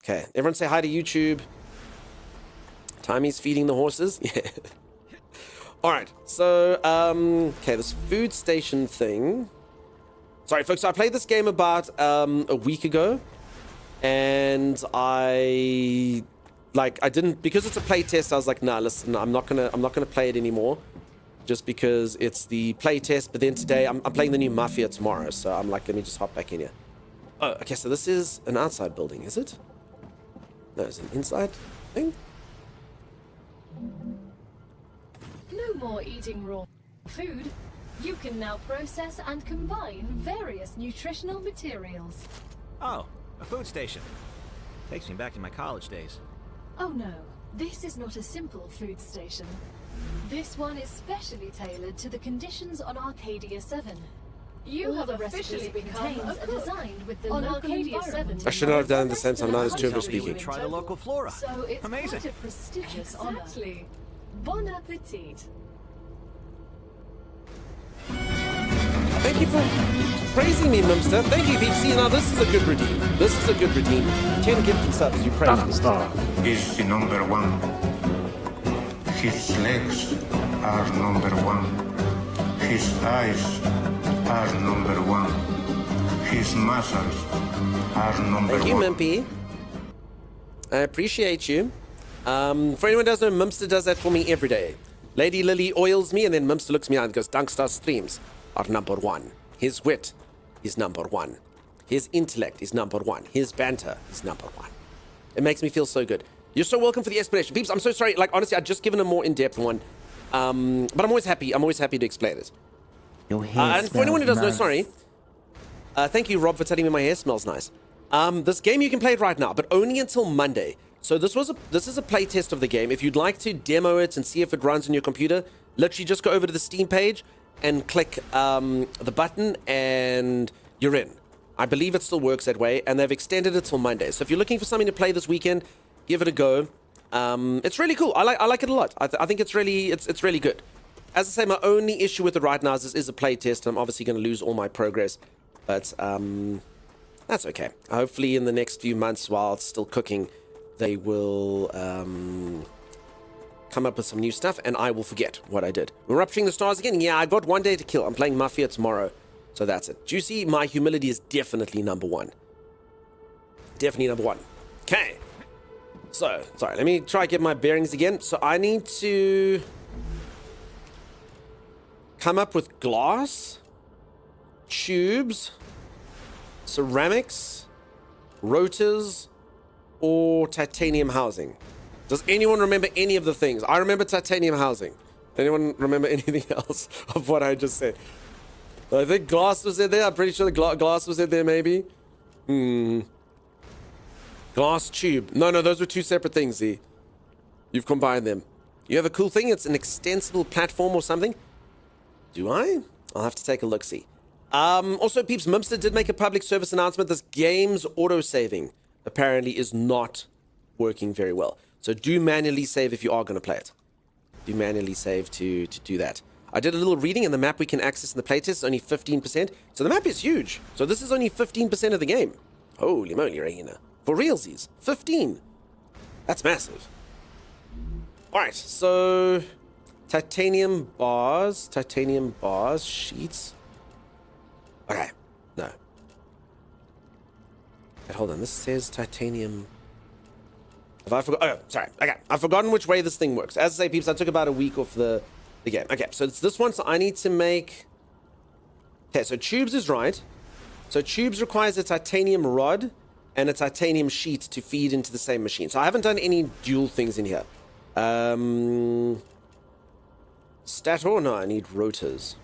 Okay, everyone say hi to YouTube. Timey's feeding the horses. Yeah. All right, so, okay, this food station thing. Sorry, folks, I played this game about a week ago, and I didn't, because it's a play test, I was like, nah, listen, I'm not gonna play it anymore, just because it's the play test. But then today, I'm playing the new Mafia tomorrow, so I'm like, let me just hop back in here. Oh, okay, so this is an outside building, is it? No, it's an inside thing? No more eating raw food. You can now process and combine various nutritional materials. Oh, a food station. Takes me back to my college days. Oh no, this is not a simple food station. This one is specially tailored to the conditions on Arcadia 7. You have officially become and designed with the on Arcadia 7. I should not have done it at the same time. Now there's two of us speaking. Try the local flora. So it's amazing. quite a prestigious honor. Bon appetit. Thank you for praising me, Mimster. Thank you, Beef. See, now this is a good redeem. This is a good redeem. 10 gifted subs, you praise me. Is the number one. His legs are number one. His eyes are number one. His muscles are number one. Thank you, Mimpy. I appreciate you. For anyone who doesn't know, Mimster does that for me every day. Lady Lily oils me, and then Mimster looks me out and goes, Dunkstar streams are number one. His wit is number one. His intellect is number one. His banter is number one. It makes me feel so good. You're so welcome for the explanation. Peeps, I'm so sorry. Like, honestly, I've just given a more in-depth one. But I'm always happy. I'm always happy to explain it. Your hair and for anyone who doesn't know, nice. sorry. Thank you, Rob, for telling me my hair smells nice. This game, you can play it right now, but only until Monday. So this is a play test of the game. If you'd like to demo it and see if it runs on your computer, literally just go over to the Steam page and click the button, and you're in. I believe it still works that way, and they've extended it till Monday. So if you're looking for something to play this weekend, give it a go. It's really cool. I like it a lot. I think it's really good. As I say, my only issue with it right now is this is a play test. I'm obviously going to lose all my progress, but that's okay. Hopefully in the next few months, while it's still cooking, they will come up with some new stuff, and I will forget what I did. We're rupturing the stars again. Yeah, I got one day to kill. I'm playing Mafia tomorrow, so that's it. Juicy, my humility is definitely number one. Definitely number one. Okay. So, sorry, let me try get my bearings again. So I need to come up with glass, tubes, ceramics, rotors, or titanium housing. Does anyone remember any of the things? I remember titanium housing. Anyone remember anything else of what I just said? I think glass was in there. I'm pretty sure the glass was in there, maybe. Glass tube. No, those were two separate things, Z. You've combined them. You have a cool thing? It's an extensible platform or something? Do I? I'll have to take a look-see. Also, peeps, Mimster did make a public service announcement. This game's auto-saving apparently is not working very well. So do manually save if you are going to play it. Do manually save to do that. I did a little reading, and the map we can access in the playtest is only 15%. So the map is huge. So this is only 15% of the game. Holy moly, Regina. For realsies. 15. That's massive. Alright, so titanium bars, sheets. Okay, no. Wait, hold on, this says titanium. Have I forgot? Oh, sorry. Okay, I've forgotten which way this thing works. As I say, peeps, I took about a week off the game. Okay, so it's this one, so I need to make... Okay, so tubes is right. So tubes requires a titanium rod and a titanium sheet to feed into the same machine. So I haven't done any dual things in here. Stator? No, I need rotors.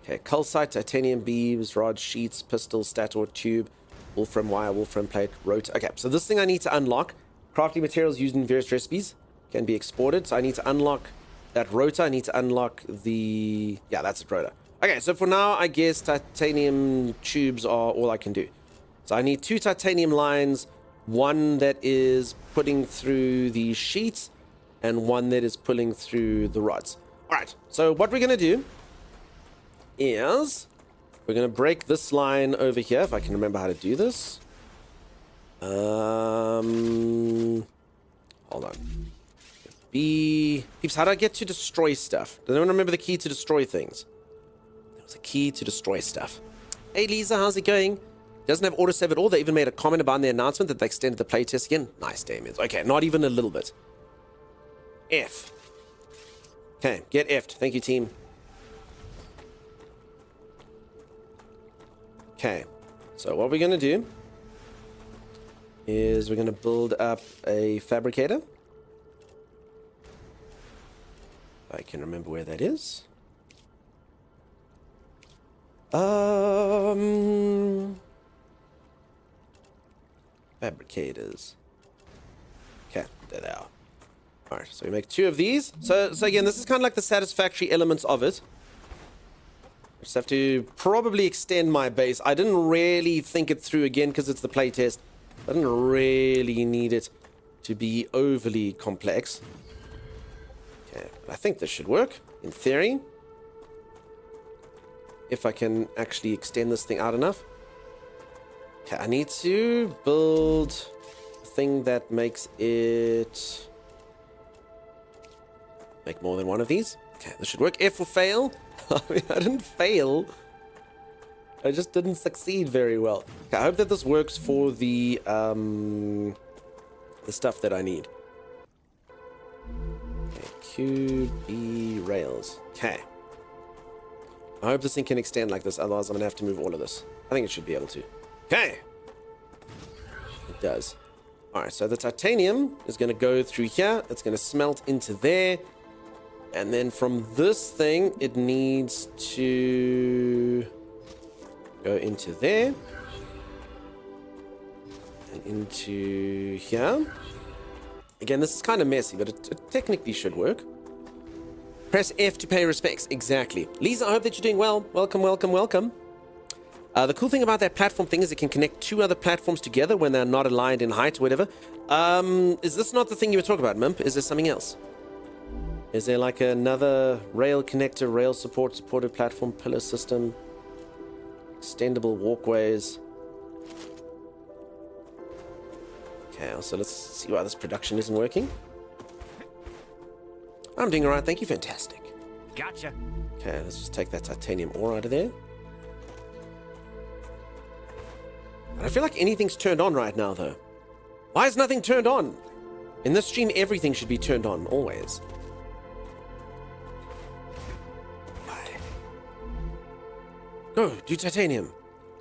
Okay, calcite, titanium beams, rod, sheets, pistol, stator, tube, wolfram wire, wolfram plate, rotor. Okay, so this thing I need to unlock. Crafting materials used in various recipes can be exported. So I need to unlock that rotor. I need to unlock the... Yeah, that's a rotor. Okay, so for now, I guess titanium tubes are all I can do. So I need 2 titanium lines, one that is putting through the sheets, and one that is pulling through the rods. All right, so what we're going to do is we're going to break this line over here, if I can remember how to do this. Hold on. B. Peeps, how do I get to destroy stuff? Does anyone remember the key to destroy things? There was a key to destroy stuff. Hey, Lisa, how's it going? Doesn't have autosave at all. They even made a comment about in the announcement that they extended the playtest again. Nice, Damien. Okay, not even a little bit. F. Okay, get F'd. Thank you, team. Okay, so what we're going to do is we're going to build up a fabricator. I can remember where that is. Fabricators. Okay, there they are. Alright, so we make 2 of these. So again, this is kind of like the satisfactory elements of it. I just have to probably extend my base. I didn't really think it through again because it's the playtest. I didn't really need it to be overly complex. Okay, I think this should work, in theory. If I can actually extend this thing out enough. Okay, I need to build a thing that makes it... make more than one of these. Okay, this should work. F will fail. I mean, I didn't fail. I just didn't succeed very well. Okay, I hope that this works for the stuff that I need. Okay, QB rails. Okay. I hope this thing can extend like this, otherwise I'm going to have to move all of this. I think it should be able to. Okay. It does. Alright, so the titanium is going to go through here. It's going to smelt into there. And then from this thing, it needs to go into there. And into here. Again, this is kind of messy, but it technically should work. Press F to pay respects. Exactly. Lisa, I hope that you're doing well. Welcome, welcome, welcome. The cool thing about that platform thing is it can connect 2 other platforms together when they're not aligned in height or whatever. Is this not the thing you were talking about, Mimp? Is there something else? Is there like another rail connector, rail support, supported platform, pillar system, extendable walkways? Okay, so let's see why this production isn't working. I'm doing alright, thank you, fantastic. Gotcha. Okay, let's just take that titanium ore out of there. And I feel like anything's turned on right now, though. Why is nothing turned on? In this stream, everything should be turned on, always. Why? Go, do titanium.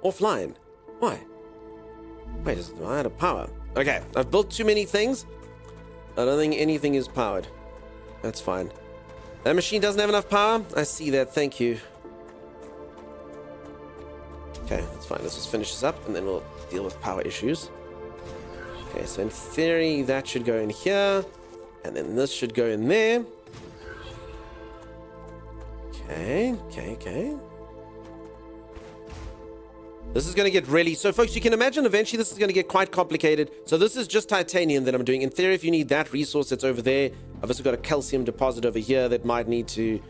Offline. Why? Wait, is it out of power? Okay, I've built too many things. I don't think anything is powered. That's fine. That machine doesn't have enough power? I see that, thank you. Okay, that's fine. Let's just finish this up and then we'll deal with power issues. Okay, so in theory, that should go in here. And then this should go in there. Okay. This is going to get really... So, folks, you can imagine eventually this is going to get quite complicated. So this is just titanium that I'm doing. In theory, if you need that resource that's over there, I've also got a calcium deposit over here that might need to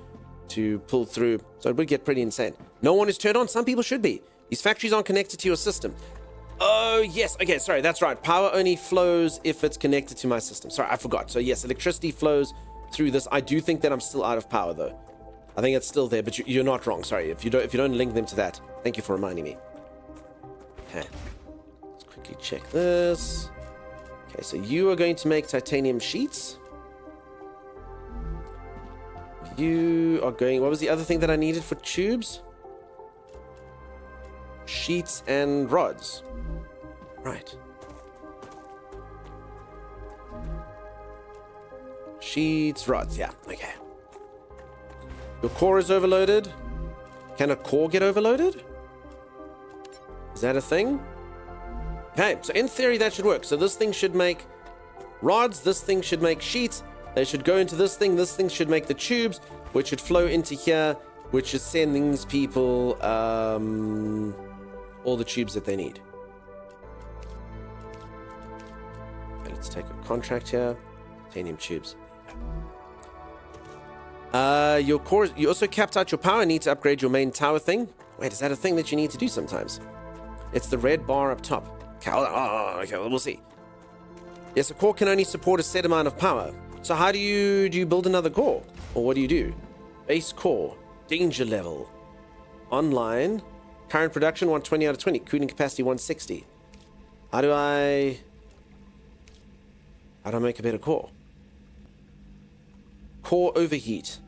pull through. So it would get pretty insane. No one is turned on. Some people should be. These factories aren't connected to your system. Oh, yes. Okay, sorry. That's right. Power only flows if it's connected to my system. Sorry, I forgot. So, yes, electricity flows through this. I do think that I'm still out of power, though. I think it's still there, but you're not wrong. Sorry, if you don't link them to that. Thank you for reminding me. Okay. Let's quickly check this. Okay, so you are going to make titanium sheets. You are going... What was the other thing that I needed for tubes? Sheets and rods. Right. Sheets, rods. Yeah, okay. Your core is overloaded. Can a core get overloaded? Is that a thing? Okay, so in theory that should work. So this thing should make rods, this thing should make sheets, they should go into this thing should make the tubes, which should flow into here, which is sending these people all the tubes that they need. Okay, let's take a contract here. Titanium tubes. Your core, you also capped out your power, need to upgrade your main tower thing. Wait, is that a thing that you need to do sometimes? It's the red bar up top. Okay, okay, well, we'll see. Yes, a core can only support a set amount of power. So how do you build another core? Or what do you do? Base core, danger level, online, current production 120 out of 20, cooling capacity 160. How do I make a better core? Core overheat.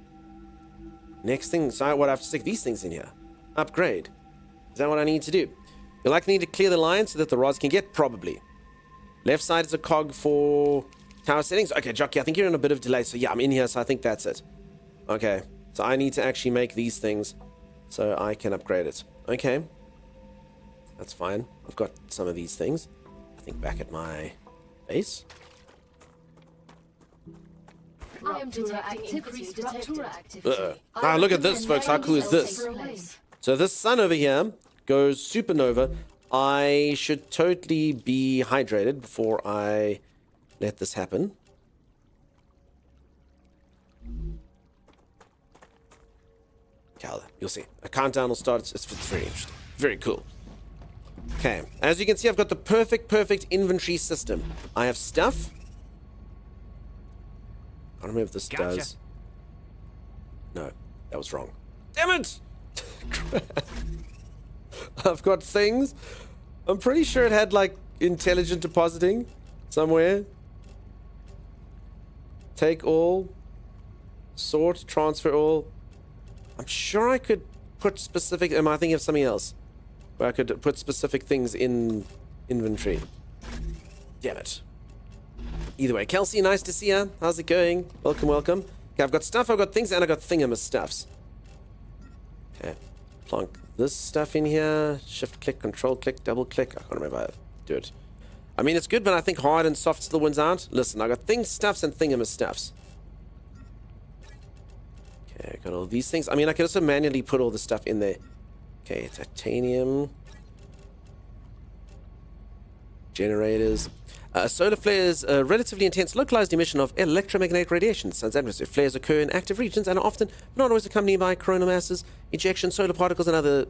Next thing, so what, I have to stick these things in here. Upgrade. Is that what I need to do? You'll likely need to clear the line so that the rods can get, probably. Left side is a cog for tower settings. Okay, Jockey, I think you're in a bit of delay. So yeah, I'm in here, so I think that's it. Okay, so I need to actually make these things so I can upgrade it. Okay. That's fine. I've got some of these things. I think back at my base. I am detecting increased Raptura activity. Ah, look at this, folks. How cool is this? So this sun over here goes supernova. I should totally be hydrated before I let this happen. Cal, you'll see. A countdown will start. It's very interesting. Very cool. Okay. As you can see, I've got the perfect inventory system. I have stuff. I don't remember if this does. No, that was wrong. Damn it! I've got things. I'm pretty sure it had like intelligent depositing somewhere. Take all. Sort, transfer all. I'm sure I could put specific. Am I thinking of something else? Where I could put specific things in inventory. Damn it. Either way, Kelsey, nice to see you. How's it going? Welcome, welcome. Okay, I've got stuff, I've got things, and I've got thingamastuffs. Okay. Plonk this stuff in here. Shift click, control click, double click. I can't remember how to do it. I mean, it's good, but I think hard and soft still wins out. Listen, I got things, stuffs, and thingamastuffs. Okay, got all these things. I mean, I can also manually put all the stuff in there. Okay, titanium. Generators. Solar flares, a relatively intense localized emission of electromagnetic radiation. Sun's atmosphere flares occur in active regions and are often, but not always, accompanied by coronal masses, ejection, solar particles, and other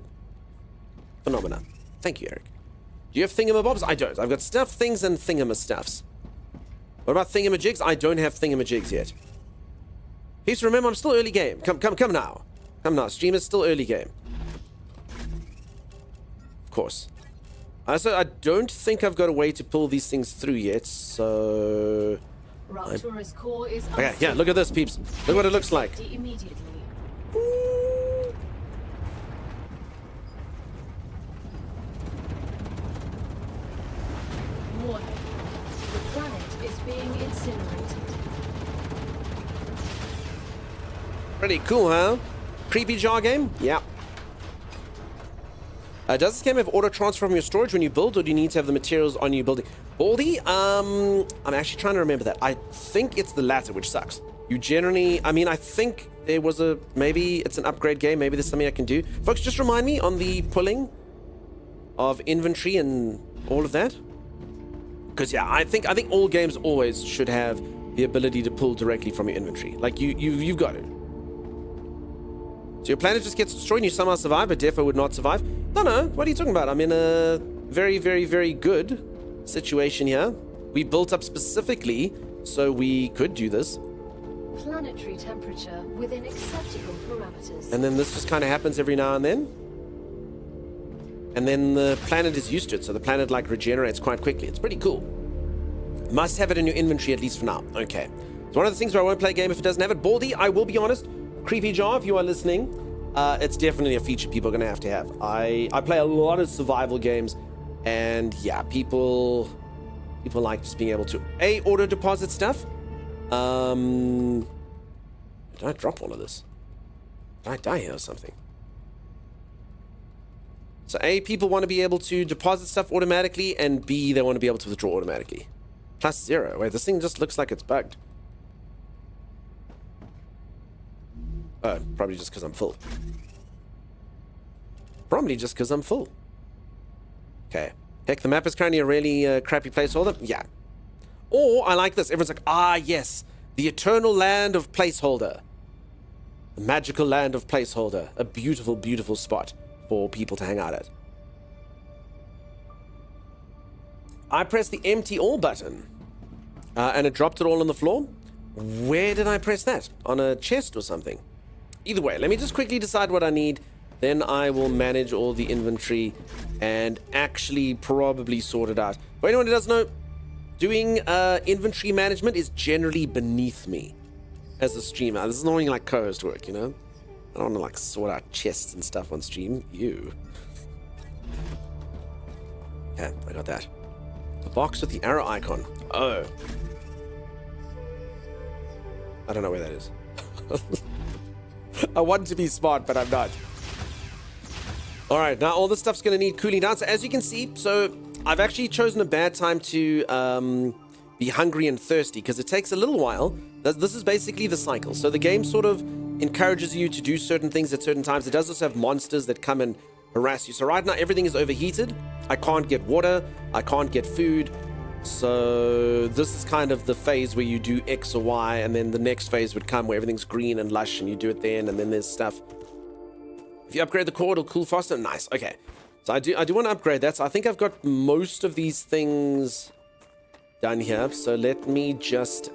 phenomena. Thank you, Eric. Do you have thingamabobs? I don't. I've got stuff, things, and thingamastuffs. What about thingamajigs? I don't have thingamajigs yet. Please remember, I'm still early game. Come now. Come now. Streamers still early game. Of course. So I don't think I've got a way to pull these things through yet, so... Raptura's core is okay, yeah, look at this, peeps. Look what it looks like. Immediately. Warning. The planet is being incinerated. Pretty cool, huh? Creepy jar game? Yeah. Does this game have auto transfer from your storage when you build, or do you need to have the materials on you building? Baldy, I'm actually trying to remember that. I think it's the latter, which sucks. You generally, I mean, I think there was maybe it's an upgrade game. Maybe there's something I can do. Folks, just remind me on the pulling of inventory and all of that. Because yeah, I think all games always should have the ability to pull directly from your inventory. Like you've got it. So your planet just gets destroyed and you somehow survive, but Defo would not survive? No, what are you talking about? I'm in a very, very, very good situation here. We built up specifically so we could do this. Planetary temperature within acceptable parameters. And then this just kind of happens every now and then. And then the planet is used to it, so the planet like regenerates quite quickly. It's pretty cool. Must have it in your inventory at least for now. Okay. It's one of the things where I won't play a game if it doesn't have it. Baldy, I will be honest. Creepy Jar, if you are listening, it's definitely a feature people are going to have. I play a lot of survival games, and yeah, people like just being able to auto deposit stuff. Did I drop all of this? Did I die here or something? So people want to be able to deposit stuff automatically, and B, they want to be able to withdraw automatically. +0. Wait, this thing just looks like it's bugged. Probably just because I'm full. Probably just because I'm full. Okay. Heck, the map is currently a really crappy placeholder. Yeah. Or, I like this. Everyone's like, ah, yes. The eternal land of placeholder. The magical land of placeholder. A beautiful, beautiful spot for people to hang out at. I pressed the empty all button and it dropped it all on the floor. Where did I press that? On a chest or something? Either way, let me just quickly decide what I need. Then I will manage all the inventory and actually probably sort it out. For anyone who doesn't know, doing inventory management is generally beneath me as a streamer. This is not only like co-host work, you know? I don't want to like sort out chests and stuff on stream. You. Okay, I got that. The box with the arrow icon. Oh. I don't know where that is. I want to be smart, but I'm not. All right, now all this stuff's going to need cooling down. So as you can see, so I've actually chosen a bad time to be hungry and thirsty because it takes a little while. This is basically the cycle. So the game sort of encourages you to do certain things at certain times. It does also have monsters that come and harass you. So right now everything is overheated. I can't get water. I can't get food. So this is kind of the phase where you do X or Y, and then the next phase would come where everything's green and lush and you do it then, and then there's stuff. If you upgrade the core, it'll cool faster. Nice. Okay. So I do want to upgrade that. So I think I've got most of these things done here. So let me just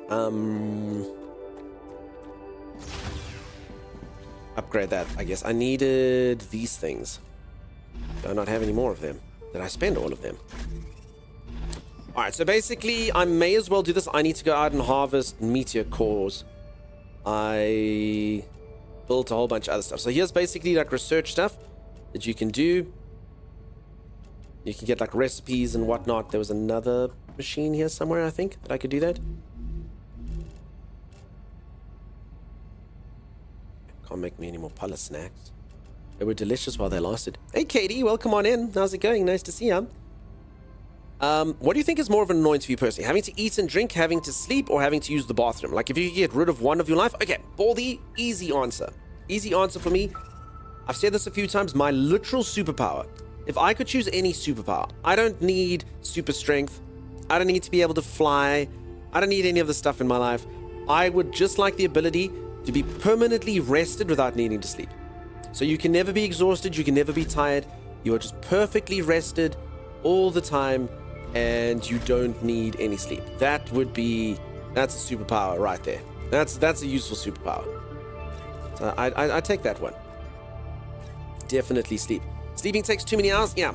upgrade that. I guess I needed these things. Do I not have any more of them? Did I spend all of them? All right, so basically, I may as well do this. I need to go out and harvest meteor cores. I built a whole bunch of other stuff. So here's basically like research stuff that you can do. You can get like recipes and whatnot. There was another machine here somewhere, I think, that I could do that. Can't make me any more Pala snacks. They were delicious while they lasted. Hey, Katie, welcome on in. How's it going? Nice to see you. What do you think is more of an annoyance for you personally? Having to eat and drink, having to sleep, or having to use the bathroom? Like, if you could get rid of one of your life? Okay, Baldy, easy answer. Easy answer for me. I've said this a few times. My literal superpower. If I could choose any superpower, I don't need super strength. I don't need to be able to fly. I don't need any of the stuff in my life. I would just like the ability to be permanently rested without needing to sleep. So you can never be exhausted. You can never be tired. You are just perfectly rested all the time. And you don't need any sleep. That's a superpower right there. That's a useful superpower. So I take that one. Definitely sleep. Sleeping takes too many hours. Yeah.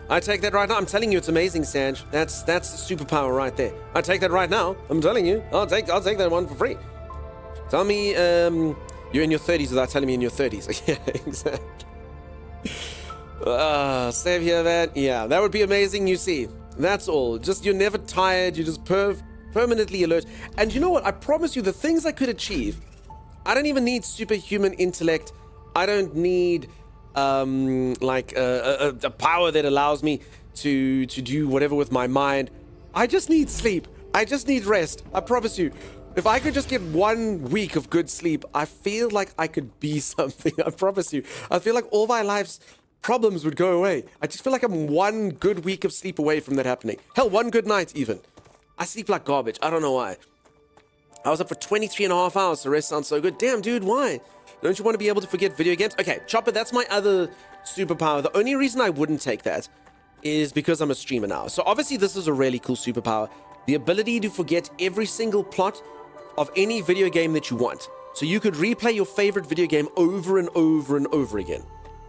I take that right now. I'm telling you, it's amazing, Sanj. That's the superpower right there. I take that right now. I'm telling you. I'll take that one for free. Tell me you're in your 30s without telling me in your 30s. Yeah, exactly. Save here, man. Yeah, that would be amazing. You see, that's all. Just, you're never tired. You're just permanently alert. And you know what? I promise you, the things I could achieve, I don't even need superhuman intellect. I don't need a power that allows me to do whatever with my mind. I just need sleep. I just need rest. I promise you. If I could just get 1 week of good sleep, I feel like I could be something. I promise you. I feel like all my life's problems would go away. I just feel like I'm 1 good week of sleep away from that happening. Hell, 1 good night even. I sleep like garbage. I don't know why. I was up for 23 and a half hours. The rest sounds so good. Damn, dude, why? Don't you want to be able to forget video games? Okay, Chopper, that's my other superpower. The only reason I wouldn't take that is because I'm a streamer now. So obviously this is a really cool superpower. The ability to forget every single plot of any video game that you want. So you could replay your favorite video game over and over and over again.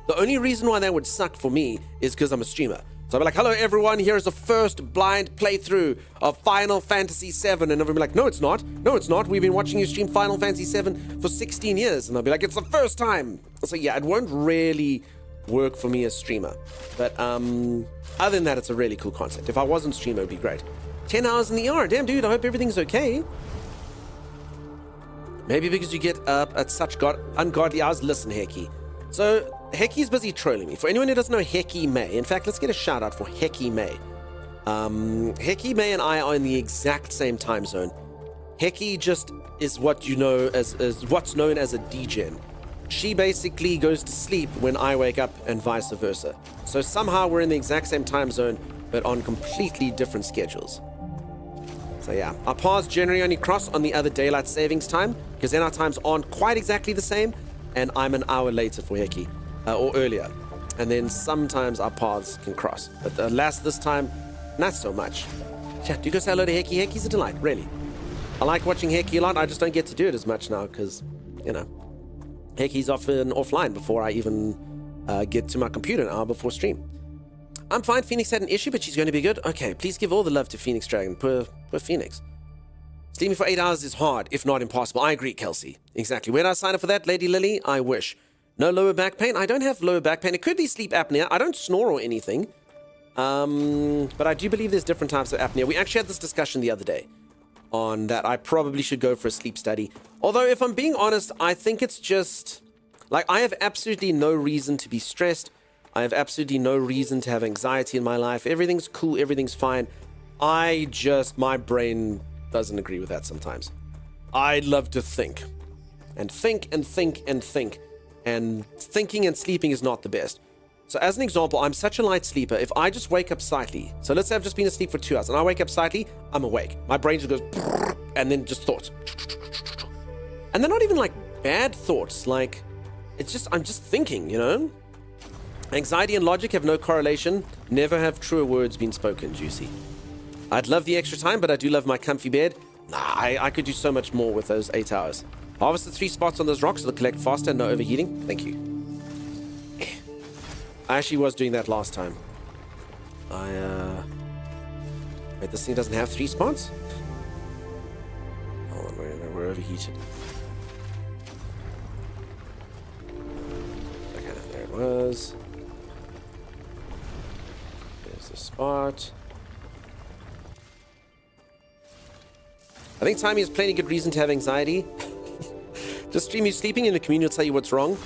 The only reason why that would suck for me is because I'm a streamer. So I'll be like, hello everyone, here's the first blind playthrough of Final Fantasy VII. And everyone will be like, no it's not, no it's not. We've been watching you stream Final Fantasy VII for 16 years. And I'll be like, it's the first time. So yeah, it won't really work for me as streamer. But other than that, it's a really cool concept. If I wasn't streamer, it would be great. 10 hours in the ER, damn dude, I hope everything's okay. Maybe because you get up at such ungodly hours. Listen, Hecky. So Hecky's busy trolling me. For anyone who doesn't know Hecky May, in fact, let's get a shout out for Hecky May. Hecky May and I are in the exact same time zone. Hecky just is what you know as what's known as a degen. She basically goes to sleep when I wake up and vice versa. So somehow we're in the exact same time zone, but on completely different schedules. So yeah, our paths generally only cross on the other daylight savings time, because then our times aren't quite exactly the same, and I'm an hour later for Hecky, or earlier. And then sometimes our paths can cross. But alas, this time, not so much. Yeah, do you go say hello to Hecky? Hecky's a delight, really. I like watching Hecky a lot. I just don't get to do it as much now because, you know, Hecky's often offline before I even get to my computer an hour before stream. I'm fine. Phoenix had an issue, but she's going to be good. Okay, please give all the love to Phoenix Dragon. Poor Phoenix. Sleeping for 8 hours is hard, if not impossible. I agree, Kelsey. Exactly. Where did I sign up for that, Lady Lily? I wish. No lower back pain? I don't have lower back pain. It could be sleep apnea. I don't snore or anything. But I do believe there's different types of apnea. We actually had this discussion the other day on that I probably should go for a sleep study. Although, if I'm being honest, I think it's just... like, I have absolutely no reason to be stressed. I have absolutely no reason to have anxiety in my life. Everything's cool. Everything's fine. My brain doesn't agree with that sometimes. I love to think. And think and think and think. And thinking and sleeping is not the best. So as an example, I'm such a light sleeper. If I just wake up slightly, so let's say I've just been asleep for 2 hours and I wake up slightly, I'm awake. My brain just goes, and then just thoughts. And they're not even like bad thoughts. Like, it's just, I'm just thinking, you know? Anxiety and logic have no correlation. Never have truer words been spoken, Juicy. I'd love the extra time, but I do love my comfy bed. Nah, I could do so much more with those 8 hours. Harvest the 3 spots on those rocks so they'll collect faster and no overheating. Thank you. I actually was doing that last time. Wait, this thing doesn't have 3 spots? Hold on, we're overheated. Okay, there it was. There's the spot. I think timing is plenty good reason to have anxiety. Just stream you sleeping and the community will tell you what's wrong.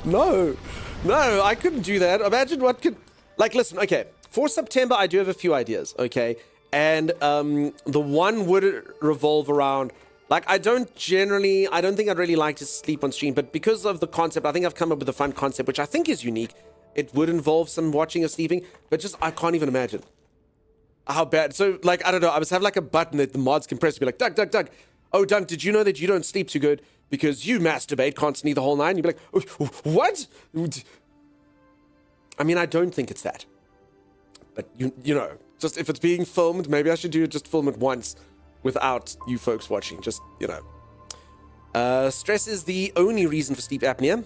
No, I couldn't do that. Imagine what could... like, listen, okay. For September, I do have a few ideas, okay? And the one would revolve around... like, I don't think I'd really like to sleep on stream, but because of the concept, I think I've come up with a fun concept, which I think is unique. It would involve some watching or sleeping, but just, I can't even imagine how bad. So, like, I don't know, I must have like a button that the mods can press to be like, Doug. Oh, Doug, did you know that you don't sleep too good because you masturbate constantly the whole night? And you'd be like, oh, what? I mean, I don't think it's that. But, you know, just if it's being filmed, maybe I should just film it once without you folks watching. Just, you know. Stress is the only reason for sleep apnea.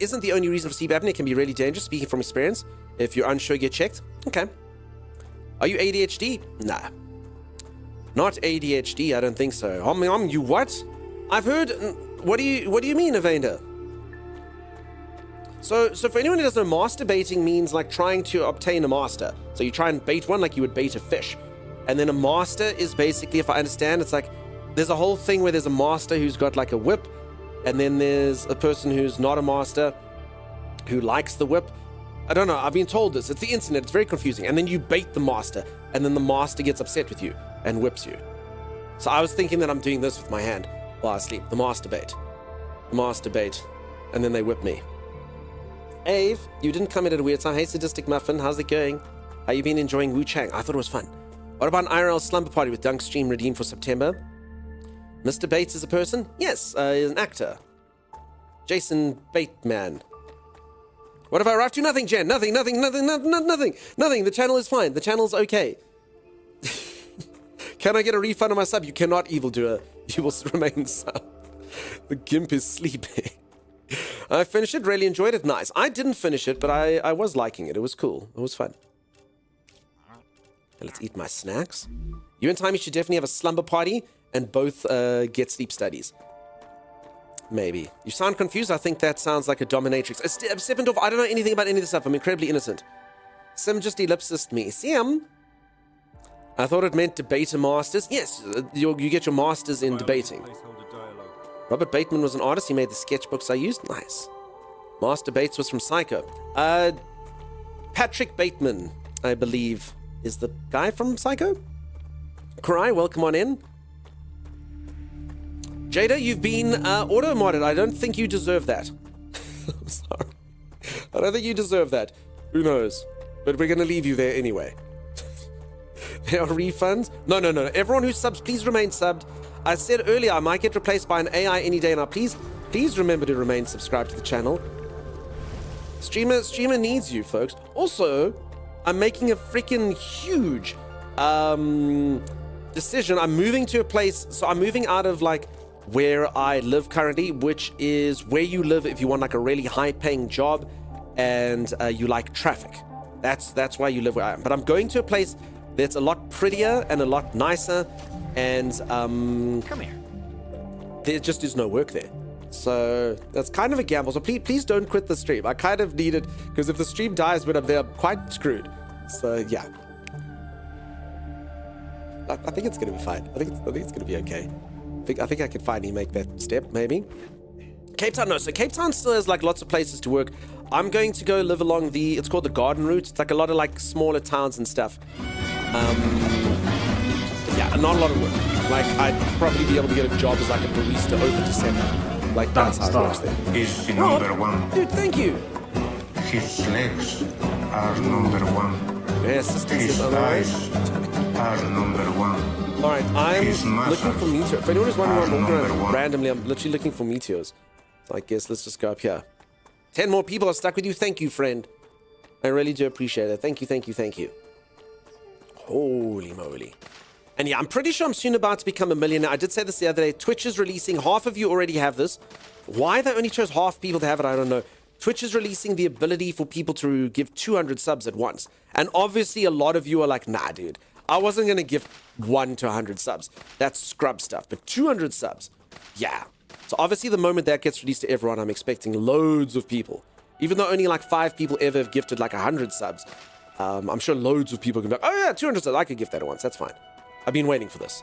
Isn't the only reason for sleep apnea. It can be really dangerous, speaking from experience. If you're unsure, get checked. Okay. Are you ADHD? Nah. Not ADHD, I don't think so. You what? I've heard... What do you mean, Evander? So for anyone who doesn't know, masturbating means like trying to obtain a master. So you try and bait one like you would bait a fish. And then a master is basically, if I understand, it's like there's a whole thing where there's a master who's got like a whip, and then there's a person who's not a master who likes the whip. I don't know, I've been told this. It's the internet, it's very confusing. And then you bait the master, and then the master gets upset with you and whips you. So I was thinking that I'm doing this with my hand while I sleep. The master bait. And then they whip me. Ave, you didn't come in at a weird time. Hey, Sadistic Muffin, how's it going? How you been enjoying Wu Chang? I thought it was fun. What about an IRL slumber party with Dunk Stream redeemed for September? Mr. Bates is a person? Yes, he's an actor. Jason Bateman. What have I arrived to? Nothing, Jen. Nothing. The channel is fine. The channel's okay. Can I get a refund on my sub? You cannot, evildoer. You will remain sub. The gimp is sleeping. I finished it, really enjoyed it. Nice. I didn't finish it, but I was liking it. It was cool. It was fun. Let's eat my snacks. You and Timey should definitely have a slumber party and both get sleep studies. Maybe. You sound confused. I think that sounds like a dominatrix. Steppendorf, I don't know anything about any of this stuff. I'm incredibly innocent. Sim just ellipsised me. Sim? I thought it meant debater masters. Yes, you get your masters in debating. Robert Bateman was an artist. He made the sketchbooks I used. Nice. Master Bates was from Psycho. Patrick Bateman, I believe, is the guy from Psycho. Karai, welcome on in. Jada, you've been auto-modded. I don't think you deserve that. I'm sorry. I don't think you deserve that. Who knows? But we're going to leave you there anyway. There are refunds? No. Everyone who subs, please remain subbed. I said earlier I might get replaced by an AI any day now. Please remember to remain subscribed to the channel. Streamer needs you, folks. Also, I'm making a freaking huge decision. I'm moving to a place, so I'm moving out of like where I live currently, which is where you live if you want like a really high-paying job and you like traffic. That's why you live where I am. But I'm going to a place that's a lot prettier and a lot nicer, and Come here. there just is no work there. So that's kind of a gamble. So please don't quit the stream. I kind of need it, because if the stream dies when I'm there, I'm quite screwed. So yeah, I think it's gonna be fine. I think it's gonna be okay. I think I can finally make that step, maybe. Cape Town, no. So Cape Town still has like lots of places to work. I'm going to go live along it's called the Garden Route. It's like a lot of like smaller towns and stuff. Yeah, not a lot of work. Like I'd probably be able to get a job as like a barista over December. Like that's how it works there. Is the number one. Dude, thank you. His legs are number one. Yes, assistance His is otherwise. eyes are number one. All right, I'm His looking for muscles meteors. If anyone is wondering why I'm are walking number around one. randomly, I'm literally looking for meteors. So I guess let's just go up here. 10 more people are stuck with you. Thank you, friend. I really do appreciate it. Thank you, thank you, thank you. Holy moly. And yeah, I'm pretty sure I'm soon about to become a millionaire. I did say this the other day. Twitch is releasing, half of you already have this. Why they only chose half people to have it, I don't know. Twitch is releasing the ability for people to give 200 subs at once. And obviously a lot of you are like, nah, dude. I wasn't going to give 1 to 100 subs. That's scrub stuff. But 200 subs, yeah. So obviously the moment that gets released to everyone, I'm expecting loads of people. Even though only like 5 people ever have gifted like 100 subs, I'm sure loads of people can be like, oh yeah, 200 subs, I could gift that at once, that's fine. I've been waiting for this.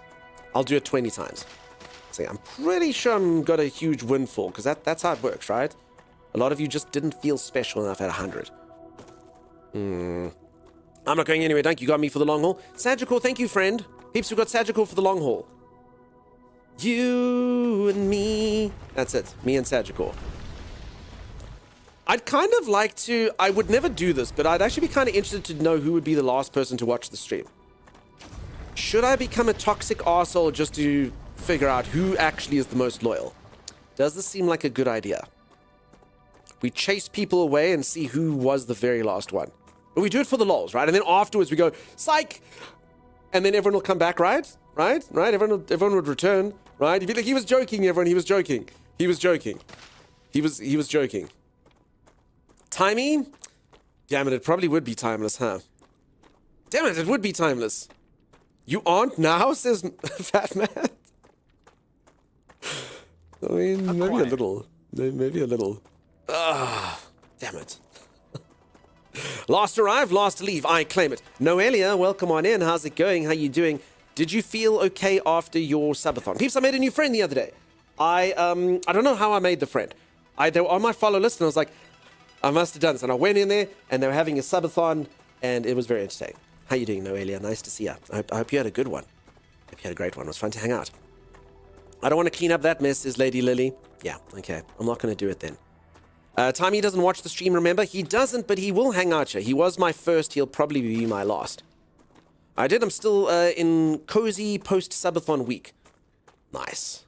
I'll do it 20 times. So I'm pretty sure I'm got a huge windfall, because that's how it works, right? A lot of you just didn't feel special enough at 100. I'm not going anywhere, Dunk. You got me for the long haul. Sagicor, thank you, friend. Peeps, we got Sagicor for the long haul. You and me. That's it. Me and Sagicor. I'd kind of like to... I would never do this, but I'd actually be kind of interested to know who would be the last person to watch the stream. Should I become a toxic arsehole just to figure out who actually is the most loyal? Does this seem like a good idea? We chase people away and see who was the very last one. But we do it for the lols, right? And then afterwards we go, psych! And then everyone will come back, right? Right? Everyone would return, right? You'd be like, he was joking, everyone. He was joking. He was joking. He was joking. Timey? Damn it, it probably would be timeless, huh? Damn it, it would be timeless. You aren't now, says Fat Man. I mean, maybe a little. Maybe a little. Damn it. Last arrive, last to leave. I claim it. Noelia, welcome on in. How's it going? How you doing? Did you feel okay after your subathon? Peeps, I made a new friend the other day. I don't know how I made the friend. They were on my follow list, and I was like, I must have done this. And I went in there, and they were having a subathon, and it was very entertaining. How you doing, Noelia? Nice to see you. I hope you had a good one. I hope you had a great one. It was fun to hang out. I don't want to clean up that mess, is Lady Lily. Yeah, okay. I'm not going to do it then. Timey doesn't watch the stream, remember? He doesn't, but he will hang out here. He was my first. He'll probably be my last. I'm still in cozy post-subathon week. Nice.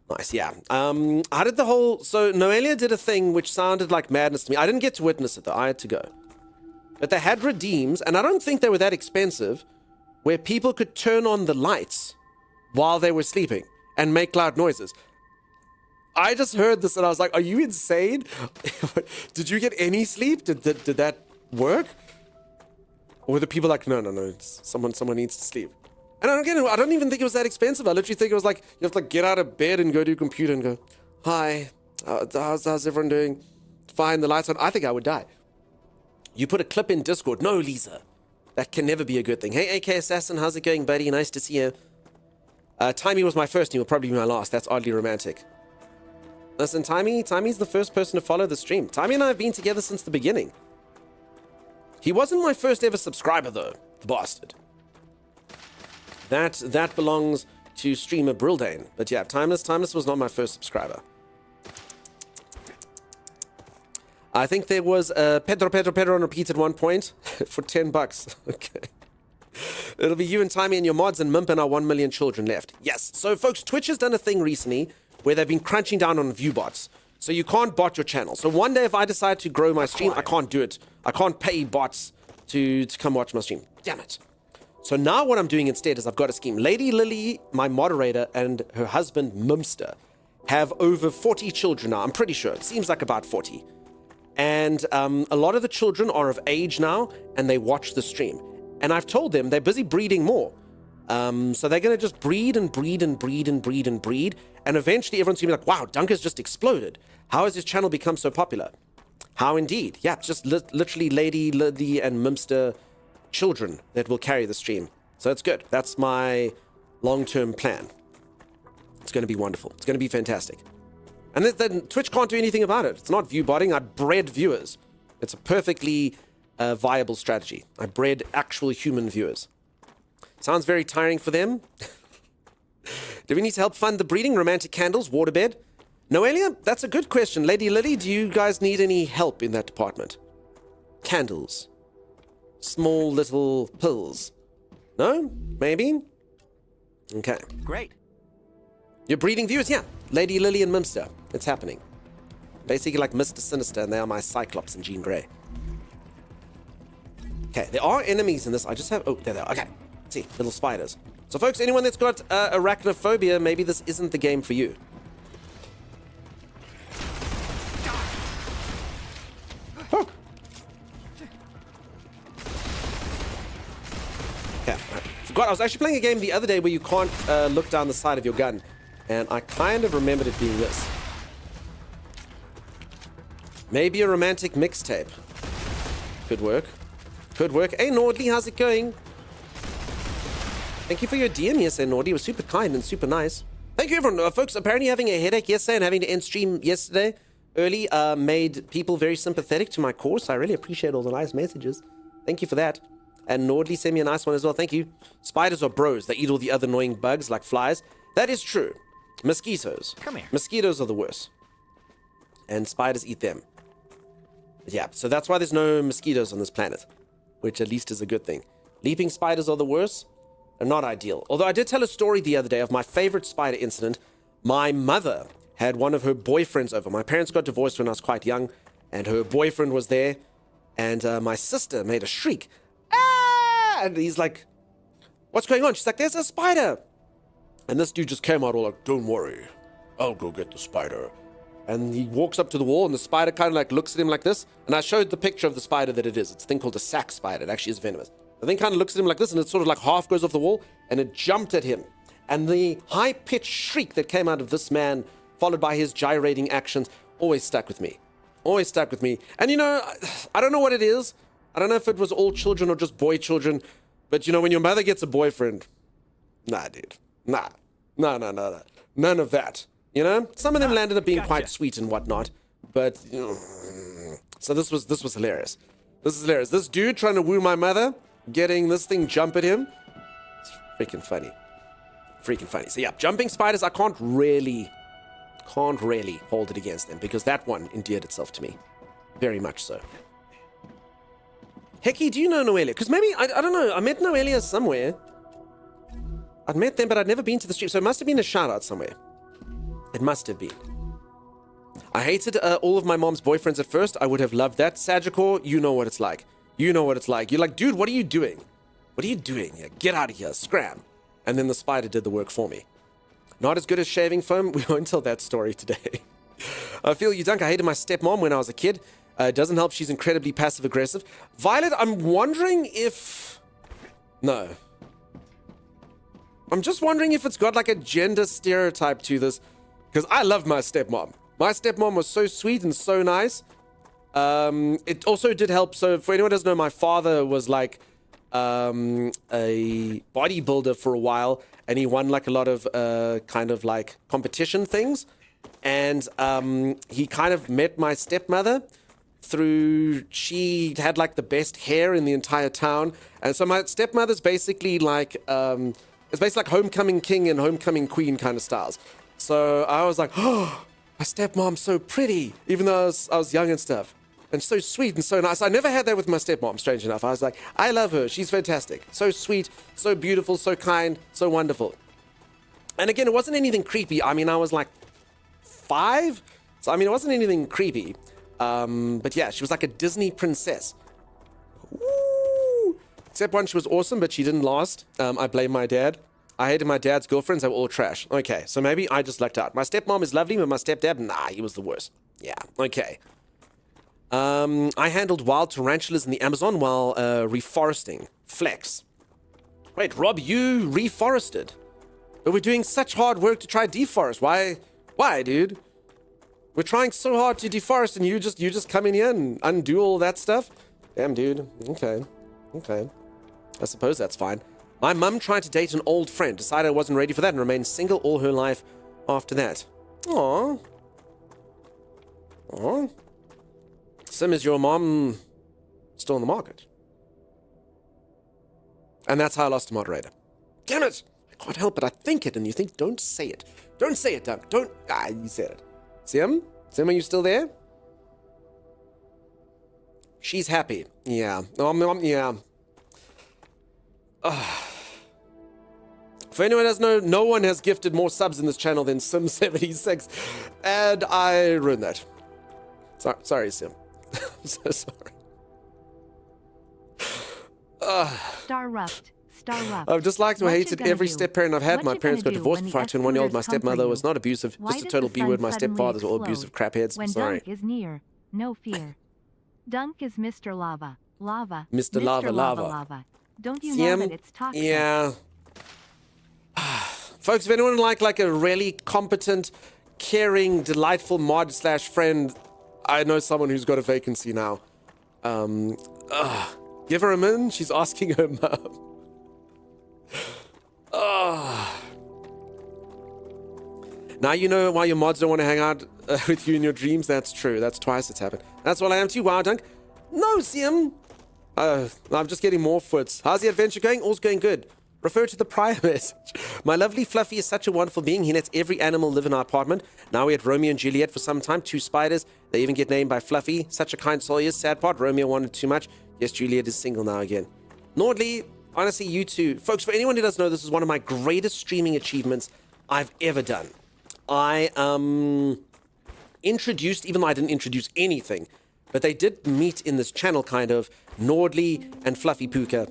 Nice, yeah. How did the whole... So, Noelia did a thing which sounded like madness to me. I didn't get to witness it, though. I had to go. But they had redeems, and I don't think they were that expensive, where people could turn on the lights while they were sleeping and make loud noises. I just heard this and I was like, are you insane? Did you get any sleep? Did that work? Or were the people like, no, someone needs to sleep? And I don't even think it was that expensive. I literally think it was like, you have to like get out of bed and go to your computer and go, hi, how's everyone doing? Fine, the lights on. I think I would die. You put a clip in Discord. No, Lisa. That can never be a good thing. Hey, AK Assassin, how's it going, buddy? Nice to see you. Timey was my first and he will probably be my last. That's oddly romantic. Listen, Timey's the first person to follow the stream. Timey and I have been together since the beginning. He wasn't my first ever subscriber, though. The bastard. That belongs to streamer Brildane. But yeah, Timeless was not my first subscriber. I think there was Pedro on repeat at one point for $10. Okay. It'll be you and Timey and your mods and Mimp and our 1 million children left. Yes. So, folks, Twitch has done a thing recently where they've been crunching down on view bots. So you can't bot your channel. So one day if I decide to grow my stream, I can't do it. I can't pay bots to come watch my stream. Damn it. So now what I'm doing instead is I've got a scheme. Lady Lily, my moderator, and her husband, Mumster, have over 40 children now. I'm pretty sure. It seems like about 40. And a lot of the children are of age now, and they watch the stream. And I've told them they're busy breeding more. So they're going to just breed and breed and breed and breed and breed. And eventually everyone's going to be like, wow, Dunker's just exploded. How has his channel become so popular? How indeed? Yeah, just literally Lady Lily and Mumster children that will carry the stream. So it's good. That's my long-term plan. It's going to be wonderful. It's going to be fantastic. And then Twitch can't do anything about it. It's not view botting. I bred viewers. It's a perfectly viable strategy. I bred actual human viewers. Sounds very tiring for them. Do we need to help fund the breeding? Romantic candles? Waterbed? Noelia? That's a good question. Lady Lily, do you guys need any help in that department? Candles. Small little pills. No? Maybe? Okay. Great. You're breeding viewers? Yeah. Lady Lily and Mimster. It's happening. Basically like Mr. Sinister, and they are my Cyclops and Jean Grey. Okay, there are enemies in this. I just have... Oh, there they are. Okay. Let's see. Little spiders. So, folks, anyone that's got arachnophobia, maybe this isn't the game for you. Oh. Okay, I forgot. I was actually playing a game the other day where you can't look down the side of your gun. And I kind of remembered it being this. Maybe a romantic mixtape. Could work. Could work. Hey, Nordly, how's it going? Thank you for your DM yesterday, Nordly. It was super kind and super nice. Thank you, everyone. Folks, apparently having a headache yesterday and having to end stream yesterday early made people very sympathetic to my course. I really appreciate all the nice messages. Thank you for that. And Nordly sent me a nice one as well. Thank you. Spiders are bros. They eat all the other annoying bugs like flies. That is true. Mosquitoes. Come here. Mosquitoes are the worst. And spiders eat them. Yeah, so that's why there's no mosquitoes on this planet, which at least is a good thing. Leaping spiders are the worst. They're not ideal. Although I did tell a story the other day of my favorite spider incident. My mother had one of her boyfriends over. My parents got divorced when I was quite young, and her boyfriend was there. And my sister made a shriek. Ah! And he's like, what's going on? She's like, there's a spider. And this dude just came out all like, don't worry, I'll go get the spider. And he walks up to the wall, and the spider kind of like looks at him like this. And I showed the picture of the spider that it is. It's a thing called a sack spider. It actually is venomous. The thing kind of looks at him like this, and it sort of like half goes off the wall, and it jumped at him. And the high-pitched shriek that came out of this man, followed by his gyrating actions, always stuck with me. Always stuck with me. And you know, I don't know what it is. I don't know if it was all children or just boy children. But you know, when your mother gets a boyfriend, nah, dude. Nah. No. None of that. You know? Some of them landed up being quite sweet and whatnot. But, you know, so this was hilarious. This is hilarious. This dude trying to woo my mother, getting this thing jump at him. It's freaking funny. Freaking funny. So yeah, jumping spiders, I can't really hold it against them, because that one endeared itself to me. Very much so. Hecky, do you know Noelia? Because maybe, I don't know, I met Noelia somewhere. I'd met them, but I'd never been to the stream, so it must have been a shout-out somewhere. It must have been. I hated all of my mom's boyfriends at first. I would have loved that. Sagicor, you know what it's like. You know what it's like. You're like, dude, what are you doing? What are you doing? Yeah, get out of here. Scram. And then the spider did the work for me. Not as good as shaving foam. We won't tell that story today. I feel you, Dunk. I hated my stepmom when I was a kid. It doesn't help. She's incredibly passive-aggressive. Violet, I'm wondering if... No. I'm just wondering if it's got like a gender stereotype to this. Because I love my stepmom. My stepmom was so sweet and so nice. It also did help. So for anyone who doesn't know, my father was like a bodybuilder for a while. And he won like a lot of kind of like competition things. And he kind of met my stepmother through, she had like the best hair in the entire town. And so my stepmother's basically like, it's basically like homecoming king and homecoming queen kind of styles. So I was like, oh, my stepmom's so pretty, even though I was young and stuff. And so sweet and so nice. I never had that with my stepmom, strange enough. I was like, I love her. She's fantastic. So sweet, so beautiful, so kind, so wonderful. And again, it wasn't anything creepy. I mean, I was like 5. So, I mean, it wasn't anything creepy. But yeah, she was like a Disney princess. Ooh, Step 1, she was awesome, but she didn't last. I blame my dad. I hated my dad's girlfriends. They were all trash. Okay, so maybe I just lucked out. My stepmom is lovely, but my stepdad, nah, he was the worst. Yeah, okay. I handled wild tarantulas in the Amazon while reforesting. Flex. Wait, Rob, you reforested? But we're doing such hard work to try deforest. Why, dude? We're trying so hard to deforest, and you just come in here and undo all that stuff? Damn, dude. Okay. I suppose that's fine. My mum tried to date an old friend, decided I wasn't ready for that, and remained single all her life after that. Aww. Sim, is your mom still in the market? And that's how I lost a moderator. Damn it! I can't help it. I think it, and you think, don't say it. Don't say it, Doug. Don't. Ah, you said it. Sim? Sim, are you still there? She's happy. Yeah. Yeah. For anyone who doesn't know, no one has gifted more subs in this channel than Sim76. And I ruined that. Sorry, Sim. I'm so sorry. StarRupture. I've disliked or hated every step-parent I've had. My parents got divorced before I turned 1 year old. My stepmother was not abusive, just a total B-word. My stepfathers were all abusive crapheads. When Sorry. Dunk is near, no fear. Dunk is Mr. Lava. Mr. Lava. Don't you know that it's toxic? Yeah. Folks, if anyone like a really competent, caring, delightful mod / friend, I know someone who's got a vacancy now. Give her a min. She's asking her mum. Now you know why your mods don't want to hang out with you in your dreams. That's true. That's twice it's happened. That's what I am too. Wow, Dunk. No, Sim. I'm just getting more foots. How's the adventure going? All's going good. Refer to the prior message. My lovely Fluffy is such a wonderful being. He lets every animal live in our apartment. Now we had Romeo and Juliet for some time. 2 spiders. They even get named by Fluffy. Such a kind soul he is. Sad part, Romeo wanted too much. Yes, Juliet is single now again. Nordley, honestly, you two. Folks, for anyone who doesn't know, this is one of my greatest streaming achievements I've ever done. I introduced, even though I didn't introduce anything, but they did meet in this channel, kind of, Nordley and Fluffy Puka,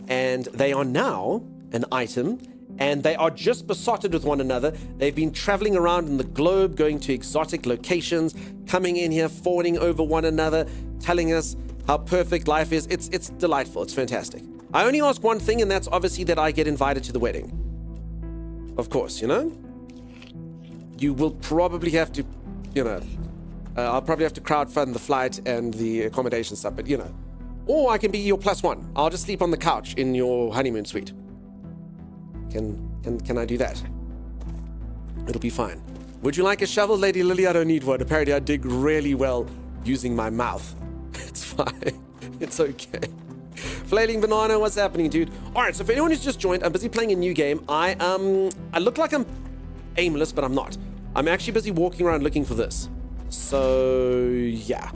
and they are now an item, and they are just besotted with one another. They've been traveling around in the globe, going to exotic locations, coming in here, fawning over one another, telling us how perfect life is. It's delightful. It's fantastic. I only ask one thing, and that's obviously that I get invited to the wedding. Of course, you know? You will probably have to, you know, I'll probably have to crowdfund the flight and the accommodation stuff, but you know. Or I can be your +1. I'll just sleep on the couch in your honeymoon suite. Can I do that? It'll be fine. Would you like a shovel, Lady Lily? I don't need one. Apparently I dig really well using my mouth. It's fine. It's okay. Flailing Banana, what's happening, dude? Alright, so for anyone who's just joined, I'm busy playing a new game. I look like I'm aimless, but I'm not. I'm actually busy walking around looking for this. So, yeah.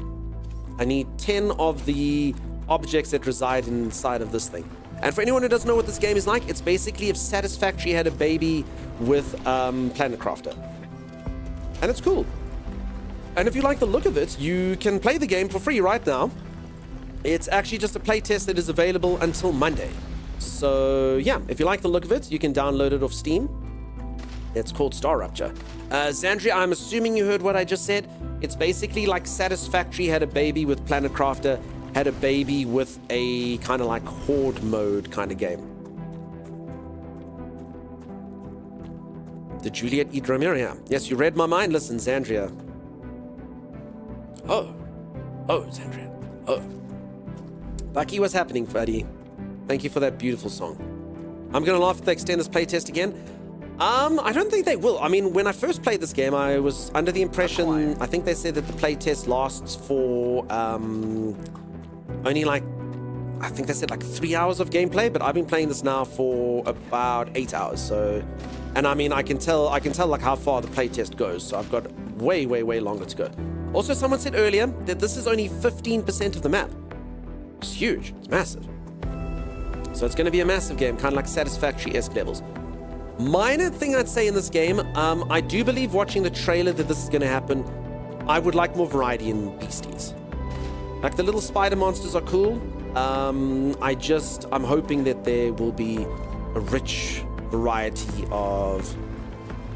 I need 10 of the objects that reside inside of this thing. And for anyone who doesn't know what this game is like, it's basically if Satisfactory had a baby with Planet Crafter. And it's cool. And if you like the look of it, you can play the game for free right now. It's actually just a playtest that is available until Monday. So, yeah, if you like the look of it, you can download it off Steam. It's called StarRupture. Zandria, I'm assuming you heard what I just said. It's basically like Satisfactory had a baby with Planet Crafter, had a baby with a kind of like horde mode kind of game. Did Juliet eat Romeo? Yeah. Yes, you read my mind. Listen, Zandria. Oh, Zandria. Oh. Bucky, what's happening, buddy? Thank you for that beautiful song. I'm going to laugh if they extend this playtest again. I don't think they will. I mean, when I first played this game, I was under the impression, I think they said that the playtest lasts for only like, I think they said like 3 hours of gameplay, but I've been playing this now for about 8 hours. So, and I mean, I can tell like how far the playtest goes. So I've got way longer to go. Also, someone said earlier that this is only 15% of the map. It's huge. It's massive. So it's going to be a massive game, kind of like Satisfactory-esque levels. Minor thing I'd say in this game, I do believe watching the trailer that this is going to happen. I would like more variety in beasties. Like the little spider monsters are cool, I'm hoping that there will be a rich variety of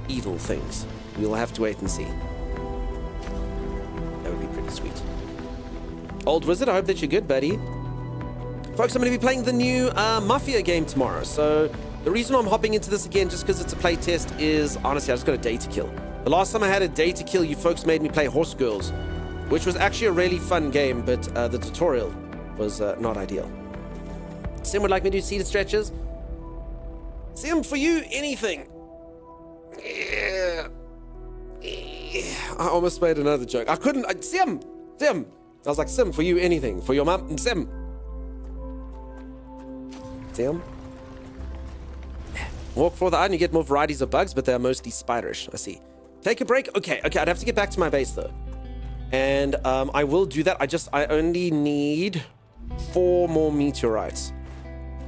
evil things. We'll have to wait and see. That would be pretty sweet. Old Wizard, I hope that you're good, buddy. Folks, I'm going to be playing the new Mafia game tomorrow. So the reason I'm hopping into this again, just because it's a play test, is honestly, I just got a day to kill. The last time I had a day to kill, you folks made me play Horse Girls, which was actually a really fun game, but the tutorial was not ideal. Sim would like me to do seated stretches. Sim, for you, anything. Yeah. I almost made another joke. I couldn't. Sim. I was like, Sim, for you, anything. For your mum, Sim. Walk for the eye and you get more varieties of bugs, but they're mostly spiderish. I see. Take a break. Okay. I'd have to get back to my base though, and I will do that. I only need 4 more meteorites.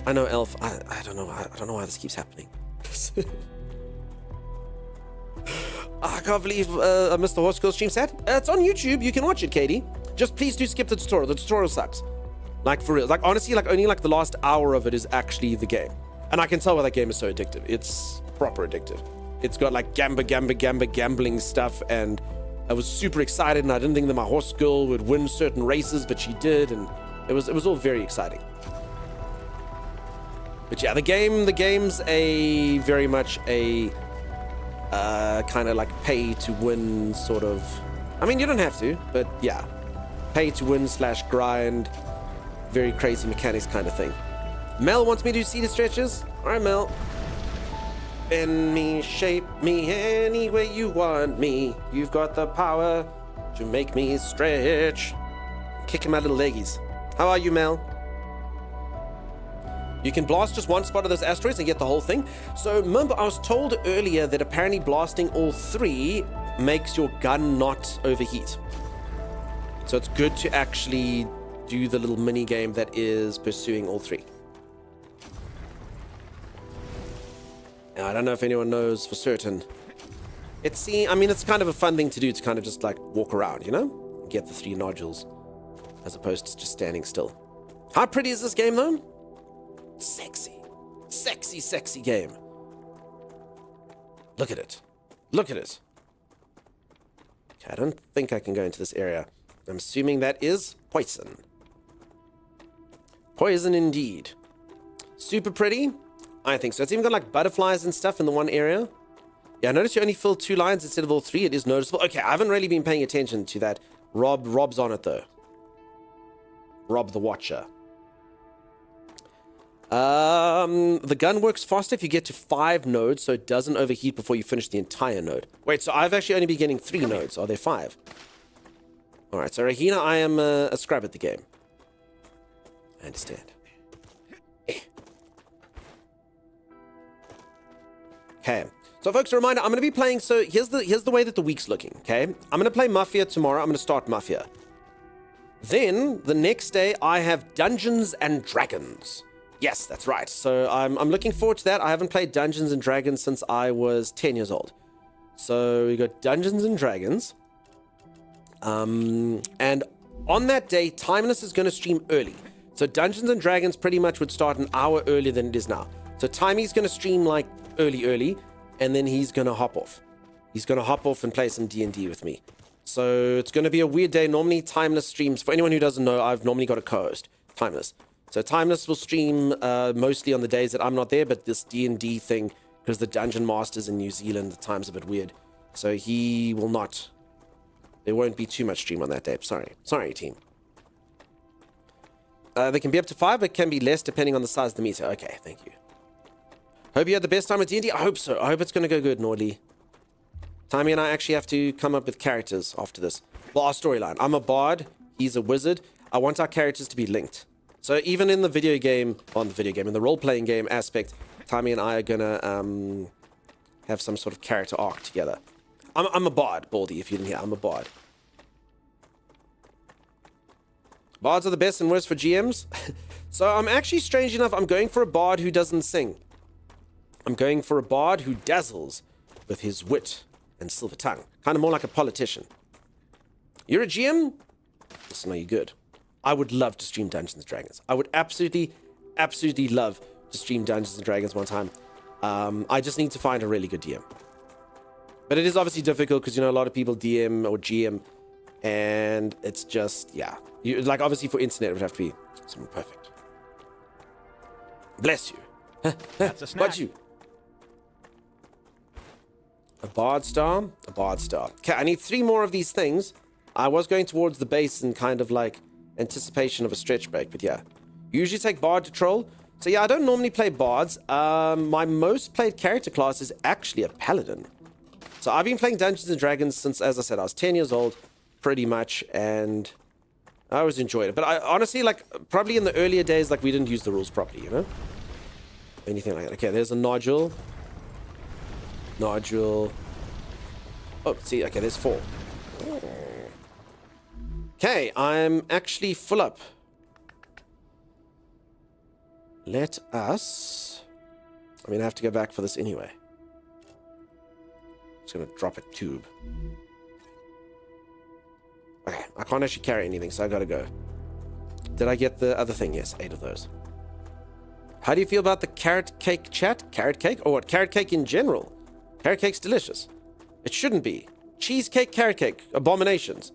I know, Elf. I don't know. I don't know why this keeps happening. I can't believe I missed the Horse Girl stream set. It's on YouTube. You can watch it, Katie. Just please do skip the tutorial. The tutorial sucks. Like, for real. Like, honestly, like, only, like, the last hour of it is actually the game. And I can tell why that game is so addictive. It's proper addictive. It's got, like, gambling stuff, and I was super excited, and I didn't think that my horse girl would win certain races, but she did, and it was all very exciting. But yeah, the game's a very much a kind of like pay to win sort of. I mean, you don't have to, but yeah, pay to win / grind, very crazy mechanics kind of thing. Mel wants me to do seated stretches. All right, Mel. Bend me, shape me any way you want me. You've got the power to make me stretch. Kicking my little leggies. How are you, Mel? You can blast just one spot of those asteroids and get the whole thing. So remember, I was told earlier that apparently blasting all 3 makes your gun not overheat. So it's good to actually do the little mini game that is pursuing all 3. Now, I don't know if anyone knows for certain. I mean, it's kind of a fun thing to do, to kind of just like walk around, you know? Get the 3 nodules as opposed to just standing still. How pretty is this game though? Sexy game. Look at it. Okay, I don't think I can go into this area. I'm assuming that is poison. Poison indeed. Super pretty. I think so. It's even got like butterflies and stuff in the one area. Yeah, I noticed you only filled 2 lines instead of all 3. It is noticeable. Okay, I haven't really been paying attention to that. Rob's on it though. Rob the Watcher. The gun works faster if you get to 5 nodes, so it doesn't overheat before you finish the entire node. Wait, so I've actually only been getting 3 nodes. Are there 5? Alright, so Rahina, I am a scrub at the game. I understand. Okay. So folks, a reminder, I'm going to be playing, so here's the way that the week's looking, okay? I'm going to play Mafia tomorrow. I'm going to start Mafia. Then, the next day, I have Dungeons and Dragons. Yes, that's right. So I'm looking forward to that. I haven't played Dungeons and Dragons since I was 10 years old. So we got Dungeons and Dragons. And on that day, Timeless is going to stream early. So Dungeons and Dragons pretty much would start an hour earlier than it is now. So Timey's going to stream like early, and then he's going to hop off. He's going to hop off and play some D&D with me. So it's going to be a weird day. Normally Timeless streams. For anyone who doesn't know, I've normally got a co-host, Timeless. So Timeless will stream mostly on the days that I'm not there, but this D&D thing, because the Dungeon Masters in New Zealand, the time's a bit weird. So he will not. There won't be too much stream on that day. Sorry, team. They can be up to 5, but can be less depending on the size of the meter. Okay, thank you. Hope you had the best time with D&D. I hope so. I hope it's going to go good, Nordly. Timey and I actually have to come up with characters after this. Well, our storyline. I'm a bard. He's a wizard. I want our characters to be linked. So even in the in the role-playing game aspect, Timey and I are gonna have some sort of character arc together. I'm a bard, Baldy, if you didn't hear. I'm a bard. Bards are the best and worst for GMs. So I'm actually, strange enough, I'm going for a bard who doesn't sing. I'm going for a bard who dazzles with his wit and silver tongue. Kind of more like a politician. You're a GM? Listen, are you good? I would love to stream Dungeons and Dragons. I would absolutely love to stream Dungeons and Dragons one time. I just need to find a really good DM. But it is obviously difficult because, you know, a lot of people DM or GM, and it's just, yeah. You, like, obviously for internet, it would have to be something perfect. Bless you. That's a snack. What'd you? A bard star? A bard star. Okay, I need 3 more of these things. I was going towards the base in kind of like anticipation of a stretch break, but yeah. Usually take bard to troll. So yeah, I don't normally play bards. My most played character class is actually a paladin. So I've been playing Dungeons and Dragons since, as I said, I was 10 years old, pretty much, and I always enjoyed it. But I honestly, like, probably in the earlier days, like, we didn't use the rules properly, you know? Anything like that. Okay, there's a nodule. Nodule. Oh, see, okay, there's 4. Okay, I'm actually full up. Let us... I mean, I have to go back for this anyway. Just gonna drop a tube. Okay, I can't actually carry anything, so I gotta go. Did I get the other thing? Yes, 8 of those. How do you feel about the carrot cake chat? Carrot cake? Or what? Carrot cake in general? Carrot cake's delicious. It shouldn't be. Cheesecake, carrot cake. Abominations.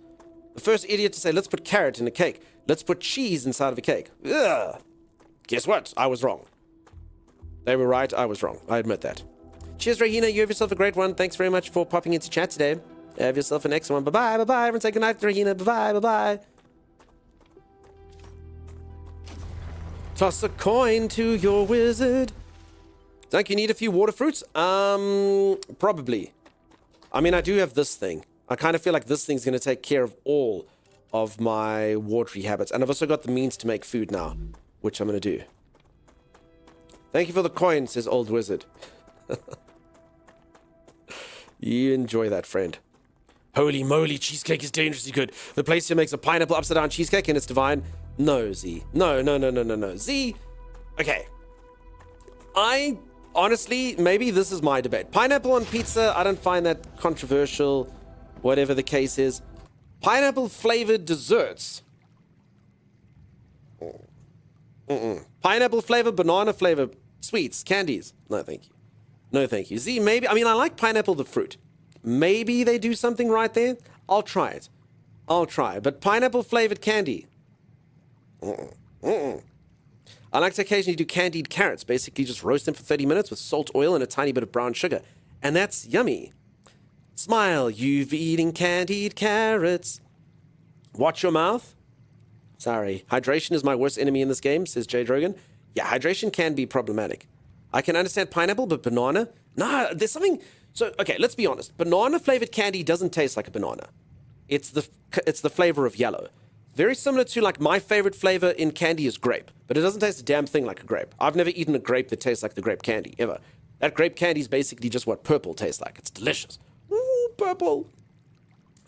The first idiot to say, let's put carrot in a cake. Let's put cheese inside of a cake. Ugh. Guess what? I was wrong. They were right. I was wrong. I admit that. Cheers, Rahina. You have yourself a great one. Thanks very much for popping into chat today. Have yourself an excellent one. Bye-bye. Bye-bye. Everyone say goodnight, Rahina. Bye-bye. Bye-bye. Toss a coin to your wizard. Think you need a few water fruits? Probably. I mean, I do have this thing. I kind of feel like this thing's going to take care of all of my watery habits. And I've also got the means to make food now, which I'm going to do. Thank you for the coin, says Old Wizard. You enjoy that, friend. Holy moly, cheesecake is dangerously good. The place here makes a pineapple upside down cheesecake and it's divine. No, Z. No. Z. Okay. I honestly, maybe this is my debate. Pineapple on pizza, I don't find that controversial, whatever the case is. Pineapple flavored desserts. Pineapple flavor, banana flavor, sweets, candies. No, thank you. No, thank you. Z, maybe, I mean, I like pineapple the fruit. Maybe they do something right there. I'll try it. But pineapple flavored candy. I like to occasionally do candied carrots. Basically just roast them for 30 minutes with salt, oil, and a tiny bit of brown sugar. And that's yummy. Smile, you've eating candied carrots. Watch your mouth. Sorry. Hydration is my worst enemy in this game, says Jay Drogan. Yeah, hydration can be problematic. I can understand pineapple, but banana? Nah, there's something... So, okay, let's be honest. Banana-flavored candy doesn't taste like a banana. It's the flavor of yellow. Very similar to, like, my favorite flavor in candy is grape, but it doesn't taste a damn thing like a grape. I've never eaten a grape that tastes like the grape candy, ever. That grape candy is basically just what purple tastes like. It's delicious. Ooh, purple.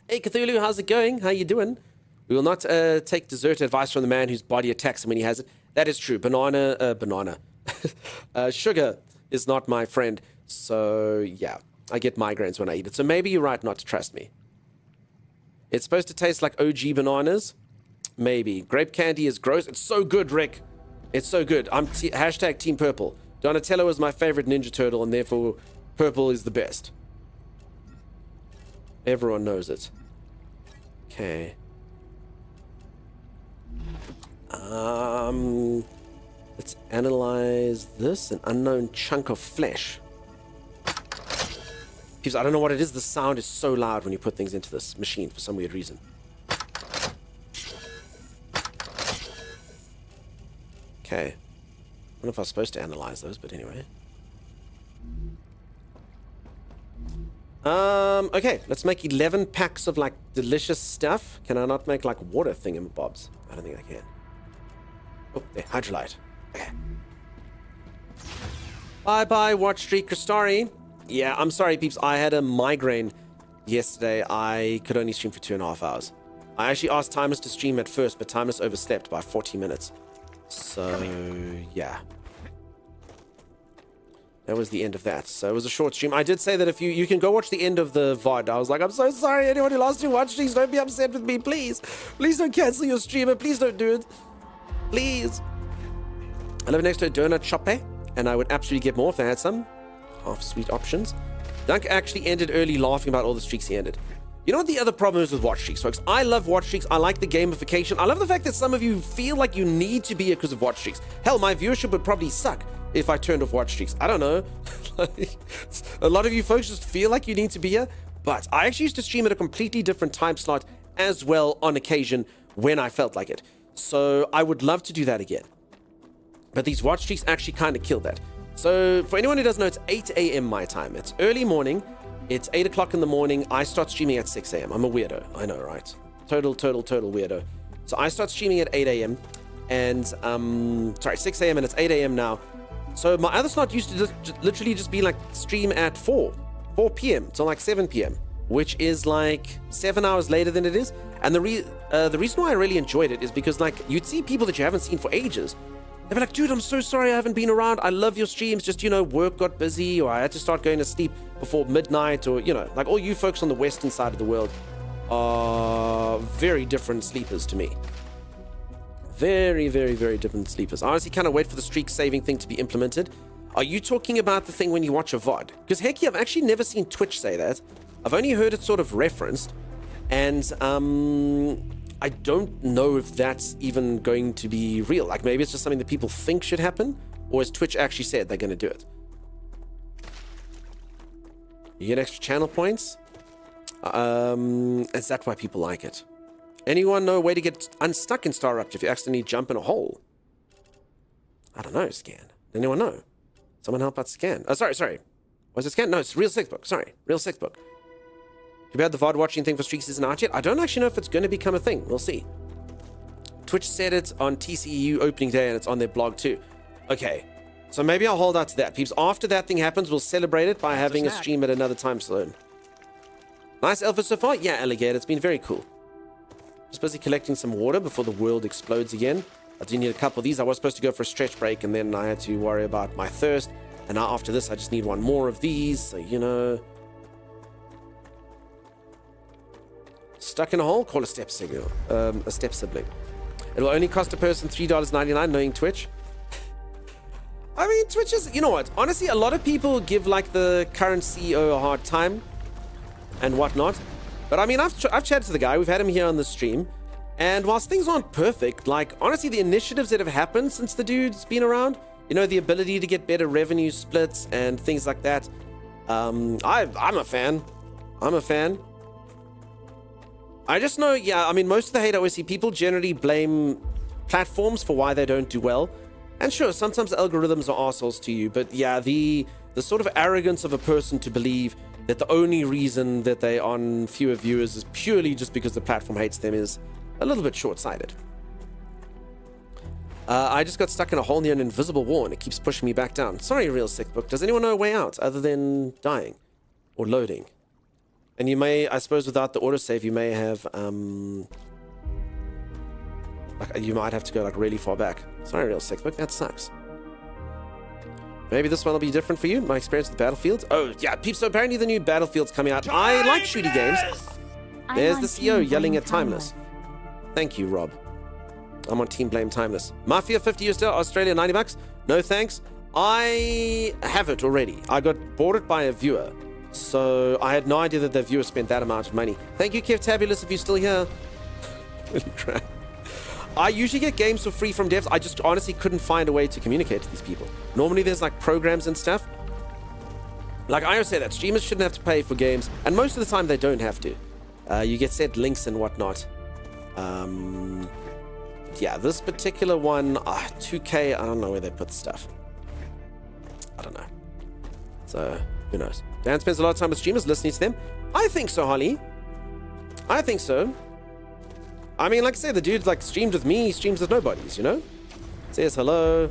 Hey, Cthulhu, how's it going? How you doing? We will not take dessert advice from the man whose body attacks him when he has it. That is true. Banana. Sugar is not my friend. So, yeah. I get migraines when I eat it. So maybe you're right not to trust me. It's supposed to taste like OG bananas. Maybe. Grape candy is gross. It's so good, Rick. It's so good. I'm hashtag Team Purple. Donatello is my favorite Ninja Turtle, and therefore purple is the best. Everyone knows it. Okay. Let's analyze this. An unknown chunk of flesh. I don't know what it is. The sound is so loud when you put things into this machine for some weird reason. Okay. I don't know if I was supposed to analyze those, but anyway. Okay. Let's make 11 packs of, like, delicious stuff. Can I not make, like, water thingamabobs? I don't think I can. Oh, there. Hydrolyte. Okay. Bye-bye, Watch Street Cristari. Yeah, I'm sorry, peeps. I had a migraine yesterday. I could only stream for 2.5 hours. I actually asked Timeless to stream at first, but Timeless overstepped by 40 minutes. So, yeah. that was the end of that. So it was a short stream. I did say that if you can go watch the end of the VOD. I was like, I'm so sorry, anyone who lost your watch streams, don't be upset with me, please. Please don't cancel your streamer. Please don't do it. Please. I live next to a donut shop, and I would absolutely get more if they had some half-sweet options. Dunk actually ended early laughing about all the streaks he ended. You know what the other problem is with watch streaks, folks? I love watch streaks. I like the gamification. I love the fact that some of you feel like you need to be here because of watch streaks. Hell, my viewership would probably suck if I turned off watch streaks. I don't know. Like, a lot of you folks just feel like you need to be here, but I actually used to stream at a completely different time slot as well on occasion when I felt like it. So I would love to do that again. But these watch streaks actually kind of kill that. So for anyone who doesn't know, it's 8 a.m. my time. It's early morning. It's 8 o'clock in the morning. I start streaming at 6 a.m. I'm a weirdo. I know, right? Total weirdo. So I start streaming at 8 a.m. and, 6 a.m. and it's 8 a.m. now. So my other slot used to just literally just be like stream at 4 p.m. till like 7 p.m., which is like 7 hours later than it is. And the reason why I really enjoyed it is because like you'd see people that you haven't seen for ages. They'd be like, dude, I'm so sorry I haven't been around. I love your streams. Just, work got busy or I had to start going to sleep before midnight or, like all you folks on the western side of the world are very different sleepers to me. Very, very, very different sleepers. I honestly kind of wait for the streak saving thing to be implemented. Are you talking about the thing when you watch a VOD? Because heck yeah, I've actually never seen Twitch say that. I've only heard it sort of referenced. And, I don't know if that's even going to be real. Like maybe it's just something that people think should happen, or as Twitch actually said, they're going to do it. You get extra channel points. Is that why people like it? Anyone know a way to get unstuck in StarRupture if you accidentally jump in a hole? I don't know, Scan. Anyone know? Someone help out Scan. Oh, sorry. Was it Scan? No, it's Real Sixth Book. Sorry, Real Sixth Book. Too bad the VOD watching thing for streaks isn't out yet. I don't actually know if it's going to become a thing. We'll see. Twitch said it on TCEU opening day and it's on their blog too. Okay, so maybe I'll hold out to that, peeps. After that thing happens, we'll celebrate it by having a stream at another time zone. Nice Alpha so far? Yeah, Alligator. It's been very cool. Just busy collecting some water before the world explodes again. I do need a couple of these. I was supposed to go for a stretch break and then I had to worry about my thirst. And now after this, I just need one more of these. So, stuck in a hole? Call a step sibling. It will only cost a person $3.99 knowing Twitch. I mean, Twitch is, you know what? Honestly, a lot of people give like the current CEO a hard time and whatnot. But I mean, I've chatted to the guy. We've had him here on the stream. And whilst things aren't perfect, like honestly, the initiatives that have happened since the dude's been around, the ability to get better revenue splits and things like that. I'm a fan. I just know, yeah, I mean, most of the hate I always see, people generally blame platforms for why they don't do well. And sure, sometimes algorithms are assholes to you, but yeah, the sort of arrogance of a person to believe that the only reason that they're on fewer viewers is purely just because the platform hates them is a little bit short-sighted. I just got stuck in a hole near an invisible wall and it keeps pushing me back down. Sorry, Real Sick Book. Does anyone know a way out other than dying or loading? And you may, I suppose, without the autosave, you may have, you might have to go like really far back. Sorry, Real Sick Book. That sucks. Maybe this one will be different for you. My experience with Battlefield. Oh yeah, peeps. So apparently the new Battlefield's coming out. I like shooty games. There's the CEO yelling at Timeless. Thank you, Rob. I'm on Team Blame Timeless. Mafia 50 US Australia $90. No thanks. I have it already. I bought it by a viewer. So I had no idea that the viewer spent that amount of money. Thank you, Kev Tabulous, if you're still here. Really crap. I usually get games for free from devs. I just honestly couldn't find a way to communicate to these people. Normally there's like programs and stuff. Like I always say that streamers shouldn't have to pay for games, and most of the time they don't have to. You get sent links and whatnot. Yeah, this particular one, 2K, I don't know where they put the stuff. I don't know. So, who knows? Dan spends a lot of time with streamers listening to them. I think so, Holly. I think so. I mean, like I say, the dude like streamed with me, streams with nobodies, Says hello.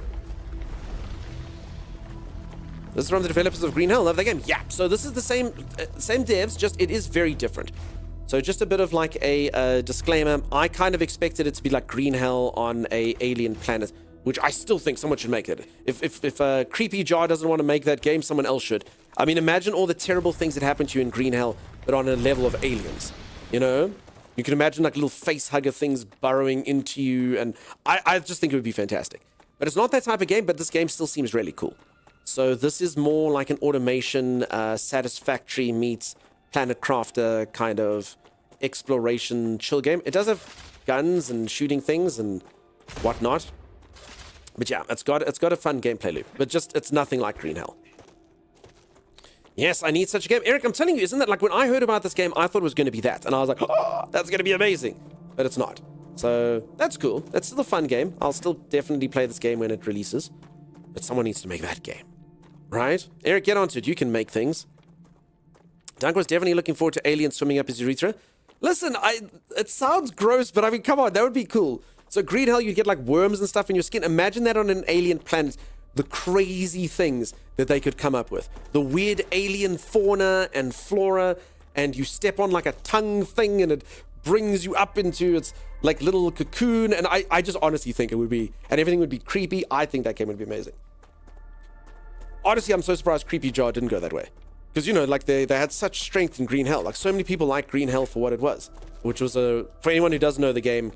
This is from the developers of Green Hell. Love that game. Yeah, so this is the same devs, just it is very different. So just a bit of like a disclaimer. I kind of expected it to be like Green Hell on a alien planet. which I still think someone should make it. If Creepy Jar doesn't want to make that game, someone else should. I mean, imagine all the terrible things that happen to you in Green Hell, but on a level of aliens. You know? You can imagine like little face hugger things burrowing into you, and I just think it would be fantastic. But it's not that type of game, but this game still seems really cool. So this is more like an automation, Satisfactory meets Planet Crafter kind of exploration chill game. It does have guns and shooting things and whatnot. But yeah, it's got a fun gameplay loop. But just, it's nothing like Green Hell. Yes, I need such a game. Eric, I'm telling you, isn't that like when I heard about this game, I thought it was going to be that. And I was like, oh, that's going to be amazing. But it's not. So that's cool. That's still a fun game. I'll still definitely play this game when it releases. But someone needs to make that game. Right? Eric, get onto it. You can make things. Dunk was definitely looking forward to aliens swimming up his urethra. Listen, it sounds gross, but I mean, come on, that would be cool. So Green Hell, you get like worms and stuff in your skin. Imagine that on an alien planet. The crazy things that they could come up with. The weird alien fauna and flora, and you step on like a tongue thing and it brings you up into its like little cocoon. And I just honestly think it would be, and everything would be creepy. I think that game would be amazing. Honestly, I'm so surprised Creepy Jar didn't go that way. Because, you know, like they had such strength in Green Hell. Like so many people like Green Hell for what it was, which was for anyone who doesn't know the game,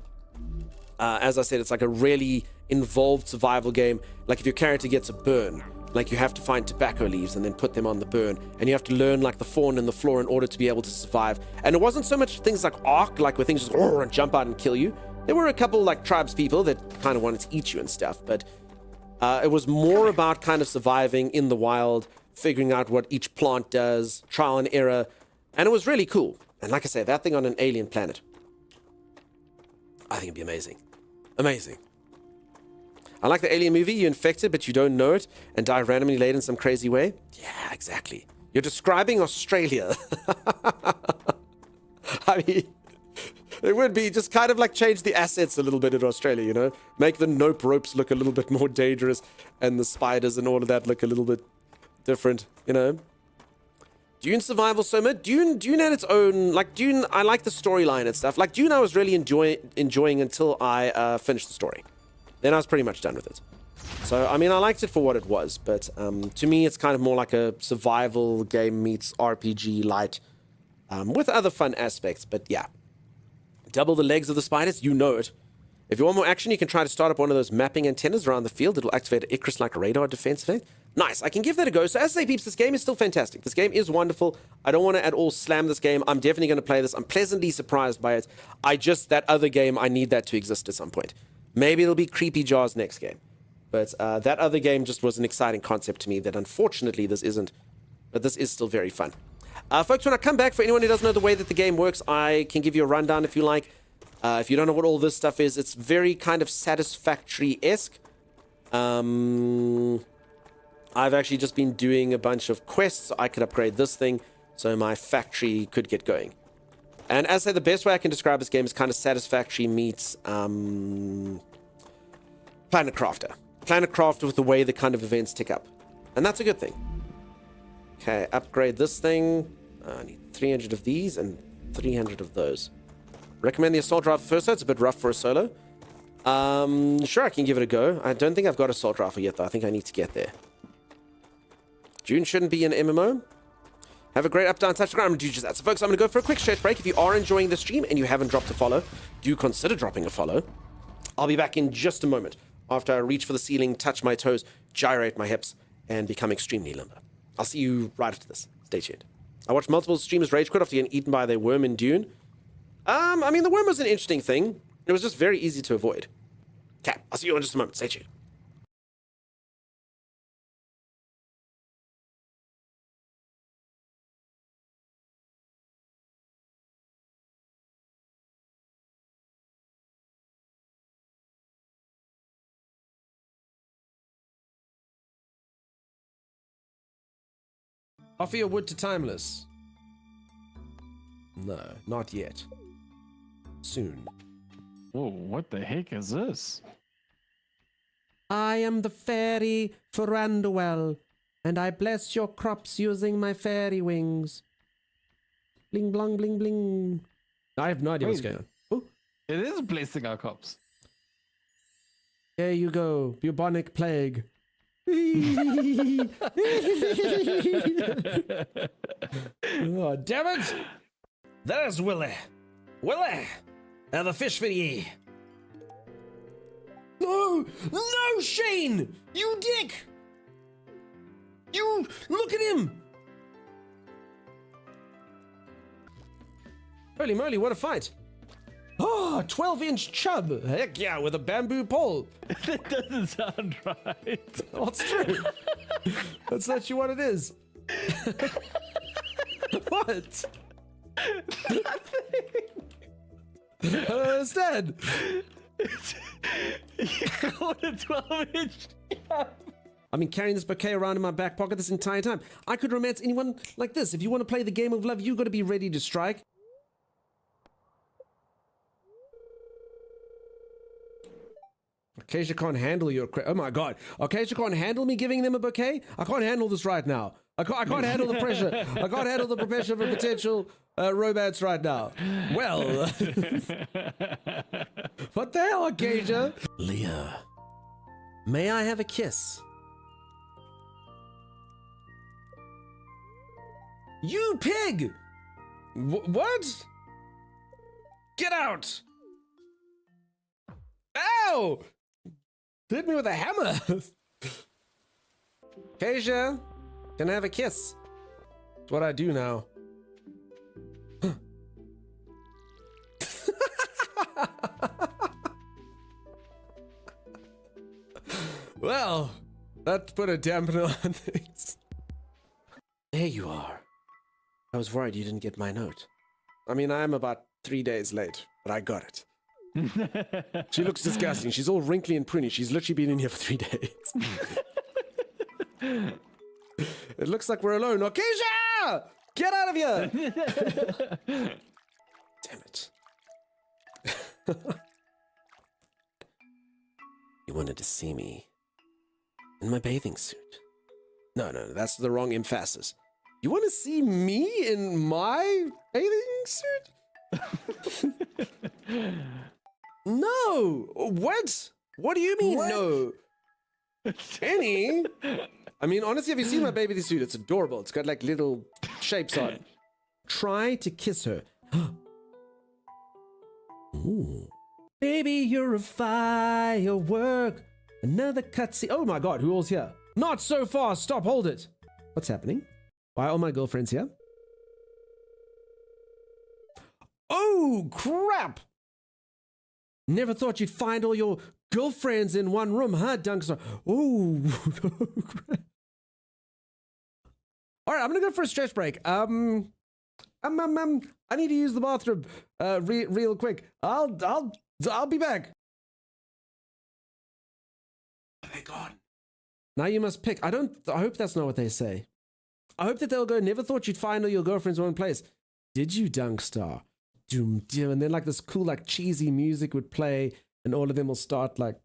as I said, it's like a really involved survival game. Like if your character gets a burn, like you have to find tobacco leaves and then put them on the burn, and you have to learn like the fauna and the flora in order to be able to survive. And it wasn't so much things like Ark, like where things just and jump out and kill you. There were a couple like tribes people that kind of wanted to eat you and stuff, but it was more about kind of surviving in the wild, figuring out what each plant does, trial and error, and it was really cool. And like I said, that thing on an alien planet, I think it'd be amazing. Amazing. I like the Alien movie. You're infected, but you don't know it and die randomly later in some crazy way. Yeah, exactly. You're describing Australia. I mean, it would be just kind of like change the assets a little bit in Australia, you know? Make the nope ropes look a little bit more dangerous and the spiders and all of that look a little bit different, you know? Dune Survival Soma. Dune had its own, like Dune, I like the storyline and stuff. Like Dune I was really enjoying until I finished the story. Then I was pretty much done with it. So, I mean, I liked it for what it was, but to me, it's kind of more like a survival game meets RPG light with other fun aspects. But yeah, double the legs of the spiders, you know it. If you want more action, you can try to start up one of those mapping antennas around the field. It'll activate an Icarus-like radar defense effect. Nice, I can give that a go. So as I say, peeps, this game is still fantastic. This game is wonderful. I don't want to at all slam this game. I'm definitely going to play this. I'm pleasantly surprised by it. That other game, I need that to exist at some point. Maybe it'll be Creepy Jar's next game. But that other game just was an exciting concept to me that unfortunately this isn't. But this is still very fun. Folks, when I come back, for anyone who doesn't know the way that the game works, I can give you a rundown if you like. If you don't know what all this stuff is, it's very kind of Satisfactory-esque. I've actually just been doing a bunch of quests so I could upgrade this thing so my factory could get going. And as I say, the best way I can describe this game is kind of Satisfactory meets Planet Crafter. Planet Crafter with the way the kind of events tick up. And that's a good thing. Okay, upgrade this thing. I need 300 of these and 300 of those. Recommend the assault rifle first, though. It's a bit rough for a solo. Sure, I can give it a go. I don't think I've got assault rifle yet, though. I think I need to get there. June shouldn't be an MMO. Have a great up, down, touch the ground. I'm going to do just that. So, folks, I'm going to go for a quick stretch break. If you are enjoying the stream and you haven't dropped a follow, do consider dropping a follow. I'll be back in just a moment after I reach for the ceiling, touch my toes, gyrate my hips, and become extremely limber. I'll see you right after this. Stay tuned. I watched multiple streamers rage quit after getting eaten by their worm in Dune. I mean, the worm was an interesting thing. It was just very easy to avoid. Okay, I'll see you in just a moment. Stay tuned. Offer your wood to Timeless. No, not yet. Soon. Whoa, what the heck is this? I am the fairy Ferranduel, and I bless your crops using my fairy wings. Bling, blong, bling, bling. I have no idea what's going on. Ooh. It is blessing our cops. There you go, bubonic plague. Oh, damn it! There's Willie. Willie! Have a fish for ye. No! No, Shane! You dick! You... Look at him! Holy moly, what a fight! Oh, 12-inch chub! Heck yeah, with a bamboo pole! That doesn't sound right. Oh, it's true. That's actually what it is. What? I don't understand. What a 12-inch. I've been carrying this bouquet around in my back pocket this entire time. I could romance anyone like this. If you want to play the game of love, you got to be ready to strike. Acacia can't handle your oh my god. Acacia can't handle me giving them a bouquet? I can't handle this right now. I can't handle the pressure. I can't handle the pressure of a potential romance right now. Well. What the hell, Acacia? Leah. May I have a kiss? You pig! What? Get out! Ow! Hit me with a hammer! Acacia, can I have a kiss? That's what I do now. Well, that put a dampener on things. There you are. I was worried you didn't get my note. I mean, I am about 3 days late, but I got it. She looks disgusting. She's all wrinkly and pruny. She's literally been in here for 3 days. It looks like we're alone. Acacia! Get out of here! Damn it. You wanted to see me in my bathing suit. No, that's the wrong emphasis. You want to see me in my bathing suit? No! What? What do you mean, What? no? Any? I mean, honestly, have you seen my bathing suit? It's adorable. It's got like little shapes on. Try to kiss her. Ooh. Baby, you're a firework. Another cutscene. Oh my god, who all's here? Not so fast. Stop, hold it. What's happening? Why are all my girlfriends here? Oh, crap! Never thought you'd find all your girlfriends in one room, huh, Dunkster? Oh, crap. All right, I'm gonna go for a stretch break. I need to use the bathroom, real quick. I'll be back. Are they gone? Now you must pick. I hope that's not what they say. I hope that they'll go, never thought you'd find all your girlfriends in one place. Did you, Dunkstar? Doom, doom. And then like this cool, like cheesy music would play and all of them will start like,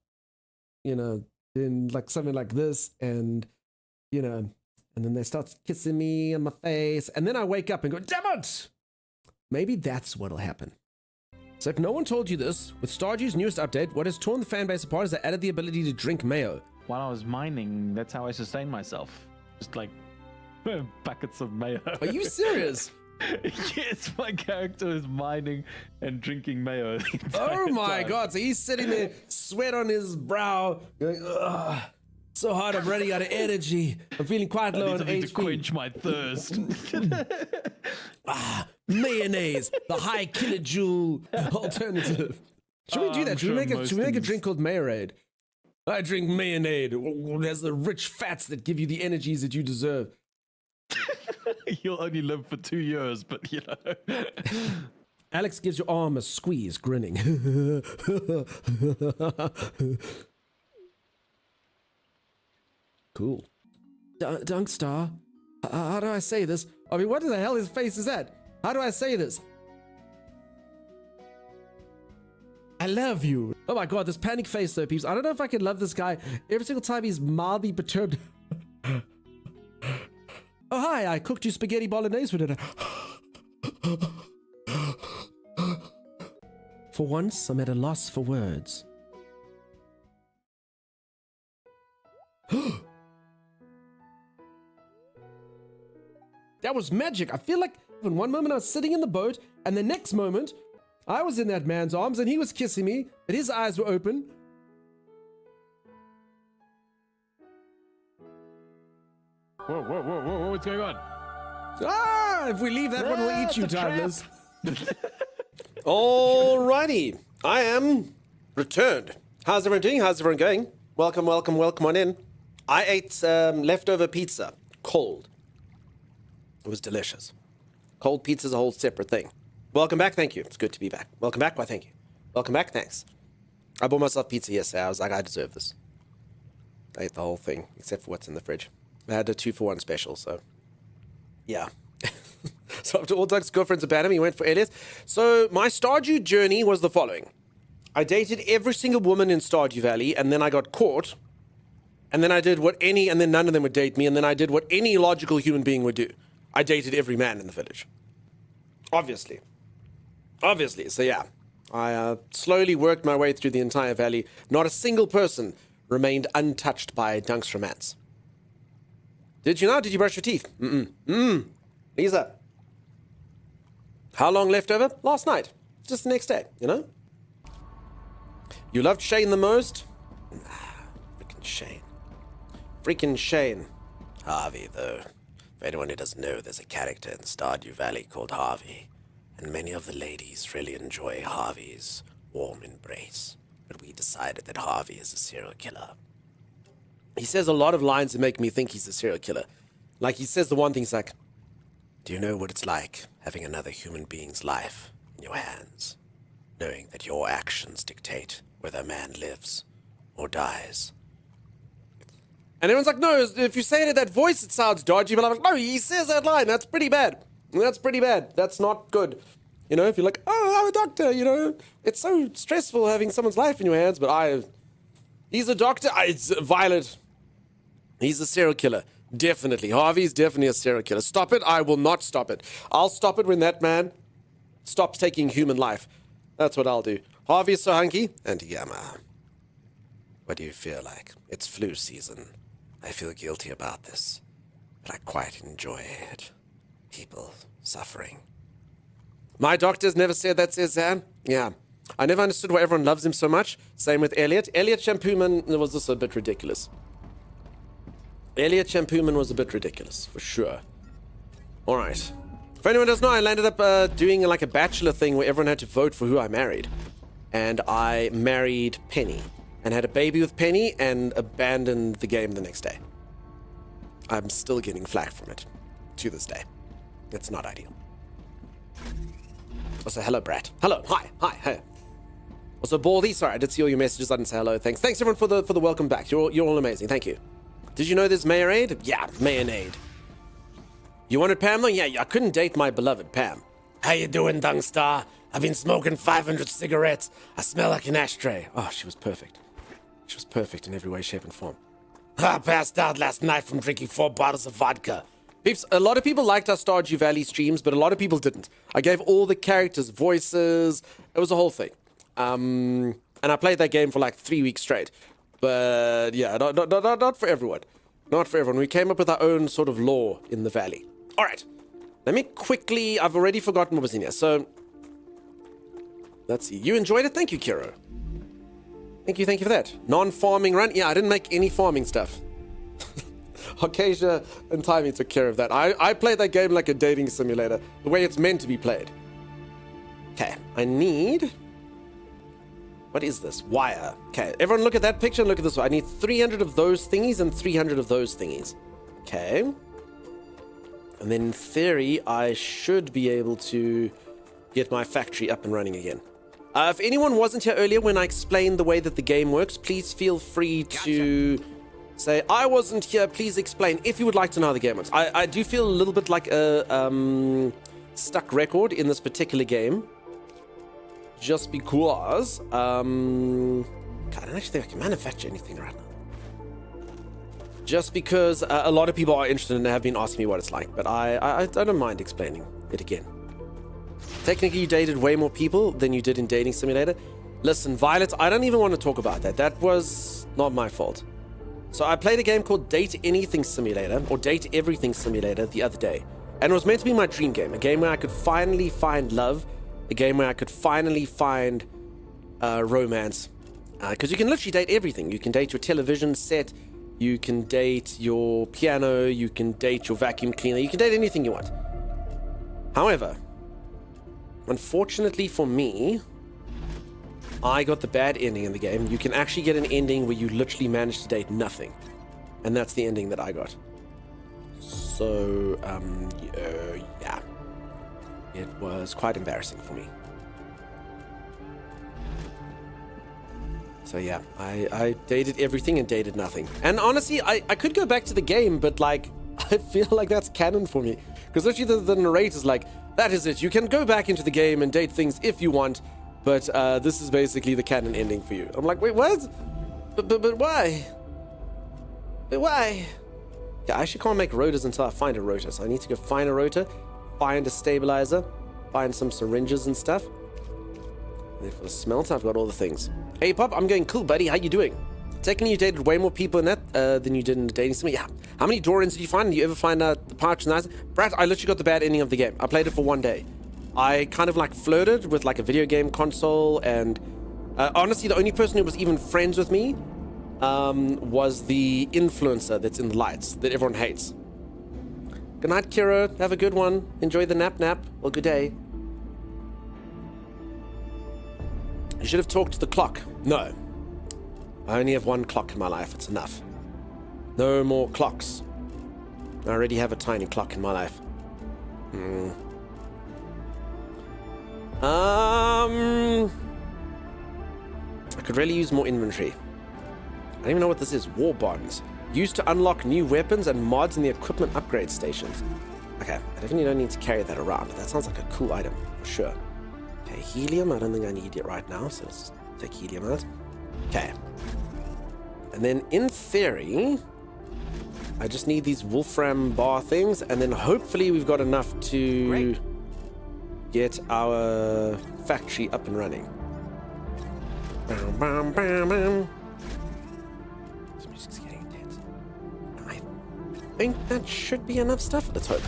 you know, in like something like this and, you know, and then they start kissing me on my face. And then I wake up and go, damn it! Maybe that's what'll happen. So if no one told you this, with Stardew's newest update, what has torn the fanbase apart is they added the ability to drink mayo. While I was mining, that's how I sustained myself. Just like buckets of mayo. Are you serious? Yes, my character is mining and drinking mayo. the Oh entire my time. god, so he's sitting there, sweat on his brow, going, ugh, so hard, I'm running out of energy. I'm feeling quite I low need on something to HP. quench my thirst. Mayonnaise, the high kilojoule alternative. Should we do I'm that? Should we sure make a most drink things- called Mayorade? I drink Mayonnaise. It has the rich fats that give you the energies that you deserve. You'll only live for 2 years, but you know. Alex gives your arm a squeeze, grinning. Cool. Dunkstar, how do I say this? I mean, what the hell his face is that? How do I say this? I love you. Oh my god, this panic face though, peeps. I don't know if I can love this guy every single time he's mildly perturbed. Oh hi, I cooked you spaghetti bolognese for dinner. For once, I'm at a loss for words. That was magic. I feel like in one moment I was sitting in the boat, and the next moment I was in that man's arms and he was kissing me, but his eyes were open. Whoa, what's going on? Ah, if we leave that one, we'll eat you, Timeless. Alrighty, I am returned. How's everyone doing? How's everyone going? Welcome on in. I ate leftover pizza, cold. It was delicious. Cold pizza's a whole separate thing. Welcome back, thank you. It's good to be back. Welcome back, why thank you. Welcome back, thanks. I bought myself pizza yesterday. I was like, I deserve this. I ate the whole thing, except for what's in the fridge. I had a 2-for-1 special, so yeah. So after all Doug's girlfriends abandoned me, he went for Elliot. So my Stardew journey was the following. I dated every single woman in Stardew Valley, and then I got caught. And then I did and then none of them would date me, and then I did what any logical human being would do. I dated every man in the village. Obviously. So yeah. I slowly worked my way through the entire valley. Not a single person remained untouched by Dunk's romance. Did you know? Did you brush your teeth? Lisa. How long left over? Last night. Just the next day, you know? You loved Shane the most? Freaking Shane. Harvey, though. For anyone who doesn't know, there's a character in Stardew Valley called Harvey. And many of the ladies really enjoy Harvey's warm embrace. But we decided that Harvey is a serial killer. He says a lot of lines that make me think he's a serial killer. Like, he says the one thing, he's like, do you know what it's like having another human being's life in your hands? Knowing that your actions dictate whether a man lives or dies. And everyone's like, no, if you say it in that voice, it sounds dodgy. But I'm like, no, he says that line. That's pretty bad. That's not good. You know, if you're like, oh, I'm a doctor, you know. It's so stressful having someone's life in your hands. But he's a doctor. It's Violet. He's a serial killer. Definitely. Harvey's definitely a serial killer. Stop it. I will not stop it. I'll stop it when that man stops taking human life. That's what I'll do. Harvey is so hunky. And Yama. What do you feel like? It's flu season. I feel guilty about this. But I quite enjoy it. People suffering. My doctor's never said that, says Zan. Yeah. I never understood why everyone loves him so much. Same with Elliot. Elliot Shampooman was also a bit ridiculous. For sure. Alright. If anyone doesn't know, I ended up doing like a bachelor thing where everyone had to vote for who I married. And I married Penny. And had a baby with Penny and abandoned the game the next day. I'm still getting flack from it. To this day. It's not ideal. Also, hello, Brat. Hello. Hi. Hey. Also, Baldy. Sorry, I did see all your messages. I didn't say hello. Thanks everyone for the welcome back. You're all amazing. Thank you. Did you know there's Mayorade? Yeah, Mayonade. You wanted Pam though? Yeah, I couldn't date my beloved Pam. How you doing, Dungstar? I've been smoking 500 cigarettes. I smell like an ashtray. Oh, she was perfect. She was perfect in every way, shape, and form. I passed out last night from drinking 4 bottles of vodka. Peeps, a lot of people liked our Stardew Valley streams, but a lot of people didn't. I gave all the characters voices. It was a whole thing. And I played that game for like 3 weeks straight. But yeah, not for everyone. Not for everyone. We came up with our own sort of lore in the valley. All right. Let me quickly... I've already forgotten what was in here. So, let's see. You enjoyed it? Thank you, Kiro. Thank you for that. Non-farming run? Yeah, I didn't make any farming stuff. Arcasia and Timey took care of that. I played that game like a dating simulator. The way it's meant to be played. Okay, I need... What is this? Wire. Okay, everyone look at that picture and look at this one. I need 300 of those thingies and 300 of those thingies. Okay. And then in theory, I should be able to get my factory up and running again. If anyone wasn't here earlier when I explained the way that the game works, please feel free to say, I wasn't here, please explain, if you would like to know how the game works. I do feel a little bit like a stuck record in this particular game. Just because, God, I don't actually think I can manufacture anything right now. Just because a lot of people are interested and have been asking me what it's like, but I don't mind explaining it again. Technically, you dated way more people than you did in Dating Simulator. Listen, Violet, I don't even want to talk about that. That was not my fault. So I played a game called Date Anything Simulator, or Date Everything Simulator the other day. And it was meant to be my dream game, a game where I could finally find love, a game where I could finally find romance. Because you can literally date everything. You can date your television set, you can date your piano, you can date your vacuum cleaner, you can date anything you want. However, unfortunately for me, I got the bad ending in the game. You can actually get an ending where you literally manage to date nothing. And that's the ending that I got. So, yeah. It was quite embarrassing for me. So yeah, I dated everything and dated nothing. And honestly, I could go back to the game, but like, I feel like that's canon for me. Because literally the narrator's like, that is it. You can go back into the game and date things if you want, but this is basically the canon ending for you. I'm like, wait, what? But why? But why? Yeah, I actually can't make rotors until I find a rotor. So I need to go find a rotor, find a stabilizer, find some syringes and stuff. And then for the smelter, I've got all the things. Hey, Pop, I'm going cool, buddy. How you doing? Technically, you dated way more people in that than you did in the dating sim. Yeah. How many door ends did you find? Did you ever find the pouch? Nice. Brat, I literally got the bad ending of the game. I played it for one day. I kind of like flirted with like a video game console, and honestly, the only person who was even friends with me was the influencer that's in the lights that everyone hates. Good night, Kira. Have a good one. Enjoy the nap. Well, good day. You should have talked to the clock. No. I only have one clock in my life. It's enough. No more clocks. I already have a tiny clock in my life. I could really use more inventory. I don't even know what this is. War bonds. Used to unlock new weapons and mods in the equipment upgrade stations. Okay, I definitely don't need to carry that around, but that sounds like a cool item, for sure. Okay, helium, I don't think I need it right now, so let's just take helium out. Okay. And then, in theory, I just need these Wolfram bar things, and then hopefully we've got enough to get our factory up and running. Bam, bam, bam, bam. This music's getting intense. I think that should be enough stuff. Let's hope.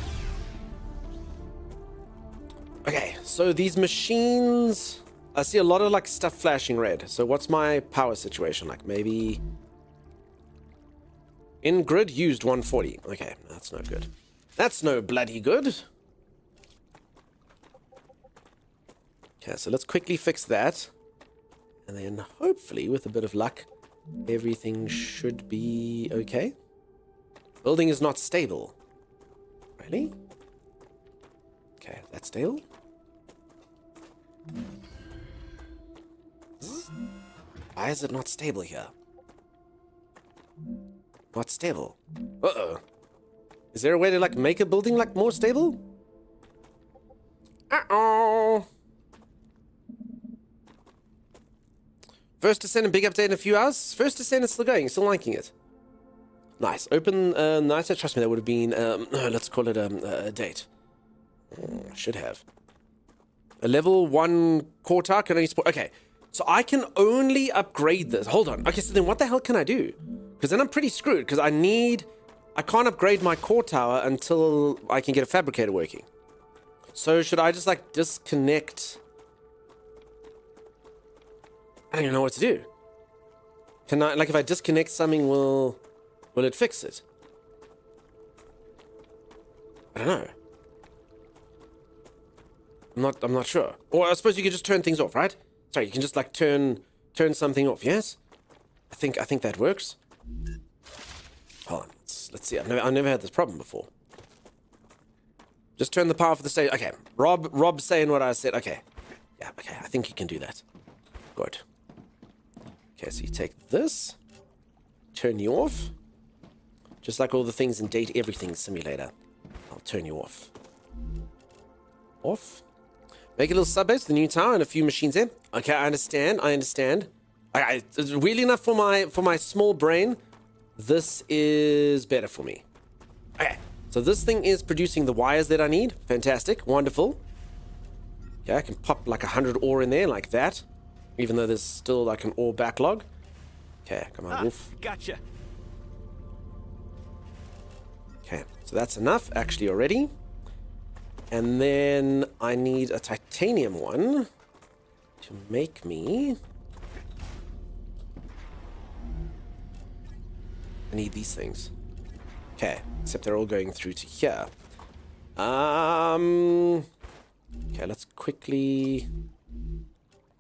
Okay, so these machines, I see a lot of like stuff flashing red. So what's my power situation like? Maybe in grid used 140. Okay, that's no good. That's no bloody good. Okay, so let's quickly fix that. And then hopefully with a bit of luck, everything should be okay. Building is not stable. Really? Okay, that's stable. Why is it not stable here? Not stable. Uh-oh. Is there a way to like make a building like more stable? Uh-oh. First Descent and big update in a few hours. First Descent is still going, still liking it. Nice. Open nicer. Trust me, that would have been let's call it a date. Should have. A level 1 core tower can only support. Okay, so I can only upgrade this. Hold on. Okay, so then what the hell can I do? Because then I'm pretty screwed. Because I can't upgrade my core tower until I can get a fabricator working. So should I just like disconnect? I don't even know what to do. Can I, like, if I disconnect something, will it fix it? I don't know. I'm not sure. Or I suppose you could just turn things off, right? Sorry, you can just like turn something off. Yes, I think that works. Hold on, let's see. I've never had this problem before. Just turn the power for the stage. Okay, Rob's saying what I said. Okay, yeah. Okay, I think you can do that. Good. Okay, so you take this, turn you off, just like all the things in Date Everything Simulator. I'll turn you off. Off. Make a little sub-base, the new tower, and a few machines there. Okay, I understand. Weirdly enough, for my small brain, this is better for me. Okay, so this thing is producing the wires that I need. Fantastic, wonderful. Okay, I can pop like 100 ore in there like that, even though there's still like an ore backlog. Okay, come on, Wolf. Gotcha. Okay, so that's enough actually already. And then I need a titanium one to make me... I need these things. Okay, except they're all going through to here. Okay, let's quickly...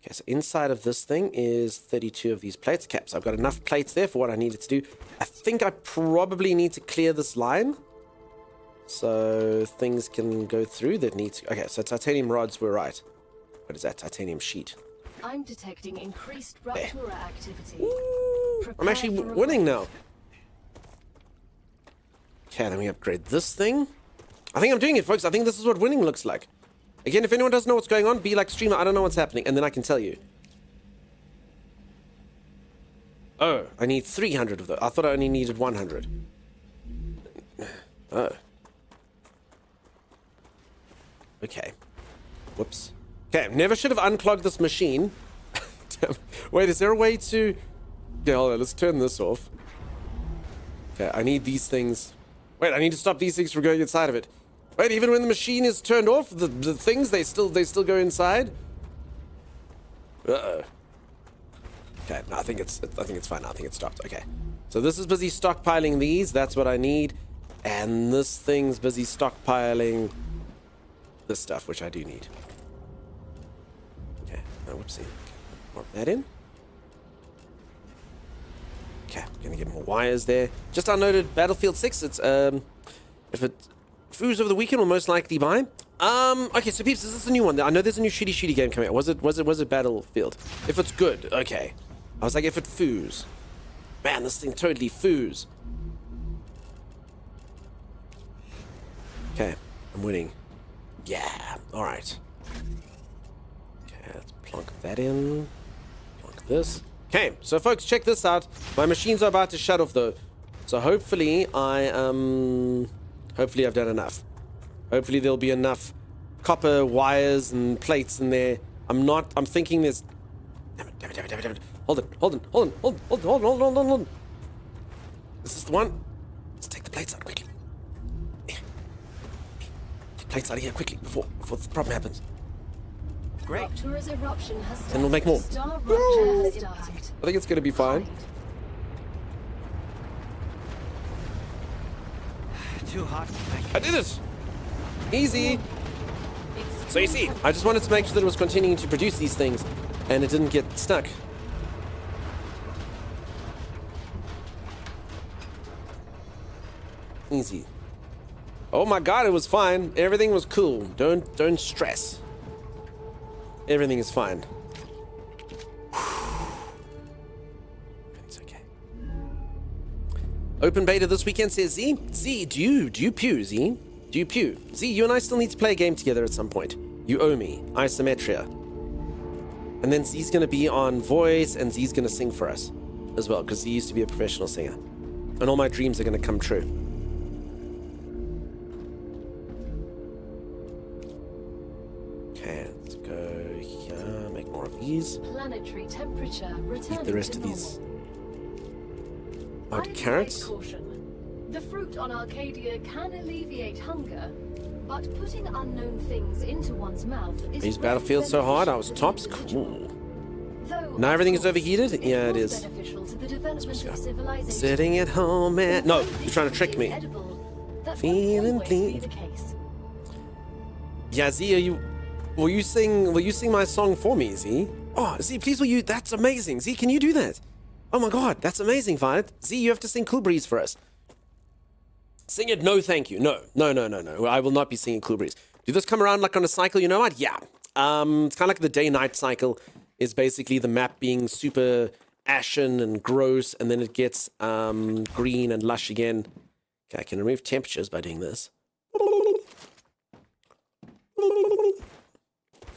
Okay, so inside of this thing is 32 of these plates. Okay, so I've got enough plates there for what I needed to do. I think I probably need to clear this line, so things can go through that need to... Okay, so titanium rods were right. What is that? Titanium sheet. I'm detecting increased rupture activity. Ooh, I'm actually winning now. Okay, then we upgrade this thing. I think I'm doing it, folks. I think this is what winning looks like. Again, if anyone doesn't know what's going on, be like, streamer, I don't know what's happening, and then I can tell you. Oh, I need 300 of those. I thought I only needed 100. Oh. Okay. Whoops. Okay, never should have unclogged this machine. Wait, is there a way to... Okay, hold on, let's turn this off. Okay, I need these things. Wait, I need to stop these things from going inside of it. Wait, even when the machine is turned off, the things, they still go inside? Uh-oh. Okay, no, I think it's fine now. I think it stopped. Okay. So this is busy stockpiling these. That's what I need. And this thing's busy stockpiling this stuff, which I do need. Okay. Oh, whoopsie. Okay. Mark that in. Okay, gonna get more wires there. Just downloaded Battlefield 6. It's if it foods over the weekend will most likely buy. Okay, so peeps, this is the new one. I know there's a new shitty game coming out. Was it Battlefield? If it's good, okay. I was like, if it foos. Man, this thing totally foos. Okay, I'm winning. Yeah, alright. Okay, let's plonk that in. Plonk this. Okay, so folks, check this out. My machines are about to shut off though. So hopefully hopefully I've done enough. Hopefully there'll be enough copper wires and plates in there. I'm thinking there's... Damn it. Hold on. This is the one. Let's take the plates out quickly. Take plates out of here quickly before the problem happens. Great. Rupture's eruption has started. And we'll make more. StarRupture has started. I think it's gonna be fine. Too hot. I did it! Easy! So you see, I just wanted to make sure that it was continuing to produce these things and it didn't get stuck. Easy. Oh my god, it was fine. Everything was cool. Don't stress. Everything is fine. It's okay. Open beta this weekend, says Z. Z, do you pew, Z? Do you pew? Z, you and I still need to play a game together at some point. You owe me. Isometria. And then Z's gonna be on voice and Z's gonna sing for us as well, because Z used to be a professional singer. And all my dreams are gonna come true. Okay, let's go here, make more of these. Planetary temperature Eat the rest of these. Odd I'd carrots. like caution. The fruit on Arcadia can alleviate hunger, but putting unknown things into one's mouth is These very battlefields so hard, I was beneficial tops. to the individual. Cool. Though, Now of everything is course, overheated? Yeah, it was is. beneficial to the development go. of civilization. Sitting at home and... No, Though you're trying to this trick me. is edible, that Feeling won't always clean. be the case. Yeah, Z, will you sing my song for me, Z? Oh, Z, please will you? That's amazing. Z, can you do that? Oh my god, that's amazing, Violet. Z, you have to sing Cool Breeze for us. Sing it. No, thank you. No. I will not be singing Cool Breeze. Do this come around like on a cycle? You know what? Yeah. It's kind of like the day-night cycle is basically the map being super ashen and gross, and then it gets green and lush again. Okay, I can remove temperatures by doing this.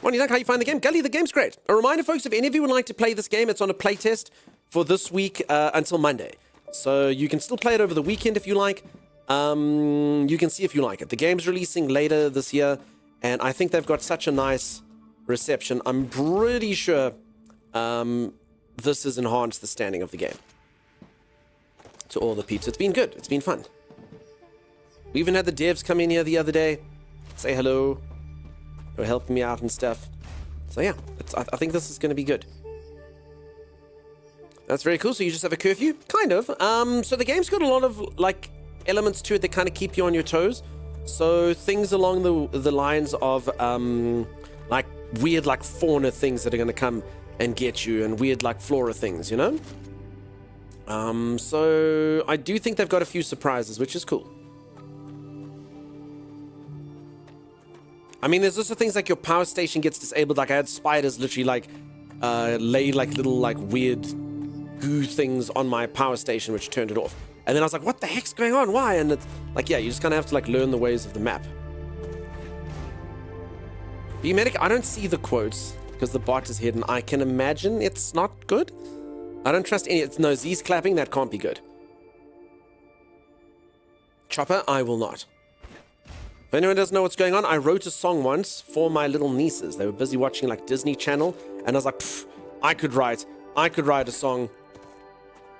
Well, you like how you find the game? Gully, the game's great. A reminder, folks, if any of you would like to play this game, it's on a playtest for this week until Monday. So you can still play it over the weekend if you like. You can see if you like it. The game's releasing later this year, and I think they've got such a nice reception. I'm pretty sure this has enhanced the standing of the game to all the peeps. It's been good. It's been fun. We even had the devs come in here the other day. say hello. Or help me out and stuff. So yeah, I think this is going to be good. That's very cool. So you just have a curfew? Kind of. So the game's got a lot of, like, elements to it that kind of keep you on your toes. So things along the lines of, like, weird, like, fauna things that are going to come and get you, and weird, like, flora things, you know? So I do think they've got a few surprises, which is cool. I mean, there's also things like your power station gets disabled. Like, I had spiders literally, like, lay, like, little, like, weird goo things on my power station, which turned it off. And then I was like, what the heck's going on? Why? And it's like, yeah, you just kind of have to, like, learn the ways of the map. B-Medic, I don't see the quotes because the bot is hidden. I can imagine it's not good. I don't trust any. No, Z's clapping. That can't be good. Chopper, I will not. If anyone doesn't know what's going on, I wrote a song once for my little nieces. They were busy watching, like, Disney Channel, and I was like, I could write a song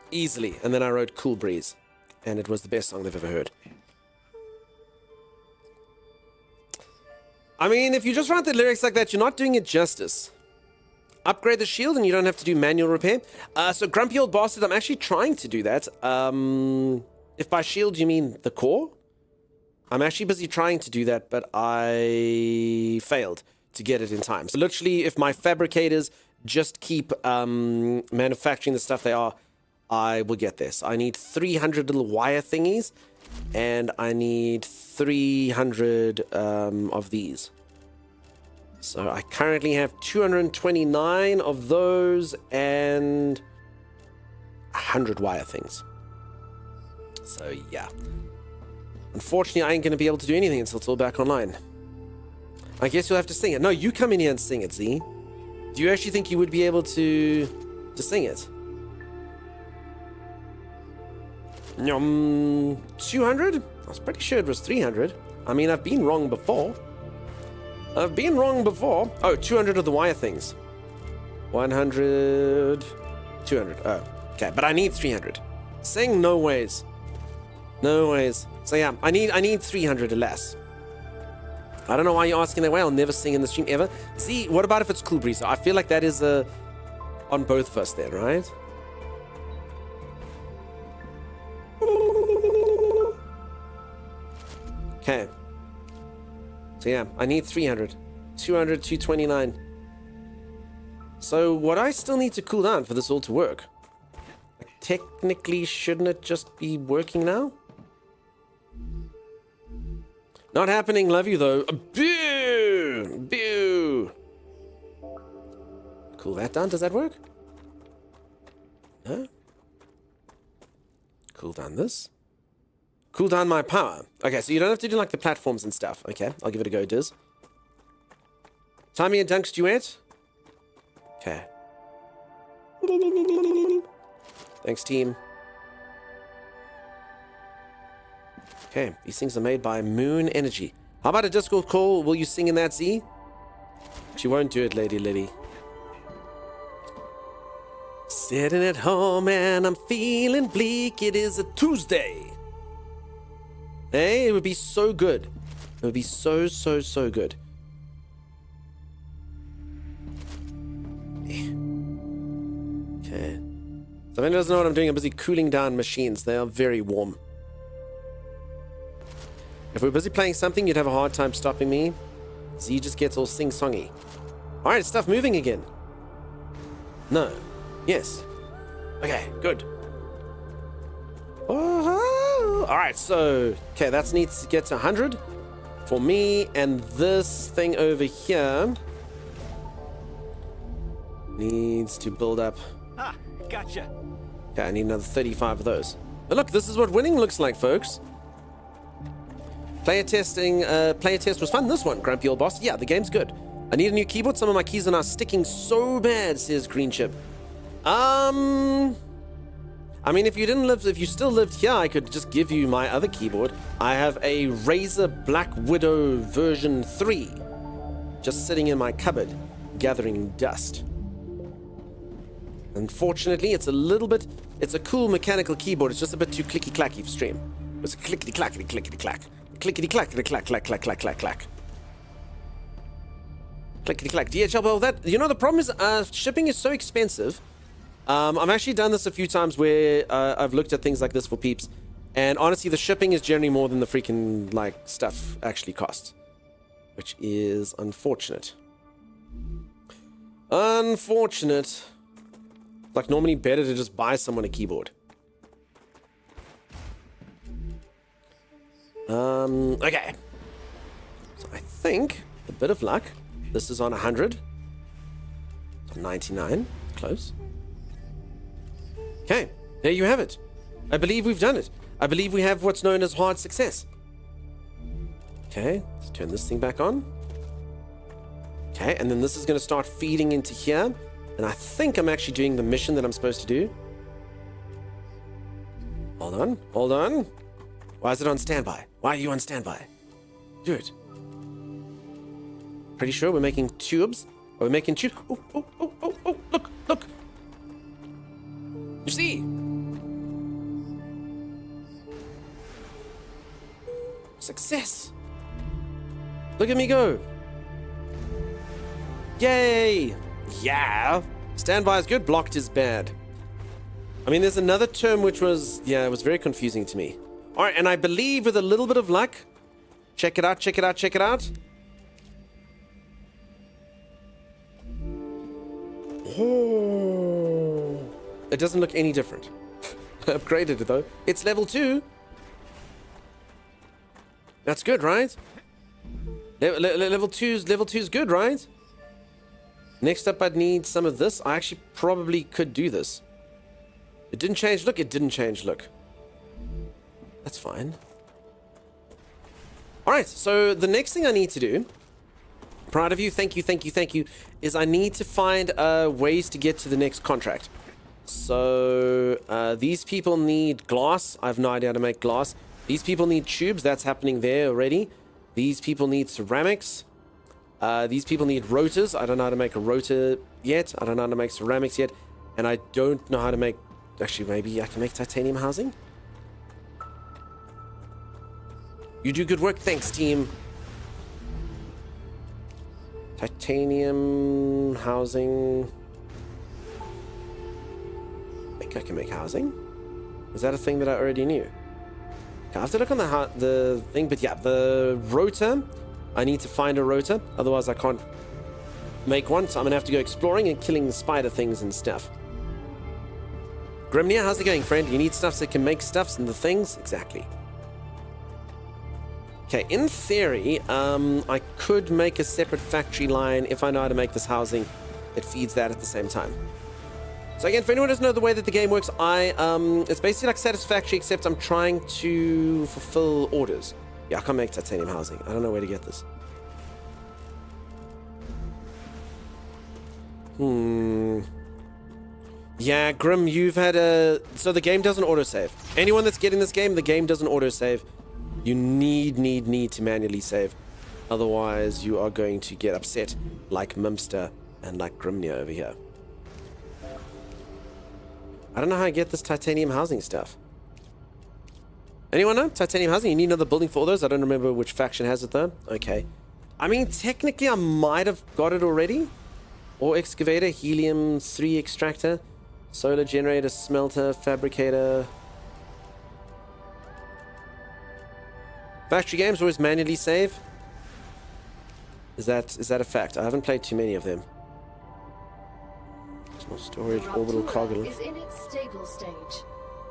easily. And then I wrote Cool Breeze, and it was the best song they've ever heard. I mean, if you just write the lyrics like that, you're not doing it justice. Upgrade the shield and you don't have to do manual repair. So Grumpy Old Bastard, I'm actually trying to do that. If by shield you mean the core, I'm actually busy trying to do that, but I failed to get it in time. So literally, if my fabricators just keep manufacturing the stuff they are, I will get this. I need 300 little wire thingies, and I need 300 of these. So I currently have 229 of those and 100 wire things. So yeah. Unfortunately, I ain't going to be able to do anything until it's all back online. I guess you'll have to sing it. No, you come in here and sing it, Z. Do you actually think you would be able to sing it? 200? I was pretty sure it was 300. I mean, I've been wrong before. Oh, 200 of the wire things. 100... 200. Oh, okay. But I need 300. Sing? No ways. No ways. So yeah, I need 300 or less. I don't know why you're asking that way. I'll never sing in the stream ever. See, what about if it's Cool Breeze? I feel like that is on both of us then, right? Okay. So yeah, I need 300. 200, 229. So what I still need to cool down for this all to work? Like, technically, shouldn't it just be working now? Not happening, love you though. Boo! Boo! Cool that down, does that work? No? Cool down this. Cool down my power. Okay, so you don't have to do like the platforms and stuff. Okay, I'll give it a go, Diz. Timey and Dunk's duet. Okay. Thanks, team. Okay, these things are made by Moon Energy. How about a Discord call? Will you sing in that, Z? She won't do it, Lady Liddy. Sitting at home and I'm feeling bleak. It is a Tuesday. Hey, it would be so good. It would be so good. Okay. So if anyone doesn't know what I'm doing, I'm busy cooling down machines. They are very warm. If we're busy playing something, you'd have a hard time stopping me. Z just gets all sing-songy. Alright, stuff moving again. No. Yes. Okay, good. Oh, alright, so... Okay, that needs to get to 100 for me, and this thing over here needs to build up. Ah, gotcha. Okay, I need another 35 of those. But look, this is what winning looks like, folks. Player test was fun. This one, Grumpy Old Boss. Yeah, the game's good. I need a new keyboard. Some of my keys are now sticking so bad, says Green Chip. I mean, if you still lived here, I could just give you my other keyboard. I have a Razer Black Widow version 3 just sitting in my cupboard, gathering dust. Unfortunately, it's a cool mechanical keyboard. It's just a bit too clicky-clacky for stream. It's a clickety-clackety-clickety-clack. Clickety-clackety-clack-clack-clack-clack-clack. Clickety clack. DHL, well, that, you know, the problem is shipping is so expensive. I've actually done this a few times where I've looked at things like this for peeps, and honestly, the shipping is generally more than the freaking, like, stuff actually costs, which is unfortunate. Unfortunate. Like, normally better to just buy someone a keyboard. Okay. So I think, a bit of luck, this is on 100. 99. Close. Okay, there you have it. I believe we've done it. I believe we have what's known as hard success. Okay, let's turn this thing back on. Okay, and then this is going to start feeding into here. And I think I'm actually doing the mission that I'm supposed to do. Hold on, hold on. Why is it on standby? Why are you on standby? Do it. Pretty sure we're making tubes. Are we making tubes? Oh, oh, oh, oh, oh, look, look. You see? Success. Look at me go. Yay. Yeah. Standby is good, blocked is bad. I mean, there's another term which was, yeah, it was very confusing to me. All right, and I believe with a little bit of luck, check it out, check it out, check it out. Oh, it doesn't look any different. I upgraded it though. It's level 2. That's good, right? Level 2's good, right? Next up, I'd need some of this. I actually probably could do this. It didn't change look. It didn't change look. That's fine. All right, so the next thing I need to do, proud of you, thank you, thank you, thank you, is I need to find ways to get to the next contract. So these people need glass. I have no idea how to make glass. These people need tubes. That's happening there already. These people need ceramics. These people need rotors. I don't know how to make a rotor yet. I don't know how to make ceramics yet. And I don't know how to make... Actually, maybe I can make titanium housing? You do good work. Thanks, team. Titanium housing. I think I can make housing. Is that a thing that I already knew? I have to look on the thing, but yeah, the rotor. I need to find a rotor, otherwise I can't make one. So I'm gonna have to go exploring and killing the spider things and stuff. Grimnia, how's it going, friend? You need stuff so you can make stuffs and the things? Exactly. Okay, in theory, I could make a separate factory line if I know how to make this housing. It feeds that at the same time. So again, for anyone who doesn't know the way that the game works, it's basically like Satisfactory, except I'm trying to fulfill orders. Yeah, I can't make titanium housing. I don't know where to get this. Yeah, Grim, you've had a... So the game doesn't autosave. Anyone that's getting this game, the game doesn't autosave. You need to manually save. Otherwise, you are going to get upset like Mimster and like Grimnia over here. I don't know how I get this titanium housing stuff. Anyone know? Titanium housing? You need another building for all those? I don't remember which faction has it though. Okay. I mean, technically I might have got it already. Ore excavator, helium 3 extractor, solar generator, smelter, fabricator. Factory games always manually save. Is that a fact? I haven't played too many of them. Small storage, orbital cargo. Is in its stable stage.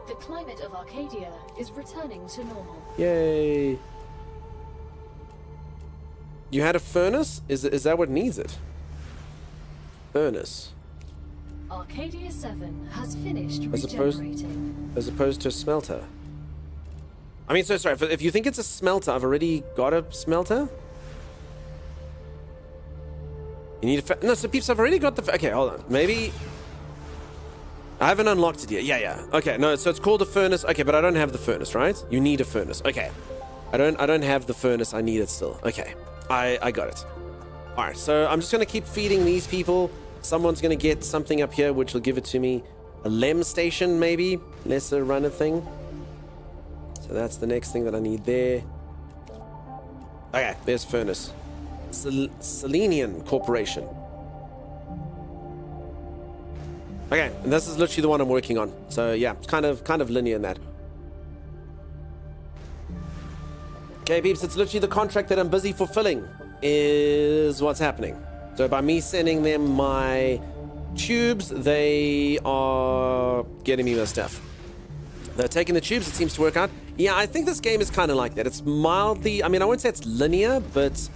The climate of Arcadia is returning to normal. Yay! You had a furnace? Is that what needs it? Furnace. Arcadia 7 has finished regenerating. As opposed to a smelter. I mean, so sorry, if you think it's a smelter, I've already got a smelter. You need a... No, so peeps, I've already got the... Okay, hold on. Maybe... I haven't unlocked it yet. Yeah. Okay, no, so it's called a furnace. Okay, but I don't have the furnace, right? You need a furnace. Okay. I don't have the furnace. I need it still. Okay. I got it. Alright, so I'm just going to keep feeding these people. Someone's going to get something up here, which will give it to me. A LEM station, maybe? Lesser runner thing. So that's the next thing that I need there. Okay, there's furnace. Selenian Corporation. Okay, and this is literally the one I'm working on. So yeah, it's kind of linear in that. Okay, peeps, it's literally the contract that I'm busy fulfilling is what's happening. So by me sending them my tubes, they are getting me their stuff. They're taking the tubes, it seems to work out. Yeah, I think this game is kind of like that. It's mildly, I mean, I wouldn't say it's linear, but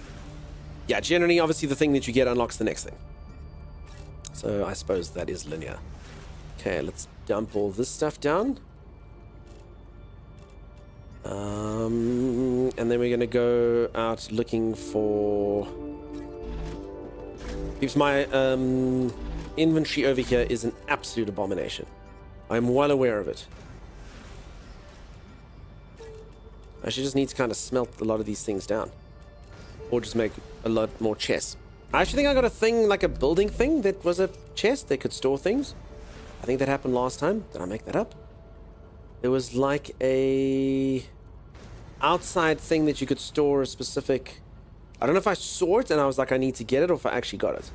yeah, generally, obviously, the thing that you get unlocks the next thing. So I suppose that is linear. Okay, let's dump all this stuff down. And then we're going to go out looking for... Keeps my inventory over here is an absolute abomination. I'm well aware of it. I should just need to kind of smelt a lot of these things down. Or just make a lot more chests. I actually think I got a thing, like a building thing that was a chest that could store things. I think that happened last time. Did I make that up? It was like a outside thing that you could store a specific... I don't know if I saw it and I was like, I need to get it, or if I actually got it.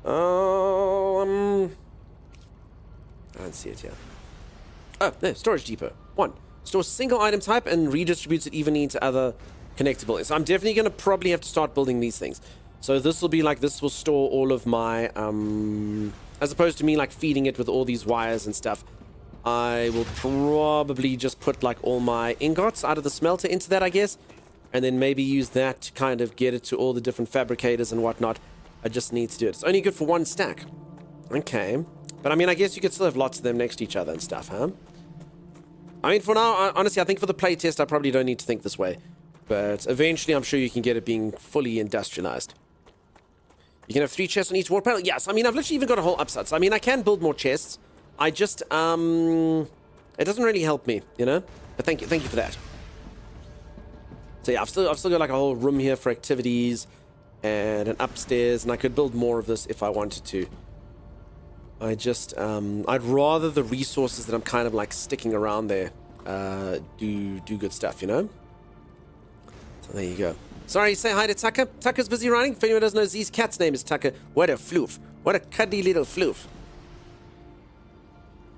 I don't see it here. Oh, there, storage depot. 1. Stores single item type and redistributes it evenly into other connected buildings. So I'm definitely going to probably have to start building these things. So this will be like, this will store all of my, as opposed to me like feeding it with all these wires and stuff, I will probably just put like all my ingots out of the smelter into that, I guess. And then maybe use that to kind of get it to all the different fabricators and whatnot. I just need to do it. It's only good for 1 stack. Okay. But I mean, I guess you could still have lots of them next to each other and stuff, huh? I mean, for now, honestly, I think for the playtest, I probably don't need to think this way. But eventually, I'm sure you can get it being fully industrialized. You can have 3 chests on each wall panel. Yes, I mean, I've literally even got a whole upside. So, I mean, I can build more chests. I just, it doesn't really help me, you know? But thank you for that. So yeah, I've still got like a whole room here for activities and an upstairs, and I could build more of this if I wanted to. I just, I'd rather the resources that I'm kind of like sticking around there, do good stuff, you know? So there you go. Sorry, say hi to Tucker. Tucker's busy writing. If anyone doesn't know, Z's cat's name is Tucker. What a floof. What a cuddly little floof.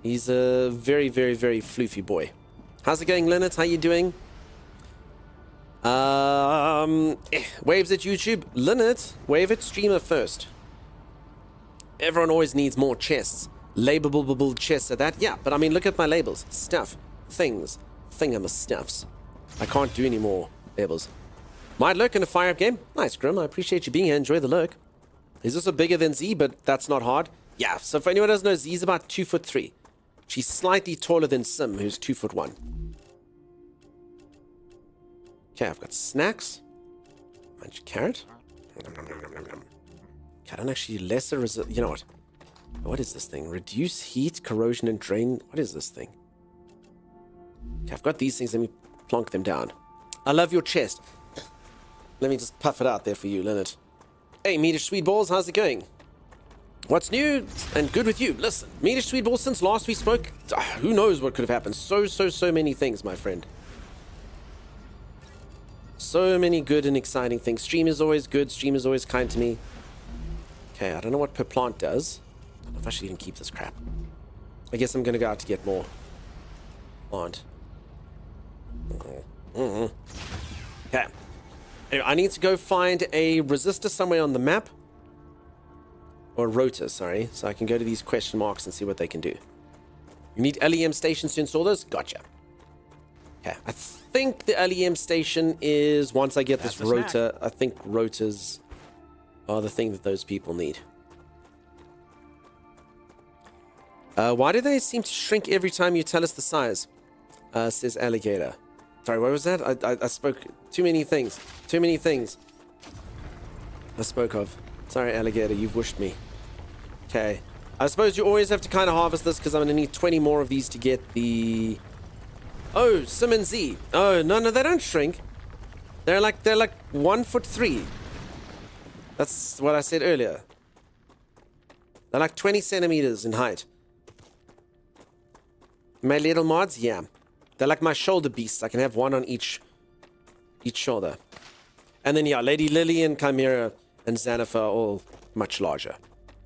He's a very, very, very floofy boy. How's it going, Leonard? How you doing? Waves at YouTube. Leonard, wave at streamer first. Everyone always needs more chests. Labelable chests at that. Yeah, but I mean, look at my labels. Stuff. Things. Thingamastuffs. I can't do any more labels. Might lurk in a fire up game. Nice, Grim. I appreciate you being here. Enjoy the lurk. He's also bigger than Z, but that's not hard. Yeah, so for anyone who doesn't know, Z's about 2'3". She's slightly taller than Sim, who's 2'1". Okay, I've got snacks. Munch carrot. I don't actually lesser you know what? What is this thing? Reduce heat, corrosion, and drain. What is this thing? Okay, I've got these things. Let me plonk them down. I love your chest. Let me just puff it out there for you, Leonard. Hey, Meatish Sweet Balls, how's it going? What's new and good with you? Listen, Meatish Sweet Balls, since last we spoke, who knows what could have happened. So many things, my friend. So many good and exciting things. Stream is always good. Stream is always kind to me. Okay, I don't know what per plant does. I don't know if I should even keep this crap. I guess I'm going to go out to get more plant. Okay. Anyway, I need to go find a resistor somewhere on the map. Or rotor, sorry. So I can go to these question marks and see what they can do. You need LEM stations to install those? Gotcha. Okay, I think the LEM station is, once I get this rotor, I think rotors are the thing that those people need. Why do they seem to shrink every time you tell us the size? Says Alligator. Sorry, what was that? I spoke too many things. Too many things I spoke of. Sorry, Alligator, you've wished me. Okay. I suppose you always have to kind of harvest this because I'm going to need 20 more of these to get the... Oh, Sim and Z. Oh, no, they don't shrink. They're like 1'3". That's what I said earlier. They're like 20 centimeters in height. My little mods, yeah. They're like my shoulder beasts. I can have one on each shoulder. And then, yeah, Lady Lily and Chimera and Xanath are all much larger.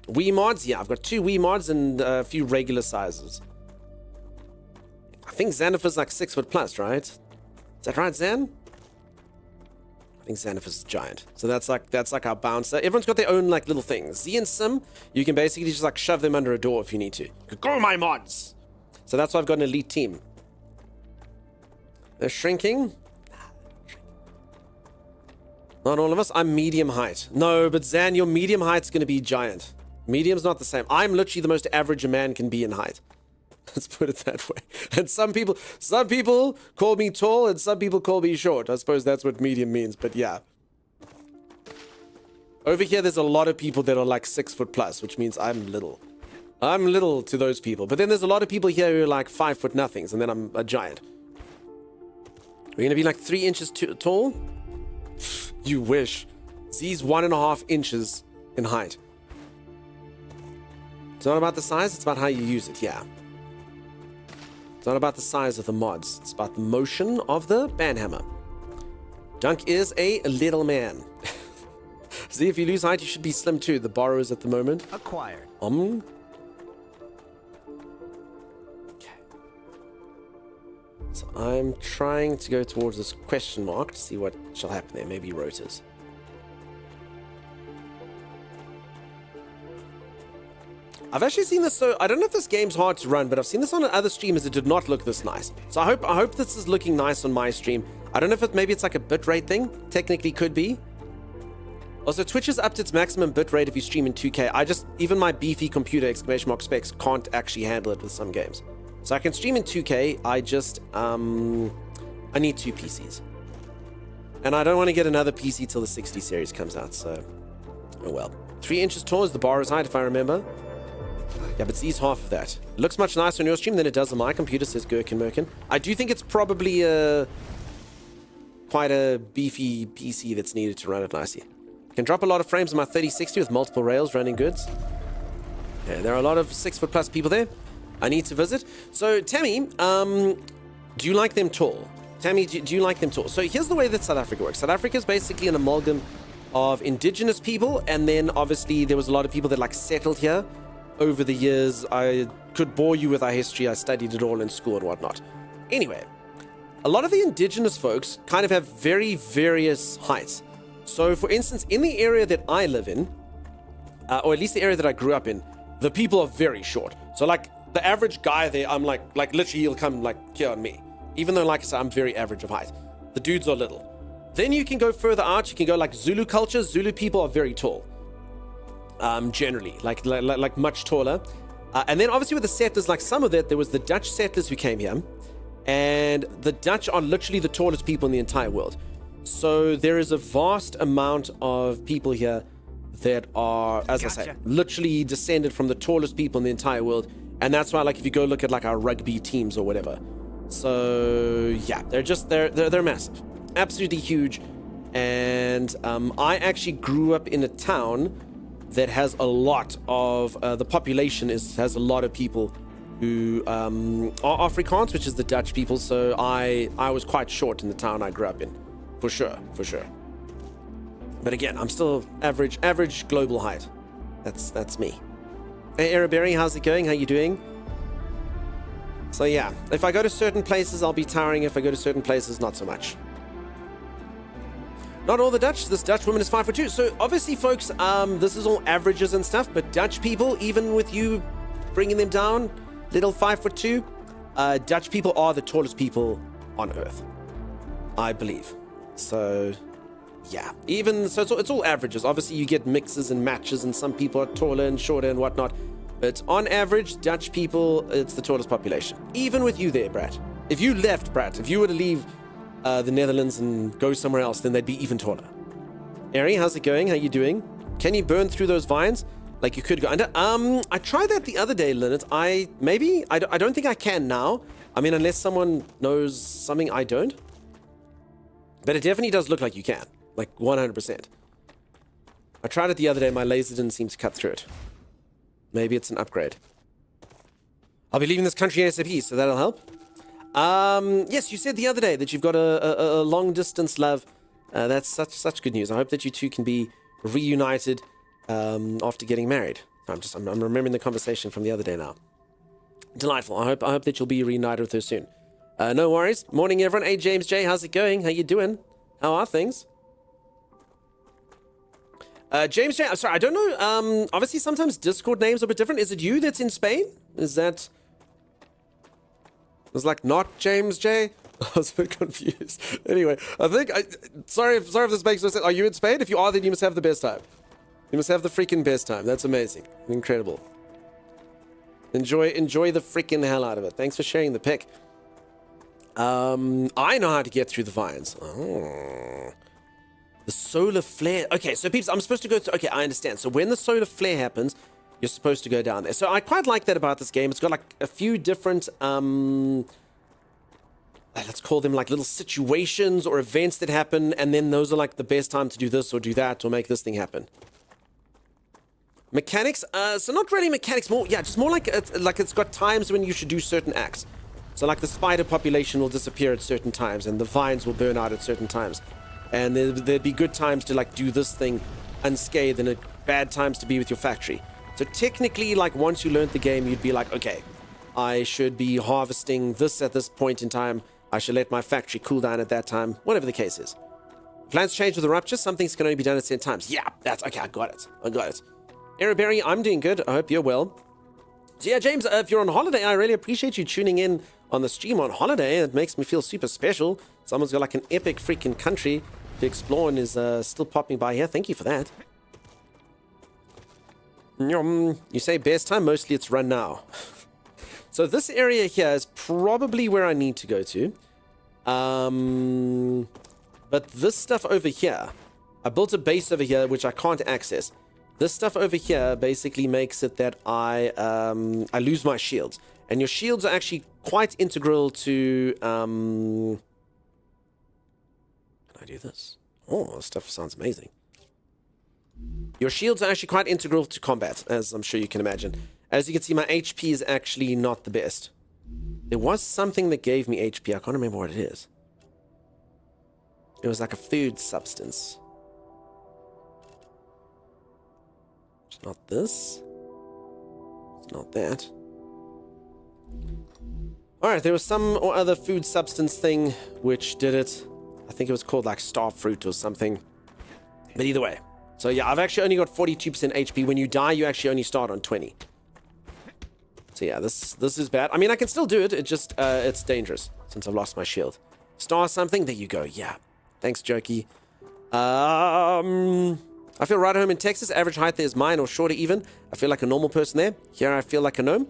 Wii mods, yeah, I've got 2 Wii mods and a few regular sizes. I think Xanath is like 6 foot plus, right? Is that right, Xan? I think Xanath is giant. So that's like our bouncer. Everyone's got their own like little things. Z and Sim, you can basically just like shove them under a door if you need to. Go my mods! So that's why I've got an elite team. They're shrinking. Not all of us. I'm medium height. No, but Zan, your medium height's going to be giant. Medium's not the same. I'm literally the most average a man can be in height. Let's put it that way. And some people call me tall and some people call me short. I suppose that's what medium means, but yeah. Over here, there's a lot of people that are like 6 foot plus, which means I'm little. I'm little to those people. But then there's a lot of people here who are like 5 foot nothings, and then I'm a giant. We're going to be like 3 inches tall? You wish. Z's 1.5 inches in height. It's not about the size, it's about how you use it, yeah. It's not about the size of the mods, it's about the motion of the banhammer. Dunk is a little man. See, if you lose height, you should be slim too. The borrowers at the moment. Acquired. Okay. So I'm trying to go towards this question mark to see what shall happen there. Maybe rotors. I've actually seen this, so I don't know if this game's hard to run, but I've seen this on other streamers. It did not look this nice. So I hope this is looking nice on my stream. I don't know if maybe it's like a bitrate thing. Technically could be. Also, Twitch is up to its maximum bitrate if you stream in 2K. Even my beefy computer, exclamation mark specs, can't actually handle it with some games. So I can stream in 2K, I need 2 PCs. And I don't want to get another PC till the 60 series comes out, so, oh well. 3 inches tall is the borrow's height, if I remember. Yeah, but Z's half of that. It looks much nicer on your stream than it does on my computer, says Gherkin Merkin. I do think it's probably quite a beefy PC that's needed to run it nicely. Can drop a lot of frames on my 3060 with multiple rails running goods. Yeah, there are a lot of 6 foot plus people there. I need to visit. So, Tammy, do you like them tall? Tammy, do you like them tall? So here's the way that South Africa works. South Africa is basically an amalgam of indigenous people, and then obviously there was a lot of people that like settled here over the years. I could bore you with our history. I studied it all in school and whatnot. Anyway, a lot of the indigenous folks kind of have very various heights. So, for instance, in the area that I live in, or at least the area that I grew up in, the people are very short. So, like, the average guy there, I'm like literally he'll come like here on me. Even though, like I said, I'm very average of height. The dudes are little. Then you can go further out. You can go like Zulu culture. Zulu people are very tall. Generally, like much taller. And then obviously with the settlers, like some of that, there was the Dutch settlers who came here. And the Dutch are literally the tallest people in the entire world. So there is a vast amount of people here that are, as I say, literally descended from the tallest people in the entire world. And that's why, like, if you go look at like our rugby teams or whatever. So yeah, they're massive, absolutely huge. And I actually grew up in a town that has a lot of the population has a lot of people who are Afrikaans, which is the Dutch people. So I was quite short in the town I grew up in, for sure. But again, I'm still average global height. That's me. Hey, Araberry, how's it going? How you doing? So yeah, if I go to certain places, I'll be towering. If I go to certain places, not so much. Not all the Dutch. This Dutch woman is 5'2". So obviously, folks, this is all averages and stuff. But Dutch people, even with you bringing them down, little 5'2", Dutch people are the tallest people on Earth, I believe. So yeah, even so, it's all averages. Obviously, you get mixes and matches, and some people are taller and shorter and whatnot. But on average, Dutch people, it's the tallest population. Even with you there, Brat. If you left, Brat, if you were to leave the Netherlands and go somewhere else, then they'd be even taller. Ari, how's it going? How you doing? Can you burn through those vines? Like you could go under? I tried that the other day, Linnet. I don't think I can now. I mean, unless someone knows something I don't. But it definitely does look like you can. Like 100%. I tried it the other day. My laser didn't seem to cut through it. Maybe it's an upgrade. I'll be leaving this country ASAP, so that'll help. Yes, you said the other day that you've got a long distance love That's such good news. I hope that you two can be reunited after getting married. I'm remembering the conversation from the other day now. Delightful. I hope that you'll be reunited with her soon. No worries. Morning, everyone. Hey, James J. How's it going? How you doing? How are things? James J. I'm sorry. I don't know. Obviously, sometimes Discord names are a bit different. Is it you that's in Spain? Is that... It's like not James J. I was a bit confused. Anyway, I think sorry if this makes no sense. Are you in Spain? If you are, then you must have the best time. You must have the freaking best time. That's amazing. Incredible. Enjoy the freaking hell out of it. Thanks for sharing the pic. I know how to get through the vines. Oh. The solar flare. Okay, so peeps, I'm supposed to go through... Okay, I understand. So when the solar flare happens, you're supposed to go down there. So I quite like that about this game. It's got like a few different... let's call them like little situations or events that happen, and then those are like the best time to do this or do that or make this thing happen. Mechanics, so not really mechanics, more, yeah, just more like it's got times when you should do certain acts. So like the spider population will disappear at certain times, and the vines will burn out at certain times. And there'd be good times to like do this thing unscathed, and bad times to be with your factory. So technically, like once you learned the game, you'd be like, okay, I should be harvesting this at this point in time. I should let my factory cool down at that time, whatever the case is. Plans change with the rupture. Some things can only be done at certain times. Yeah, that's okay. I got it. Araberry, I'm doing good. I hope you're well. So yeah, James, if you're on holiday, I really appreciate you tuning in on the stream on holiday. It makes me feel super special. Someone's got like an epic freaking country to explore and is still popping by here. Thank you for that. You say best time? Mostly it's run now. So this area here is probably where I need to go to. But this stuff over here, I built a base over here which I can't access. This stuff over here basically makes it that I lose my shields. And your shields are actually quite integral to... Can I do this? Oh, this stuff sounds amazing. Your shields are actually quite integral to combat, as I'm sure you can imagine. As you can see, my HP is actually not the best. There was something that gave me HP. I can't remember what it is. It was like a food substance. It's not this. It's not that. Alright, there was some or other food substance thing which did it. I think it was called like star fruit or something. But either way. So yeah, I've actually only got 42% HP. When you die, you actually only start on 20. So yeah, this is bad. I mean, I can still do it. It just, it's dangerous since I've lost my shield. Star something. There you go. Yeah. Thanks, Jerky. I feel right at home in Texas. Average height there is mine or shorter even. I feel like a normal person there. Here I feel like a gnome.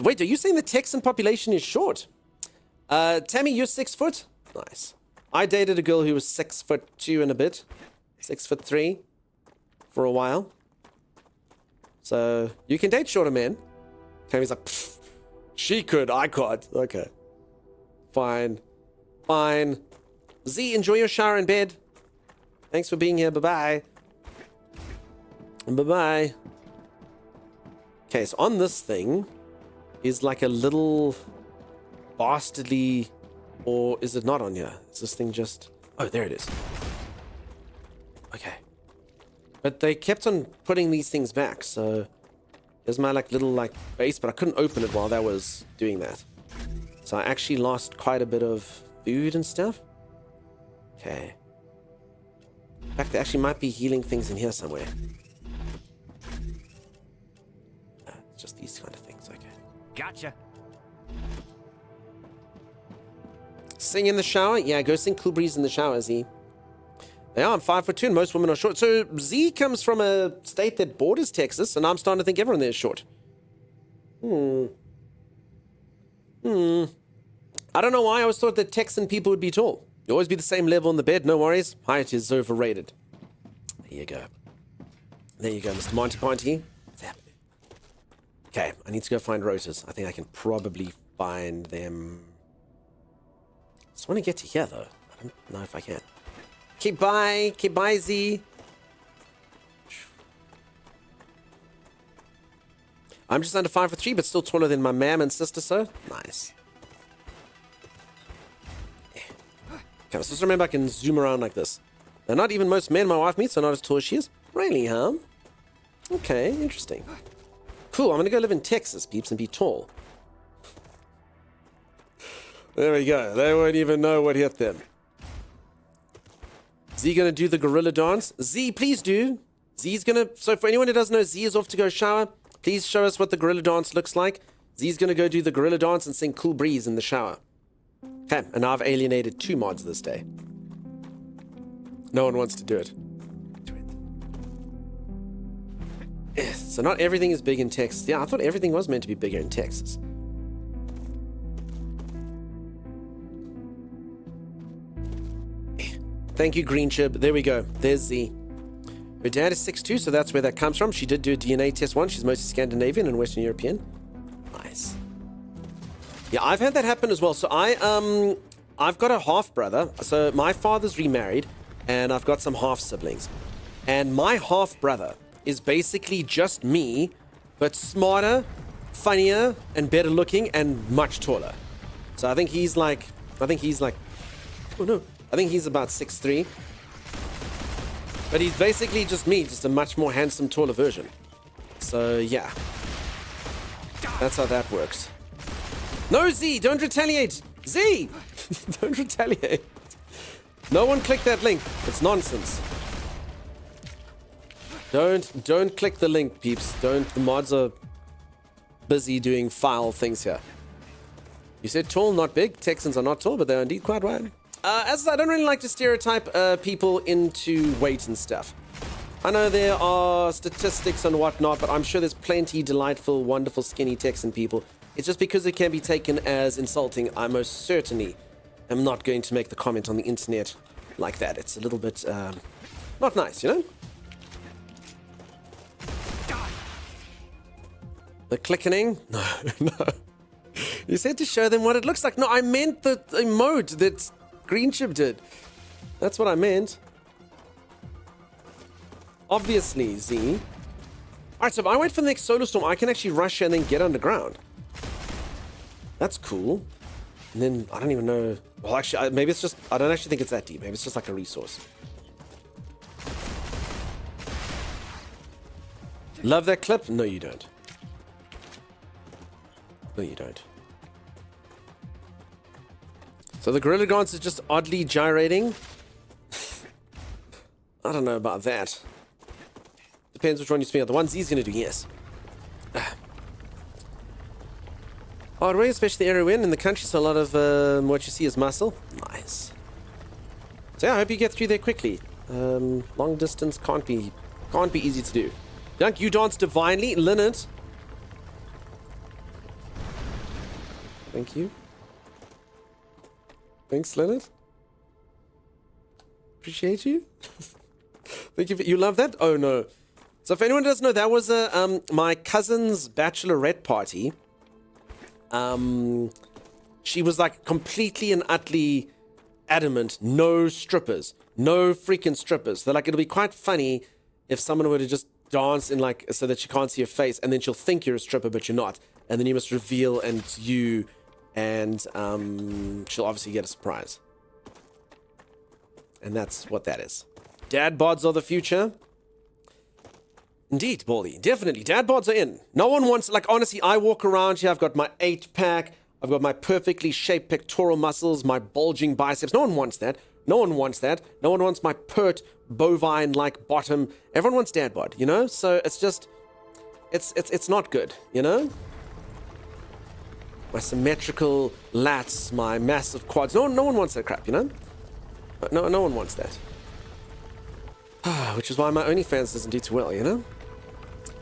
Wait, are you saying the Texan population is short? Tammy, you're 6 foot? Nice. I dated a girl who was 6'2" and a bit. 6'3" for a while. So you can date shorter men. Tammy's like, she could, I can't. Okay. Fine. Z, enjoy your shower in bed. Thanks for being here. Bye-bye. Bye-bye. Okay, so on this thing is like a little bastardly... Or is it not on here? Is this thing just... Oh, there it is. Okay. But they kept on putting these things back, so... There's my like little like base, but I couldn't open it while that was doing that. So I actually lost quite a bit of food and stuff. Okay. In fact, there actually might be healing things in here somewhere. It's just these kind of things, okay. Gotcha. Sing in the shower? Yeah, go sing Cool Breeze in the shower, Z. They are. I'm 5'2" and most women are short. So Z comes from a state that borders Texas, and I'm starting to think everyone there is short. I don't know why. I always thought that Texan people would be tall. You always be the same level in the bed. No worries. Height is overrated. There you go. There you go, Mr. Monty Ponty. What's happening? Okay, I need to go find roses. I think I can probably find them. I just want to get to here, though. I don't know if I can. Okay, bye. Okay, bye, Z. I'm just under 5'3", but still taller than my ma'am and sister, so nice. Okay, so just remember I can zoom around like this. Now, not even most men my wife meets are not as tall as she is. Really, huh? Okay, interesting. Cool, I'm gonna go live in Texas, peeps, and be tall. There we go. They won't even know what hit them. Z gonna do the gorilla dance? Z, please do. Z's gonna... So for anyone who doesn't know, Z is off to go shower. Please show us what the gorilla dance looks like. Z's gonna go do the gorilla dance and sing Cool Breeze in the shower. Okay, and now I've alienated 2 mods this day. No one wants to do it. Do it. So not everything is big in Texas. Yeah, I thought everything was meant to be bigger in Texas. Thank you, Green Chib. There we go. There's Z. Her dad is 6'2", so that's where that comes from. She did do a DNA test once. She's mostly Scandinavian and Western European. Nice. Yeah, I've had that happen as well. So I've got a half brother. So my father's remarried, and I've got some half siblings. And my half brother is basically just me, but smarter, funnier, and better looking, and much taller. So I think he's like, oh no, I think he's about 6'3". But he's basically just me, just a much more handsome, taller version. So yeah, that's how that works. No, Z, don't retaliate. Z, don't retaliate. No one click that link. It's nonsense. Don't click the link, peeps. Don't. The mods are busy doing foul things here. You said tall, not big. Texans are not tall, but they're indeed quite wide. As I don't really like to stereotype people into weight and stuff. I know there are statistics and whatnot, but I'm sure there's plenty delightful, wonderful, skinny Texan people. It's just because it can be taken as insulting. I most certainly am not going to make the comment on the internet like that. It's a little bit not nice, you know? The clickening? No, no. You said to show them what it looks like. No, I meant the emote that Green Chip did. That's what I meant. Obviously, Z. Alright, so if I wait for the next solar storm, I can actually rush and then get underground. That's cool. And then, I don't even know... Well, actually, maybe it's just... I don't actually think it's that deep. Maybe it's just like a resource. Love that clip? No, you don't. No, you don't. So the gorilla dance is just oddly gyrating. I don't know about that. Depends which one you speak of. The one Z's gonna do, yes. Hard way, especially the area we're in the country, so a lot of what you see is muscle. Nice. So yeah, I hope you get through there quickly. Long distance can't be easy to do. Dunk, you dance divinely. Leonard. Thank you. Thanks, Leonard. Appreciate you. Thank you. You love that? Oh no. So if anyone doesn't know, that was my cousin's bachelorette party. She was like completely and utterly adamant, no strippers, no freaking strippers. They're like, it'll be quite funny if someone were to just dance in like, so that you can't see your face, and then she'll think you're a stripper, but you're not. And then you must reveal and you, and she'll obviously get a surprise. And that's what that is. Dad bods are the future. Indeed, Baldy. Definitely. Dad bods are in. No one wants, like, honestly, I walk around here. I've got my 8-pack. I've got my perfectly shaped pectoral muscles, my bulging biceps. No one wants that. No one wants that. No one wants my pert, bovine-like bottom. Everyone wants dad bod, you know? So it's just, it's not good, you know? My symmetrical lats, my massive quads. No one wants that crap, you know? No one wants that. Which is why my OnlyFans doesn't do too well, you know?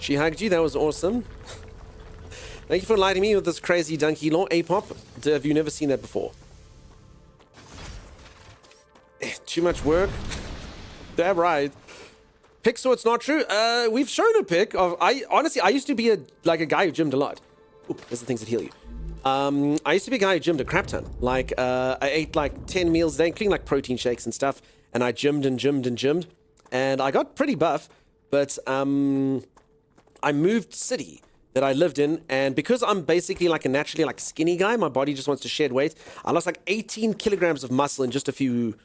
She hugged you, that was awesome. Thank you for lighting me with this crazy donkey law. A-pop, have you never seen that before? Too much work? Damn right. Pic, so it's not true? We've shown a pic of... Honestly, I used to be a guy who gymmed a lot. Ooh, there's the things that heal you. I used to be a guy who gymmed a crap ton. Like, I ate like 10 meals a day, including like protein shakes and stuff. And I gymmed and gymmed and gymmed. And I got pretty buff, but I moved city. that I lived in, and because I'm basically like a naturally like skinny guy, my body just wants to shed weight. I lost like 18 kilograms of muscle in just a few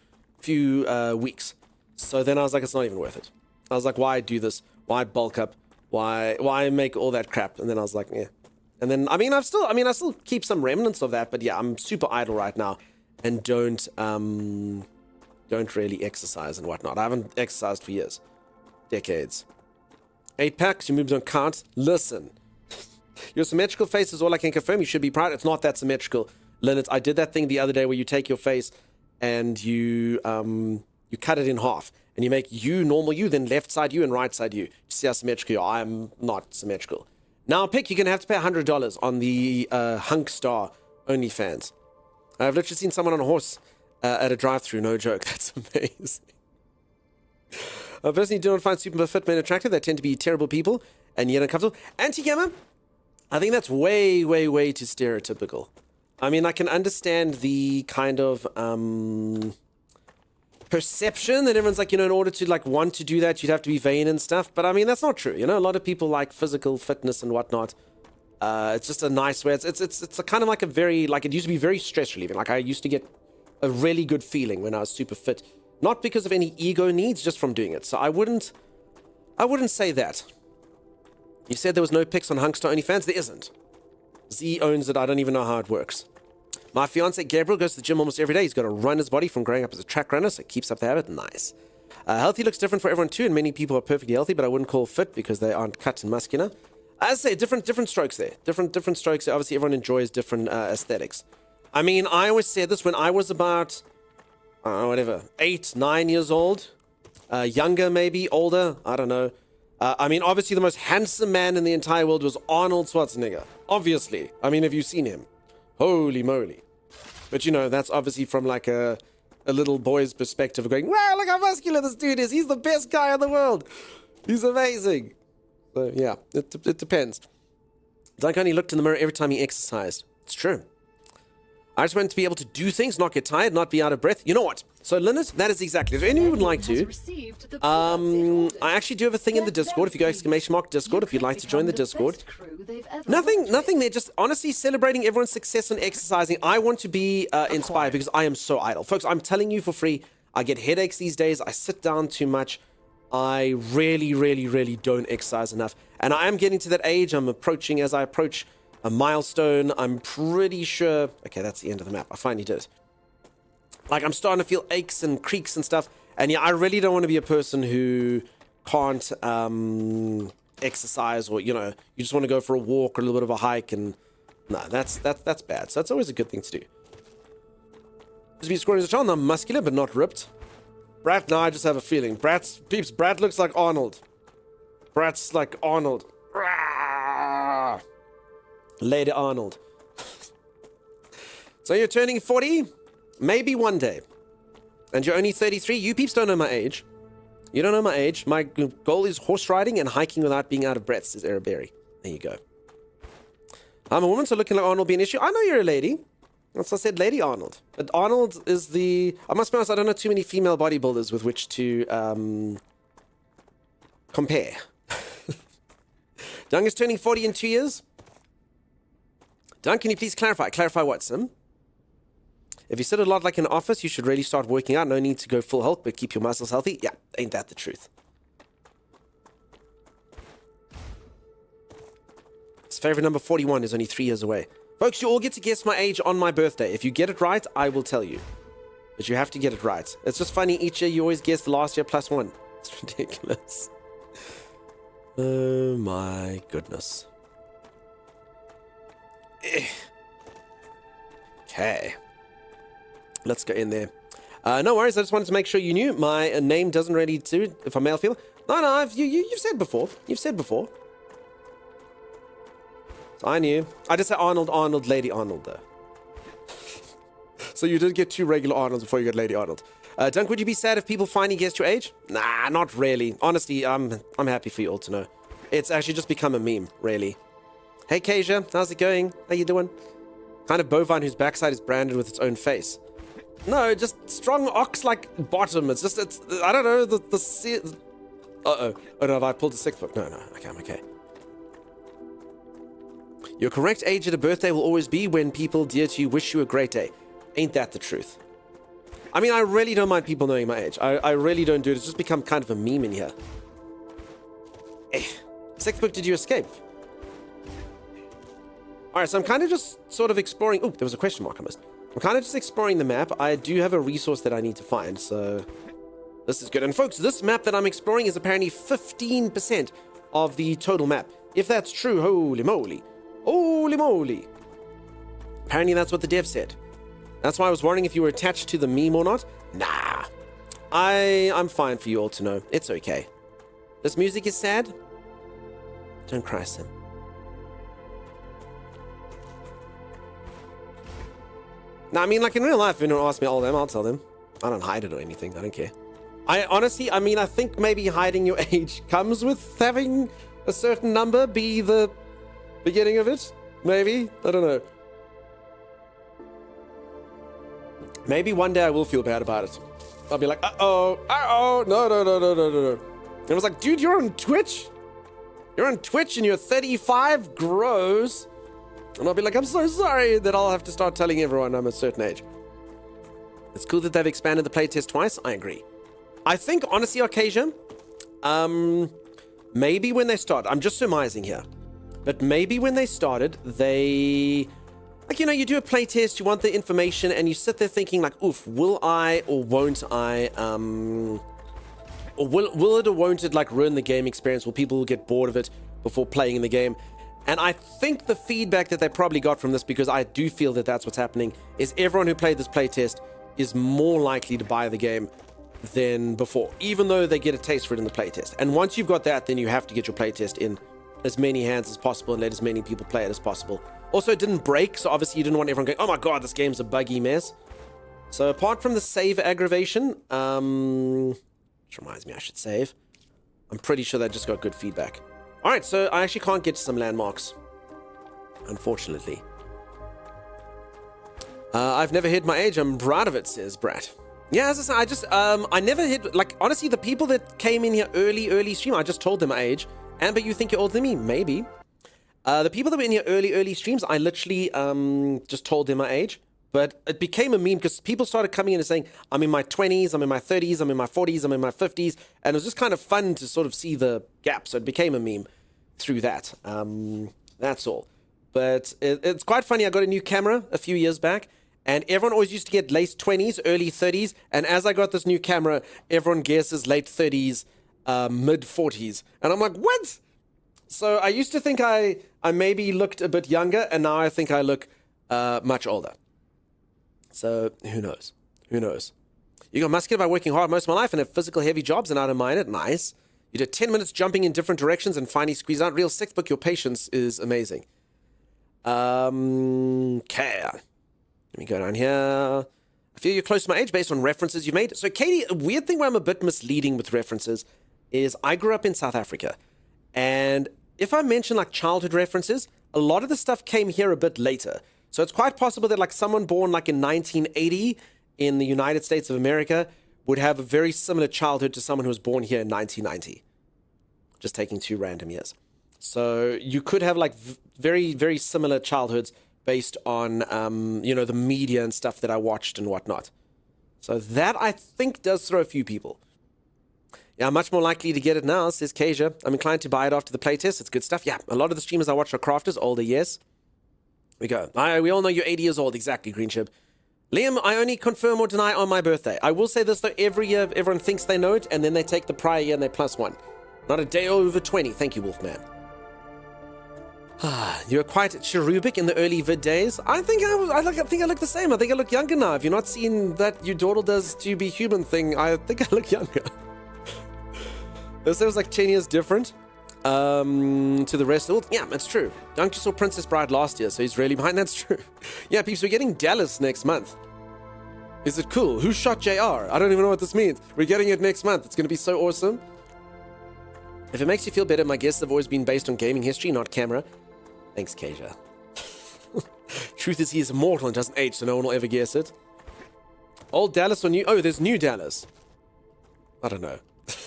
weeks. So then I was like, it's not even worth it. I was like, why do this? Why bulk up? Why make all that crap? And then I was like, yeah. And then I still keep some remnants of that, but yeah, I'm super idle right now and don't really exercise and whatnot. I haven't exercised for years, decades. 8 packs, your moves don't count. Listen, your symmetrical face is all I can confirm. You should be proud. It's not that symmetrical, Linnet. I did that thing the other day where you take your face and you cut it in half and you make you normal you, then left side you and right side you. See how symmetrical you are? I am not symmetrical. Now, Pick, you're going to have to pay $100 on the Hunk Star OnlyFans. I've literally seen someone on a horse at a drive-thru. No joke. That's amazing. I personally do not find super fit men attractive. They tend to be terrible people and yet uncomfortable. Anti-gamer, I think that's way, way, way too stereotypical. I mean, I can understand the kind of perception that everyone's like, in order to like want to do that, you'd have to be vain and stuff. But I mean, that's not true. A lot of people like physical fitness and whatnot. It's just a nice way. It's a kind of like a very, like, it used to be very stress relieving. Like I used to get a really good feeling when I was super fit. Not because of any ego needs, just from doing it. So I wouldn't say that. You said there was no pics on Hunkstar OnlyFans. There isn't. Z owns it. I don't even know how it works. My fiance Gabriel goes to the gym almost every day. He's got to run his body from growing up as a track runner, so it keeps up the habit. Nice. Healthy looks different for everyone too, and many people are perfectly healthy, but I wouldn't call fit because they aren't cut and muscular. As I say, different strokes there. Different strokes there. Obviously, everyone enjoys different aesthetics. I mean, I always said this when I was about, 8, 9 years old. Younger, maybe, older, I don't know. I mean, obviously, the most handsome man in the entire world was Arnold Schwarzenegger. Obviously. I mean, have you seen him? Holy moly. But, that's obviously from like a little boy's perspective of going, wow, look how muscular this dude is. He's the best guy in the world. He's amazing. So, yeah, it depends. Dunk only looked in the mirror every time he exercised. It's true. I just want to be able to do things, not get tired, not be out of breath. You know what? So, Linnet, that is exactly. If anyone would like to, I actually do have a thing in the Discord. If you go !Discord, if you'd like to join the Discord. Nothing there. Just honestly celebrating everyone's success and exercising. I want to be inspired because I am so idle. Folks, I'm telling you for free, I get headaches these days. I sit down too much. I really, really, really don't exercise enough. And I am getting to that age. I'm approaching, as I approach a milestone, I'm pretty sure... Okay, that's the end of the map. I finally did it. Like, I'm starting to feel aches and creaks and stuff. And yeah, I really don't want to be a person who can't exercise or, you just want to go for a walk or a little bit of a hike. And no, that's bad. So that's always a good thing to do. Just be scoring as a child. I'm muscular, but not ripped. Brat, no, I just have a feeling. Brat looks like Arnold. Brat's like Arnold. Lady Arnold. So you're turning 40? Maybe one day. And you're only 33? You peeps don't know my age. You don't know my age. My goal is horse riding and hiking without being out of breath, says Araberry. There you go. I'm a woman, so looking like Arnold be an issue. I know you're a lady. That's why I said Lady Arnold. But Arnold is the... I must be honest, I don't know too many female bodybuilders with which to compare. Dunk is turning 40 in 2 years. Dunk, can you please clarify? Clarify what, Sim? If you sit a lot like in an office, you should really start working out. No need to go full Hulk, but keep your muscles healthy. Yeah, ain't that the truth? His favorite number 41 is only 3 years away. Folks, you all get to guess my age on my birthday. If you get it right, I will tell you. But you have to get it right. It's just funny, each year you always guess the last year plus one. It's ridiculous. Oh my goodness. Okay. Let's go in there. No worries, I just wanted to make sure you knew. My name doesn't really do if I'm male or female. No, you've said before. You've said before. So I knew. I just said Arnold, Lady Arnold, though. So you did get 2 regular Arnolds before you got Lady Arnold. Dunk, would you be sad if people finally guessed your age? Nah, not really. Honestly, I'm happy for you all to know. It's actually just become a meme, really. Hey, Kasia, how's it going? How you doing? Kind of bovine whose backside is branded with its own face. No, just strong ox-like bottom. It's I don't know, uh-oh. Oh, no, have I pulled the 6th book? No, okay, I'm okay. Your correct age at a birthday will always be when people dear to you wish you a great day. Ain't that the truth? I mean, I really don't mind people knowing my age. I really don't do it. It's just become kind of a meme in here. Sixth book, did you escape? Alright, so I'm kind of just sort of exploring... Oh, there was a question mark I missed. I'm kind of just exploring the map. I do have a resource that I need to find, so... This is good. And folks, this map that I'm exploring is apparently 15% of the total map. If that's true, holy moly. Holy moly. Apparently that's what the dev said. That's why I was wondering if you were attached to the meme or not. Nah. I'm fine for you all to know. It's okay. This music is sad. Don't cry, Sim. Now, I mean, like in real life, if anyone asks me all them, I'll tell them. I don't hide it or anything. I don't care. I honestly, I mean, I think maybe hiding your age comes with having a certain number be the beginning of it. Maybe. I don't know. Maybe one day I will feel bad about it. I'll be like, uh-oh, no. And I was like, dude, you're on Twitch? You're on Twitch and you're 35? Gross. And I'll be like, I'm so sorry that I'll have to start telling everyone I'm a certain age. It's cool that they've expanded the playtest twice. I agree. I think, honestly, Arcasia, maybe when they start, I'm just surmising here, but maybe when they started, they... Like, you know, you do a playtest, you want the information, and you sit there thinking, like, oof, will I or won't I, or will it or won't it, like, ruin the game experience? Will people get bored of it before playing the game? And I think the feedback that they probably got from this, because I do feel that that's what's happening, is everyone who played this playtest is more likely to buy the game than before, even though they get a taste for it in the playtest. And once you've got that, then you have to get your playtest in as many hands as possible and let as many people play it as possible. Also, it didn't break, so obviously you didn't want everyone going, oh my god, this game's a buggy mess. So apart from the save aggravation, which reminds me I should save, I'm pretty sure that just got good feedback. Alright, so I actually can't get to some landmarks, unfortunately. I've never hid my age, I'm proud of it, says Brat. Yeah, as I said, I never hid, like, honestly, the people that came in here early stream, I just told them my age. Amber, you think you're older than me? Maybe. The people that were in here early streams, I literally just told them my age. But it became a meme because people started coming in and saying, I'm in my 20s, I'm in my 30s, I'm in my 40s, I'm in my 50s. And it was just kind of fun to sort of see the gap. So it became a meme through that. That's all. But it's quite funny. I got a new camera a few years back. And everyone always used to get late 20s, early 30s. And as I got this new camera, everyone guesses late 30s, mid 40s. And I'm like, what? So I used to think I maybe looked a bit younger, and now I think I look much older. So who knows? Who knows? You got muscular by working hard most of my life and have physical heavy jobs, and I don't mind it. Nice. You did 10 minutes jumping in different directions and finally squeeze out. Real sixth book, your patience is amazing. Okay. Let me go down here. I feel you're close to my age based on references you've made. So, Katie, a weird thing where I'm a bit misleading with references is I grew up in South Africa. And if I mention, like, childhood references, a lot of the stuff came here a bit later. So it's quite possible that, like, someone born, like, in 1980 in the United States of America would have a very similar childhood to someone who was born here in 1990. Just taking two random years. So you could have, like, very, very similar childhoods based on, you know, the media and stuff that I watched and whatnot. So that, I think, does throw a few people. Yeah, I'm much more likely to get it now, says Kasia. I'm inclined to buy it after the playtest. It's good stuff. Yeah, a lot of the streamers I watch are crafters, older, yes. We go. We all know you're 80 years old. Exactly, Green Chib. Liam, I only confirm or deny on my birthday. I will say this, though. Every year, everyone thinks they know it, and then they take the prior year and they +1. Not a day over 20. Thank you, Wolfman. You were quite cherubic in the early vid days. I think I look the same. I think I look younger now. If you're not seeing that your daughter does to be human thing, I think I look younger. This was like 10 years different to the rest of the world. Yeah, that's true. Dunk just saw Princess Bride last year, so he's really behind. That's true. Yeah, peeps, we're getting Dallas next month. Is it cool? Who shot JR? I don't even know what this means. We're getting it next month. It's going to be so awesome. If it makes you feel better, my guesses have always been based on gaming history, not camera. Thanks, Kasia. Truth is, he is immortal and doesn't age, so no one will ever guess it. Old Dallas or new? Oh, there's new Dallas. I don't know.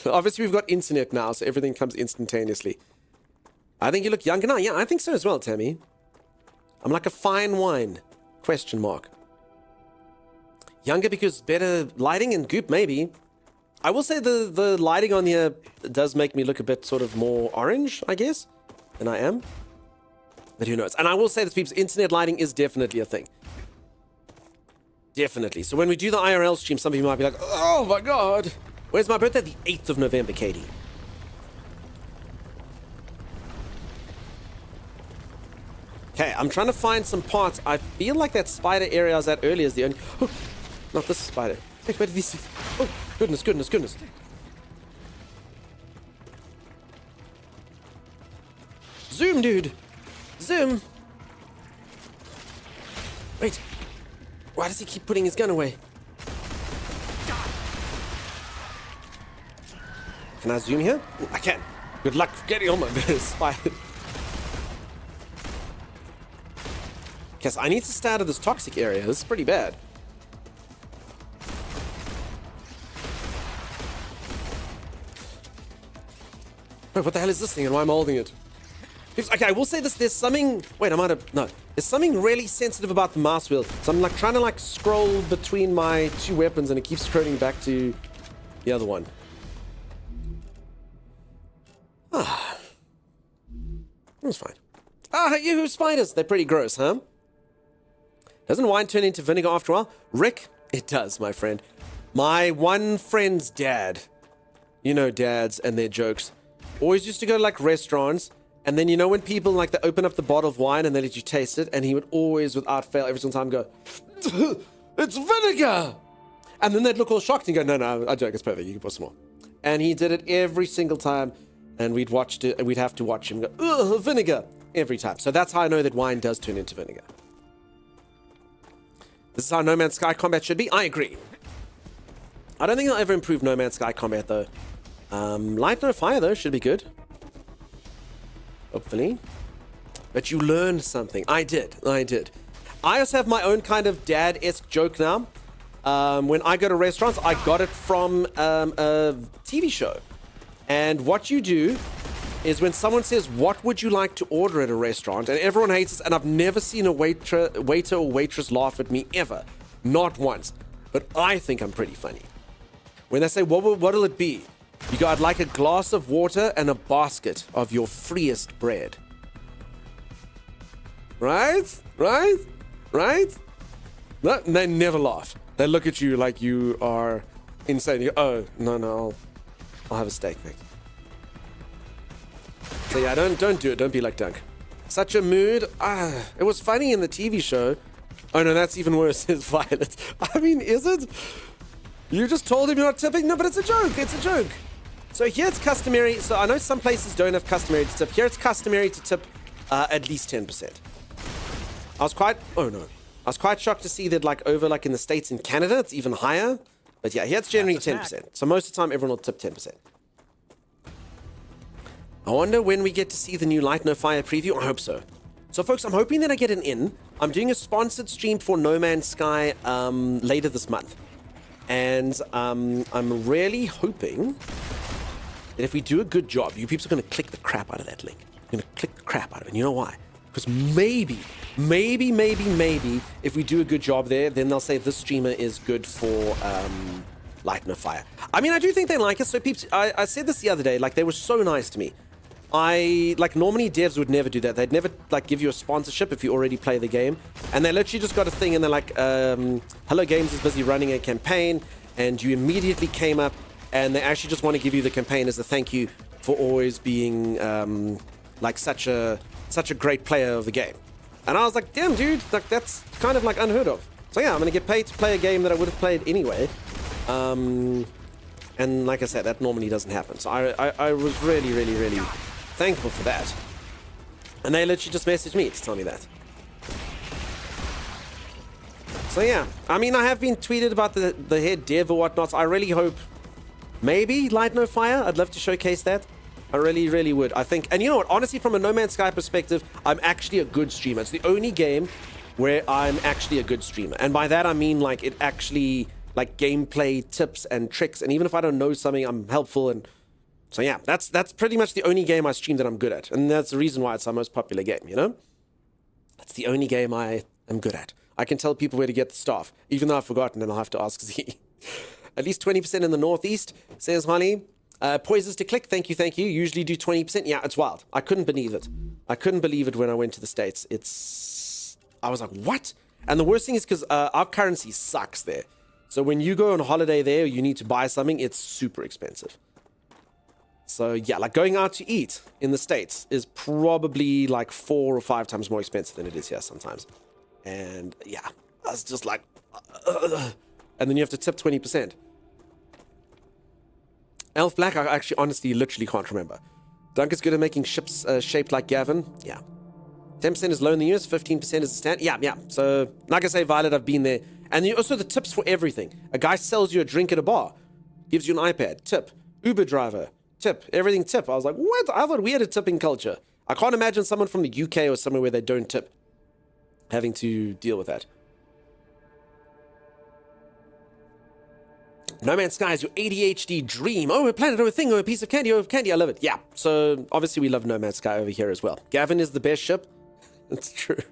Obviously, we've got internet now, so everything comes instantaneously. I think you look younger now. Yeah, I think so as well, Tammy. I'm like a fine wine. Question mark. Younger because better lighting and goop, maybe. I will say the lighting on here does make me look a bit sort of more orange, I guess, than I am. But who knows? And I will say this, people's internet lighting is definitely a thing. Definitely. So when we do the IRL stream, some people might be like, oh my god. Where's my birthday? The 8th of November, Katie. Okay, I'm trying to find some parts. I feel like that spider area I was at earlier is the only... Oh, not this spider. Hey, where did these... Oh, goodness, goodness, goodness. Zoom, dude. Zoom. Wait. Why does he keep putting his gun away? Can I zoom here? Ooh, I can. Good luck getting on my spider. Guess I need to stay out of this toxic area. This is pretty bad. Wait, what the hell is this thing and why am I holding it? Okay, I will say this, there's something... Wait, I might have... No. There's something really sensitive about the mouse wheel. So I'm like trying to like scroll between my two weapons and it keeps scrolling back to the other one. Ah. That was fine. Ah, you spiders. They're pretty gross, huh? Doesn't wine turn into vinegar after a while? Rick, it does, my friend. My one friend's dad. You know dads and their jokes. Always used to go to like restaurants. And then, you know, when people, like, they open up the bottle of wine and they let you taste it, and he would always, without fail, every single time go, it's vinegar! And then they'd look all shocked and go, no, I joke, it's perfect, you can put some more. And he did it every single time, and we'd watched it, and we'd have to watch him go, ugh, vinegar, every time. So that's how I know that wine does turn into vinegar. This is how No Man's Sky combat should be? I agree. I don't think they'll ever improve No Man's Sky combat, though. Light No Fire, though, should be good. Hopefully. But you learned something. I did. I also have my own kind of dad-esque joke now. When I go to restaurants, I got it from a TV show. And what you do is when someone says, what would you like to order at a restaurant? And everyone hates this, and I've never seen a waiter or waitress laugh at me ever. Not once. But I think I'm pretty funny. When they say, what'll it be? You go, I'd like a glass of water and a basket of your freest bread. Right? No, they never laugh. They look at you like you are insane. You go, oh, no, I'll have a steak, thanks. So yeah, don't do it. Don't be like Dunk. Such a mood. It was funny in the TV show. Oh no, that's even worse, says Violet. I mean, is it? You just told him you're not tipping? No, but it's a joke. So here it's customary. So I know some places don't have customary to tip. Here it's customary to tip at least 10%. I was quite shocked to see that over in the States and Canada, it's even higher. But yeah, here it's generally 10%. So most of the time, everyone will tip 10%. I wonder when we get to see the new Light No Fire preview. I hope so. So folks, I'm hoping that I get an in. I'm doing a sponsored stream for No Man's Sky later this month. And I'm really hoping that if we do a good job, you people are going to click the crap out of that link. You're going to click the crap out of it. And you know why? Because maybe, if we do a good job there, then they'll say this streamer is good for Light No Fire. I mean, I do think they like us. So peeps, I said this the other day. They were so nice to me. Normally devs would never do that. They'd never give you a sponsorship if you already play the game. And they literally just got a thing and they're like, Hello Games is busy running a campaign, and you immediately came up, and they actually just want to give you the campaign as a thank you for always being such a great player of the game. And I was like, damn dude, that's kind of unheard of. So yeah, I'm gonna get paid to play a game that I would have played anyway. And like I said, that normally doesn't happen. So I was really thankful for that. And they literally just messaged me to tell me that. So yeah, I mean, I have been tweeted about the head dev or whatnot. So I really hope maybe Light No Fire. I'd love to showcase that. I really would. I think, and you know what? Honestly, from a No Man's Sky perspective, I'm actually a good streamer. It's the only game where I'm actually a good streamer. And by that, I mean it actually gameplay tips and tricks. And even if I don't know something, I'm helpful. And so yeah, that's pretty much the only game I stream that I'm good at. And that's the reason why it's our most popular game, you know? That's the only game I am good at. I can tell people where to get the staff, even though I've forgotten and I'll have to ask Z. At least 20% in the Northeast, says Holly. Poises to click, thank you. Usually do 20%. Yeah, it's wild. I couldn't believe it. I couldn't believe it when I went to the States. I was like, what? And the worst thing is because our currency sucks there. So when you go on holiday there, or you need to buy something, it's super expensive. So yeah, like going out to eat in the States is probably like 4 or 5 times more expensive than it is here sometimes. And yeah, I was just like, and then you have to tip 20%. Elf Black, I actually honestly literally can't remember. Dunk is good at making ships shaped like Gavin. Yeah. 10% is low in the US, 15% is the stand. Yeah. So, like I say, Violet, I've been there. And also the tips for everything. A guy sells you a drink at a bar, gives you an iPad, tip. Uber driver, tip. Everything tip. I was like, what? I thought we had a tipping culture. I can't imagine someone from the UK or somewhere where they don't tip having to deal with that. No Man's Sky is your ADHD dream. Oh, a planet, oh, a thing, oh, a piece of candy, oh, candy. I love it. Yeah. So obviously we love No Man's Sky over here as well. Gavin is the best ship. That's true.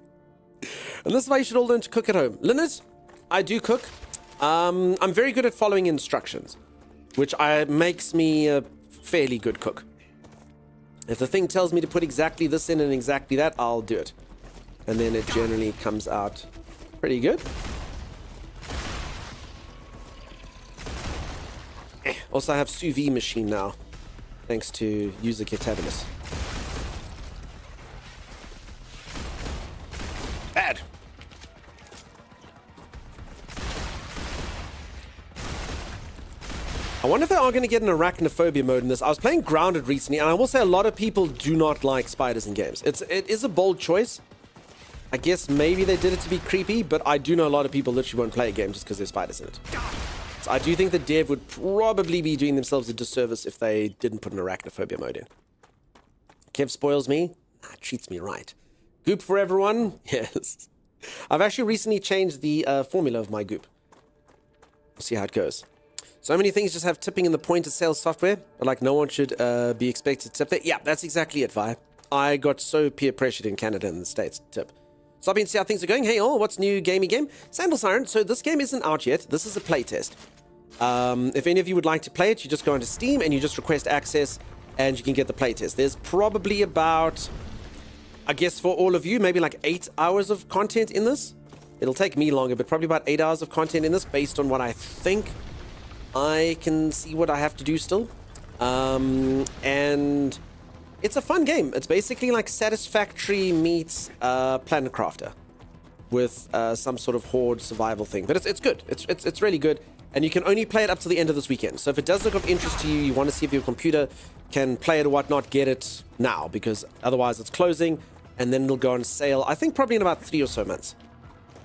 And this is why you should all learn to cook at home. Linus, I do cook. I'm very good at following instructions, which makes me a fairly good cook. If the thing tells me to put exactly this in and exactly that, I'll do it. And then it generally comes out pretty good. Also, I have sous vide machine now, thanks to user Kitavimus. Bad. I wonder if they are going to get an arachnophobia mode in this. I was playing Grounded recently, and I will say a lot of people do not like spiders in games. It is a bold choice. I guess maybe they did it to be creepy, but I do know a lot of people literally won't play a game just because there's spiders in it. So I do think the dev would probably be doing themselves a disservice if they didn't put an arachnophobia mode in. Kev spoils me. Nah, treats me right. Goop for everyone. Yes. I've actually recently changed the formula of my goop. We'll see how it goes. So many things just have tipping in the point of sale software, but like no one should be expected to tip there. Yeah, that's exactly it, Vi. I got so peer pressured in Canada and the States to tip. Stop in to see how things are going. Hey all, what's new gamey game? Sandal Siren. So this game isn't out yet. This is a playtest. If any of you would like to play it, you just go into Steam and you just request access and you can get the playtest. There's probably about, I guess for all of you, maybe like 8 hours of content in this. It'll take me longer, but probably about 8 hours of content in this based on what I think I can see what I have to do still. And it's a fun game. It's basically like Satisfactory meets Planet Crafter with some sort of horde survival thing. But it's good. It's really good. And you can only play it up to the end of this weekend. So if it does look of interest to you, you want to see if your computer can play it or whatnot, get it now. Because otherwise it's closing and then it'll go on sale, I think probably in about 3 or so months.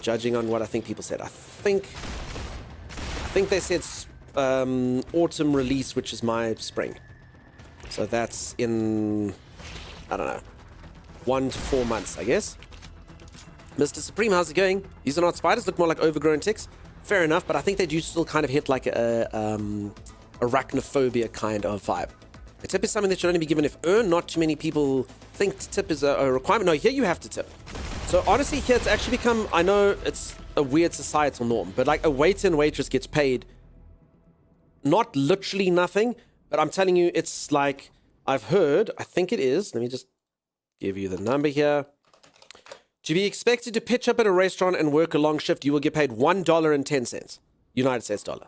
Judging on what I think people said. I think they said autumn release, which is my spring. So that's in, I don't know, 1 to 4 months, I guess. Mr. Supreme, how's it going? These are not spiders, look more like overgrown ticks. Fair enough, but I think they do still kind of hit like a arachnophobia kind of vibe. A tip is something that should only be given if earned. Not too many people think tip is a requirement. No, here you have to tip. So honestly, here it's actually become, I know it's a weird societal norm, but like a waiter and waitress gets paid not literally nothing, but I'm telling you, it's like, I've heard, I think it is, let me just give you the number here. To be expected to pitch up at a restaurant and work a long shift, you will get paid $1.10, United States dollar.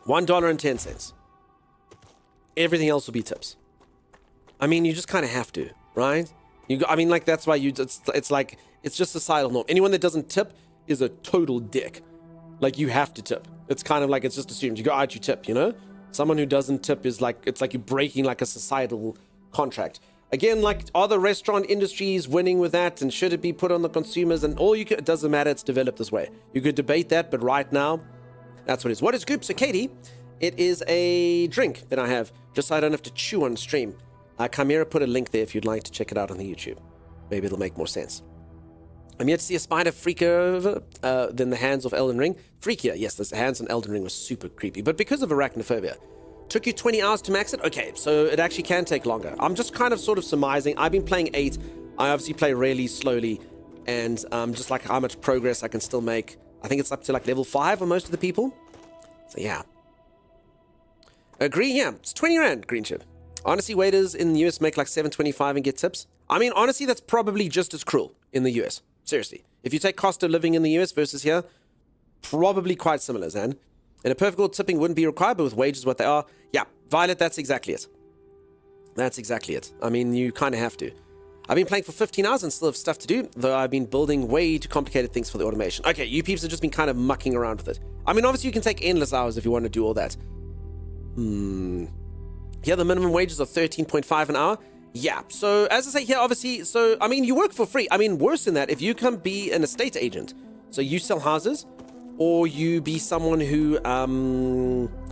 $1.10. Everything else will be tips. I mean, you just kind of have to, right? I mean, like, that's why it's like, it's just societal norm. Anyone that doesn't tip is a total dick. Like, you have to tip. It's kind of like, it's just assumed. You go out, you tip, you know? Someone who doesn't tip is like, it's like you're breaking like a societal contract. Again, like, are the restaurant industries winning with that? And should it be put on the consumers? And all you can, it doesn't matter. It's developed this way. You could debate that, but right now, that's what it is. What is Goop? So, Katie, it is a drink that I have, just so I don't have to chew on stream. Chimera put a link there if you'd like to check it out on the YouTube. Maybe it'll make more sense. I'm yet to see a spider freakier than the hands of Elden Ring. Freakier, yes, the hands on Elden Ring was super creepy, but because of arachnophobia. Took you 20 hours to max it? Okay, so it actually can take longer. I'm just kind of sort of surmising. I've been playing 8. I obviously play really slowly, and just like how much progress I can still make. I think it's up to like level 5 for most of the people. So yeah. Agree, yeah. It's 20 Rand, green chip. Honestly, waiters in the US make like $7.25 and get tips. I mean, honestly, that's probably just as cruel in the US. Seriously. If you take cost of living in the US versus here, probably quite similar, Zan. In a perfect world, tipping wouldn't be required, but with wages what they are, yeah, Violet, that's exactly it. That's exactly it. I mean, you kind of have to. I've been playing for 15 hours and still have stuff to do, though I've been building way too complicated things for the automation. Okay, you peeps have just been kind of mucking around with it. I mean, obviously you can take endless hours if you want to do all that. Here, the minimum wages are 13.5 an hour. Yeah, so as I say here, obviously, so, I mean, you work for free. I mean, worse than that, if you can be an estate agent, so you sell houses, or you be someone who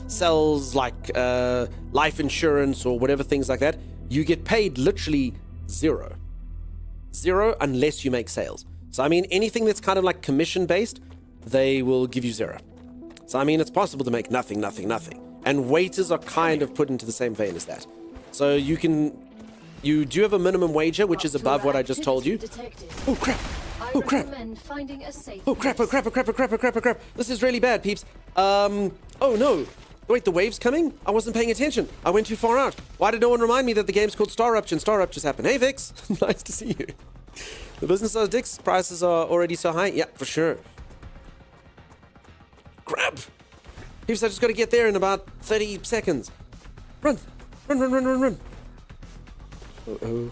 sells, like, life insurance or whatever, things like that, you get paid literally zero. Zero unless you make sales. So, I mean, anything that's kind of like commission-based, they will give you zero. So, I mean, it's possible to make nothing. And waiters are kind of put into the same vein as that. So you do have a minimum wage, which is above what I just told you. Oh crap! Oh crap! Oh crap! This is really bad, peeps. Oh no! Wait, the wave's coming? I wasn't paying attention. I went too far out. Why did no one remind me that the game's called StarRupture and StarRupture's happen? Hey Vix, nice to see you. The business of dicks prices are already so high. Yeah, for sure. Crap! Peeps, I just got to get there in about 30 seconds. Run! Run! Uh-oh.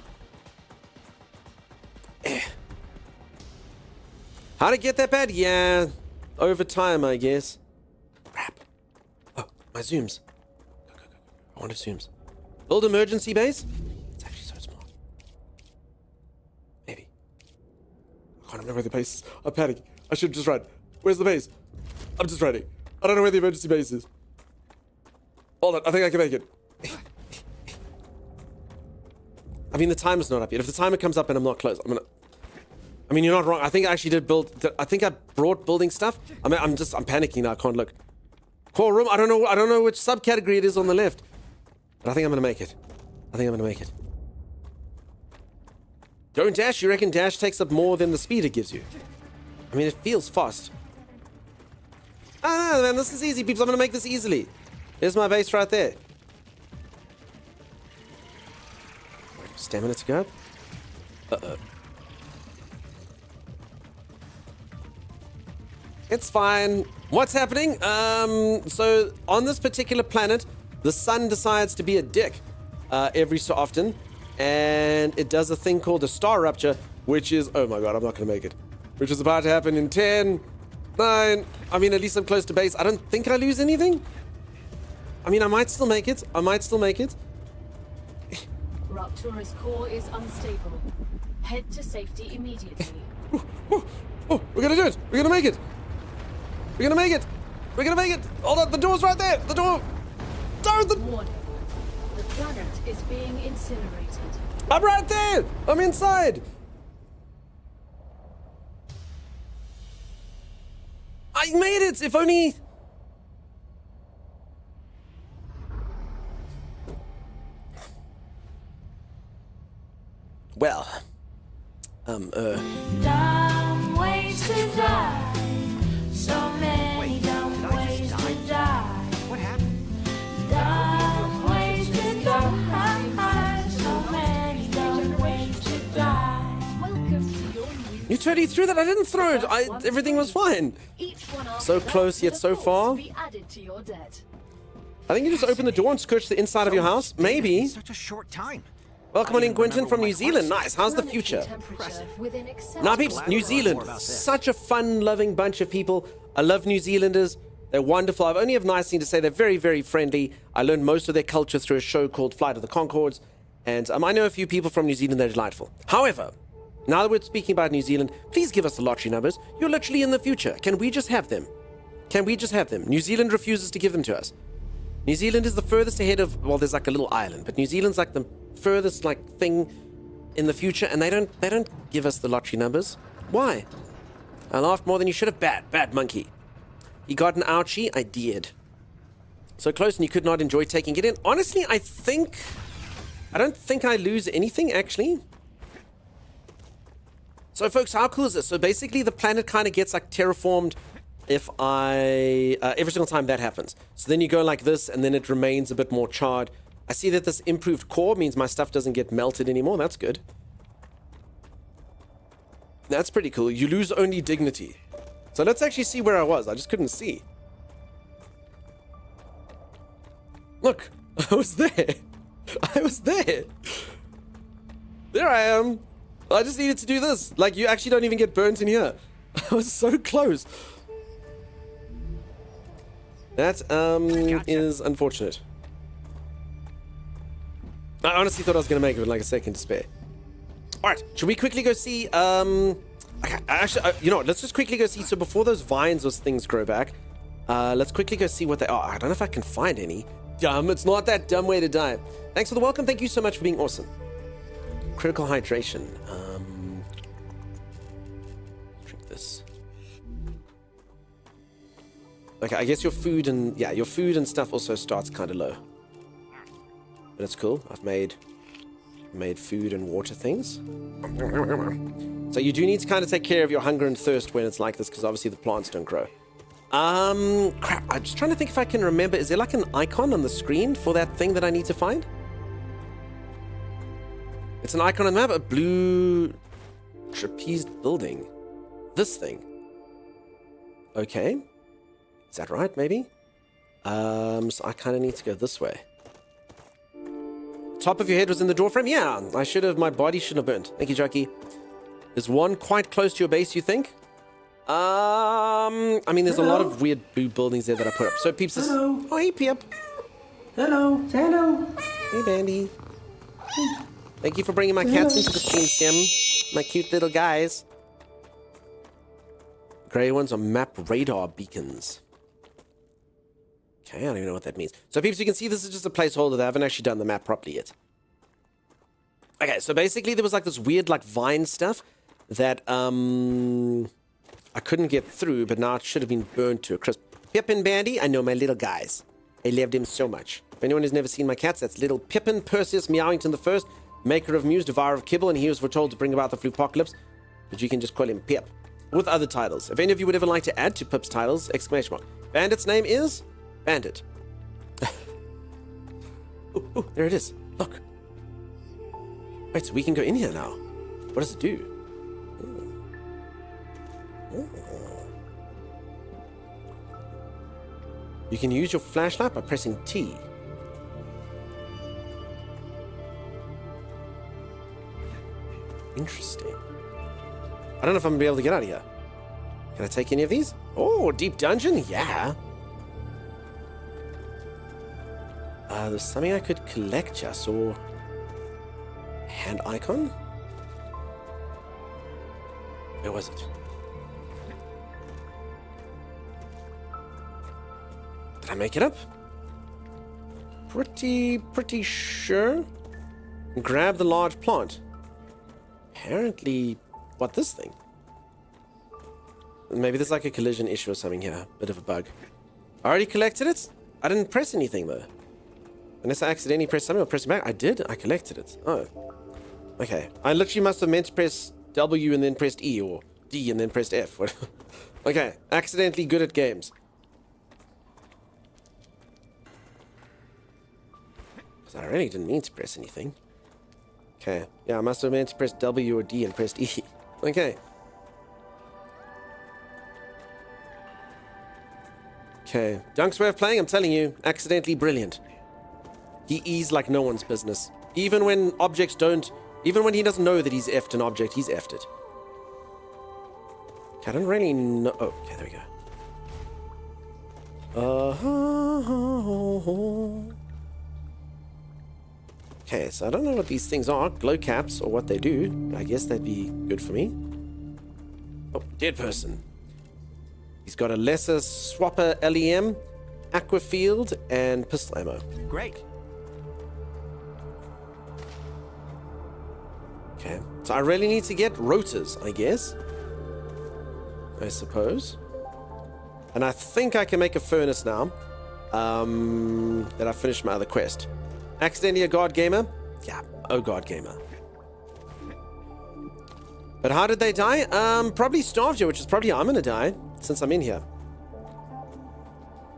How'd it get that bad? Yeah, over time, I guess. Crap. Oh, my zooms. Go. I want zooms. Build emergency base? It's actually so smart. Maybe. I can't remember where the base is. I'm panicking. I should just run. Where's the base? I'm just running. I don't know where the emergency base is. Hold on, I think I can make it. I mean, the timer's not up yet. If the timer comes up and I'm not close, I mean, you're not wrong. I think I actually did I think I brought building stuff. I mean, I'm panicking now. I can't look. Core room. I don't know which subcategory it is on the left. But I think I'm gonna make it. Don't dash. You reckon dash takes up more than the speed it gives you? I mean, it feels fast. Ah, man, this is easy, peeps. I'm gonna make this easily. There's my base right there. Wait for stamina to go up. Uh-oh. It's fine. What's happening? So on this particular planet, the sun decides to be a dick every so often, and it does a thing called a star rupture, which is, oh my god, I'm not gonna make it. Which is about to happen in 10, 9, I mean, at least I'm close to base. I don't think I lose anything. I mean, I might still make it. Raptura's core is unstable. Head to safety immediately. Oh, we're gonna do it. We're gonna make it. Hold on, the door's right there. The door. Warning. The planet is being incinerated. I'm right there. I'm inside. I made it. If only. Well. Dumb ways to die. So many dumb ways to die. What happened? Dumb ways to die. So many dumb ways to die. Welcome to your new. You totally threw that. I didn't throw it. Everything was fine. Each one after So that close yet with a so force far. to be added to your debt. I think you just open the door and scorch the inside of your house. Maybe. Such a short time. Welcome on in, Quentin remember from what New my Zealand. heart Nice. How's the Planetary future? temperature within acceptable- Now, peeps, New Zealand, such a fun-loving bunch of people. I love New Zealanders. They're wonderful. I've only have nice things to say. They're very, very friendly. I learned most of their culture through a show called Flight of the Conchords, and I know a few people from New Zealand. They're delightful. However, now that we're speaking about New Zealand, please give us the lottery numbers. You're literally in the future. Can we just have them? New Zealand refuses to give them to us. New Zealand is the furthest ahead of, well, there's like a little island, but New Zealand's like the furthest like thing in the future, and they don't give us the lottery numbers. Why? I laughed more than you should have. Bad monkey. You got an ouchie? I did. So close and you could not enjoy taking it in. Honestly, I don't think I lose anything, actually. So, folks, how cool is this? So, basically, the planet kind of gets like terraformed if every single time that happens. So then you go like this, and then it remains a bit more charred. I see that this improved core means my stuff doesn't get melted anymore. That's good. That's pretty cool. You lose only dignity. So let's actually see where I was. I just couldn't see. Look, I was there. I was there. There I am. I just needed to do this. Like, you actually don't even get burnt in here. I was so close. That is unfortunate. I honestly thought I was going to make it with like a second to spare. Alright, should we quickly go see, okay, actually, you know what, let's just quickly go see, so before those vines or things grow back, let's quickly go see what they are. I don't know if I can find any. Dumb, it's not that dumb way to die. Thanks for the welcome, thank you so much for being awesome. Critical hydration, drink this. Okay, I guess your food and, yeah, your food and stuff also starts kind of low. But it's cool, I've made food and water things. So you do need to kind of take care of your hunger and thirst when it's like this, because obviously the plants don't grow. Crap, I'm just trying to think if I can remember, is there like an icon on the screen for that thing that I need to find? It's an icon on the map, a blue trapezed building. This thing. Okay. Is that right, maybe? So I kind of need to go this way. Top of your head was in the door frame? Yeah, I should have, my body shouldn't have burnt. Thank you, Jackie. Is one quite close to your base, you think? I mean, there's a lot of weird blue buildings there that I put up. So Peeps is... Hello. Oh, hey, Peep. Hello. Hello. Hey, Bandy. Thank you for bringing my cats into the stream, Sim. My cute little guys. Gray ones are map radar beacons. Okay, I don't even know what that means. So, peeps, you can see this is just a placeholder. They haven't actually done the map properly yet. Okay, so basically there was like this weird like vine stuff that I couldn't get through, but now it should have been burned to a crisp. Pippin Bandy, I know my little guys. I loved him so much. If anyone has never seen my cats, that's little Pippin Perseus Meowington the First, maker of Muse, devourer of kibble, and he was foretold to bring about the Flupocalypse, but you can just call him Pip. With other titles. If any of you would ever like to add to Pip's titles, exclamation mark. Bandit's name is... Bandit. Ooh, there it is. Look. Wait, so we can go in here now. What does it do? Ooh. You can use your flashlight by pressing T. Interesting. I don't know if I'm going to be able to get out of here. Can I take any of these? Oh, deep dungeon? Yeah. There's something I could collect. I saw hand icon. Where was it? Did I make it up? Pretty sure. Grab the large plant. Apparently, what, this thing? Maybe there's like a collision issue or something here. Bit of a bug. I already collected it? I didn't press anything though. Unless I accidentally pressed something or pressed it back. I did? I collected it. Oh. Okay. I literally must have meant to press W and then pressed E, or D and then pressed F. Okay. Accidentally good at games. Because I really didn't mean to press anything. Okay. Yeah, I must have meant to press W or D and pressed E. Okay. Okay. Dunk's way of playing, I'm telling you, accidentally brilliant. He E's like no one's business. Even when objects don't... Even when he doesn't know that he's effed an object, he's effed it. Okay, I don't really know... Oh, okay, there we go. Okay, so I don't know what these things are. Glow caps, or what they do. I guess that'd be good for me. Oh, dead person. He's got a lesser swapper LEM, aqua field, and pistol ammo. Great. Okay, so I really need to get rotors, I guess. I suppose. And I think I can make a furnace now. That I finished my other quest. Accidentally a god gamer? Yeah, oh god gamer. But how did they die? Probably starved you, which is probably how I'm gonna die, since I'm in here.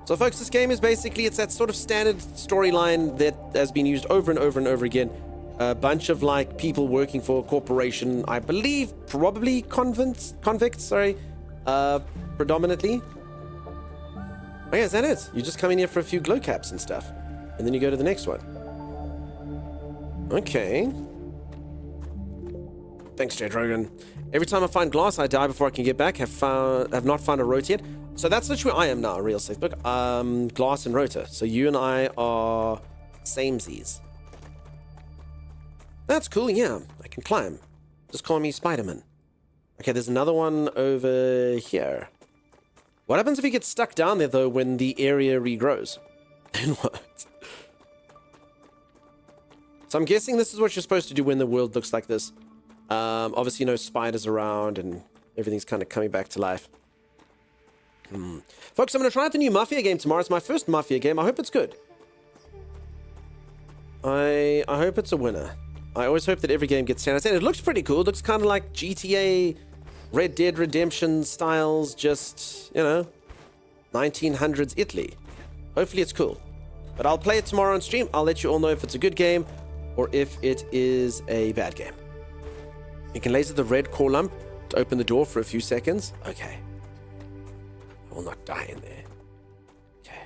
So folks, this game is basically, it's that sort of standard storyline that has been used over and over and over again. A bunch of like people working for a corporation, I believe, probably convicts, predominantly. Oh yeah, is that it? You just come in here for a few glow caps and stuff, and then you go to the next one. Okay. Thanks, Jade Rogan. Every time I find glass, I die before I can get back. Have not found a rotor yet. So that's literally where I am now, real safe book. Glass and rotor. So you and I are samesies. That's cool, yeah. I can climb. Just call me Spider-Man. Okay, there's another one over here. What happens if you get stuck down there, though, when the area regrows? Then what? So I'm guessing this is what you're supposed to do when the world looks like this. Obviously, no spiders around and everything's kind of coming back to life. Folks, I'm going to try out the new Mafia game tomorrow. It's my first Mafia game. I hope it's good. I hope it's a winner. I always hope that every game gets 10 out of 10. It looks pretty cool. It looks kind of like GTA, Red Dead Redemption styles, just, you know, 1900s Italy. Hopefully it's cool. But I'll play it tomorrow on stream. I'll let you all know if it's a good game or if it is a bad game. You can laser the red core lump to open the door for a few seconds. Okay. I will not die in there. Okay.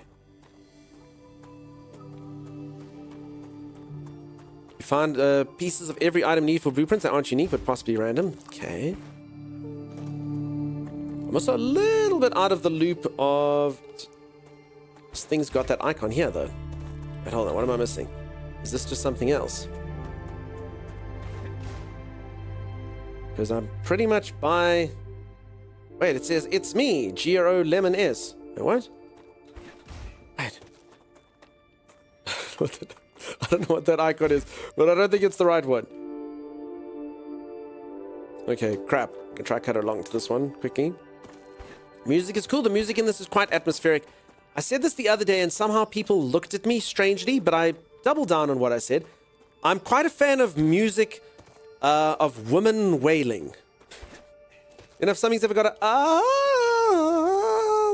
You find pieces of every item needed for blueprints that aren't unique but possibly random. Okay. I'm also a little bit out of the loop of... This thing's got that icon here, though. Wait, hold on. What am I missing? Is this just something else? Because I'm pretty much by... Wait, it says, it's me, GRO Lemon S. Wait, what? Wait. I don't know what that icon is, but I don't think it's the right one. Okay, crap. I can try cut along to this one quickly. Music is cool. The music in this is quite atmospheric. I said this the other day and somehow people looked at me strangely, but I doubled down on what I said. I'm quite a fan of music of women wailing. You know, if something's ever got a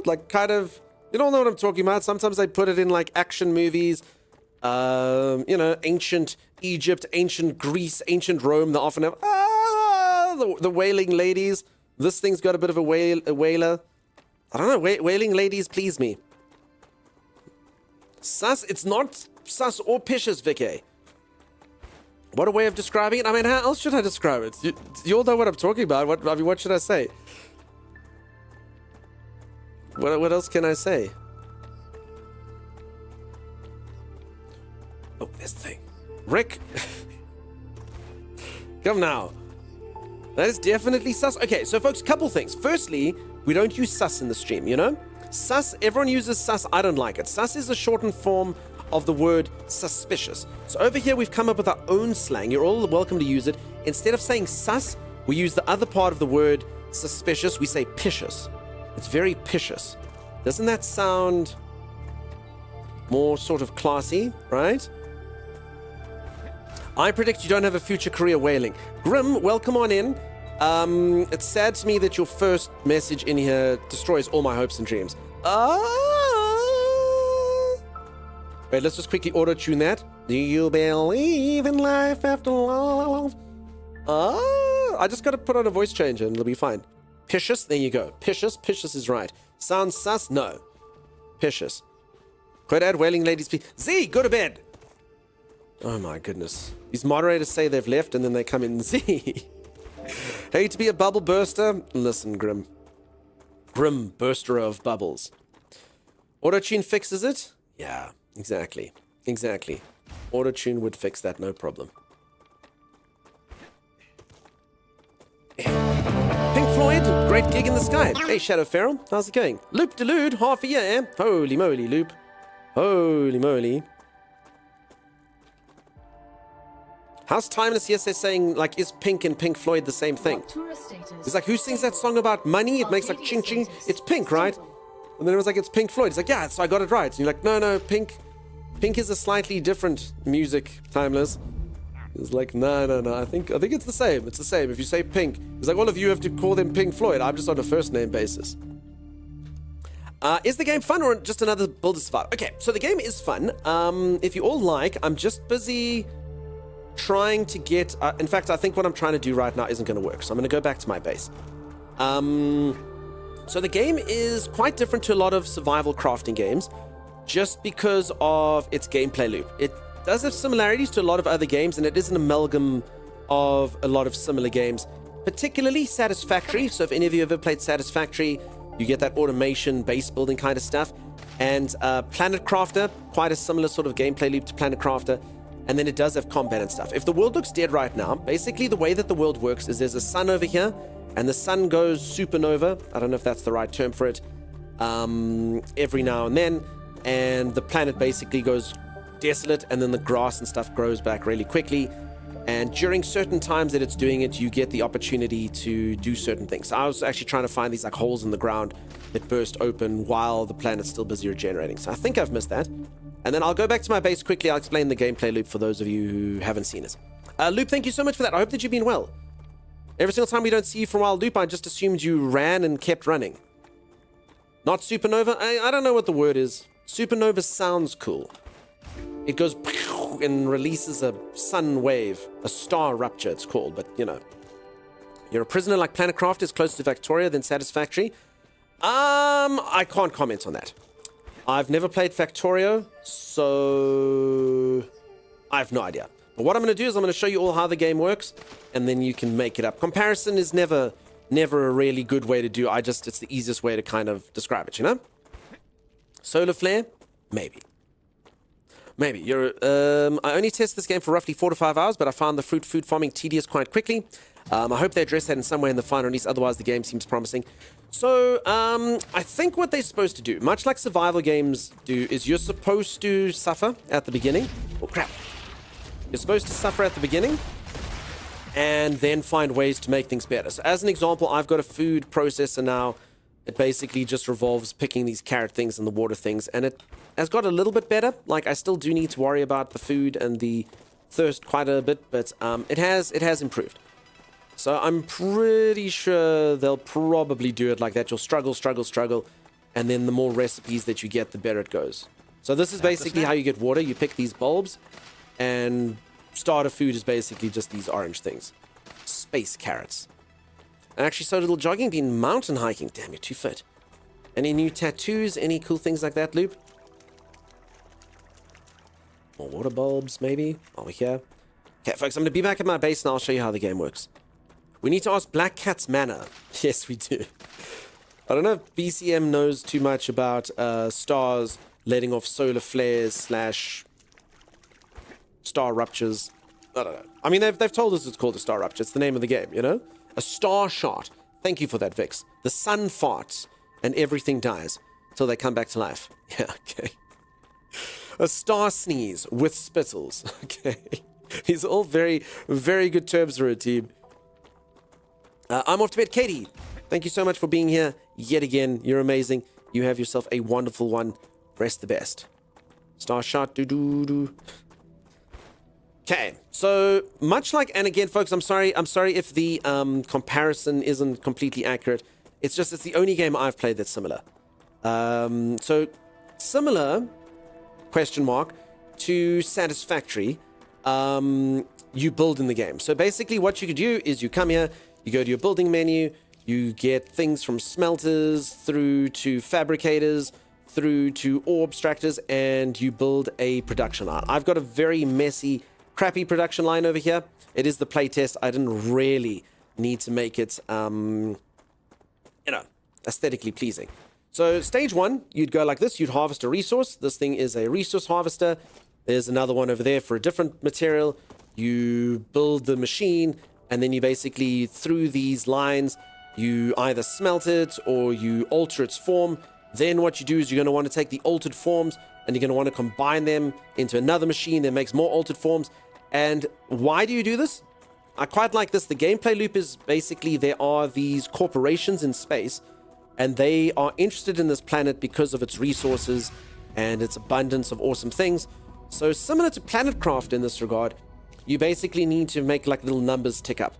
like kind of, you don't know what I'm talking about. Sometimes they put it in like action movies, you know, ancient Egypt, ancient Greece, ancient Rome. They often have the wailing ladies. This thing's got a bit of a wailer. I don't know. Wailing ladies please me. Sus. It's not sus or picious, Vicky. What a way of describing it. I mean, how else should I describe it? You all know what I'm talking about. What should I say? What else can I say? Oh, this thing. Rick. Come now. That is definitely sus. Okay, so folks, couple things. Firstly, we don't use sus in the stream, you know? Sus, everyone uses sus. I don't like it. Sus is a shortened form of the word suspicious. So over here we've come up with our own slang. You're all welcome to use it. Instead of saying sus, we use the other part of the word suspicious. We say picious. It's very picious. Doesn't that sound more sort of classy, right? I predict you don't have a future career whaling. Grim, welcome on in. It's sad to me that your first message in here destroys all my hopes and dreams. Wait, let's just quickly auto-tune that. Do you believe in life after love? I just got to put on a voice changer and it'll be fine. Picious, there you go. Picious is right. Sounds sus? No. Picious. Quit ad, wailing ladies, please. Z, go to bed. Oh my goodness. These moderators say they've left and then they come in. Z. Hate to be a bubble burster? Listen, Grim. Grim, burster of bubbles. Auto-tune fixes it? Yeah. Exactly. Auto-tune would fix that, no problem. Pink Floyd, great gig in the sky. Hey, Shadow Feral, how's it going? Loop Delude, half a year. Holy moly, Loop. Holy moly. How's Timeless Yes, they're saying, like, is Pink and Pink Floyd the same thing? It's like, who sings that song about money? It makes like ching ching. It's Pink, right? And then it was like, it's Pink Floyd. It's like, yeah, so I got it right. And you're like, no, Pink is a slightly different music, Timeless. He's like, no. I think it's the same. It's the same. If you say Pink, he's like, all of you have to call them Pink Floyd. I'm just on a first name basis. Is the game fun or just another builder survival? Okay, so the game is fun. If you all like, I'm just busy trying to get... in fact, I think what I'm trying to do right now isn't going to work. So I'm going to go back to my base. So the game is quite different to a lot of survival crafting games just because of its gameplay loop. It does have similarities to a lot of other games, and it is an amalgam of a lot of similar games, particularly Satisfactory. So if any of you have ever played Satisfactory, you get that automation, base building kind of stuff. And Planet Crafter, quite a similar sort of gameplay loop to Planet Crafter. And then it does have combat and stuff. If the world looks dead right now, basically the way that the world works is there's a sun over here, and the sun goes supernova. I don't know if that's the right term for it. Every now and then. And the planet basically goes desolate, and then the grass and stuff grows back really quickly. And during certain times that it's doing it, you get the opportunity to do certain things. So I was actually trying to find these like holes in the ground that burst open while the planet's still busy regenerating. So I think I've missed that. And then I'll go back to my base quickly. I'll explain the gameplay loop for those of you who haven't seen it. Loop, thank you so much for that. I hope that you've been well. Every single time we don't see you for a while, Loop, I just assumed you ran and kept running. Not supernova? I don't know what the word is. Supernova sounds cool. It goes and releases a sun wave, a StarRupture it's called, but you know. You're a prisoner like Planet Craft is closer to Factoria than Satisfactory. I can't comment on that. I've never played Factorio, so I have no idea. But what I'm going to do is I'm going to show you all how the game works, and then you can make it up. Comparison is never a really good way to do. It's the easiest way to kind of describe it, you know? Solar flare? Maybe. I only tested this game for roughly 4 to 5 hours, but I found the food farming tedious quite quickly. I hope they address that in some way in the final release, otherwise the game seems promising. So, I think what they're supposed to do, much like survival games do, is you're supposed to suffer at the beginning. Oh, crap. You're supposed to suffer at the beginning, and then find ways to make things better. So, as an example, I've got a food processor now. It basically just revolves picking these carrot things and the water things, and it has got a little bit better. Like, I still do need to worry about the food and the thirst quite a bit, but it has improved. So I'm pretty sure they'll probably do it like that. You'll struggle, and then the more recipes that you get, the better it goes. So this is basically how you get water. You pick these bulbs, and starter food is basically just these orange things. Space carrots. And actually, so little jogging, been mountain hiking. Damn, you're too fit. Any new tattoos? Any cool things like that, Loop? More water bulbs, maybe? Over here. Okay, folks, I'm going to be back at my base, and I'll show you how the game works. We need to ask Black Cat's mana. Yes, we do. I don't know if BCM knows too much about stars letting off solar flares / star ruptures. I don't know. I mean, they've told us it's called a star rupture. It's the name of the game, you know? A star shot. Thank you for that, Vix. The sun farts and everything dies till they come back to life. Yeah, okay. A star sneeze with spittles. Okay. These are all very, very good terms for a team. I'm off to bed. Katie, thank you so much for being here yet again. You're amazing. You have yourself a wonderful one. Rest the best. Star shot. Do. Okay, so much like, and again, folks, I'm sorry if the comparison isn't completely accurate. It's the only game I've played that's similar. So similar, question mark, to Satisfactory, you build in the game. So basically what you could do is you come here, you go to your building menu, you get things from smelters through to fabricators, through to ore abstractors, and you build a production line. I've got a very messy, crappy production line over here. It is the playtest. I didn't really need to make it, aesthetically pleasing. So stage 1, you'd go like this. You'd harvest a resource. This thing is a resource harvester. There's another one over there for a different material. You build the machine, and then you basically, through these lines, you either smelt it or you alter its form. Then what you do is you're going to want to take the altered forms and you're going to want to combine them into another machine that makes more altered forms. And why do you do this? I quite like this. The gameplay loop is basically there are these corporations in space, and they are interested in this planet because of its resources and its abundance of awesome things. So similar to Planet Craft in this regard, you basically need to make like little numbers tick up.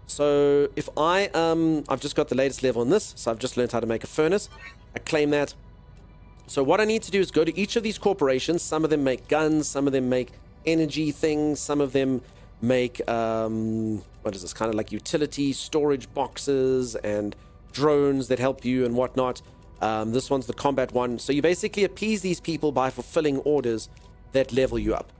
So if I've just got the latest level on this, so I've just learned how to make a furnace. I claim that. So what I need to do is go to each of these corporations. Some of them make guns, some of them make energy things, some of them make what is this, kind of like utility storage boxes and drones that help you and whatnot. This one's the combat one. So you basically appease these people by fulfilling orders that level you up.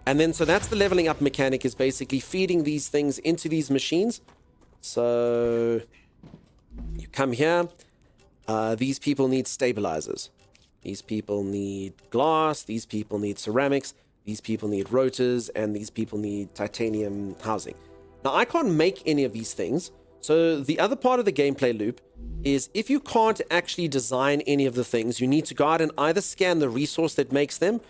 And then so that's the leveling up mechanic, is basically feeding these things into these machines. So you come here. These people need stabilizers. These people need glass. These people need ceramics. These people need rotors. And these people need titanium housing. Now, I can't make any of these things. So the other part of the gameplay loop is if you can't actually design any of the things, you need to go out and either scan the resource that makes them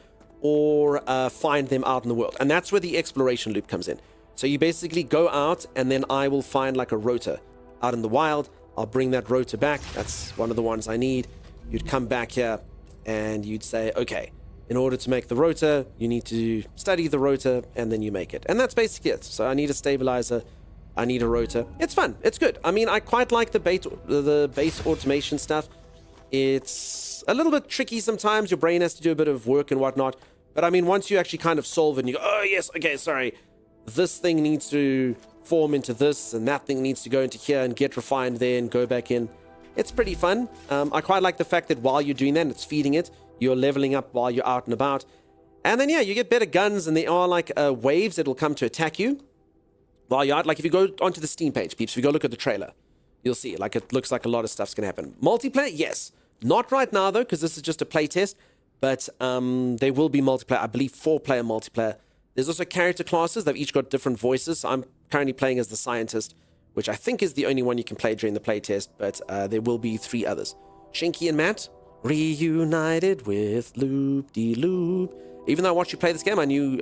or find them out in the world. And that's where the exploration loop comes in. So you basically go out and then I will find like a rotor out in the wild. I'll bring that rotor back. That's one of the ones I need. You'd come back here and you'd say, okay, in order to make the rotor, you need to study the rotor and then you make it. And that's basically it. So I need a stabilizer. I need a rotor. It's fun. It's good. I mean, I quite like the base automation stuff. It's a little bit tricky sometimes. Your brain has to do a bit of work and whatnot. But I mean, once you actually kind of solve it and you go, oh, yes, okay, sorry. This thing needs to form into this and that thing needs to go into here and get refined there and go back in. It's pretty fun. I quite like the fact that while you're doing that and it's feeding it, you're leveling up while you're out and about. And then, yeah, you get better guns and there are like waves that will come to attack you while you're out. Like if you go onto the Steam page, peeps, if you go look at the trailer, you'll see like it looks like a lot of stuff's going to happen. Multiplayer, yes. Not right now, though, because this is just a play test. But there will be multiplayer. I believe 4-player multiplayer. There's also character classes. They've each got different voices. So I'm currently playing as the scientist, which I think is the only one you can play during the playtest. But there will be 3 others. Shinky and Matt, reunited with Loop-de-Loop. Even though I watched you play this game, I knew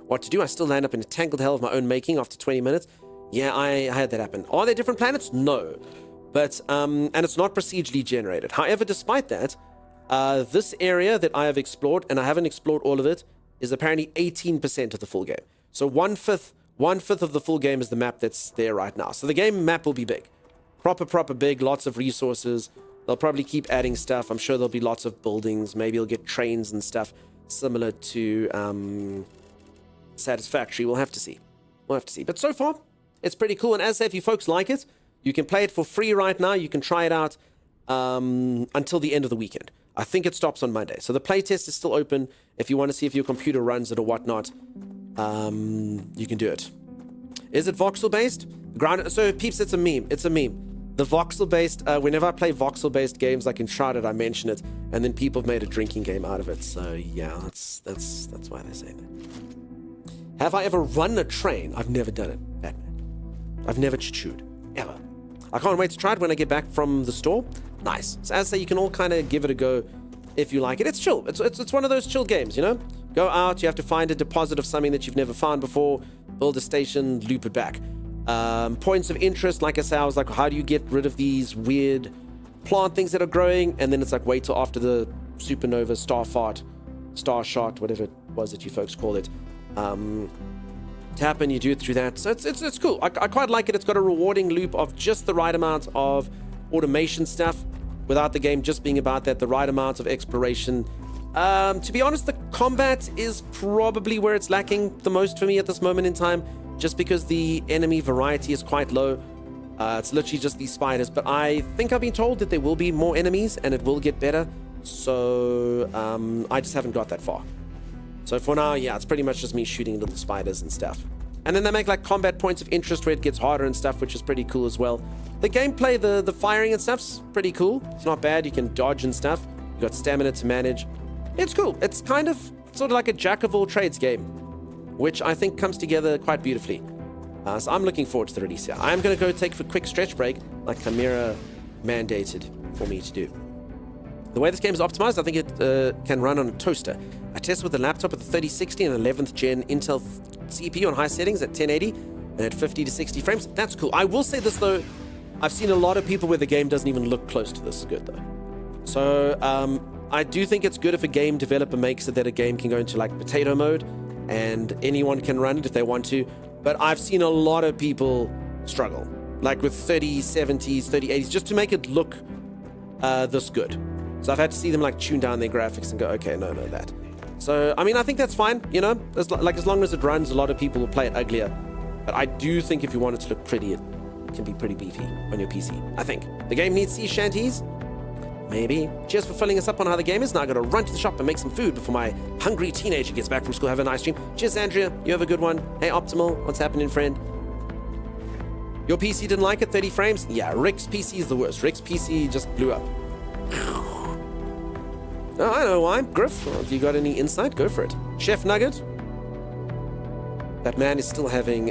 what to do. I still land up in a tangled hell of my own making after 20 minutes. Yeah, I had that happen. Are there different planets? No. But, and it's not procedurally generated. However, despite that, this area that I have explored, and I haven't explored all of it, is apparently 18% of the full game. So one fifth of the full game is the map that's there right now. So the game map will be big. Proper big, lots of resources. They'll probably keep adding stuff. I'm sure there'll be lots of buildings. Maybe you'll get trains and stuff similar to Satisfactory. We'll have to see. But so far, it's pretty cool. And as I say, if you folks like it, you can play it for free right now. You can try it out until the end of the weekend. I think it stops on Monday. So the playtest is still open. If you want to see if your computer runs it or whatnot, you can do it. Is it voxel-based? So, peeps, it's a meme. It's a meme. The voxel-based, whenever I play voxel-based games like Uncharted, I mention it, and then people have made a drinking game out of it. So, yeah, that's why they say that. Have I ever run a train? I've never done it, Batman. I've never chewed, ever. I can't wait to try it when I get back from the store. Nice. So as I say, you can all kind of give it a go if you like it. It's chill. It's one of those chill games, you know? Go out, you have to find a deposit of something that you've never found before, build a station, loop it back. Points of interest, like I say, I was like, how do you get rid of these weird plant things that are growing? And then it's like, wait till after the supernova, star shot, whatever it was that you folks call it, to happen. You do it through that. So it's cool. I quite like it. It's got a rewarding loop of just the right amount of automation stuff without the game just being about that, the right amount of exploration. To be honest, the combat is probably where it's lacking the most for me at this moment in time, just because the enemy variety is quite low. It's literally just these spiders, but I think I've been told that there will be more enemies and it will get better. So I just haven't got that far. So for now, yeah, it's pretty much just me shooting little spiders and stuff. And then they make like combat points of interest where it gets harder and stuff, which is pretty cool as well. The gameplay, the firing and stuff's pretty cool. It's not bad. You can dodge and stuff. You got stamina to manage. It's cool. It's kind of sort of like a jack of all trades game, which I think comes together quite beautifully. So I'm looking forward to the release here. I am going to go take a quick stretch break, like Chimera mandated for me to do. The way this game is optimized, I think it can run on a toaster. I tested with a laptop with a 3060 and 11th gen Intel CPU on high settings at 1080 and at 50 to 60 frames. That's cool. I will say this though, I've seen a lot of people where the game doesn't even look close to this good though. So I do think it's good if a game developer makes it that a game can go into like potato mode and anyone can run it if they want to. But I've seen a lot of people struggle, like with 3070s, 3080s, just to make it look this good. So I've had to see them like tune down their graphics and go, okay, no, that. So, I mean, I think that's fine, you know, as long as it runs, a lot of people will play it uglier. But I do think if you want it to look pretty, it can be pretty beefy on your PC, I think. The game needs sea shanties? Maybe. Cheers for filling us up on how the game is. Now I gotta run to the shop and make some food before my hungry teenager gets back from school. Have a nice stream. Cheers, Andrea. You have a good one. Hey, Optimal. What's happening, friend? Your PC didn't like it? 30 frames? Yeah, Rick's PC is the worst. Rick's PC just blew up. Oh, I know why. Griff, if you got any insight, go for it. Chef Nugget. That man is still having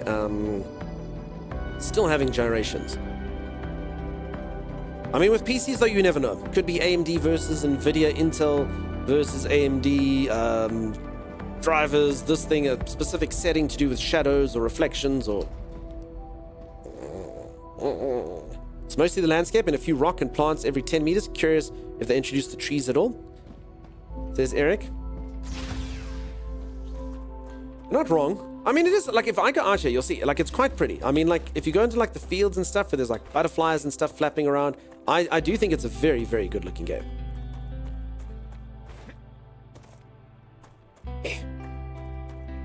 gyrations. I mean, with PCs though, you never know. Could be AMD versus Nvidia, Intel versus AMD drivers. This thing, a specific setting to do with shadows or reflections or. It's mostly the landscape and a few rock and plants every 10 meters. Curious if they introduced the trees at all. Says Eric. You're not wrong. I mean, it is like if I go out here, you'll see like it's quite pretty. I mean, like if you go into like the fields and stuff where there's like butterflies and stuff flapping around, I do think it's a very, very good looking game.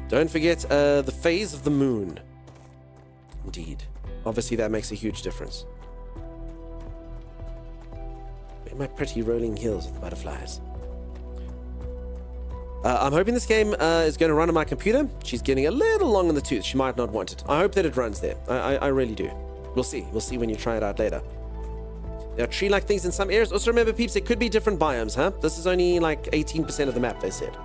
Don't forget the phase of the moon. Indeed. Obviously, that makes a huge difference. Where are my pretty rolling hills with the butterflies? I'm hoping this game is going to run on my computer. She's getting a little long in the tooth. She might not want it. I hope that it runs there. I really do. We'll see. We'll see when you try it out later. There are tree-like things in some areas. Also remember, peeps, it could be different biomes, huh? This is only like 18% of the map, they said.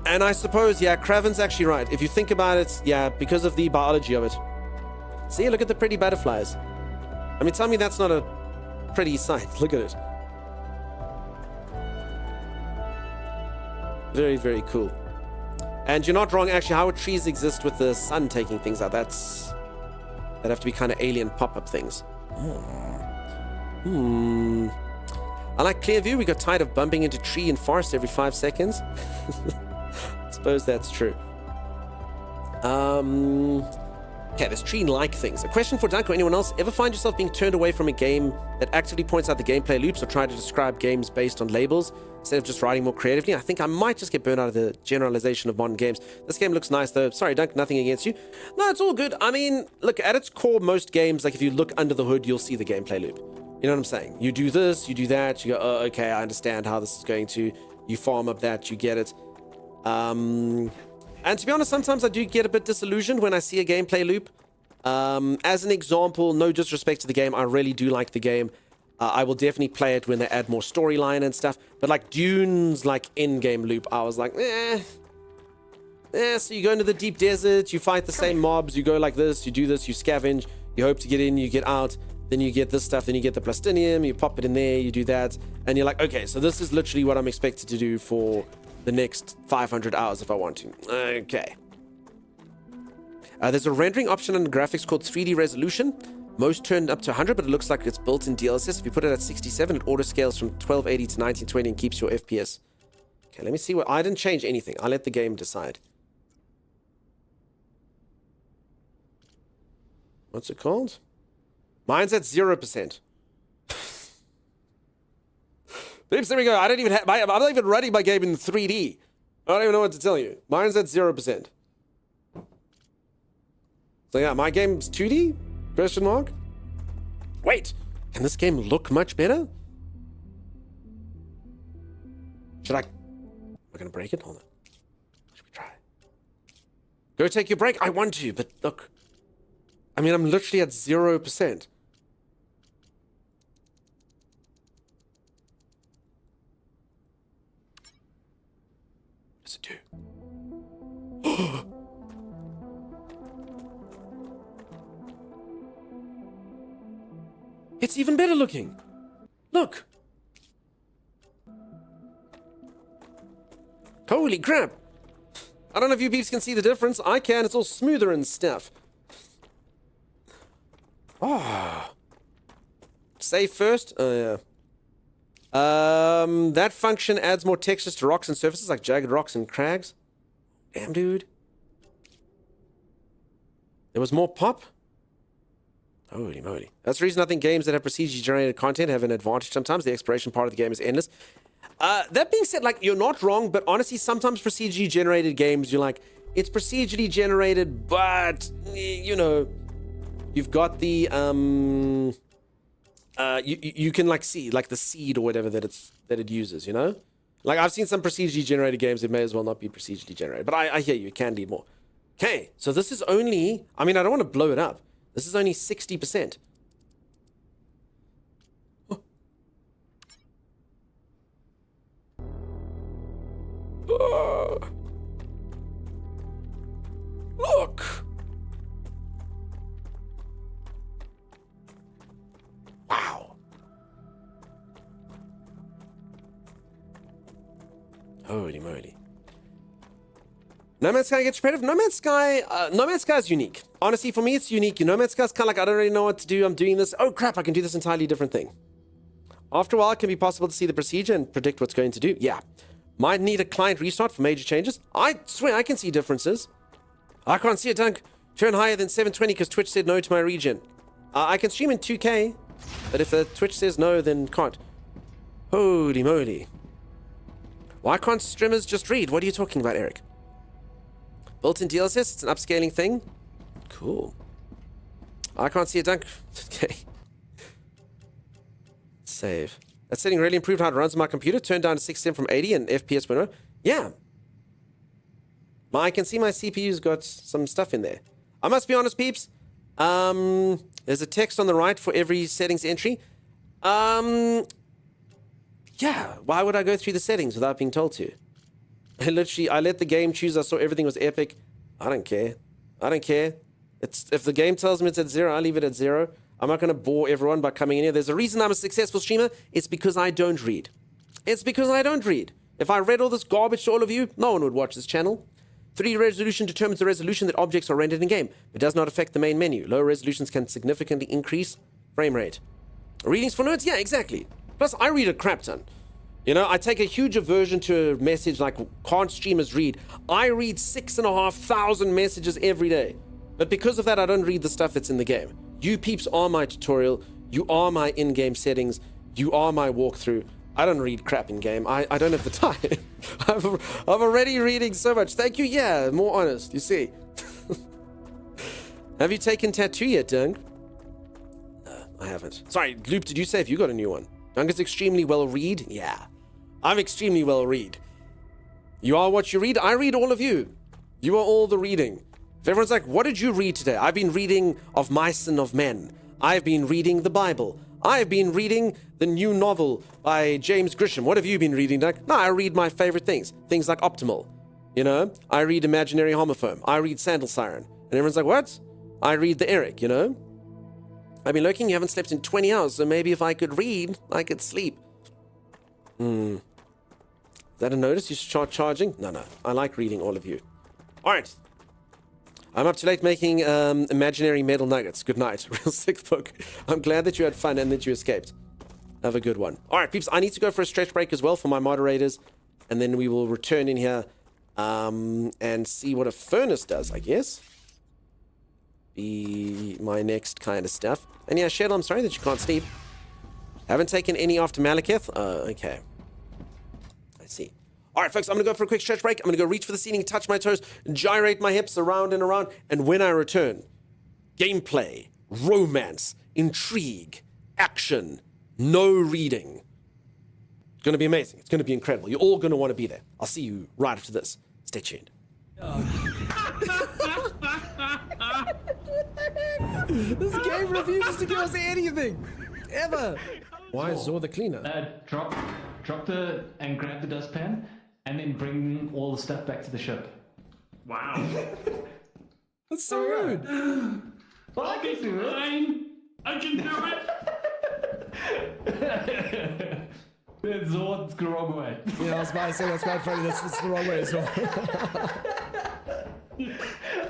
And I suppose, yeah, Craven's actually right. If you think about it, yeah, because of the biology of it. See, look at the pretty butterflies. I mean, tell me that's not a pretty sight. Look at it. Very, very cool. And you're not wrong, actually, how would trees exist with the sun taking things out? That'd have to be kind of alien pop-up things. I like Clearview. We got tired of bumping into tree and forest every 5 seconds. I suppose that's true. Okay, there's tree-like things. A question for Dunk or anyone else. Ever find yourself being turned away from a game that actively points out the gameplay loops or try to describe games based on labels instead of just writing more creatively? I think I might just get burned out of the generalization of modern games. This game looks nice though. Sorry, Dunk, nothing against you. No, it's all good. I mean, look, at its core, most games, like if you look under the hood, you'll see the gameplay loop. You know what I'm saying? You do this, you do that, you go, oh, okay, I understand how this is going to, you farm up that, you get it. And to be honest, sometimes I do get a bit disillusioned when I see a gameplay loop. As an example, no disrespect to the game, I really do like the game. I will definitely play it when they add more storyline and stuff. But like Dune's like in-game loop, I was like, so you go into the deep desert, you fight the same mobs, you go like this, you do this, you scavenge, you hope to get in, you get out, then you get this stuff, then you get the plastinium, you pop it in there, you do that, and you're like, okay, so this is literally what I'm expected to do for the next 500 hours if I want to. Okay. There's a rendering option on the graphics called 3D resolution. Most turned up to 100, but it looks like it's built in DLSS. If you put it at 67, it auto scales from 1280 to 1920 and keeps your FPS. Okay, let me see what... I didn't change anything. I let the game decide. What's it called? Mine's at 0%. Oops, there we go. I don't even have... I'm not even running my game in 3D. I don't even know what to tell you. Mine's at 0%. So yeah, my game's 2D? Question mark? Wait, can this game look much better? Should I... Am I gonna break it? Hold on. Should we try? Go take your break. I want to, but look. I mean, I'm literally at 0%. What does it do? It's even better looking. Look. Holy crap. I don't know if you peeps can see the difference. I can. It's all smoother and stuff. Oh. Save first. Oh, yeah. That function adds more textures to rocks and surfaces like jagged rocks and crags. Damn, dude. There was more pop? Holy moly. That's the reason I think games that have procedurally generated content have an advantage sometimes. The exploration part of the game is endless. That being said, like, you're not wrong, but honestly, sometimes procedurally generated games, you're like, it's procedurally generated, but, you know, you've got the, you can, like, see, like, the seed or whatever that it uses, you know? Like, I've seen some procedurally generated games that may as well not be procedurally generated, but I hear you, it can need more. Okay, so this is only, I mean, I don't want to blow it up. This is only 60%. Look! Wow. Holy moly. No Man's Sky gets creative. No Man's Sky is unique. Honestly, for me, it's unique. No Man's Sky is kind of like, I don't really know what to do. I'm doing this. Oh, crap, I can do this entirely different thing. After a while, it can be possible to see the procedure and predict what's going to do. Yeah. Might need a client restart for major changes. I swear, I can see differences. I can't see a dunk turn higher than 720 because Twitch said no to my region. I can stream in 2K, but if the Twitch says no, then can't. Holy moly. Why can't streamers just read? What are you talking about, Eric? Built-in DLSS, it's an upscaling thing. Cool. I can't see a dunk. Okay. Save. That setting really improved how it runs on my computer. Turned down to 60 from 80 and FPS window. Yeah. I can see my CPU's got some stuff in there. I must be honest, peeps. There's a text on the right for every settings entry. Yeah. Why would I go through the settings without being told to? I let the game choose. I saw everything was epic. I don't care. I don't care. If the game tells me it's at 0, I'll leave it at 0. I'm not going to bore everyone by coming in here. There's a reason I'm a successful streamer. It's because I don't read. It's because I don't read. If I read all this garbage to all of you, no one would watch this channel. 3D resolution determines the resolution that objects are rendered in game. It does not affect the main menu. Lower resolutions can significantly increase frame rate. Readings for nerds? Yeah, exactly. Plus, I read a crap ton. You know, I take a huge aversion to a message like, can't streamers read? I read 6,500 messages every day. But because of that, I don't read the stuff that's in the game. You peeps are my tutorial. You are my in-game settings. You are my walkthrough. I don't read crap in-game. I don't have the time. I'm already reading so much. Thank you. Yeah, more honest, you see. Have you taken tattoo yet, Dunk? No, I haven't. Sorry, Loop, did you say if you got a new one? Dunk is extremely well read? Yeah. I'm extremely well read. You are what you read. I read all of you. You are all the reading. If everyone's like, what did you read today? I've been reading Of Mice and of Men. I've been reading the Bible. I've been reading the new novel by James Grisham. What have you been reading, Doug? No, I read my favorite things. Things like Optimal. You know? I read Imaginary Homophone. I read Sandal Siren. And everyone's like, what? I read the Eric, you know? I've been looking, you haven't slept in 20 hours, so maybe if I could read, I could sleep. Is that a notice? You should start charging? No. I like reading all of you. All right. I'm up too late making imaginary metal nuggets. Good night. Real sick book. I'm glad that you had fun and that you escaped. Have a good one. All right, peeps. I need to go for a stretch break as well for my moderators. And then we will return in here and see what a furnace does, I guess. Be my next kind of stuff. And yeah, Shell, I'm sorry that you can't sleep. Haven't taken any after Malekith? Okay. I see. All right, folks, I'm going to go for a quick stretch break. I'm going to go reach for the ceiling, touch my toes, gyrate my hips around and around. And when I return, gameplay, romance, intrigue, action, no reading. It's going to be amazing. It's going to be incredible. You're all going to want to be there. I'll see you right after this. Stay tuned. This game refuses to give us anything. Ever. Why is Zor the cleaner? Drop the and grab the dustpan, and then bring all the stuff back to the ship. Wow. That's so rude. Well, I can do it. I can do it. That's Zor's the wrong way. Yeah, I was about to say that's quite funny. That's the wrong way as well.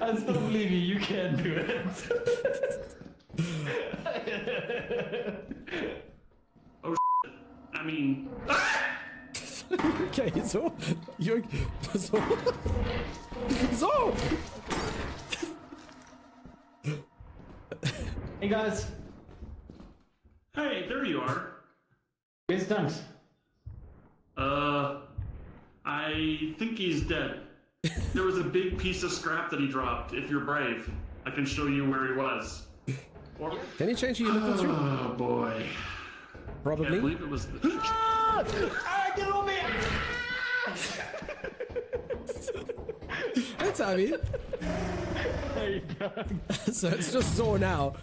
I still believe you. You can do it. Oh, I mean, Okay, so you're so Hey guys, hey, there you are. where's Dunks? I think he's dead. There was a big piece of scrap that he dropped. If you're brave, I can show you where he was. Or, Can you change your uniform through? oh boy. I Probably. believe it was the... Get on me! That's Abby. There you go. So it's just Zor now.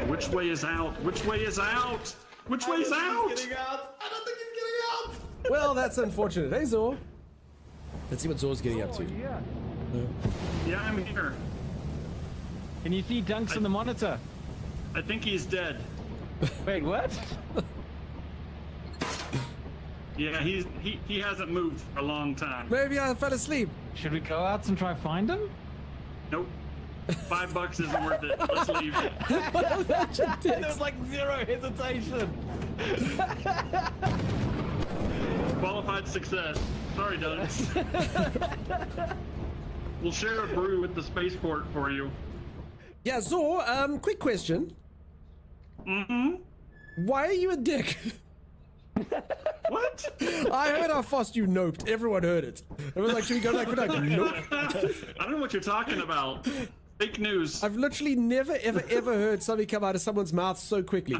Which way is out? Which way is out? Which way is out? Getting out! I don't think he's getting out! Well, that's unfortunate. Hey, Zor. Let's see what Zor's getting up to. Yeah. Yeah, I'm here. Can you see Dunks on the monitor? I think he's dead. Wait, what? Yeah, he hasn't moved for a long time. Maybe I fell asleep. Should we go out and try find him? Nope. $5 isn't worth it. Let's leave. There's like zero hesitation. Qualified success. Sorry, Dunks. We'll share a brew with the spaceport for you. Yeah, Zor, quick question. Why are you a dick? What? I heard how fast you noped. Everyone heard it. Everyone's like, should we go like, nope. I don't know what you're talking about. Fake news. I've literally never, ever heard something come out of someone's mouth so quickly.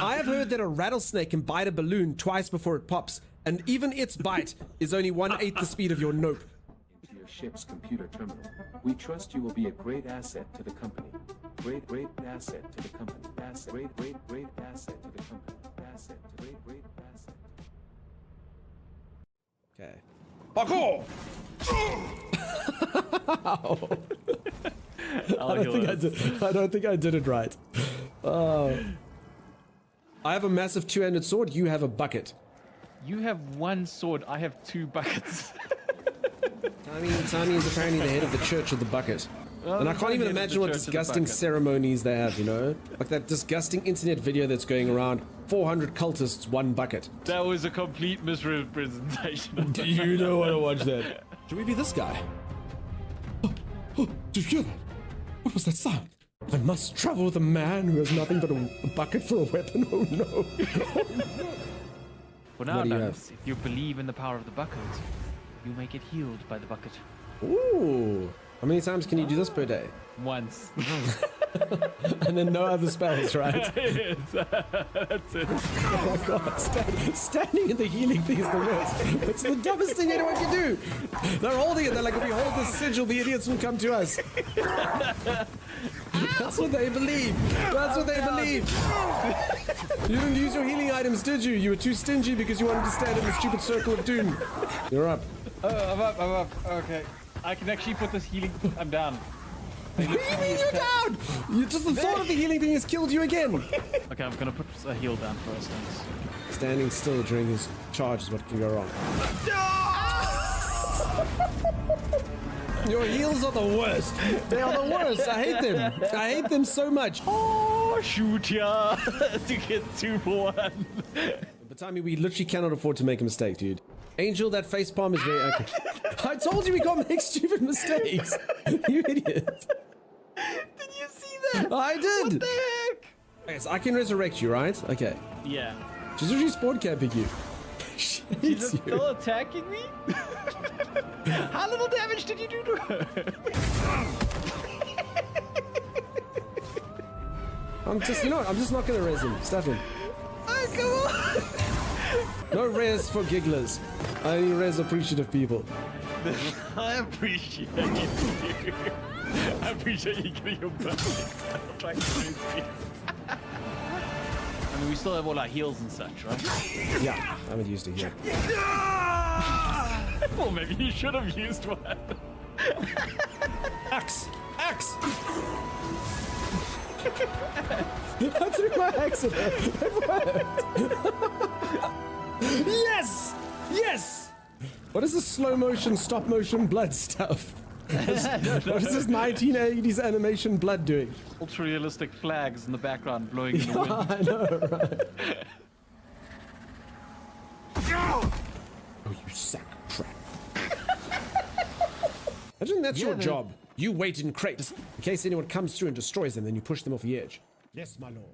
I have heard that a rattlesnake can bite a balloon twice before it pops, and even its bite is only 1/8 the speed of your nope. Into your ship's computer terminal. We trust you will be a great asset to the company. Great asset to the company. Asset. Great asset to the company. Asset. Great asset. Okay. Parkour! I don't think I did it right. I have a massive two-handed sword. You have a bucket. You have one sword, I have 2 buckets. Tiny is apparently the head of the Church of the Bucket. And I can't even imagine what disgusting ceremonies they have, you know? Like that disgusting internet video that's going around. 400 cultists, 1 bucket. That was a complete misrepresentation. Do you know what I watch that? Should we be this guy? Oh, did you hear that? What was that sound? I must travel with a man who has nothing but a bucket for a weapon. Oh no. For now, What do you Dunks, if you believe in the power of the bucket, you may get healed by the bucket. Ooh. How many times can you do this per day? Once. And then no other spells, right? That's it. Oh my god, standing in the healing thing is the worst. It's the dumbest thing anyone can do. They're holding it, they're like, if we hold this sigil, the idiots will come to us. That's what they believe. That's what they believe. You didn't use your healing items, did you? You were too stingy because you wanted to stand in the stupid circle of doom. You're up. I'm up. Okay. I can actually put this healing... I'm down. What do you mean you're down? Just the thought of the healing thing has killed you again. Okay, I'm gonna put a heal down first. Thanks. Standing still during his charge is what can go wrong. Your heals are the worst. They are the worst. I hate them. I hate them so much. Oh, shoot ya! To get 2 for 1. But Tommy, we literally cannot afford to make a mistake, dude. Angel, that facepalm is very accurate. I told you we can't make stupid mistakes. You idiot. Did you see that? I did. What the heck? Okay, so I can resurrect you, right? Okay. Yeah. She's literally spawn camping you. She Is hates it you. still attacking me? How little damage did you do to her? I'm just not gonna res him. Stuff him. Oh, come on! No res for gigglers. I only res appreciative people. I appreciate you. I appreciate you getting your butt kicked. I mean, we still have all our heals and such, right? Yeah, I haven't used it yet. Well, maybe you should have used one. Axe! Axe! I threw my axe at her. It worked. Yes! Yes! What is this slow motion, stop motion blood stuff? What is this 1980s animation blood doing? Ultra realistic flags in the background blowing in the wind. I know, right? Imagine that's your Yeah, job. You wait in crates in case anyone comes through and destroys them, then you push them off the edge. Yes, my lord.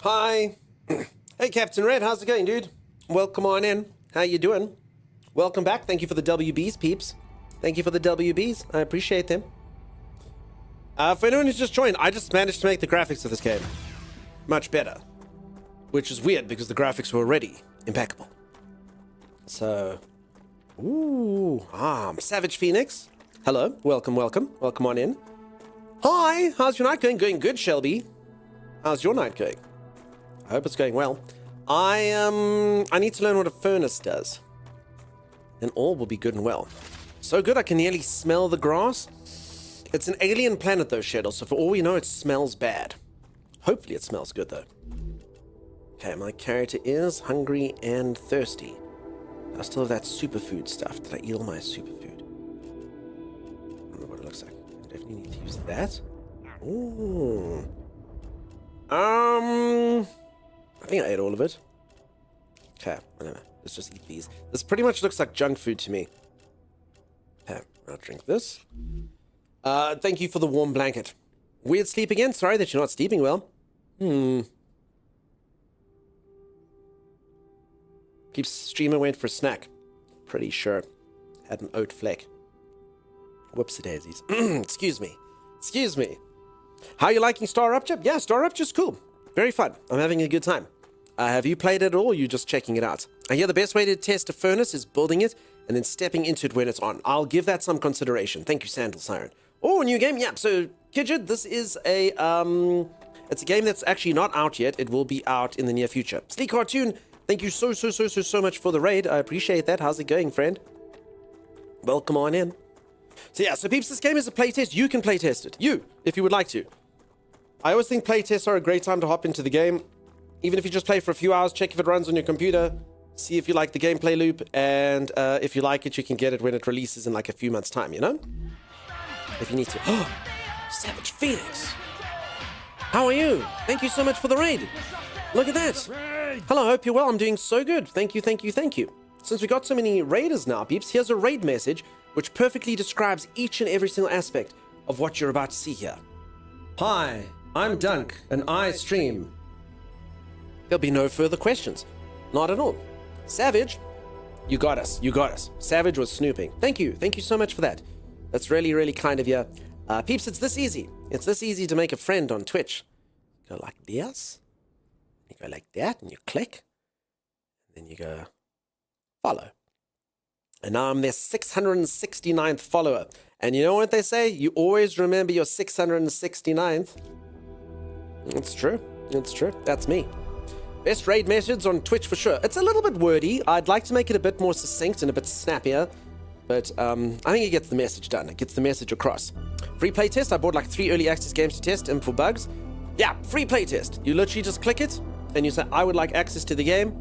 Hi. Hey, Captain Red. How's it going, dude? Welcome on in. How you doing? Welcome back. Thank you for the WBs, peeps. Thank you for the WBs. I appreciate them. For anyone who's just joined, I just managed to make the graphics of this game much better. Which is weird because the graphics were already impeccable. So, Savage Phoenix. Hello, welcome, welcome. Welcome on in. Hi, how's your night going? Going good, Shelby. How's your night going? I hope it's going well. I need to learn what a furnace does. Then all will be good and well. So good I can nearly smell the grass. It's an alien planet though, Shadow, so for all we know it smells bad. Hopefully it smells good though. Okay, my character is hungry and thirsty. I still have that superfood stuff. Did I eat all my superfood? I don't know what it looks like. I definitely need to use that. Ooh. I think I ate all of it. Okay, whatever. Let's just eat these. This pretty much looks like junk food to me. Okay, I'll drink this. Thank you for the warm blanket. Weird sleep again? Sorry that you're not sleeping well. Keeps streamer waiting for a snack. Pretty sure. Had an oat flake. Whoopsie daisies. Excuse me. Excuse me. How are you liking StarRupture? Yeah, StarRupture's cool. Very fun. I'm having a good time. Have you played it at all, or are you just checking it out? I hear the best way to test a furnace is building it and then stepping into it when it's on. I'll give that some consideration. Thank you, Sandal Siren. Oh, a new game? Yeah, so, Kidget, this is a, it's a game that's actually not out yet. It will be out in the near future. Sleek Cartoon, thank you so much for the raid. I appreciate that. How's it going, friend? Welcome on in. So yeah, so peeps, this game is a playtest. You can playtest it. You, if you would like to. I always think playtests are a great time to hop into the game. Even if you just play for a few hours, check if it runs on your computer, see if you like the gameplay loop, and if you like it, you can get it when it releases in like a few months' time, you know? If you need to. Oh, Savage Phoenix. How are you? Thank you so much for the raid. Look at that. Hello, hope you're well. I'm doing so good. Thank you, thank you, thank you. Since we got so many raiders now, peeps, here's a raid message which perfectly describes each and every single aspect of what you're about to see here. Hi, I'm Dunk, and I stream. There'll be no further questions. Not at all. Savage, you got us. You got us. Savage was snooping. Thank you. Thank you so much for that. That's really, really kind of you. Peeps, it's this easy. It's this easy to make a friend on Twitch. Go like this. You go like that, and you click. And then you go follow. And now I'm their 669th follower. And you know what they say? You always remember your 669th. It's true. It's true. That's me. Best raid methods on Twitch for sure. It's a little bit wordy. I'd like to make it a bit more succinct and a bit snappier. But I think it gets the message done. It gets the message across. Free playtest. I bought like 3 early access games to test and for bugs. Yeah, free playtest. You literally just click it and you say, I would like access to the game.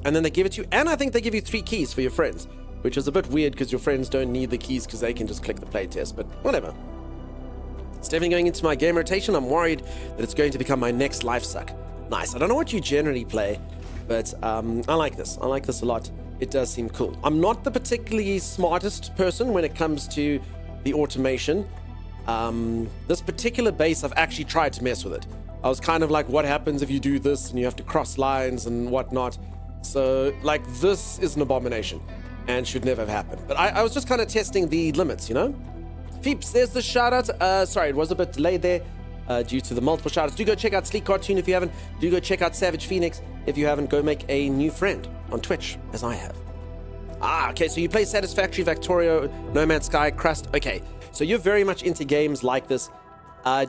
And then they give it to you. And I think they give you 3 keys for your friends, which is a bit weird because your friends don't need the keys because they can just click the playtest. But whatever. It's definitely going into my game rotation. I'm worried that it's going to become my next life suck. Nice. I don't know what you generally play, but I like this. I like this a lot. It does seem cool. I'm not the particularly smartest person when it comes to the automation. This particular base, I've actually tried to mess with it. I was kind of like, what happens if you do this and you have to cross lines and whatnot? So, like, this is an abomination and should never have happened. But I was just kind of testing the limits, you know? Peeps, there's the shout out. Sorry, it was a bit delayed there. Due to the multiple shoutouts. Do go check out Sleek Cartoon if you haven't. Do go check out Savage Phoenix if you haven't. Go make a new friend on Twitch, as I have. Okay, so you play Satisfactory, Factorio, No Man's Sky, Crust. Okay, so you're very much into games like this.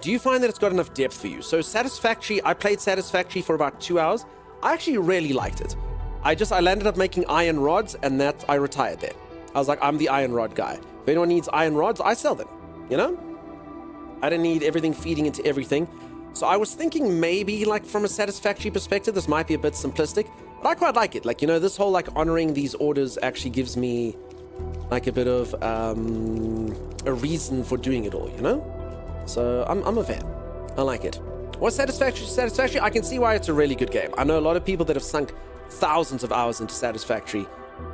Do you find that it's got enough depth for you? So Satisfactory, I played Satisfactory for about 2 hours. I actually really liked it. I landed up making iron rods, and that I retired there. I was like, I'm the iron rod guy. If anyone needs iron rods, I sell them, you know? I don't need everything feeding into everything. So I was thinking maybe like from a Satisfactory perspective, this might be a bit simplistic, but I quite like it. Like, you know, this whole like honoring these orders actually gives me like a bit of a reason for doing it all, you know? So I'm a fan. I like it. Was Satisfactory satisfactory? I can see why it's a really good game. I know a lot of people that have sunk thousands of hours into Satisfactory.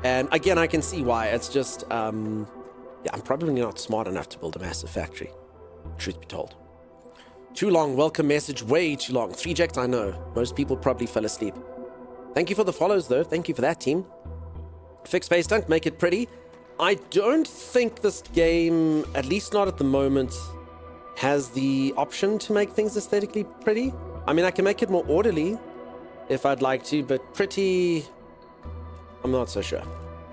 And again, I can see why. It's just, yeah, I'm probably not smart enough to build a massive factory. Truth be told. Too long, welcome message, way too long. 3 jacks, I know. Most people probably fell asleep. Thank you for the follows, though. Thank you for that, team. Fix Space Dunk, make it pretty. I don't think this game, at least not at the moment, has the option to make things aesthetically pretty. I mean, I can make it more orderly if I'd like to, but pretty, I'm not so sure.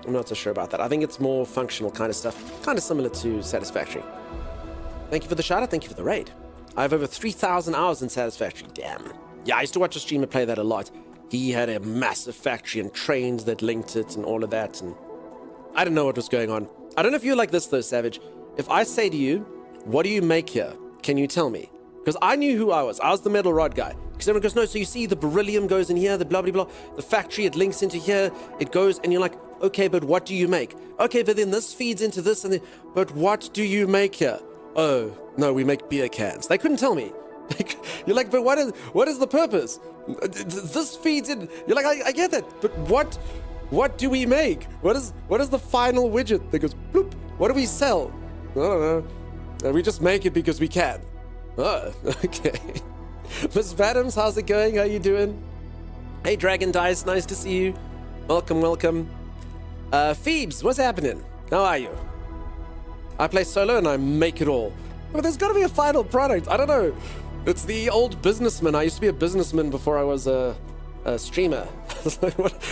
I'm not so sure about that. I think it's more functional kind of stuff, kind of similar to Satisfactory. Thank you for the shout out. Thank you for the raid. I have over 3,000 hours in Satisfactory. Damn. Yeah, I used to watch a streamer play that a lot. He had a massive factory and trains that linked it and all of that. And I don't know what was going on. I don't know if you're like this though, Savage. If I say to you, what do you make here? Can you tell me? Because I knew who I was. I was the metal rod guy. Because everyone goes, no, so you see the beryllium goes in here, the blah, blah, blah. The factory, it links into here. It goes, and you're like, okay, but what do you make? Okay, but then this feeds into this, and then, but what do you make here? Oh, no, we make beer cans. They couldn't tell me. You're like, but what is the purpose? This feeds in. You're like, I get that, but what do we make? What is the final widget that goes bloop? What do we sell? I don't know. We just make it because we can. Oh, okay. Miss Vadams, how's it going? How you doing? Hey, Dragon Dice, nice to see you. Welcome, welcome. Phoebes, what's happening? How are you? I play solo and I make it all. But there's got to be a final product. I don't know. It's the old businessman. I used to be a businessman before I was a streamer.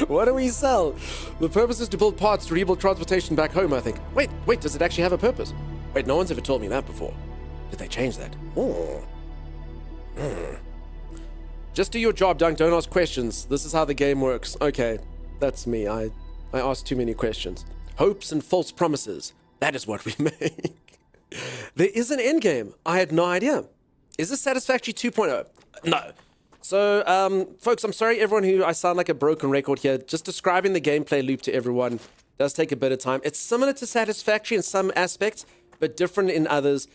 What do we sell? The purpose is to build parts to rebuild transportation back home, I think. Wait, does it actually have a purpose? Wait, no one's ever told me that before. Did they change that? Oh. Just do your job, Dunk. Don't ask questions. This is how the game works. Okay, that's me. I ask too many questions. Hopes and false promises. That is what we make. There is an end game. I had no idea. Is this Satisfactory 2.0? No. So, folks, I'm sorry, everyone who I sound like a broken record here. Just describing the gameplay loop to everyone does take a bit of time. It's similar to Satisfactory in some aspects, but different in others.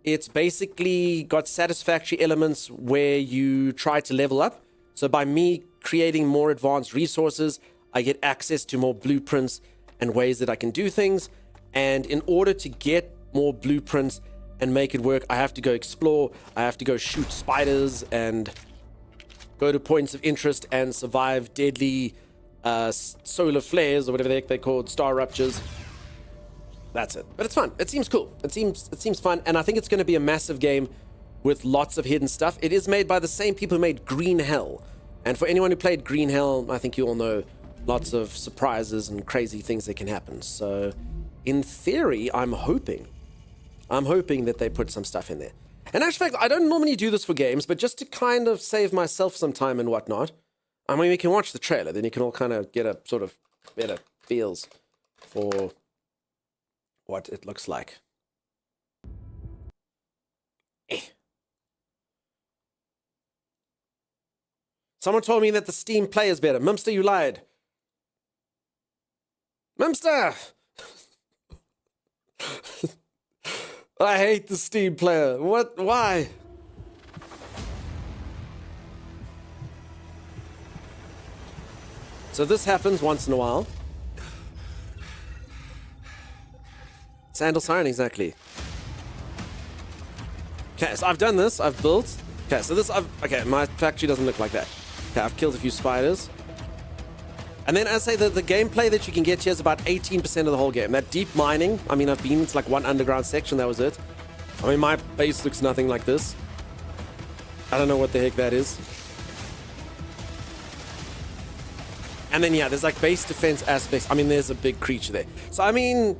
It's basically got Satisfactory elements where you try to level up. So by me creating more advanced resources, I get access to more blueprints and ways that I can do things. And in order to get more blueprints and make it work, I have to go explore. I have to go shoot spiders and go to points of interest and survive deadly solar flares or whatever the heck they're called, StarRuptures. That's it. But it's fun. It seems cool. It seems fun. And I think it's going to be a massive game with lots of hidden stuff. It is made by the same people who made Green Hell. And for anyone who played Green Hell, I think you all know lots of surprises and crazy things that can happen. So in theory, I'm hoping that they put some stuff in there. And actually, I don't normally do this for games, but just to kind of save myself some time and whatnot, I mean, we can watch the trailer, then you can all kind of get a sort of better feels for what it looks like. Someone told me that the Steam Play is better. Mimster, you lied. Mimster! I hate the Steam player. What? Why? So this happens once in a while. Sandal Siren, exactly. Okay, so I've done this. I've built. Okay, so this, okay, my factory doesn't look like that. Okay, I've killed a few spiders. And then I say that the gameplay that you can get here is about 18% of the whole game. That deep mining, I mean, I've been into like one underground section, that was it. I mean, my base looks nothing like this. I don't know what the heck that is. And then, yeah, there's like base defense aspects. I mean, there's a big creature there. So, I mean,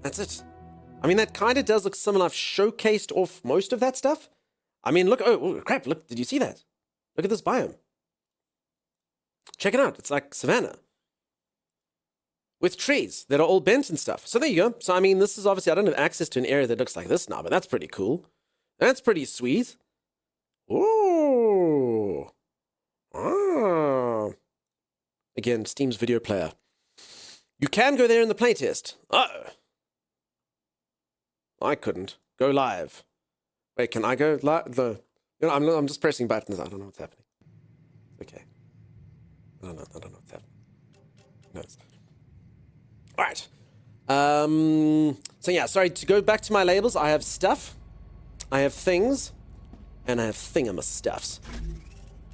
that's it. I mean, that kind of does look similar. I've showcased off most of that stuff. I mean, look, oh crap, look, did you see that? Look at this biome. Check it out. It's like savanna with trees that are all bent and stuff. So there you go. So, I mean, this is obviously, I don't have access to an area that looks like this now, but that's pretty cool. That's pretty sweet. Ooh. Ah. Again, Steam's video player. You can go there in the playtest. Uh-oh. I couldn't. Go live. Wait, can I go the? You know, I'm just pressing buttons. I don't know what's happening. Okay. I don't know what's happening. No. All right. So yeah, sorry, to go back to my labels, I have stuff, I have things, and I have thingamastuffs.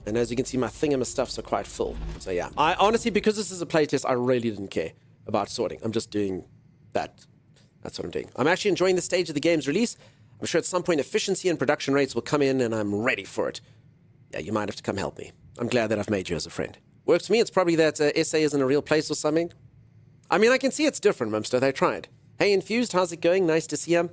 And as you can see, my thingamastuffs are quite full. So yeah, I honestly, because this is a playtest, I really didn't care about sorting. I'm just doing that. That's what I'm doing. I'm actually enjoying the stage of the game's release. I'm sure at some point efficiency and production rates will come in, and I'm ready for it. Yeah, you might have to come help me. I'm glad that I've made you as a friend. Works for me. It's probably that SA isn't a real place or something. I mean, I can see it's different, Mumster. They tried. Hey, Infused, how's it going? Nice to see you.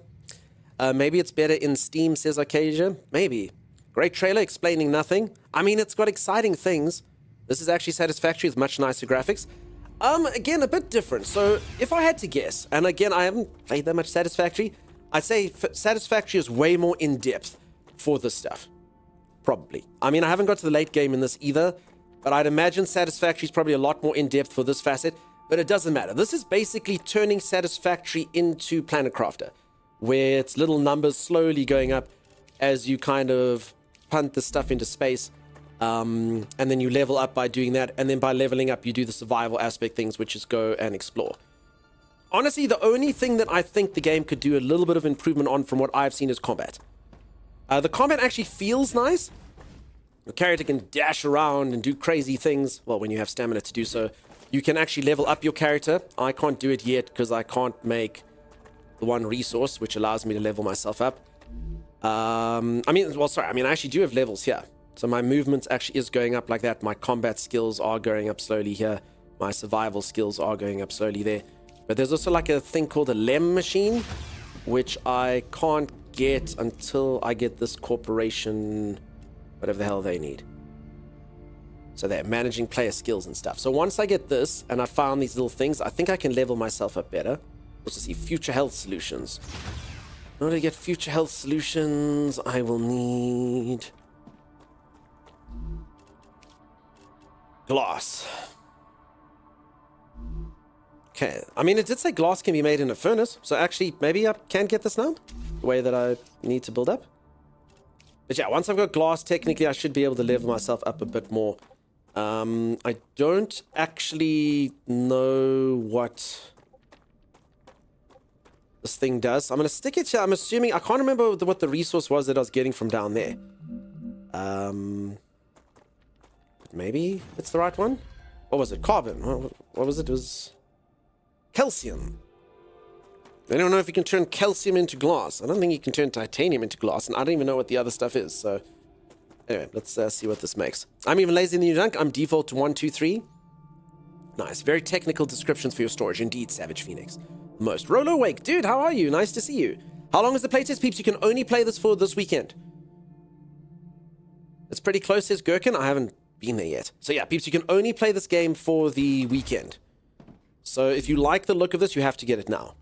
Maybe it's better in Steam, says Arcadia. Maybe. Great trailer explaining nothing. I mean, it's got exciting things. This is actually Satisfactory with much nicer graphics. Again, a bit different. So, if I had to guess, and again, I haven't played that much Satisfactory, I'd say Satisfactory is way more in-depth for this stuff. Probably. I mean, I haven't got to the late game in this either, but I'd imagine Satisfactory is probably a lot more in-depth for this facet, but it doesn't matter. This is basically turning Satisfactory into Planet Crafter, where it's little numbers slowly going up as you kind of punt the stuff into space, and then you level up by doing that, and then by leveling up, you do the survival aspect things, which is go and explore. Honestly, the only thing that I think the game could do a little bit of improvement on from what I've seen is combat. The combat actually feels nice. Your character can dash around and do crazy things. Well, when you have stamina to do so. You can actually level up your character. I can't do it yet because I can't make the one resource, which allows me to level myself up. I actually do have levels here. So my movement actually is going up like that. My combat skills are going up slowly here. My survival skills are going up slowly there. But there's also like a thing called a LEM machine, which I can't get until I get this corporation, whatever the hell they need. So they're managing player skills and stuff. So once I get this, and I found these little things, I think I can level myself up better. Let's see, future health solutions. In order to get future health solutions, I will need glass. Okay, I mean, it did say glass can be made in a furnace, so actually, maybe I can get this now, the way that I need to build up. But yeah, once I've got glass, technically, I should be able to level myself up a bit more. I don't actually know what this thing does. I'm going to stick it here. I'm assuming, I can't remember what the resource was that I was getting from down there. Maybe it's the right one? What was it? Carbon. What was it? It was calcium. I don't know if you can turn calcium into glass. I don't think you can turn titanium into glass, and I don't even know what the other stuff is. So anyway, let's see what this makes. I'm even lazy in the new junk. I'm default to 1, 2, 3. Nice. Very technical descriptions for your storage. Indeed, Savage Phoenix. Most. Rolo Wake. Dude, how are you? Nice to see you. How long is the playtest, peeps? You can only play this for this weekend. It's pretty close, says Gherkin. I haven't been there yet. So yeah, peeps, you can only play this game for the weekend. So if you like the look of this, you have to get it now.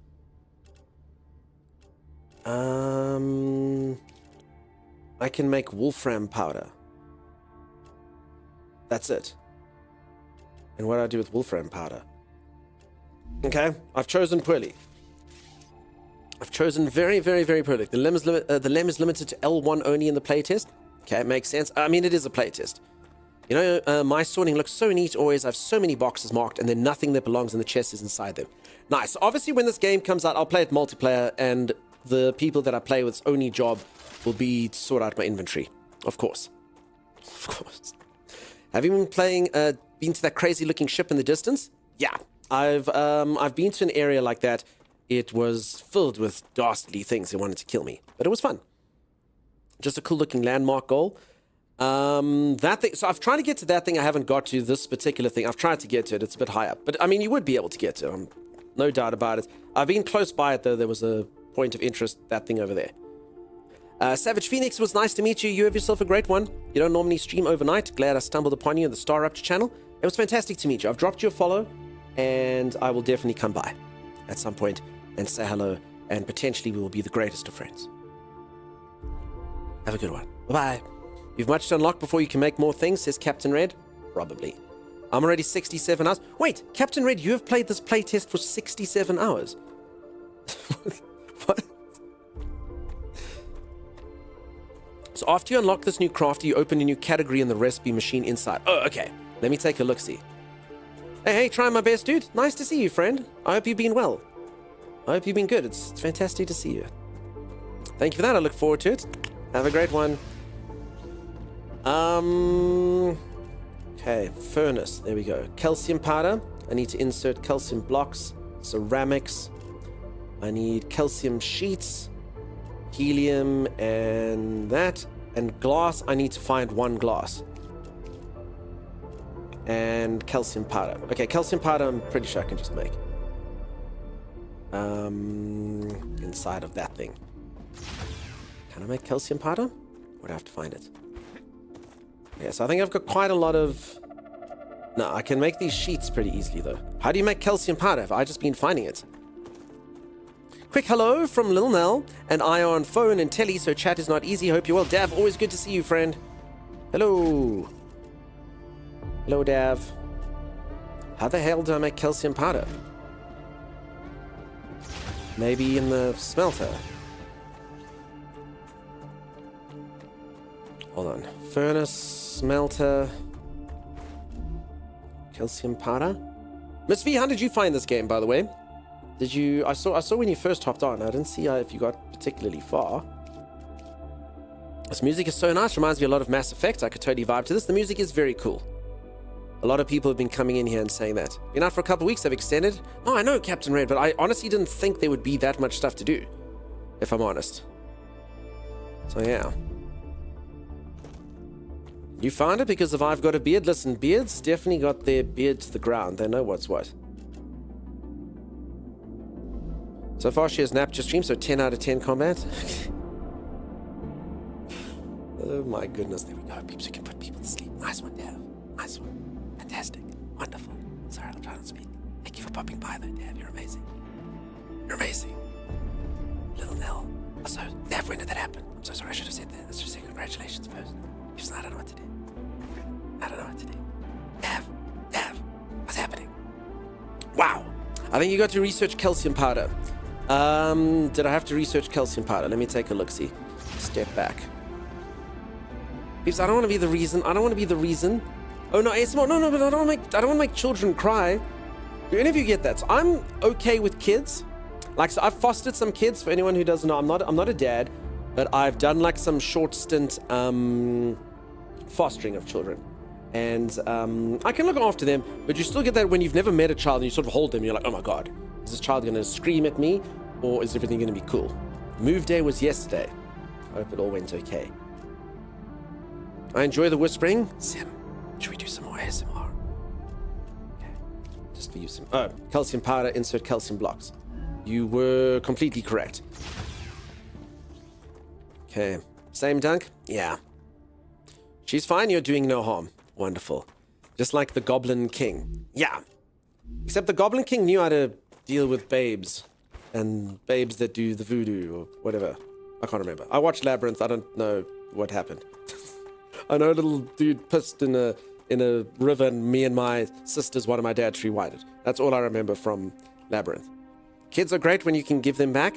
I can make wolfram powder. That's it. And what do I do with wolfram powder? Okay, I've chosen poorly. I've chosen very, very, very poorly. The LEM is limited to L1 only in the playtest. Okay, it makes sense. I mean, it is a playtest. You know, my sorting looks so neat always. I have so many boxes marked, and then nothing that belongs in the chest is inside them. Nice. Obviously, when this game comes out, I'll play it multiplayer, and the people that I play with's only job will be to sort out my inventory. Of course. Of course. Have you been playing, been to that crazy looking ship in the distance? Yeah. I've been to an area like that. It was filled with dastardly things that wanted to kill me, but it was fun. Just a cool looking landmark goal. That thing, so I've tried to get to that thing. I haven't got to this particular thing. I've tried to get to it. It's a bit high up, but I mean, you would be able to get to it. No doubt about it. I've been close by it though. There was a point of interest, that thing over there. Savage Phoenix, was nice to meet you. You have yourself a great one. You don't normally stream overnight. Glad I stumbled upon you in the StarRupture channel. It was fantastic to meet you. I've dropped you a follow, and I will definitely come by at some point and say hello, and potentially we will be the greatest of friends. Have a good one. Bye-bye. You've much to unlock before you can make more things, says Captain Red. Probably. I'm already 67 hours. Wait, Captain Red, you have played this playtest for 67 hours. What? So after you unlock this new crafter, you open a new category in the recipe machine inside. Oh, okay. Let me take a look-see. Hey, trying my best, dude. Nice to see you, friend. I hope you've been well. I hope you've been good. It's fantastic to see you. Thank you for that. I look forward to it. Have a great one. Okay, furnace. There we go. Calcium powder. I need to insert calcium blocks. Ceramics. I need calcium sheets. Helium and that. And glass. I need to find 1 glass. And calcium powder. Okay, calcium powder I'm pretty sure I can just make. Inside of that thing. Can I make calcium powder? Would I have to find it? Yeah, so I think I've got quite a lot of... No, I can make these sheets pretty easily though. How do you make calcium powder? Have I just been finding it? Quick hello from Lil Nell, and I are on phone and telly, so chat is not easy. Hope you're well. Dav, always good to see you, friend. Hello. Hello, Dav. How the hell do I make calcium powder? Maybe in the smelter. Hold on. Furnace, smelter, calcium powder. Miss V, how did you find this game, by the way? Did you... I saw when you first hopped on. I didn't see if you got particularly far. This music is so nice. Reminds me a lot of Mass Effect. I could totally vibe to this. The music is very cool. A lot of people have been coming in here and saying that. Been out for a couple of weeks. They've extended. Oh, I know, Captain Red, but I honestly didn't think there would be that much stuff to do, if I'm honest. So, yeah. You found it because if I've got a beard. Listen, beards definitely got their beard to the ground. They know what's what. So far, she has napped your stream, so 10 out of 10 combat. Oh my goodness, there we go. Peeps who can put people to sleep. Nice one, Dev. Nice one. Fantastic. Wonderful. Sorry, I'm trying to speak. Thank you for popping by though, Dev. You're amazing. You're amazing. Little Nell. Also, Dev, when did that happen? I'm so sorry, I should have said that. Let's just say congratulations first. Because I don't know what to do. I don't know what to do. Dev, what's happening? Wow. I think you got to research calcium powder. Did I have to research calcium powder? Let me take a look-see. Step back. Because I don't want to be the reason. I don't want to be the reason. Oh no, ASMR. No, but I don't want to make children cry. Do any of you get that? So I'm okay with kids. Like, so I've fostered some kids. For anyone who doesn't know, I'm not a dad, but I've done like some short stint fostering of children. And I can look after them, but you still get that when you've never met a child and you sort of hold them, you're like, oh my God, is this child going to scream at me or is everything going to be cool? Move day was yesterday. I hope it all went okay. I enjoy the whispering. Sim, should we do some more ASMR? Okay, just for you some... Oh, calcium powder, insert calcium blocks. You were completely correct. Okay, same dunk? Yeah. She's fine, you're doing no harm. Wonderful. Just like the Goblin King. Yeah. Except the Goblin King knew how to deal with babes. And babes that do the voodoo or whatever. I can't remember. I watched Labyrinth. I don't know what happened. I know a little dude pissed in a river and me and my sisters, one of my dad's rewinded. That's all I remember from Labyrinth. Kids are great when you can give them back.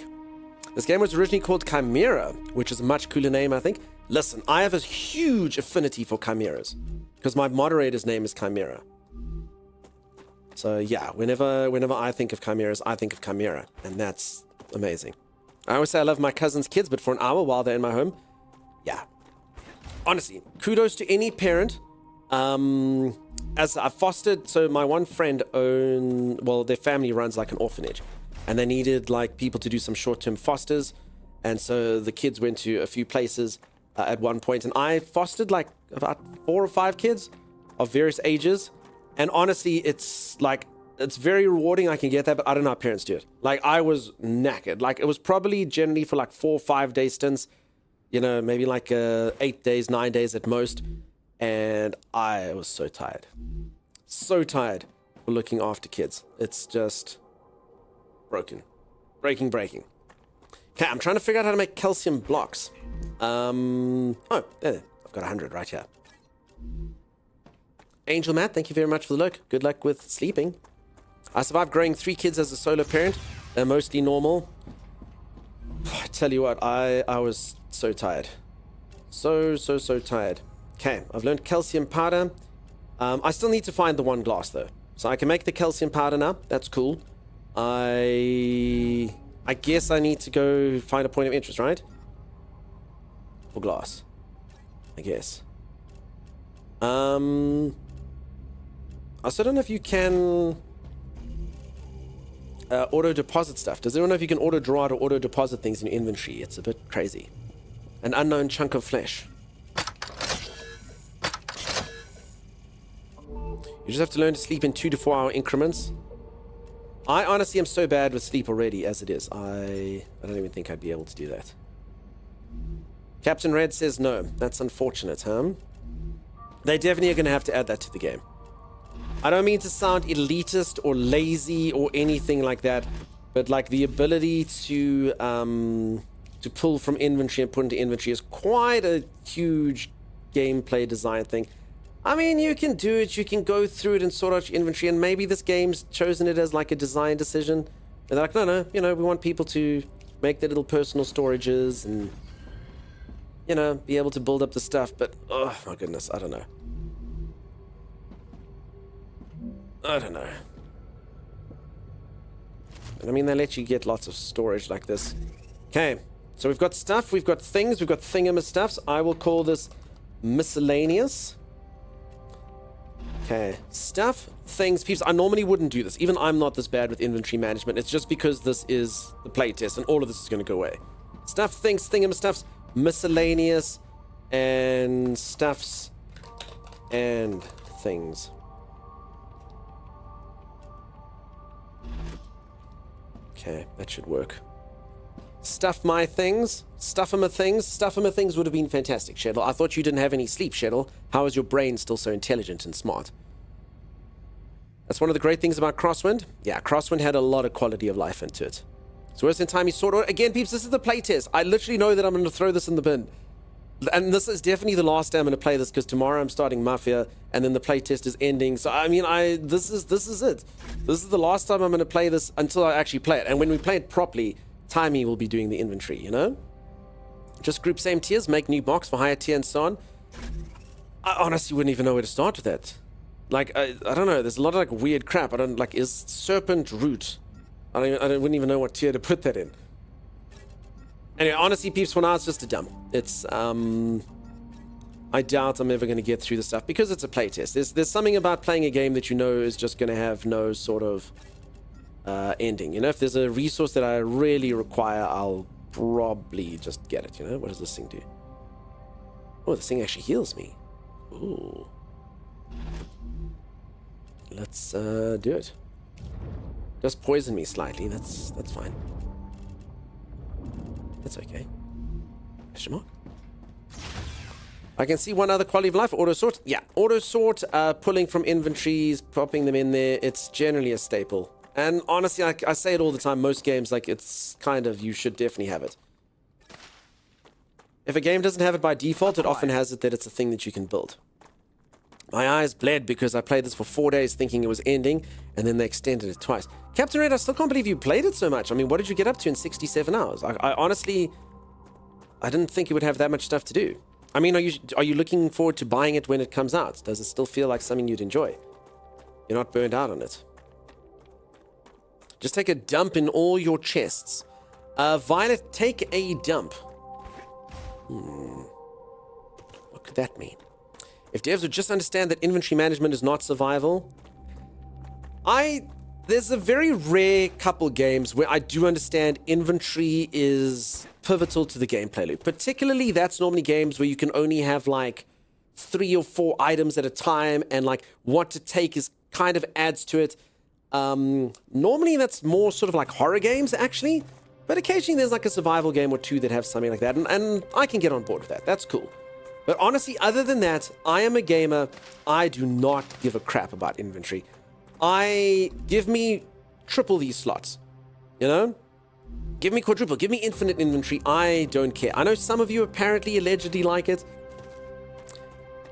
This game was originally called Chimera, which is a much cooler name, I think. Listen, I have a huge affinity for chimeras because my moderator's name is Chimera. So yeah, whenever I think of chimeras, I think of Chimera, and that's amazing. I always say I love my cousin's kids, but for an hour while they're in my home, yeah. Honestly, kudos to any parent. As I fostered, so my one friend their family runs like an orphanage, and they needed like people to do some short-term fosters, and so the kids went to a few places at one point, and I fostered like about 4 or 5 kids of various ages, and honestly, it's very rewarding. I can get that, but I don't know how parents do it. Like, I was knackered. Like, it was probably generally for like 4 or 5 day stints, you know, maybe like 8 days, 9 days at most, and I was so tired for looking after kids. It's just breaking. Okay, I'm trying to figure out how to make calcium blocks. Oh, there, I've got 100 right here. Angel Matt, thank you very much for the look. Good luck with sleeping. I survived growing 3 kids as a solo parent. They're mostly normal. I tell you what, I was so tired. So tired. Okay, I've learned calcium powder. I still need to find the one glass though. So I can make the calcium powder now. That's cool. I guess I need to go find a point of interest, right? For glass. I guess. I still don't know if you can auto deposit stuff. Does anyone know if you can auto draw out or auto deposit things in your inventory? It's a bit crazy. An unknown chunk of flesh. You just have to learn to sleep in 2 to 4 hour increments. I honestly am so bad with sleep already as it is. I don't even think I'd be able to do that. Captain Red says no. That's unfortunate, huh? They definitely are going to have to add that to the game. I don't mean to sound elitist or lazy or anything like that, but like the ability to pull from inventory and put into inventory is quite a huge gameplay design thing. I mean, you can do it, you can go through it and sort out your inventory, and maybe this game's chosen it as like a design decision. And they're like, no, you know, we want people to make their little personal storages and, you know, be able to build up the stuff, but, oh my goodness, I don't know. And I mean, they let you get lots of storage like this. Okay, so we've got stuff, we've got things, we've got thingamastuffs. I will call this miscellaneous. Okay, stuff, things, peeps. I normally wouldn't do this. Even I'm not this bad with inventory management. It's just because this is the playtest and all of this is going to go away. Stuff, things, thingamastuffs, miscellaneous, and stuffs, and things. Okay, that should work. Stuff my things. Stuff'em things. Stuff'em things would have been fantastic, Sheddle. I thought you didn't have any sleep, Sheddle. How is your brain still so intelligent and smart? That's one of the great things about Crosswind. Yeah, Crosswind had a lot of quality of life into it. So worse than time you sort of... Again, peeps, this is the playtest. I literally know that I'm going to throw this in the bin. And this is definitely the last day I'm going to play this, because tomorrow I'm starting Mafia, and then the playtest is ending. So, I mean, this is it. This is the last time I'm going to play this until I actually play it. And when we play it properly... Timey will be doing the inventory, you know? Just group same tiers, make new box for higher tier and so on. I honestly wouldn't even know where to start with that. Like, I don't know, there's a lot of like weird crap. I don't, like, is serpent root? I wouldn't even know what tier to put that in. Anyway, honestly, peeps, for now it's just a dump. It's, I doubt I'm ever going to get through the stuff because it's a playtest. There's something about playing a game that you know is just going to have no sort of ending. You know, if there's a resource that I really require, I'll probably just get it. You know, what does this thing do? Oh, this thing actually heals me. Ooh. Let's do it. Just poison me slightly. That's fine. That's okay. Question mark. I can see one other quality of life. Auto sort. Yeah, auto sort. Pulling from inventories, popping them in there. It's generally a staple. And honestly, I say it all the time, most games, like, it's kind of, you should definitely have it. If a game doesn't have it by default, it often has it that it's a thing that you can build. My eyes bled because I played this for 4 days thinking it was ending, and then they extended it twice. Captain Red, I still can't believe you played it so much. I mean, what did you get up to in 67 hours? I honestly, I didn't think it would have that much stuff to do. I mean, are you looking forward to buying it when it comes out? Does it still feel like something you'd enjoy? You're not burned out on it. Just take a dump in all your chests. Violet, take a dump. What could that mean? If devs would just understand that inventory management is not survival. There's a very rare couple games where I do understand inventory is pivotal to the gameplay loop. Particularly, that's normally games where you can only have like 3 or 4 items at a time, and like what to take is kind of adds to it. Normally that's more sort of like horror games actually, but occasionally there's like a survival game or two that have something like that, and I can get on board with that. That's cool. But honestly, other than that, I am a gamer. I do not give a crap about inventory. Give me triple these slots, you know? Give me quadruple, give me infinite inventory. I don't care. I know some of you apparently allegedly like it.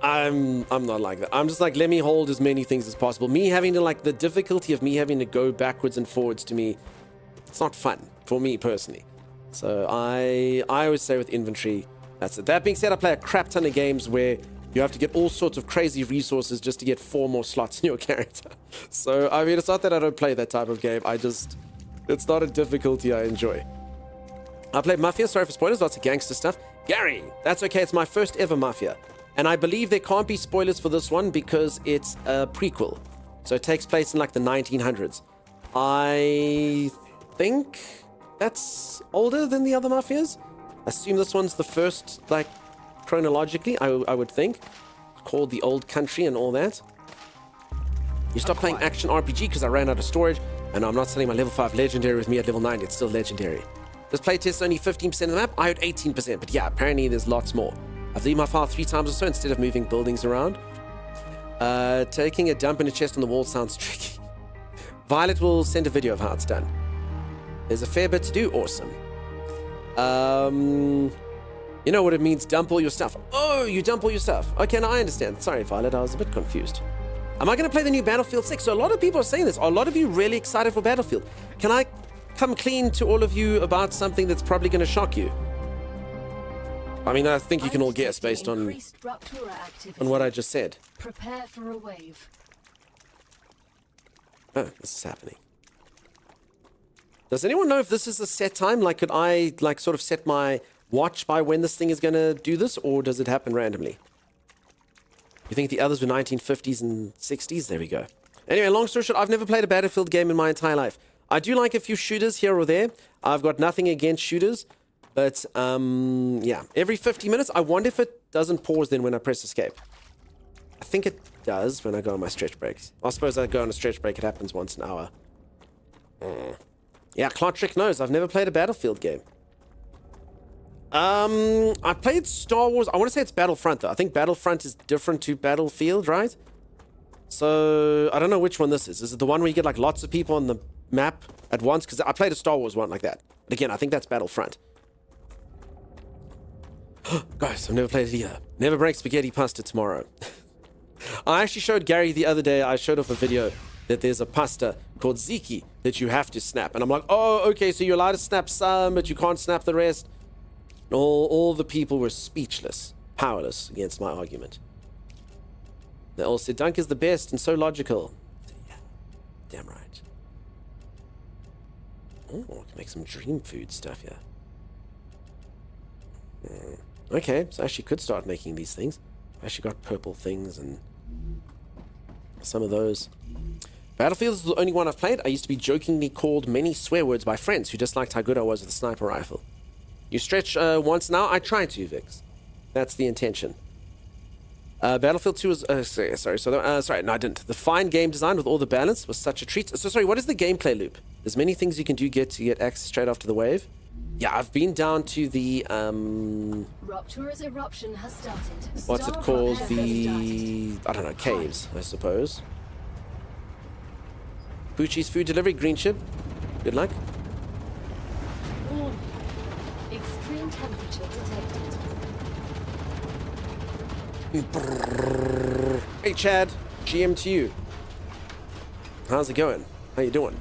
I'm not like that. I'm just like, let me hold as many things as possible. Me having to, like, the difficulty of me having to go backwards and forwards, to me, it's not fun for me personally. So I always say with inventory, That's it. That being said, I play a crap ton of games where you have to get all sorts of crazy resources just to get 4 more slots in your character. So, I mean, it's not that I don't play that type of game. It's not a difficulty I enjoy. I played Mafia. Sorry for spoilers. Lots of gangster stuff. Gary, that's okay. It's my first ever Mafia. And I believe there can't be spoilers for this one because it's a prequel. So it takes place in like the 1900s. I think that's older than the other Mafias. I assume this one's the first, like, chronologically, I would think. Called the Old Country and all that. You stop playing action RPG because I ran out of storage. And I'm not selling my level 5 legendary with me at level 9. It's still legendary. This playtest is only 15% of the map. I had 18%. But yeah, apparently there's lots more. I've deleted my file 3 times or so instead of moving buildings around. Taking a dump in a chest on the wall sounds tricky. Violet will send a video of how it's done. There's a fair bit to do. Awesome. You know what it means, dump all your stuff. Oh, you dump all your stuff. Okay, now I understand. Sorry, Violet, I was a bit confused. Am I going to play the new Battlefield 6? So a lot of people are saying this. Are a lot of you really excited for Battlefield? Can I come clean to all of you about something that's probably going to shock you? I mean, I think you can all guess based on what I just said. Prepare for a wave. Oh, this is happening. Does anyone know if this is a set time? Like, could I, like, sort of set my watch by when this thing is going to do this, or does it happen randomly? You think the others were 1950s and 60s? There we go. Anyway, long story short, I've never played a Battlefield game in my entire life. I do like a few shooters here or there. I've got nothing against shooters, but, yeah. Every 50 minutes, I wonder if it doesn't pause then when I press escape. I think it does when I go on my stretch breaks. I suppose I go on a stretch break, it happens once an hour. Yeah, Clotrick knows. I've never played a Battlefield game. I played Star Wars. I want to say it's Battlefront, though. I think Battlefront is different to Battlefield, right? So, I don't know which one this is. Is it the one where you get, like, lots of people on the map at once? Because I played a Star Wars one like that. But again, I think that's Battlefront. Guys, I've never played it either. Never break spaghetti pasta tomorrow. I actually showed Gary the other day, I showed off a video that there's a pasta called Ziki that you have to snap. And I'm like, oh, okay, so you're allowed to snap some, but you can't snap the rest. All the people were speechless, powerless against my argument. They all said, Dunk is the best and so logical. Yeah, damn right. Oh, I can make some dream food stuff here. Okay, so I actually could start making these things. I actually got purple things and some of those. Battlefield is the only one I've played. I used to be jokingly called many swear words by friends who disliked how good I was with the sniper rifle. You stretch once now? I try to, Vix. That's the intention. Battlefield 2 was... sorry, no, I didn't. The fine game design with all the balance was such a treat. So, sorry, what is the gameplay loop? There's many things you can do to get access straight after the wave. Yeah, I've been down to the... Rupture's eruption has started. What's it called? The... I don't know, caves, I suppose. Poochie's food delivery, green chip. Good luck. Warning. Extreme temperature detected. Hey, Chad. GM to you. How's it going? How you doing?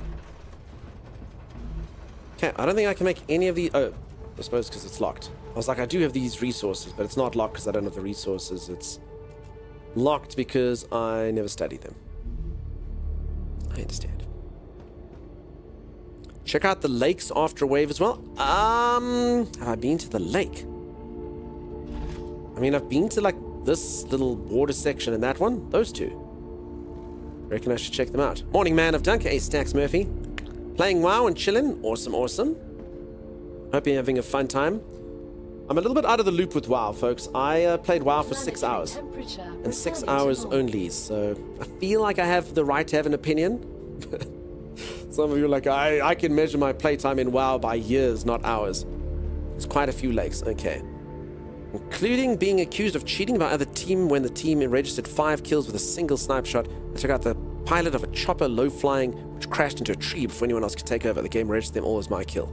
Okay, I don't think I can make any of the... Oh, I suppose because it's locked. I was like, I do have these resources, but it's not locked because I don't have the resources. It's locked because I never studied them. I understand. Check out the lakes after a wave as well. Have I been to the lake? I mean, I've been to like this little water section and that one. Those two. Reckon I should check them out. Morning, man of Dunk. Hey, Stacks Murphy. Playing WoW and chilling. Awesome, awesome. Hope you're having a fun time. I'm a little bit out of the loop with WoW, folks. I played WoW for 6 hours. And 6 hours only, so I feel like I have the right to have an opinion. Some of you are like, I can measure my playtime in WoW by years, not hours. It's quite a few lakes, okay. Including being accused of cheating by other team when the team registered 5 kills with a single sniper shot. I took out the pilot of a chopper low-flying, which crashed into a tree before anyone else could take over. The game registered them all as my kill.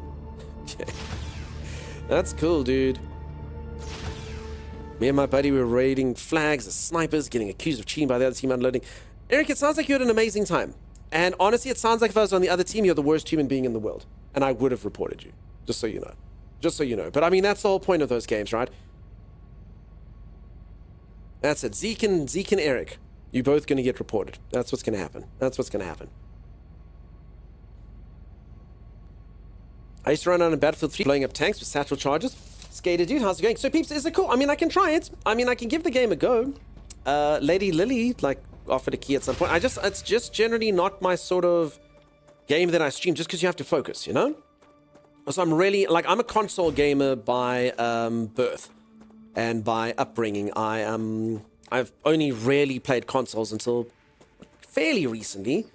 Okay. That's cool, dude. Me and my buddy were raiding flags as snipers, getting accused of cheating by the other team unloading. Eric, it sounds like you had an amazing time. And honestly, it sounds like if I was on the other team, you're the worst human being in the world. And I would have reported you. Just so you know. Just so you know. But I mean, that's the whole point of those games, right? That's it. Zeke and Eric. You're both going to get reported. That's what's going to happen. That's what's going to happen. I used to run on a Battlefield 3 blowing up tanks with satchel charges. Skater dude, how's it going? So peeps, is it cool? I mean, I can try it. I mean, I can give the game a go. Lady Lily, like, offered a key at some point. It's just generally not my sort of game that I stream just because you have to focus, you know? So I'm really, like, I'm a console gamer by birth and by upbringing. I've only really played consoles until fairly recently,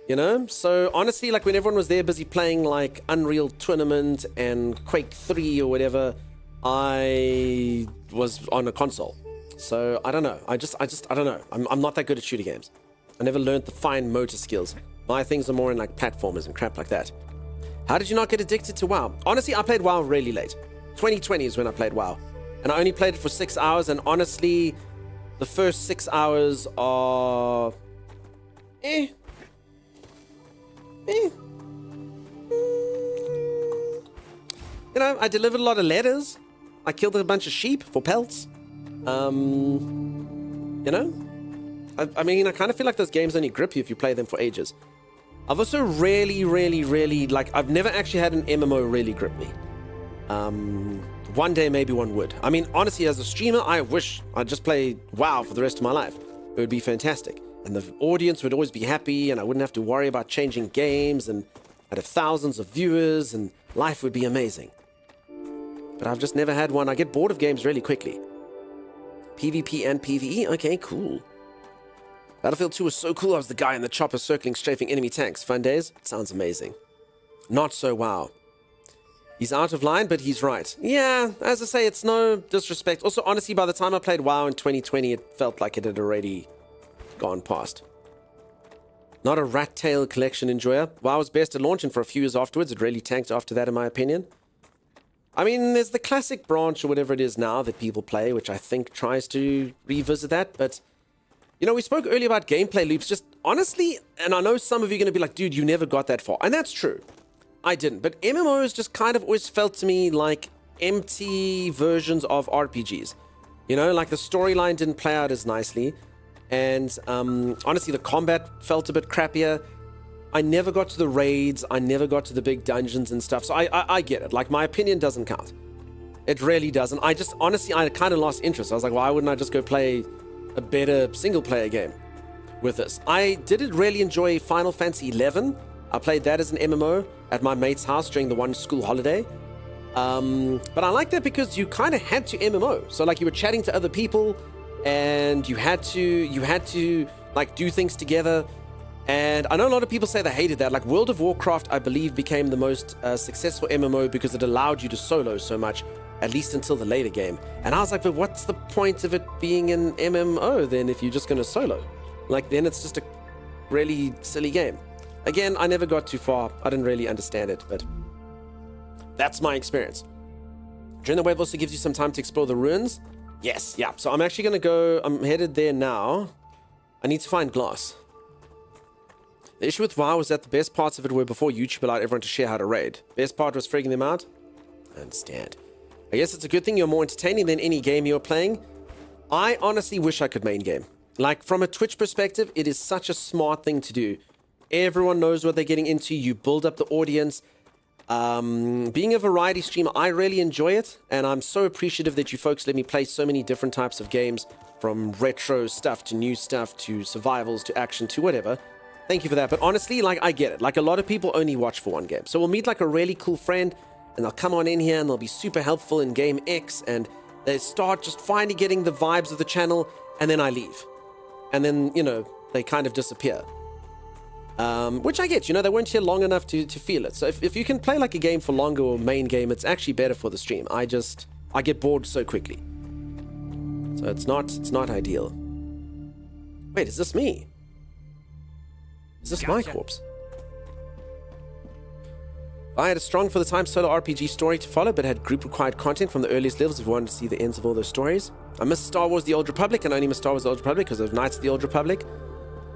you know? So honestly, like, when everyone was there busy playing, like, Unreal Tournament and Quake 3 or whatever, I was on a console. So I don't know. I don't know. I'm not that good at shooter games. I never learned the fine motor skills. My things are more in like platformers and crap like that. How did you not get addicted to WoW? Honestly, I played WoW really late. 2020 is when I played WoW. And I only played it for 6 hours. And honestly, the first 6 hours are... You know, I delivered a lot of letters. I killed a bunch of sheep for pelts. You know, I mean, I kind of feel like those games only grip you if you play them for ages. I've also really, like, I've never actually had an MMO really grip me. One day maybe one would. I mean, honestly, as a streamer, I wish I'd just play WoW for the rest of my life. It would be fantastic. And the audience would always be happy, and I wouldn't have to worry about changing games, and I'd have thousands of viewers, and life would be amazing. But I've just never had one. I get bored of games really quickly. PvP and PvE? Okay, cool. Battlefield 2 was so cool. I was the guy in the chopper circling, strafing enemy tanks. Fun days? Sounds amazing. Not so WoW. He's out of line, but he's right. Yeah, as I say, it's no disrespect. Also, honestly, by the time I played WoW in 2020, it felt like it had already gone past. Not a rat tail collection enjoyer. WoW was best at launch, and for a few years afterwards, it really tanked after that, in my opinion. I mean, there's the classic branch or whatever it is now that people play, which I think tries to revisit that. But, you know, we spoke earlier about gameplay loops. Just honestly, and I know some of you are going to be like, dude, you never got that far. And that's true. I didn't. But MMOs just kind of always felt to me like empty versions of RPGs. You know, like the storyline didn't play out as nicely. And honestly, the combat felt a bit crappier. I never got to the raids. I never got to the big dungeons and stuff. So I get it. Like, my opinion doesn't count. It really doesn't. I just, honestly, I kind of lost interest. I was like, why wouldn't I just go play a better single-player game with this? I didn't really enjoy Final Fantasy XI. I played that as an MMO at my mate's house during the one school holiday. But I like that because you kind of had to MMO. So, like, you were chatting to other people, and you had to like do things together. And I know a lot of people say they hated that. Like, World of Warcraft, I believe, became the most successful MMO because it allowed you to solo so much, at least until the later game. And I was like, but what's the point of it being an MMO then if you're just going to solo? Like, then it's just a really silly game. Again, I never got too far. I didn't really understand it, but that's my experience. During the wave also gives you some time to explore the ruins. Yes, yeah. So I'm actually going to go, I'm headed there now. I need to find glass. The issue with WoW was that the best parts of it were before YouTube allowed everyone to share how to raid. Best part was freaking them out. I understand. I guess it's a good thing you're more entertaining than any game you're playing. I honestly wish I could main game. Like, from a Twitch perspective, it is such a smart thing to do. Everyone knows what they're getting into. You build up the audience. Being a variety streamer, I really enjoy it. And I'm so appreciative that you folks let me play so many different types of games. From retro stuff to new stuff to survivals to action to whatever. Thank you for that. But honestly, like, I get it. Like, a lot of people only watch for one game. So we'll meet like a really cool friend and they'll come on in here and they'll be super helpful in game X and they start just finally getting the vibes of the channel and then I leave. And then, you know, they kind of disappear. Which I get, you know, they weren't here long enough to feel it. So if you can play like a game for longer or main game, it's actually better for the stream. I get bored so quickly. So it's not ideal. Wait, is this me? Is this my corpse? I had a strong for the time solo RPG story to follow, but had group required content from the earliest levels if you wanted to see the ends of all those stories. I missed Star Wars The Old Republic, and I only missed Star Wars The Old Republic because of Knights of the Old Republic.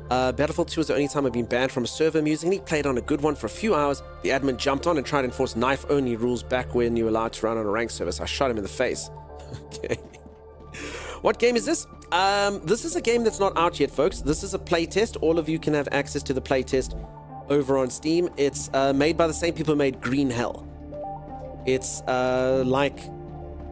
Battlefield 2 was the only time I've been banned from a server amusingly. Played on a good one for a few hours. The admin jumped on and tried to enforce knife-only rules back when you were allowed to run on a ranked service. I shot him in the face. Okay. What game is this? This is a game that's not out yet, folks. This is a playtest. All of you can have access to the playtest over on Steam. It's made by the same people who made Green Hell. It's like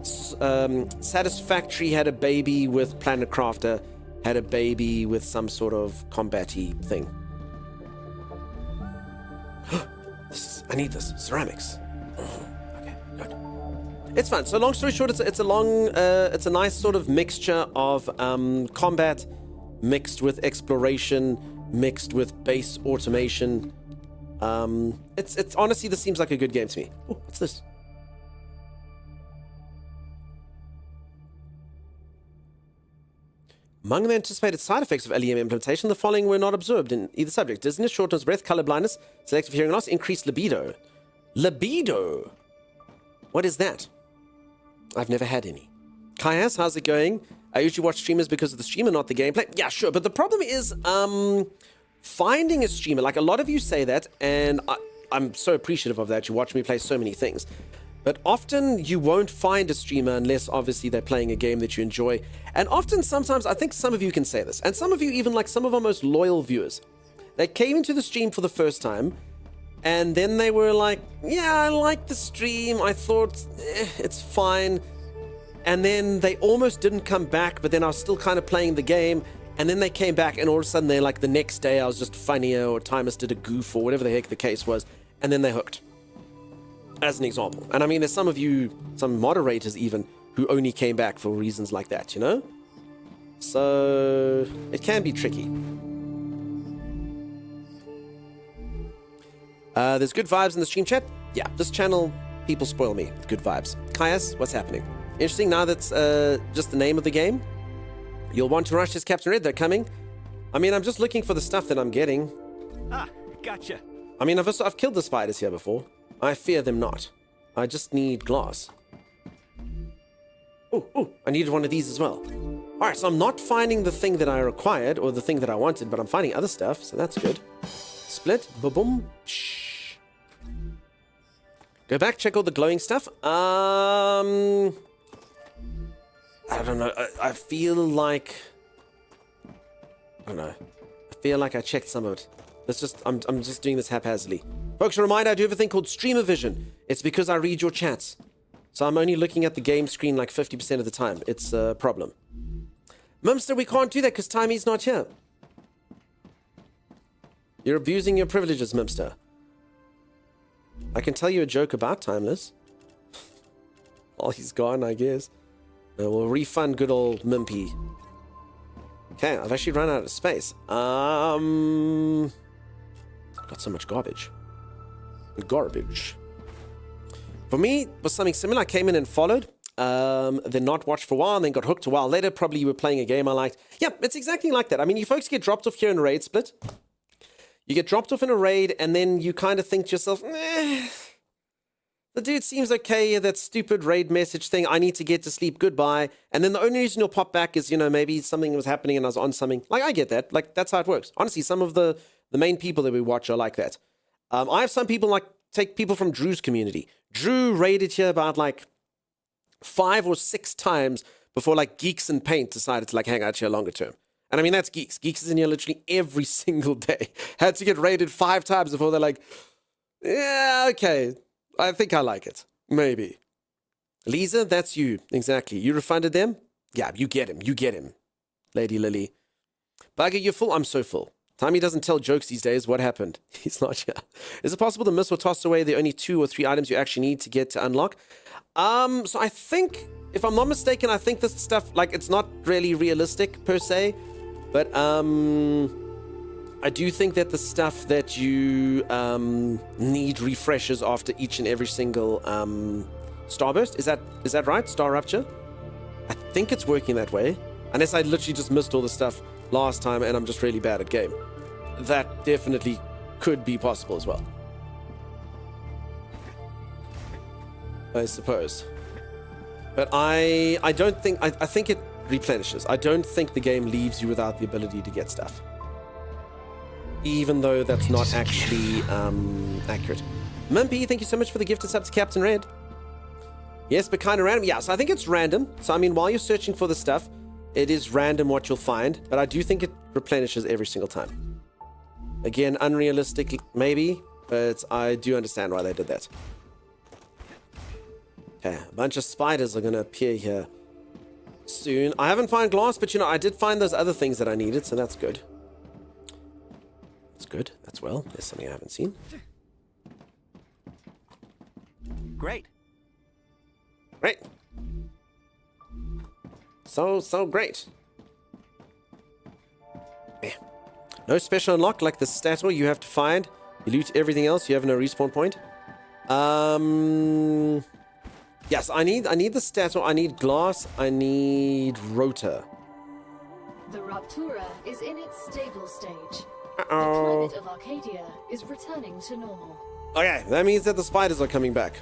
Satisfactory had a baby with Planet Crafter, had a baby with some sort of combat-y thing. I need this. Ceramics. Okay, good. It's fun. So long story short, it's a nice sort of mixture of combat mixed with exploration, mixed with base automation. It's honestly, this seems like a good game to me. Oh, what's this? Among the anticipated side effects of LEM implementation, the following were not observed in either subject. Dizziness, shortness of breath, color blindness, selective hearing loss, increased libido. Libido? What is that? I've never had any. Kaias, how's it going? I usually watch streamers because of the streamer, not the gameplay. Yeah, sure, but the problem is finding a streamer. Like, a lot of you say that, and I'm so appreciative of that. You watch me play so many things. But often you won't find a streamer unless obviously they're playing a game that you enjoy. And often, sometimes, I think some of you can say this, and some of you, even like some of our most loyal viewers, they came into the stream for the first time, and then they were like, yeah, I like the stream, I thought, it's fine. And then they almost didn't come back, but then I was still kind of playing the game, and then they came back, and all of a sudden they're like, the next day I was just funnier, or Timus did a goof, or whatever the heck the case was, and then they hooked. As an example. And I mean, there's some of you, some moderators even, who only came back for reasons like that, you know? So it can be tricky. There's good vibes in the stream chat. Yeah, this channel, people spoil me with good vibes. Kaias, what's happening? Interesting, now that's just the name of the game. You'll want to rush this Captain Red, they're coming. I mean, I'm just looking for the stuff that I'm getting. Ah, gotcha. I mean, I've killed the spiders here before. I fear them not. I just need glass. Oh, I needed one of these as well. Alright, so I'm not finding the thing that I required, or the thing that I wanted, but I'm finding other stuff, so that's good. Split, boom, shh. Go back, check all the glowing stuff. I don't know, I feel like... I don't know. I feel like I checked some of it. I'm just doing this haphazardly. Folks, a reminder, I do have a thing called streamer vision. It's because I read your chats. So I'm only looking at the game screen like 50% of the time. It's a problem. Mumster, we can't do that because Timey's not here. You're abusing your privileges, Mumster. I can tell you a joke about Timeless. Oh, he's gone, I guess. We'll refund good old Mimpy. Okay, I've actually run out of space. Got so much garbage. For me, it was something similar. I came in and followed, then not watched for a while, and then got hooked a while later. Probably you were playing a game I liked. Yeah, it's exactly like that. I mean, you folks get dropped off here in a raid split. You get dropped off in a raid, and then you kind of think to yourself, the dude seems okay, that stupid raid message thing, I need to get to sleep, goodbye. And then the only reason you'll pop back is, you know, maybe something was happening and I was on something. Like, I get that. Like, that's how it works. Honestly, some of the main people that we watch are like that. I have some people, like, take people from Drew's community. Drew raided here about, like, 5 or 6 times before, like, Geeks and Paint decided to, like, hang out here longer term. And I mean, that's Geeks. Geeks is in here literally every single day. Had to get raided 5 times before they're like, yeah, okay, I think I like it. Maybe. Lisa, that's you. Exactly. You refunded them? Yeah, you get him. You get him. Lady Lily. Bugger, you're full? I'm so full. Tommy doesn't tell jokes these days. What happened? He's not here. Is it possible to miss or toss away the only 2 or 3 items you actually need to get to unlock? So I think, if I'm not mistaken, I think this stuff, like, it's not really realistic per se, but I do think that the stuff that you need refreshes after each and every single starburst. Is that right? StarRupture? I think it's working that way. Unless I literally just missed all the stuff last time and I'm just really bad at game. That definitely could be possible as well. I suppose. But I don't think... I think it replenishes. I don't think the game leaves you without the ability to get stuff. Even though that's not actually accurate. Mimpy, thank you so much for the gifted sub to Captain Red. Yes, but kind of random. Yeah, so I think it's random. So, I mean, while you're searching for the stuff, it is random what you'll find, but I do think it replenishes every single time. Again, unrealistic, maybe, but I do understand why they did that. Okay, a bunch of spiders are going to appear here soon. I haven't found glass, but you know, I did find those other things that I needed, so that's good. That's good. That's well. There's something I haven't seen. Great. Great. So great. Yeah. No special unlock like the statue you have to find. You loot everything else. You have no respawn point. Yes, I need the statue. I need glass. I need rotor. The Raptura is in its stable stage. The Uh-oh. climate of Arcadia is returning to normal. Okay, that means that the spiders are coming back.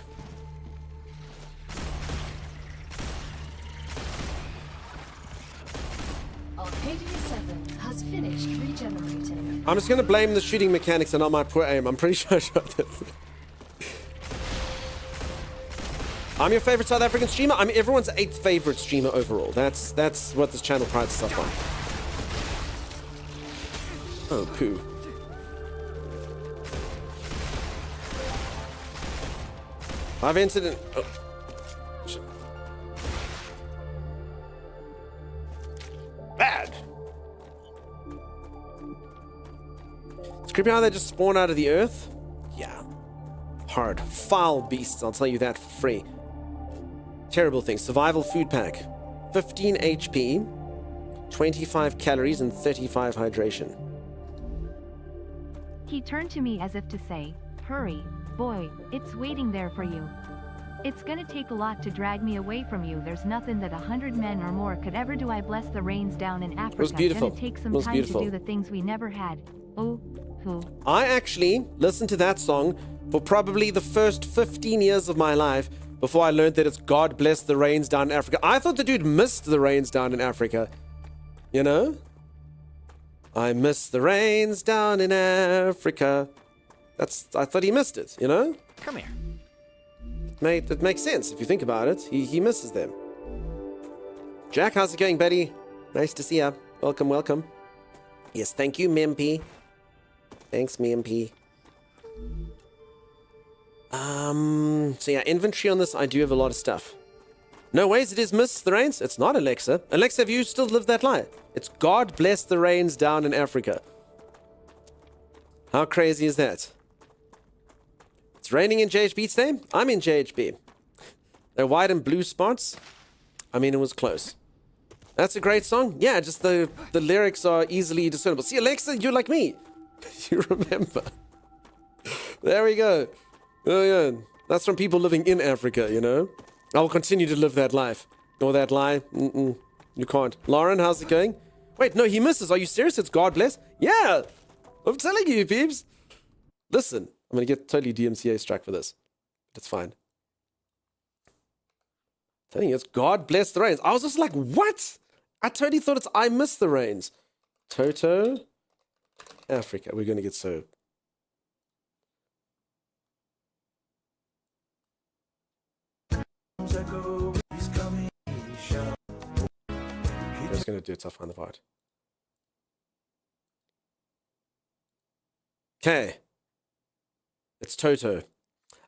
Arcadia 7 has finished regenerating. I'm just going to blame the shooting mechanics and not my poor aim. I'm pretty sure I shot that. I'm your favorite South African streamer. I'm everyone's 8th favorite streamer overall. That's what this channel prides itself on. Oh, poo. I've entered in... Oh. Shit. Bad. It's creepy how they just spawn out of the earth. Yeah. Hard. Foul beasts, I'll tell you that for free. Terrible thing. Survival food pack. 15 HP, 25 calories, and 35 hydration. He turned to me as if to say, hurry, boy, it's waiting there for you. It's gonna take a lot to drag me away from you. There's nothing that 100 men or more could ever do. I bless the rains down in Africa. It was beautiful. Gonna take some It was time beautiful. to do the things we never had. Oh, who? I actually listened to that song for probably the first 15 years of my life before I learned that it's God bless the rains down in Africa. I thought the dude missed the rains down in Africa. You know? I miss the rains down in Africa. I thought he missed it, you know? Come here. It makes sense if you think about it. He misses them. Jack, how's it going, buddy? Nice to see ya. Welcome, welcome. Yes, thank you, Mimpy. Thanks, Mimpy. So yeah, inventory on this, I do have a lot of stuff. No ways, it is Miss the Rains. It's not Alexa. Alexa, have you still lived that lie? It's God bless the rains down in Africa. How crazy is that? It's raining in JHB today. I'm in JHB. They're white and blue spots. I mean, it was close. That's a great song. Yeah, just the lyrics are easily discernible. See, Alexa, you're like me. You remember. There we go. Oh, yeah. That's from people living in Africa, you know? I will continue to live that life. Or that lie. You can't. Lauren, how's it going? Wait, no, he misses. Are you serious? It's God bless? Yeah. I'm telling you, peeps. Listen, I'm going to get totally DMCA struck for this. It's fine. I'm telling you, it's God bless the rains. I was just like, what? I totally thought it's I miss the rains. Toto, Africa. We're going to get so... I'm just going to do it, so I'll find the part. Okay. It's Toto.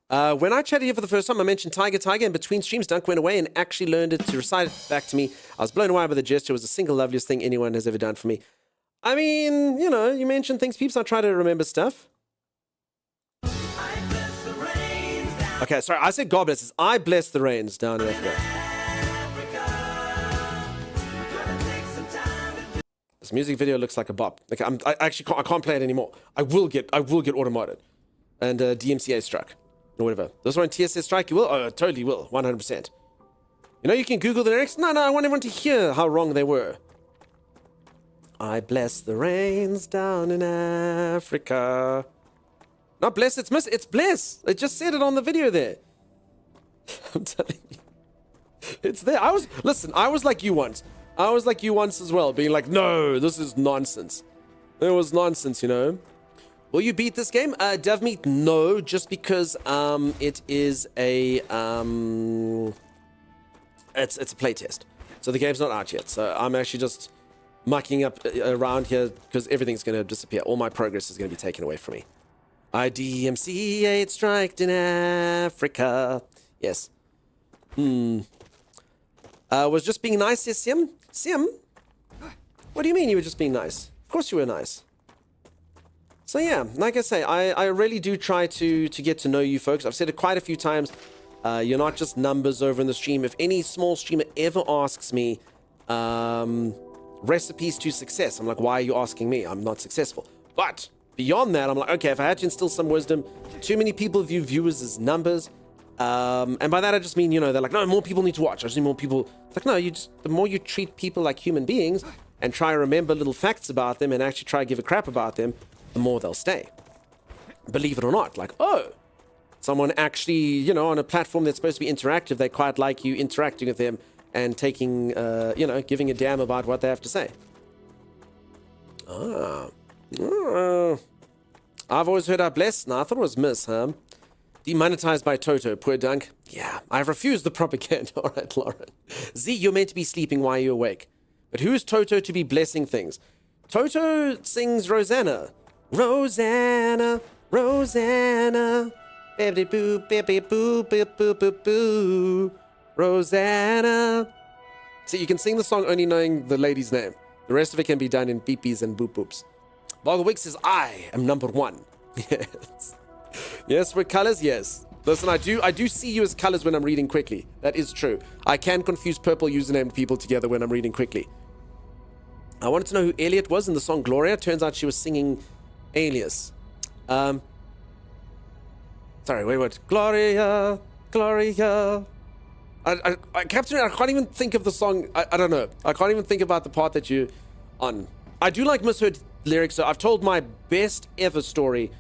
When I chatted here for the first time, I mentioned Tiger Tiger. In between streams, Dunk went away and actually learned it to recite it back to me. I was blown away by the gesture. It was the single loveliest thing anyone has ever done for me. I mean, you know, you mentioned things, peeps. I try to remember stuff. Okay, sorry, I said God bless. It's I bless the rains down in Africa. This music video looks like a bop. Okay, I can't play it anymore. I will get automated and DMCA struck or whatever. This one TSS strike, you will? Oh, totally will, 100%. You know, you can Google the lyrics. No, I want everyone to hear how wrong they were. I bless the rains down in Africa. Not bless, it's miss. It's bless. I just said it on the video there. I'm telling you. It's there. I was like you once. I was like you once as well, being like, no, this is nonsense. It was nonsense, you know. Will you beat this game? Devmeat, no, just because it is a it's a playtest. So the game's not out yet. So I'm actually just mucking up around here because everything's going to disappear. All my progress is going to be taken away from me. IDMC 8 striked in Africa. Yes. Was just being nice, yes, Sim? Sim? What do you mean you were just being nice? Of course you were nice. So yeah, like I say, I really do try to get to know you folks. I've said it quite a few times. You're not just numbers over in the stream. If any small streamer ever asks me recipes to success, I'm like, why are you asking me? I'm not successful. But beyond that, I'm like, okay, if I had to instill some wisdom, too many people view viewers as numbers. And by that, I just mean, you know, they're like, no, more people need to watch. I just need more people. It's like, no, the more you treat people like human beings and try to remember little facts about them and actually try to give a crap about them, the more they'll stay. Believe it or not, like, oh, someone actually, you know, on a platform that's supposed to be interactive, they quite like you interacting with them and taking, you know, giving a damn about what they have to say. I've always heard our blessed. No, I thought it was miss, huh? Demonetized by Toto, poor dunk. Yeah, I've refused the propaganda. All right, Lauren. Z, you're meant to be sleeping while you're awake. But who is Toto to be blessing things? Toto sings Rosanna. Rosanna, Rosanna. Baby boo, baby boo, boo, boo, boo, boo. Rosanna. See, you can sing the song only knowing the lady's name. The rest of it can be done in beepies and boop boops. Boggle says, I am number one. Yes. Yes, with colors, yes. Listen, I do see you as colors when I'm reading quickly. That is true. I can confuse purple username people together when I'm reading quickly. I wanted to know who Elliot was in the song Gloria. Turns out she was singing Alias. Sorry, wait, what? Gloria, Gloria. Captain, I can't even think of the song. I don't know. I can't even think about the part that you're on. I do like misheard lyrics. So I've told my best ever story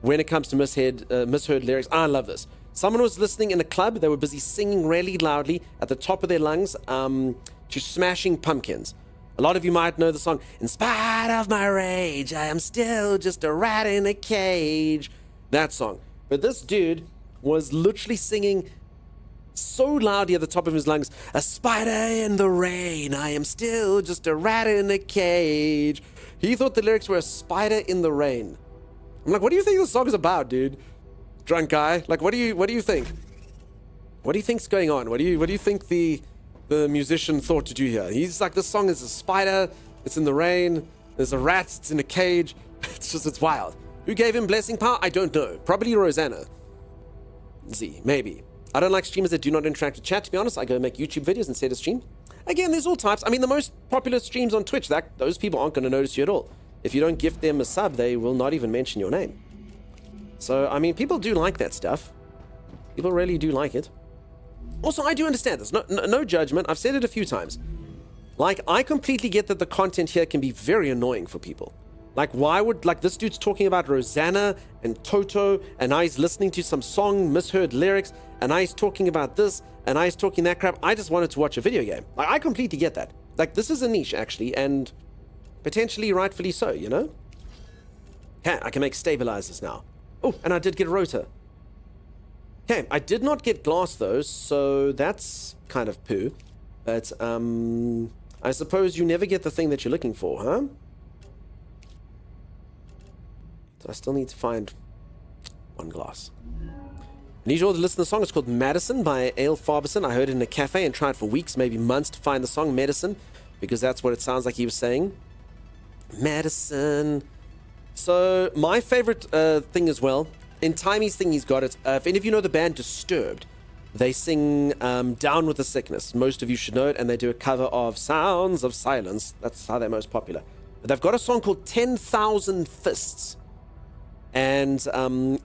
when it comes to misheard lyrics. I love this. Someone was listening in a club. They were busy singing really loudly at the top of their lungs to Smashing Pumpkins. A lot of you might know the song, In spite of my rage, I am still just a rat in a cage. That song. But this dude was literally singing so loudly at the top of his lungs, a spider in the rain, I am still just a rat in a cage. He thought the lyrics were a spider in the rain. I'm like, what do you think the song is about, dude? Drunk guy. Like, what do you think? What do you think's going on? What do you think the musician thought to do here? He's like, this song is a spider, it's in the rain, there's a rat, it's in a cage. It's wild. Who gave him blessing power? I don't know. Probably Rosanna. Z, maybe. I don't like streamers that do not interact with chat, to be honest. I go make YouTube videos instead of stream. Again, there's all types. I mean, the most popular streams on Twitch, those people aren't going to notice you at all. If you don't gift them a sub, they will not even mention your name. So, I mean, people do like that stuff. People really do like it. Also, I do understand this. No judgment. I've said it a few times. Like, I completely get that the content here can be very annoying for people. Like, why would, like, this dude's talking about Rosanna and Toto, and now he's listening to some song, misheard lyrics, and now he's talking about this, and now he's talking that crap. I just wanted to watch a video game. Like, I completely get that. Like, this is a niche, actually, and potentially rightfully so, you know? Okay, I can make stabilizers now. Oh, and I did get a rotor. Okay, I did not get glass, though, so that's kind of poo. But, I suppose you never get the thing that you're looking for, huh? So I still need to find one glass. I need you all to listen to the song. It's called Madison by Ale Farberson. I heard it in a cafe and tried for weeks, maybe months, to find the song Medicine, because that's what it sounds like he was saying. Medicine. So my favorite thing as well, in Timey's thing he's got it. If any of you know the band Disturbed, they sing Down with the Sickness. Most of you should know it, and they do a cover of Sounds of Silence. That's how they're most popular. But they've got a song called 10,000 Fists. And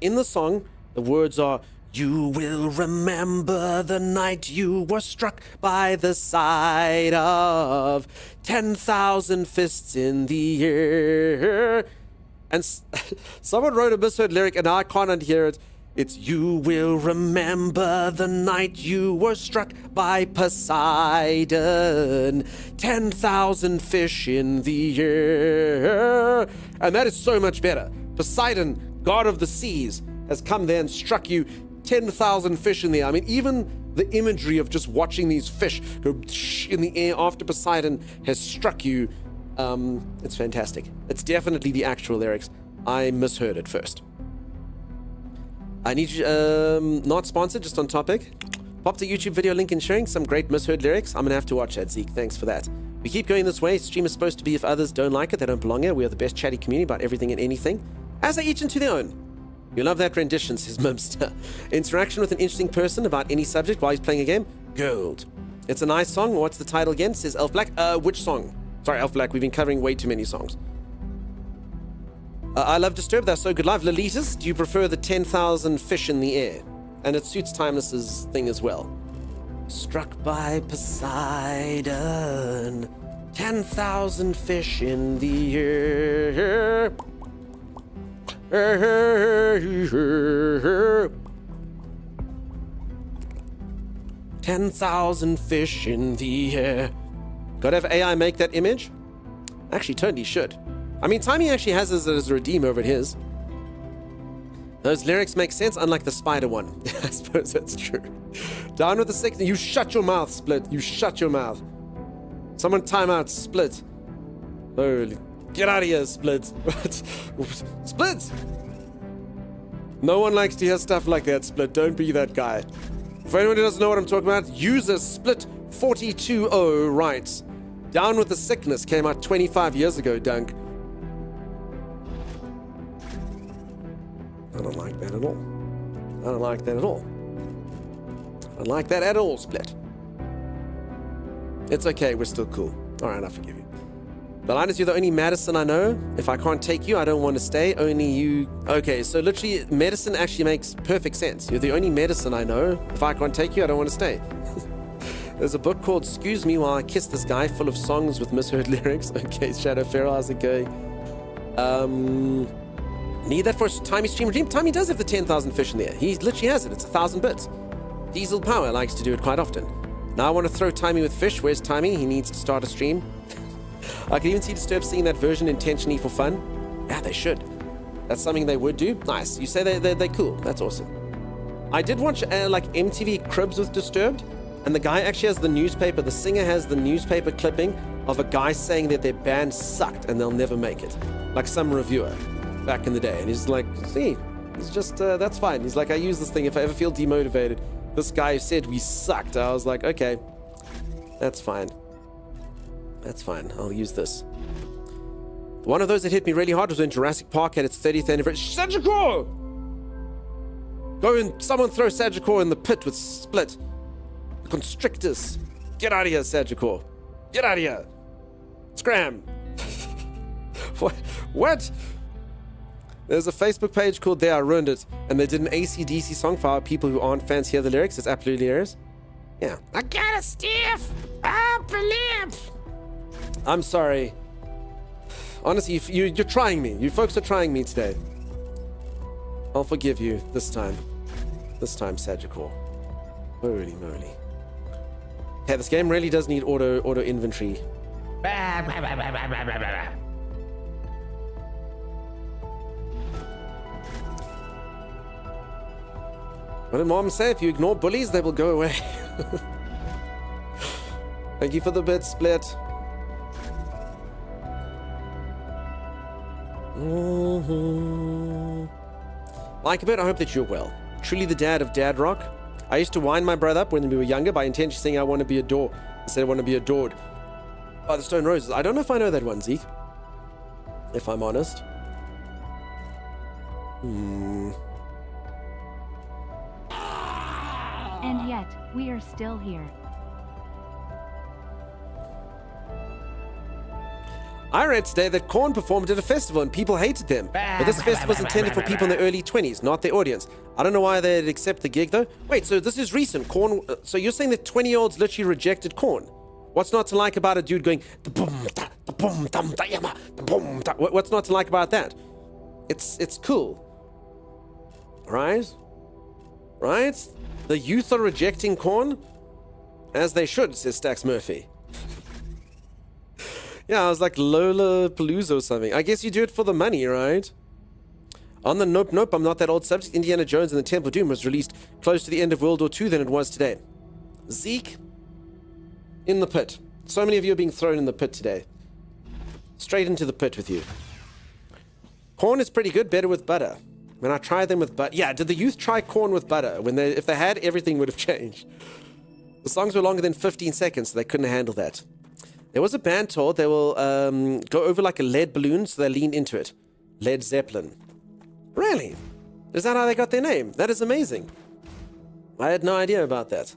in the song, the words are, you will remember the night you were struck by the sight of 10,000 fists in the air. And someone wrote a misheard lyric, and I can't unhear it. It's, you will remember the night you were struck by Poseidon, 10,000 fish in the air. And that is so much better. Poseidon, god of the seas, has come there and struck you 10,000 fish in the air. I mean, even The imagery of just watching these fish go in the air after Poseidon has struck you, it's fantastic. It's definitely the actual lyrics. I misheard it first. I need you, not sponsored, just on topic. Popped a YouTube video link in sharing some great misheard lyrics. I'm gonna have to watch that, Zeke. Thanks for that. We keep going this way. Stream is supposed to be if others don't like it, they don't belong here. We are the best chatty community about everything and anything, as they each into their own. You love that rendition, says Mimster. Interaction with an interesting person about any subject while he's playing a game? Gold. It's a nice song. What's the title again? Says Elf Black. Which song? Sorry, Elf Black. We've been covering way too many songs. I love Disturbed. That's so good live. Lolitas, do you prefer the 10,000 fish in the air? And it suits Timeless's thing as well. Struck by Poseidon, 10,000 fish in the air. 10,000 fish in the air. Gotta have AI make that image? Actually, totally should. I mean, Timey actually has this as a redeem over at his. Those lyrics make sense, unlike the spider one. I suppose that's true. Down with the sickness. You shut your mouth, Split. You shut your mouth. Someone time out, Split. Holy. Get out of here, Split. What? Split! No one likes to hear stuff like that, Split. Don't be that guy. For anyone who doesn't know what I'm talking about, user Split 420 writes, Down with the Sickness came out 25 years ago, Dunk. I don't like that at all. I don't like that at all. I don't like that at all, Split. It's okay, we're still cool. Alright, I forgive you. The line is, you're the only medicine I know. If I can't take you, I don't want to stay. Only you... Okay, so literally, medicine actually makes perfect sense. You're the only medicine I know. If I can't take you, I don't want to stay. There's a book called Excuse Me While I Kiss This Guy, full of songs with misheard lyrics. Okay, Shadow Feral, how's it going? Need that for a Timey stream redeem? Timey does have the 10,000 fish in there. He literally has it. It's 1,000 bits. Diesel Power likes to do it quite often. Now I want to throw Timey with fish. Where's Timey? He needs to start a stream. I can even see Disturbed singing that version intentionally for fun. Yeah, they should. That's something they would do. Nice. You say they're cool. That's awesome. I did watch like MTV Cribs with Disturbed, and the guy actually has the newspaper. The singer has the newspaper clipping of a guy saying that their band sucked and they'll never make it. Like some reviewer back in the day. And he's like, see, he's just, that's fine. He's like, I use this thing if I ever feel demotivated. This guy said we sucked. I was like, okay, that's fine. That's fine. I'll use this. One of those that hit me really hard was when Jurassic Park had its 30th anniversary. Sagicor! Go and someone throw Sagicor in the pit with Split. Constrictors. Get out of here, Sagicor. Get out of here. Scram. What? There's a Facebook page called They I Ruined It, and they did an AC/DC song for our people who aren't fans hear the lyrics. It's absolutely hilarious. Yeah. I got a stiff upper lip. I'm sorry. Honestly, you're trying me. You folks are trying me today. I'll forgive you this time. This time, Sagicor. Holy moly. Yeah, this game really does need auto inventory. What did Mom say? If you ignore bullies, they will go away. Thank you for the bit, Split. Like a bit, I hope that you're well. Truly the dad of Dad Rock. I used to wind my brother up when we were younger by intentionally saying I want to be adored instead of want to be adored by the Stone Roses. I don't know if I know that one, Zeke. If I'm honest. And yet, we are still here. I read today that Korn performed at a festival and people hated them. But this festival was intended for people in their early 20s, not their audience. I don't know why they'd accept the gig though. Wait, so this is recent. Korn. So you're saying that 20-year-olds literally rejected Korn? What's not to like about a dude going the boom da, the boom dum da yama, the boom da? What's not to like about that? It's cool. Right? Right? The youth are rejecting Korn? As they should, says Stax Murphy. Yeah, I was like Lollapalooza or something. I guess you do it for the money, right? On the Nope, I'm not that old subject, Indiana Jones and the Temple of Doom was released close to the end of World War II than it was today. Zeke, in the pit. So many of you are being thrown in the pit today. Straight into the pit with you. Corn is pretty good, better with butter. When I tried them with butter... Yeah, did the youth try corn with butter? If they had, everything would have changed. The songs were longer than 15 seconds, so they couldn't handle that. There was a band told they will go over like a lead balloon, so they leaned into it. Led Zeppelin. Really? Is that how they got their name? That is amazing. I had no idea about that.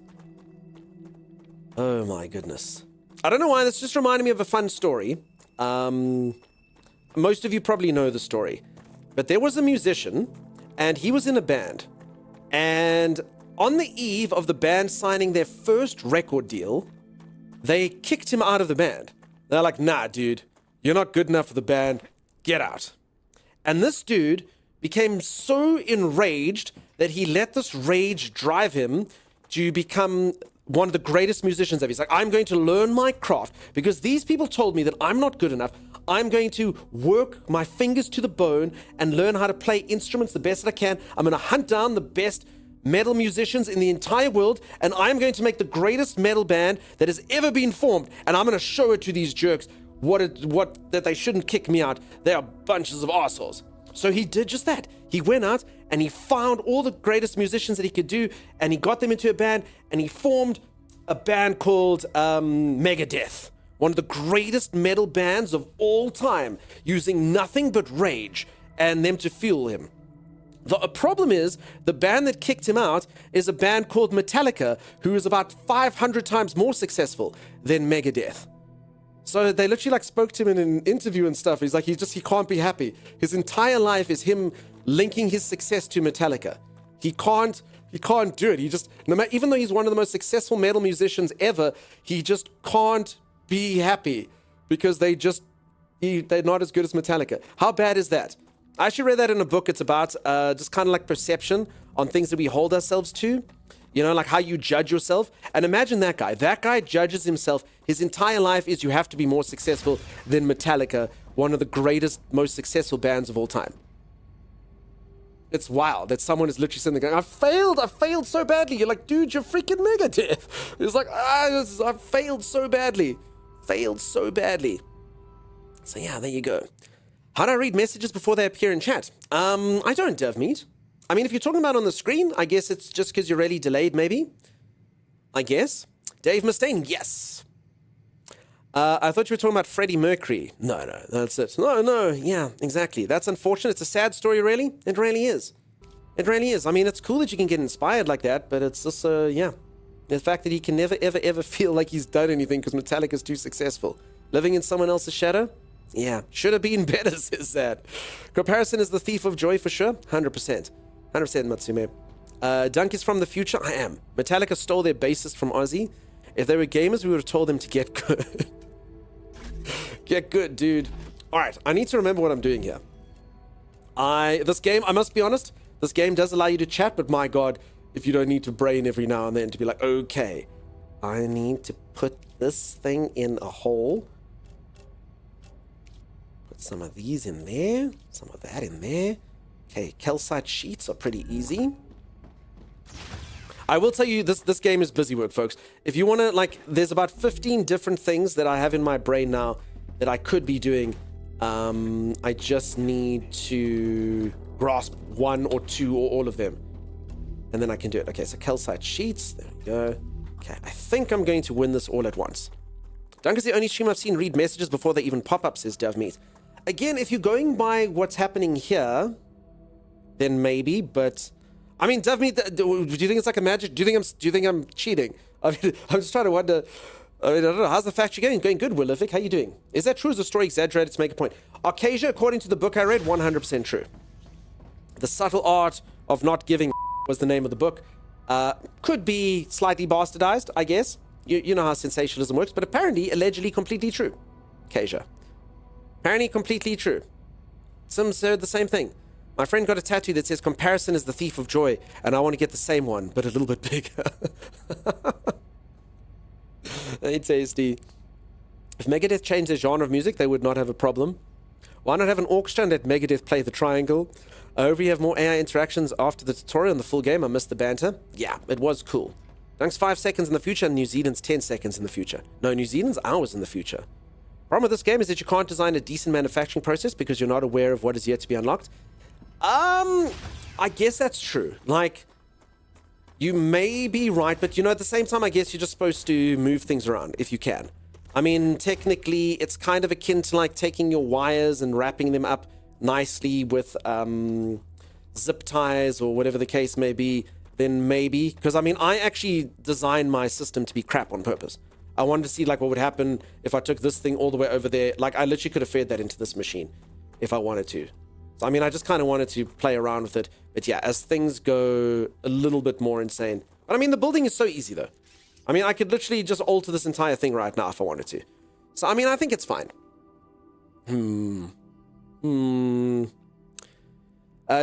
Oh my goodness. I don't know why, this just reminded me of a fun story. Most of you probably know the story. But there was a musician, and he was in a band. And on the eve of the band signing their first record deal, they kicked him out of the band. They're like, nah, dude, you're not good enough for the band. Get out. And this dude became so enraged that he let this rage drive him to become one of the greatest musicians ever. He's like, I'm going to learn my craft because these people told me that I'm not good enough. I'm going to work my fingers to the bone and learn how to play instruments the best that I can. I'm going to hunt down the best metal musicians in the entire world, and I'm going to make the greatest metal band that has ever been formed, and I'm going to show it to these jerks that they shouldn't kick me out. They are bunches of assholes. So he did just that. He went out and he found all the greatest musicians that he could do, and he got them into a band, and he formed a band called Megadeth. One of the greatest metal bands of all time, using nothing but rage and them to fuel him. The problem is, the band that kicked him out is a band called Metallica, who is about 500 times more successful than Megadeth. So they literally like spoke to him in an interview and stuff. He's like, he can't be happy. His entire life is him linking his success to Metallica. He can't do it. He just, even though he's one of the most successful metal musicians ever, he just can't be happy because they're not as good as Metallica. How bad is that? I actually read that in a book. It's about just kind of like perception on things that we hold ourselves to. You know, like how you judge yourself. And imagine that guy. That guy judges himself. His entire life is you have to be more successful than Metallica, one of the greatest, most successful bands of all time. It's wild that someone is literally sitting there going, I failed so badly. You're like, dude, you're freaking Megadeth. It's like, I failed so badly. So yeah, there you go. How do I read messages before they appear in chat? I don't, DevMeat. I mean, if you're talking about on the screen, I guess it's just because you're really delayed, maybe. I guess. Dave Mustaine, yes. I thought you were talking about Freddie Mercury. No, that's it. No, yeah, exactly. That's unfortunate. It's a sad story, really. It really is. I mean, it's cool that you can get inspired like that, but it's just, yeah. The fact that he can never, ever, ever feel like he's done anything because Metallica's too successful. Living in someone else's shadow? Yeah, should have been better, says that. Comparison is the thief of joy for sure. 100%. 100% Matsume. Dunk is from the future. I am. Metallica stole their bassist from Ozzy. If they were gamers, we would have told them to get good. Get good, dude. Alright, I need to remember what I'm doing here. This game, I must be honest, this game does allow you to chat, but my god, if you don't need to brain every now and then to be like, okay, I need to put this thing in a hole. Put some of these in there, some of that in there. Okay, calcite sheets are pretty easy. I will tell you, this game is busy work, folks. If you want to, like, there's about 15 different things that I have in my brain now that I could be doing. I just need to grasp one or two or all of them. And then I can do it. Okay, so calcite sheets. There we go. Okay, I think I'm going to win this all at once. Dunk is the only stream I've seen read messages before they even pop up, says DevMeat. Again, if you're going by what's happening here, then maybe, but... I mean, DevMeat, do you think it's like a magic? Do you think I'm cheating? I mean, I'm just trying to wonder. I mean, I don't know. How's the factory going? Going good, Willific. How you doing? Is that true? Is the story exaggerated to make a point? Arcasia, according to the book I read, 100% true. The Subtle Art of Not Giving was the name of the book. Could be slightly bastardized, I guess. You know how sensationalism works, but apparently, allegedly, completely true. Arcasia. Apparently, completely true. Some said the same thing. My friend got a tattoo that says, comparison is the thief of joy, and I want to get the same one, but a little bit bigger. Hey, tasty. If Megadeth changed their genre of music, they would not have a problem. Why not have an orchestra and let Megadeth play the triangle? I hope you have more AI interactions after the tutorial and the full game. I missed the banter. Yeah, it was cool. Dunk's 5 seconds in the future and New Zealand's 10 seconds in the future. No, New Zealand's hours in the future. Problem with this game is that you can't design a decent manufacturing process because you're not aware of what is yet to be unlocked. I guess that's true. Like, you may be right, but you know, at the same time, I guess you're just supposed to move things around if you can. I mean, technically, it's kind of akin to like taking your wires and wrapping them up nicely with zip ties or whatever the case may be. Then maybe, because I mean, I actually designed my system to be crap on purpose. I wanted to see like what would happen if I took this thing all the way over there. Like I literally could have fed that into this machine if I wanted to. So I mean, I just kind of wanted to play around with it. But yeah, as things go a little bit more insane. But I mean, the building is so easy though. I mean, I could literally just alter this entire thing right now if I wanted to. So I mean, I think it's fine.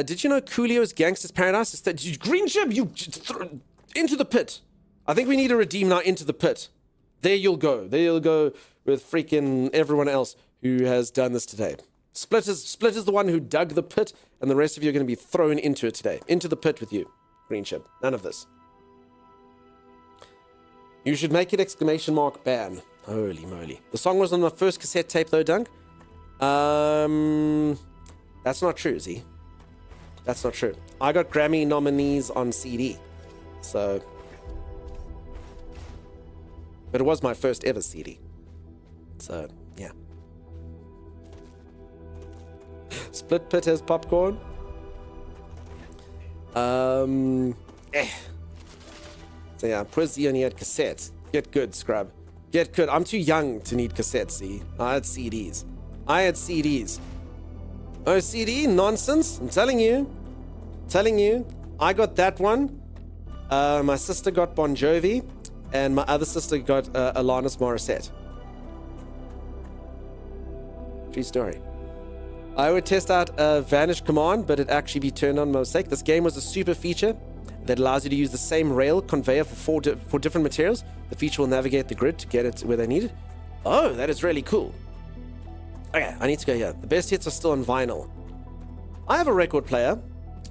Did you know Coolio's Gangster's Paradise is that green ship? You into the pit. I think we need to redeem now into the pit. There you'll go. There you'll go with freaking everyone else who has done this today. Split is the one who dug the pit, and the rest of you are going to be thrown into it today. Into the pit with you, green ship. None of this. You should make it ! Ban. Holy moly. The song was on my first cassette tape though, Dunk. That's not true, Z. That's not true. I got Grammy nominees on CD. So. But it was my first ever CD. So, yeah. Split pit has popcorn. So yeah, Prizzy only had cassettes. Get good, scrub. Get good. I'm too young to need cassettes, see? I had CDs. Oh, CD? Nonsense. I'm telling you. I got that one. My sister got Bon Jovi. And my other sister got Alanis Morissette. True story. I would test out Vanish Command, but it actually be turned on by mistake. This game was a super feature that allows you to use the same rail conveyor for four different materials. The feature will navigate the grid to get it where they need it. Oh, that is really cool. Okay, I need to go here. The best hits are still on vinyl. I have a record player.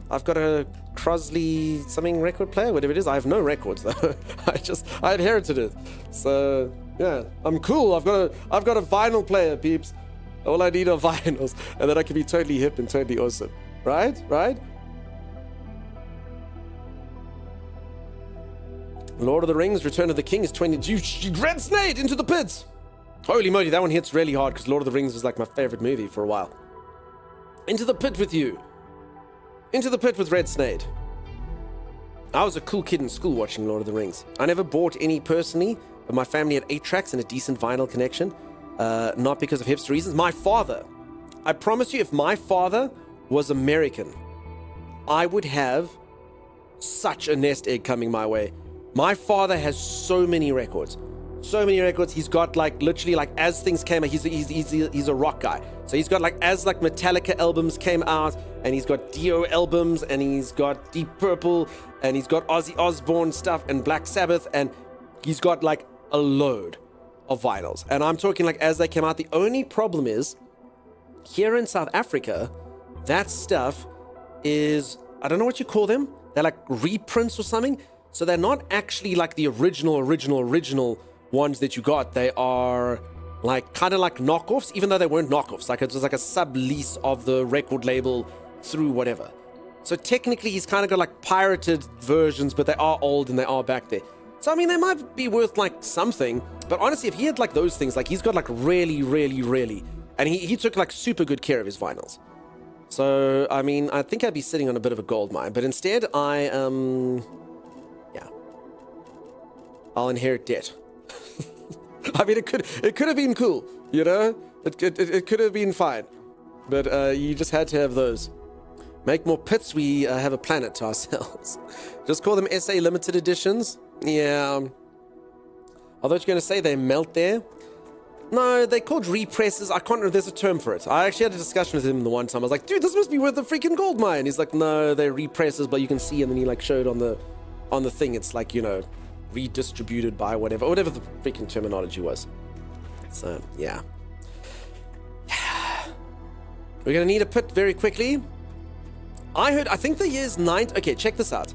I've got a Crosley something record player, whatever it is. I have no records though. I inherited it. So yeah, I'm cool. I've got a vinyl player, peeps. All I need are vinyls, and then I can be totally hip and totally awesome. Right? Lord of the Rings, Return of the King is 20. Red Snake into the pits. Holy moly, that one hits really hard because Lord of the Rings was like my favorite movie for a while. Into the pit with you. Into the pit with Red Snake. I was a cool kid in school watching Lord of the Rings. I never bought any personally, but my family had 8 tracks and a decent vinyl connection. Not because of hipster reasons. My father, I promise you, if my father was American, I would have such a nest egg coming my way. My father has so many records. He's got like literally like as things came out, he's a rock guy. So he's got like as like Metallica albums came out, and he's got Dio albums, and he's got Deep Purple, and he's got Ozzy Osbourne stuff and Black Sabbath, and he's got like a load of vinyls. And I'm talking like as they came out. The only problem is here in South Africa, that stuff is, I don't know what you call them. They're like reprints or something. So they're not actually like the original ones that you got. They are like kind of like knockoffs, even though they weren't knockoffs. Like it was like a sub-lease of the record label through whatever. So technically he's kind of got like pirated versions, but they are old and they are back there. So I mean, they might be worth like something, but honestly, if he had like those things, like he's got like really, and he took like super good care of his vinyls. So I mean, I think I'd be sitting on a bit of a gold mine, but instead I'll inherit debt. I mean, it could have been cool, you know? It could have been fine. But you just had to have those. Make more pits, we have a planet to ourselves. Just call them SA limited editions. Yeah. I thought you were going to say they melt there. No, they're called represses. I can't remember. There's a term for it. I actually had a discussion with him the one time. I was like, dude, this must be worth a freaking gold mine. He's like, no, they're represses, but you can see, and then he like showed on the thing. It's like, you know, redistributed by whatever the freaking terminology was. So yeah, we're gonna need a pit very quickly. I think the year's 9th. Okay, check this out.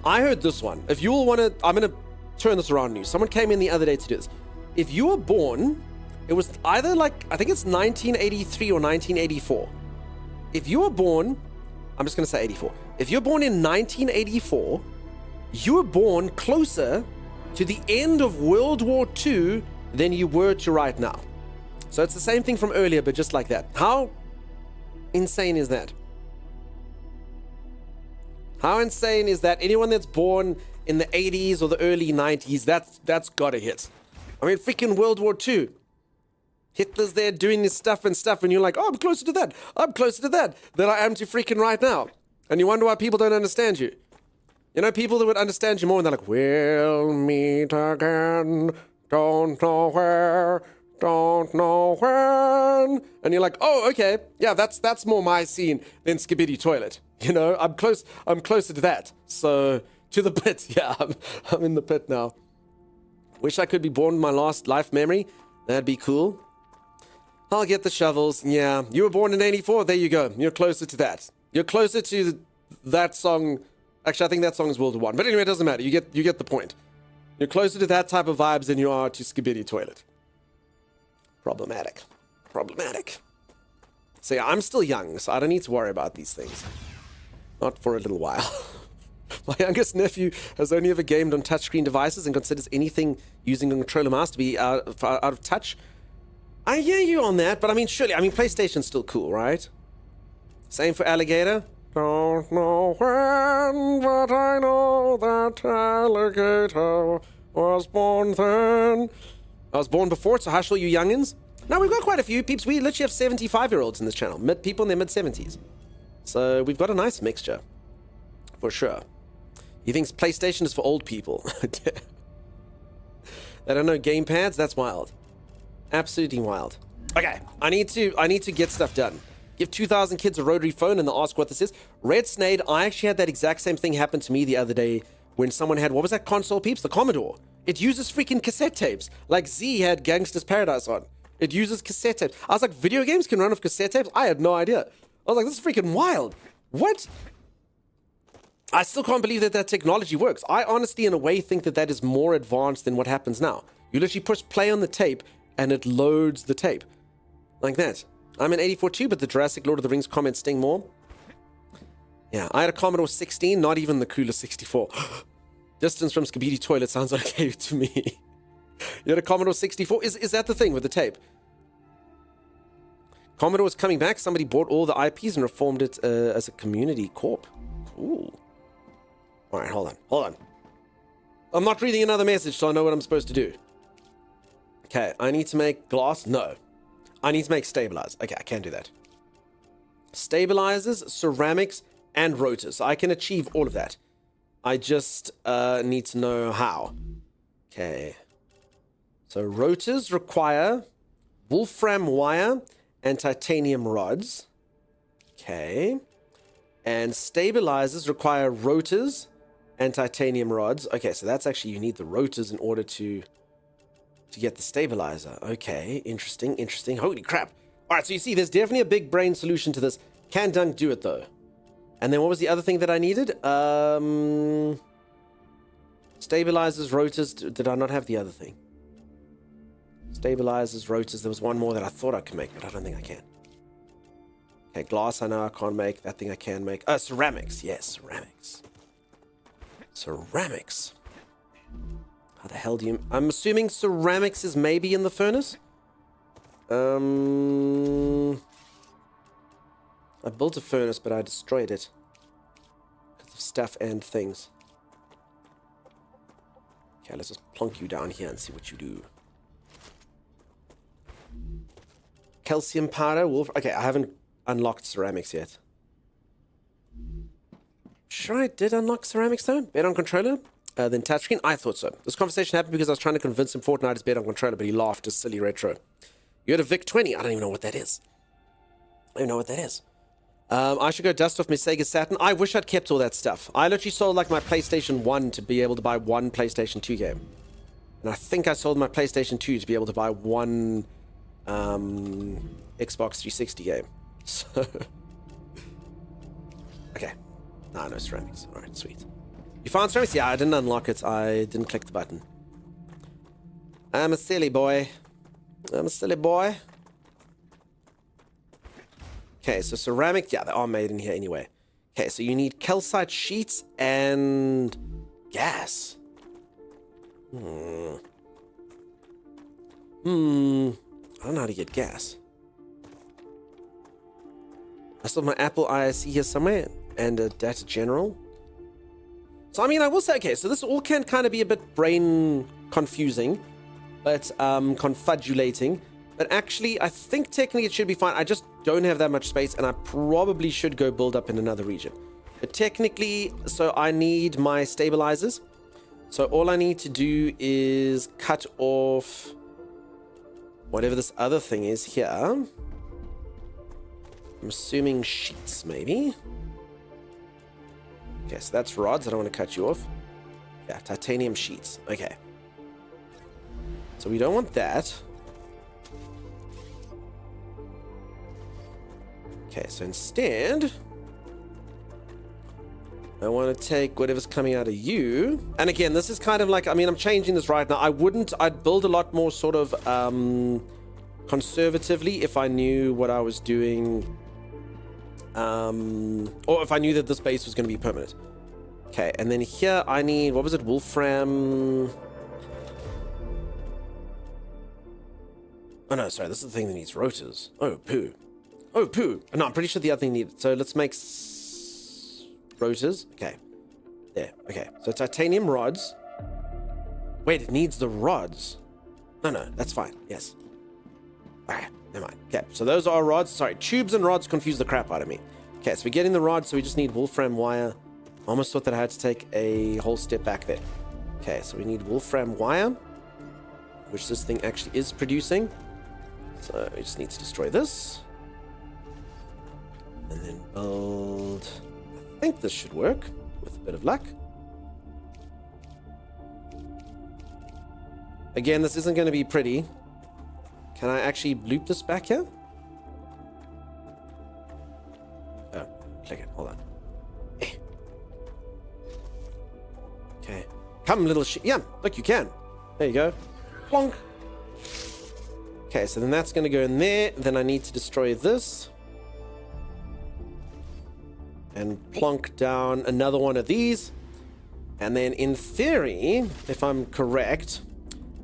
I heard this one. If you all want to, I'm gonna turn this around on you. Someone came in the other day to do this. If you were born, it was either like, I think it's 1983 or 1984. If you were born, I'm just going to say 84. If you're born in 1984, you were born closer to the end of World War II than you were to right now. So it's the same thing from earlier, but just like that. How insane is that? How insane is that? Anyone that's born in the 80s or the early 90s, that's gotta hit. I mean, freaking World War II. Hitler's there doing his stuff, and you're like, oh, I'm closer to that. I'm closer to that than I am to freaking right now. And you wonder why people don't understand you. You know, people that would understand you more, and they're like, we'll meet again, don't know where, don't know when. And you're like, oh, okay, yeah, that's more my scene than Skibidi Toilet. You know, I'm closer to that. So, to the pit, yeah, I'm in the pit now. Wish I could be born in my last life memory. That'd be cool. I'll get the shovels. Yeah, you were born in 84. There you go. You're closer to that. You're closer to that song. Actually, I think that song is World War I. But anyway, it doesn't matter. You get the point. You're closer to that type of vibes than you are to Skibidi Toilet. Problematic. So yeah, I'm still young, so I don't need to worry about these things. Not for a little while. My youngest nephew has only ever gamed on touchscreen devices and considers anything using a controller mouse to be out of touch. I hear you on that, but I mean, surely, PlayStation's still cool, right? Same for Alligator. Don't know when, but I know that Alligator was born then. I was born before it, so how sure you youngins? Now, we've got quite a few peeps. We literally have 75-year-olds in this channel. People in their mid-70s. So we've got a nice mixture. For sure. He thinks PlayStation is for old people. They don't know gamepads? That's wild. Absolutely wild. Okay, I need to get stuff done. Give 2,000 kids a rotary phone and they'll ask what this is. Red Snade, I actually had that exact same thing happen to me the other day when someone had, what was that console, peeps? The Commodore. It uses freaking cassette tapes. Like Z had Gangsta's Paradise on. It uses cassette tapes. I was like, video games can run off cassette tapes? I had no idea. I was like, this is freaking wild. What? I still can't believe that technology works. I honestly, in a way, think that is more advanced than what happens now. You literally push play on the tape and it loads the tape. Like that. I'm an 84 too, but the Jurassic Lord of the Rings comments sting more. Yeah, I had a Commodore 16, not even the cooler 64. Distance from Skibidi Toilet sounds okay to me. You had a Commodore 64? Is that the thing with the tape? Commodore is coming back. Somebody bought all the IPs and reformed it as a community corp. Cool. All right, hold on. I'm not reading another message, so I know what I'm supposed to do. Okay, I need to make glass. No. I need to make stabilizers. Okay, I can't do that. Stabilizers, ceramics, and rotors. So I can achieve all of that. I just need to know how. Okay. So rotors require wolfram wire and titanium rods. Okay. And stabilizers require rotors and titanium rods. Okay, so that's actually, you need the rotors in order to get the stabilizer. Okay, interesting. Holy crap. All right, so you see, there's definitely a big brain solution to this. Can Dunk do it, though? And then what was the other thing that I needed? Stabilizers, rotors. Did I not have the other thing? Stabilizers, rotors. There was one more that I thought I could make, but I don't think I can. Okay, glass I know I can't make. That thing I can make. Ceramics. Yes, ceramics. How the hell do you... I'm assuming ceramics is maybe in the furnace? I built a furnace, but I destroyed it. Because of stuff and things. Okay, let's just plonk you down here and see what you do. Calcium powder, wolf... Okay, I haven't unlocked ceramics yet. Sure I did unlock ceramics though? Bet on controller? Then touchscreen? I thought so. This conversation happened because I was trying to convince him Fortnite is bet on controller, but he laughed as silly retro. You had a VIC-20? I don't even know what that is. I should go dust off my Sega Saturn. I wish I'd kept all that stuff. I literally sold like my PlayStation 1 to be able to buy one PlayStation 2 game. And I think I sold my PlayStation 2 to be able to buy one Xbox 360 game. So... Okay. No ceramics. Alright, sweet. You found ceramics? Yeah, I didn't unlock it. I didn't click the button. I'm a silly boy. I'm a silly boy. Okay, so ceramic, yeah, they are made in here anyway. Okay, so you need calcite sheets and gas. I don't know how to get gas. I still have my Apple ISC here somewhere and a data general. So, I mean, I will say, okay, so this all can kind of be a bit brain confusing, but confudulating. But actually, I think technically it should be fine. I just don't have that much space, and I probably should go build up in another region. But technically, so I need my stabilizers. So all I need to do is cut off whatever this other thing is here. I'm assuming sheets, maybe. Okay, so that's rods. I don't want to cut you off. Yeah, titanium sheets. Okay. So we don't want that. Okay, so instead, I want to take whatever's coming out of you. And again, this is kind of like, I mean, I'm changing this right now. I'd build a lot more sort of conservatively if I knew what I was doing. Or if I knew that this base was going to be permanent. Okay, and then here I need, what was it, Wolfram? Oh no, sorry, this is the thing that needs rotors. Oh, poo. Oh, poo. No, I'm pretty sure the other thing needed. So let's make rotors. Okay. There. Okay. So titanium rods. Wait, it needs the rods. No, that's fine. Yes. Okay, never mind. Okay, so those are rods. Sorry, tubes and rods confuse the crap out of me. Okay, so we're getting the rods, so we just need wolfram wire. I almost thought that I had to take a whole step back there. Okay, so we need wolfram wire, which this thing actually is producing. So we just need to destroy this. And then build... I think this should work, with a bit of luck. Again, this isn't going to be pretty. Can I actually loop this back here? Oh, click it. Hold on. Okay. Come, little shit. Yeah, look, you can. There you go. Plonk. Okay, so then that's going to go in there. Then I need to destroy this. And plonk down another one of these. And then in theory, if I'm correct,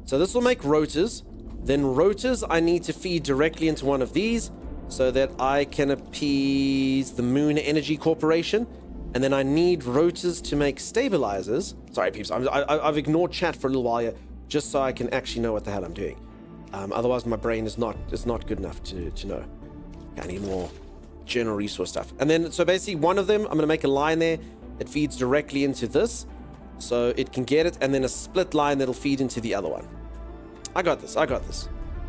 so this will make rotors. Then rotors I need to feed directly into one of these so that I can appease the Moon Energy Corporation. And then I need rotors to make stabilizers. Sorry, peeps, I've ignored chat for a little while here just so I can actually know what the hell I'm doing. Otherwise, my brain is not good enough to know. Okay, I need more general resource stuff. And then, so basically one of them, I'm going to make a line there that feeds directly into this so it can get it, and then a split line that'll feed into the other one. I got this.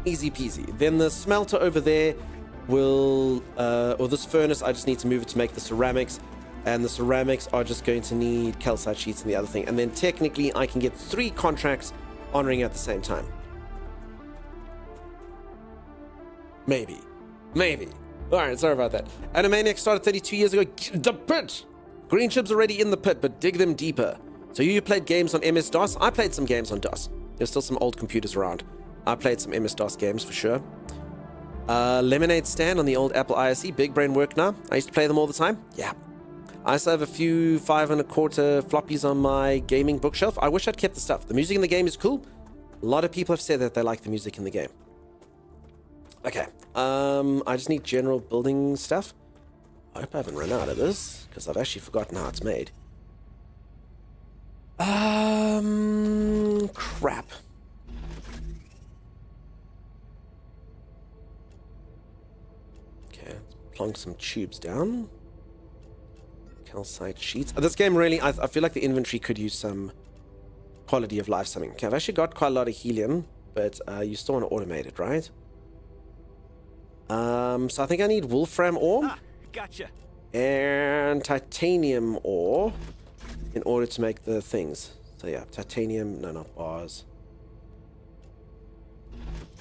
Easy peasy. Then the smelter over there will, or this furnace, I just need to move it to make the ceramics. And the ceramics are just going to need calcite sheets and the other thing. And then technically I can get 3 contracts honoring at the same time. Maybe. Alright, sorry about that. Animaniac started 32 years ago. The pit! Green chips already in the pit, but dig them deeper. So you played games on MS-DOS? I played some games on DOS. There's still some old computers around. I played some MS-DOS games for sure. Lemonade Stand on the old Apple ISC. Big brain work now. I used to play them all the time. Yeah. I also have a few 5 1/4 floppies on my gaming bookshelf. I wish I'd kept the stuff. The music in the game is cool. A lot of people have said that they like the music in the game. Okay. I just need general building stuff. I hope I haven't run out of this, because I've actually forgotten how it's made. Crap. Okay, let's plonk some tubes down. Calcite sheets. This game really, I feel like the inventory could use some quality of life something. Okay, I've actually got quite a lot of helium, but you still want to automate it, right? So I think I need wolfram ore. Gotcha. And titanium ore in order to make the things. So yeah, titanium, no, not bars.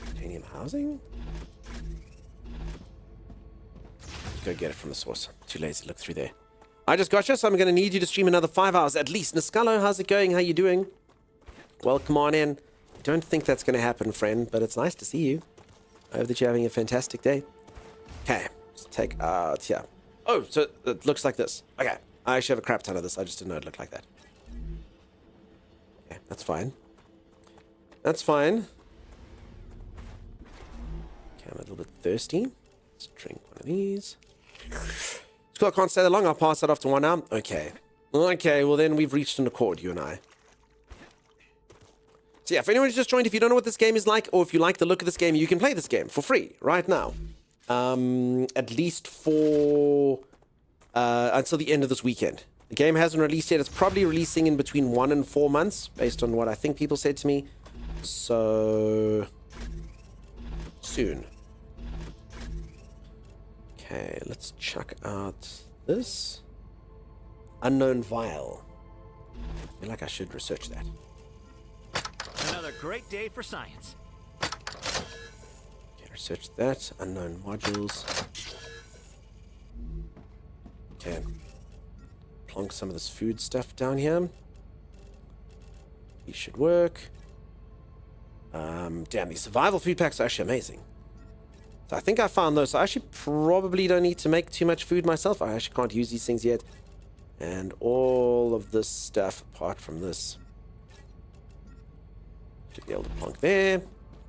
Titanium housing? Let's go get it from the source. Too lazy to look through there. I just gotcha, so I'm going to need you to stream another 5 hours at least. Niscalo, how's it going? How you doing? Welcome on in. don't think that's going to happen, friend, but it's nice to see you. I hope that you're having a fantastic day. Okay, let's take out here. Oh, so it looks like this. Okay, I actually have a crap ton of this. I just didn't know it looked like that. Okay, that's fine. That's fine. Okay, I'm a little bit thirsty. Let's drink one of these. It's cool, I can't stay that long. I'll pass that off to one now. Okay. Okay, well then we've reached an accord, you and I. So yeah, if anyone's just joined, if you don't know what this game is like, or if you like the look of this game, you can play this game for free right now. At least for until the end of this weekend. The game hasn't released yet. It's probably releasing in between 1 and 4 months, based on what I think people said to me. So soon. Okay, let's chuck out this unknown vial. I feel like I should research that. Another great day for science. Okay, research that. Unknown modules. Okay. Plonk some of this food stuff down here. These should work. Damn, these survival food packs are actually amazing. So I think I found those. So I actually probably don't need to make too much food myself. I actually can't use these things yet. And all of this stuff, apart from this, should be able to plonk there.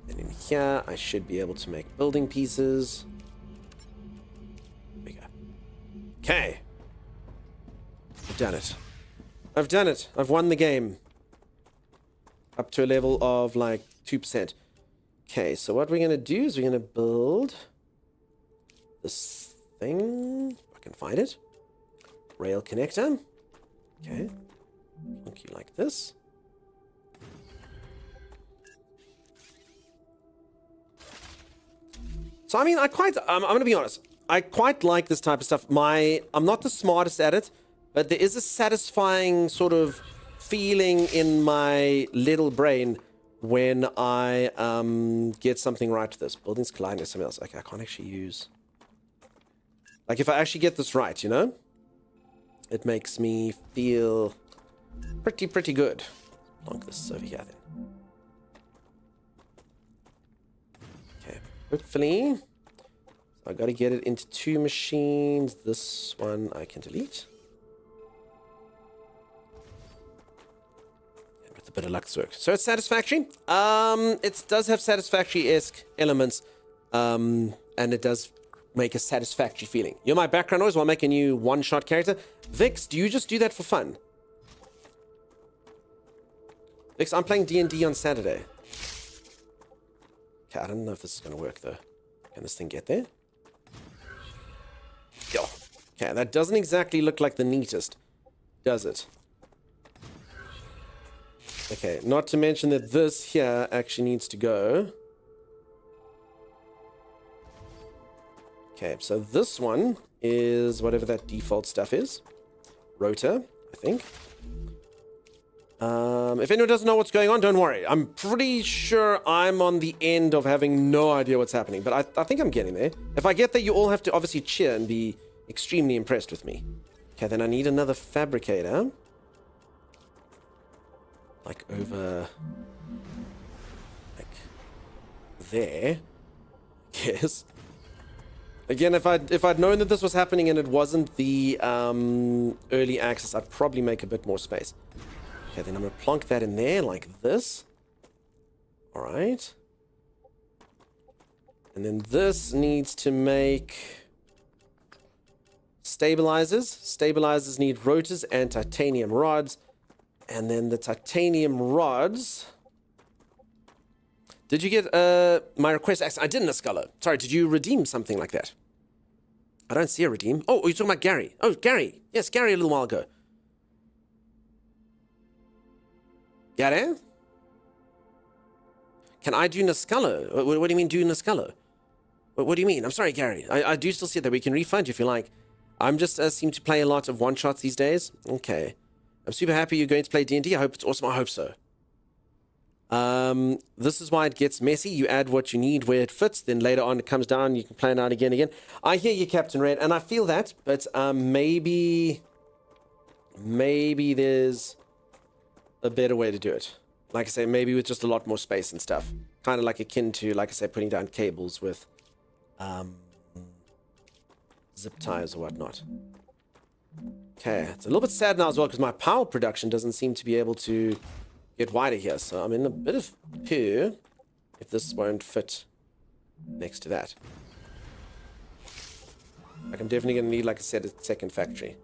And in here, I should be able to make building pieces. There we go. Okay. I've done it. I've done it. I've won the game. Up to a level of like 2%. Okay, so what we're going to do is we're going to build this thing. If I can find it. Rail connector. Okay. Plonk you like this. So, I mean, I'm going to be honest. I quite like this type of stuff. I'm not the smartest at it, but there is a satisfying sort of feeling in my little brain when I get something right with this. Buildings colliding with something else. Okay, I can't actually use... Like, if I actually get this right, you know? It makes me feel pretty good. Plonk this over here, then. Okay, hopefully... I got to get it into 2 machines. This one I can delete. And with a bit of luck, this works. So it's satisfactory. It does have satisfactory-esque elements. And it does make a satisfactory feeling. You're my background noise while making you one-shot character. Vix, do you just do that for fun? Vix, I'm playing D&D on Saturday. Okay, I don't know if this is going to work, though. Can this thing get there? Yo. Okay, that doesn't exactly look like the neatest, does it? Okay, not to mention that this here actually needs to go. Okay, so this one is whatever that default stuff is. Rotor, I think. If anyone doesn't know what's going on, don't worry. I'm pretty sure I'm on the end of having no idea what's happening, but I think I'm getting there. If I get there, you all have to obviously cheer and be extremely impressed with me. Okay, then I need another fabricator. Like over... like... there. Yes. Again, if I'd known that this was happening and it wasn't the early access, I'd probably make a bit more space. Okay, then I'm going to plonk that in there like this. Alright. And then this needs to make stabilizers. Stabilizers need rotors and titanium rods. And then the titanium rods... Did you get my request? I didn't, Ascala. Sorry, did you redeem something like that? I don't see a redeem. Oh, you're talking about Gary. Oh, Gary. Yes, Gary a little while ago. Gary? Can I do Nascalo? What do you mean do Nascalo? What do you mean? I'm sorry, Gary. I do still see that. We can refund you if you like. I'm just seem to play a lot of one-shots these days. Okay. I'm super happy you're going to play D&D. I hope it's awesome. I hope so. This is why it gets messy. You add what you need where it fits, then later on it comes down, you can plan out again. I hear you, Captain Red, and I feel that, but maybe there's a better way to do it. Like I say, maybe with just a lot more space and stuff. Kind of like akin to, like I say, putting down cables with zip ties or whatnot. Okay, it's a little bit sad now as well because my power production doesn't seem to be able to get wider here. So I'm in a bit of poo if this won't fit next to that. Like, I'm definitely going to need, like I said, a second factory.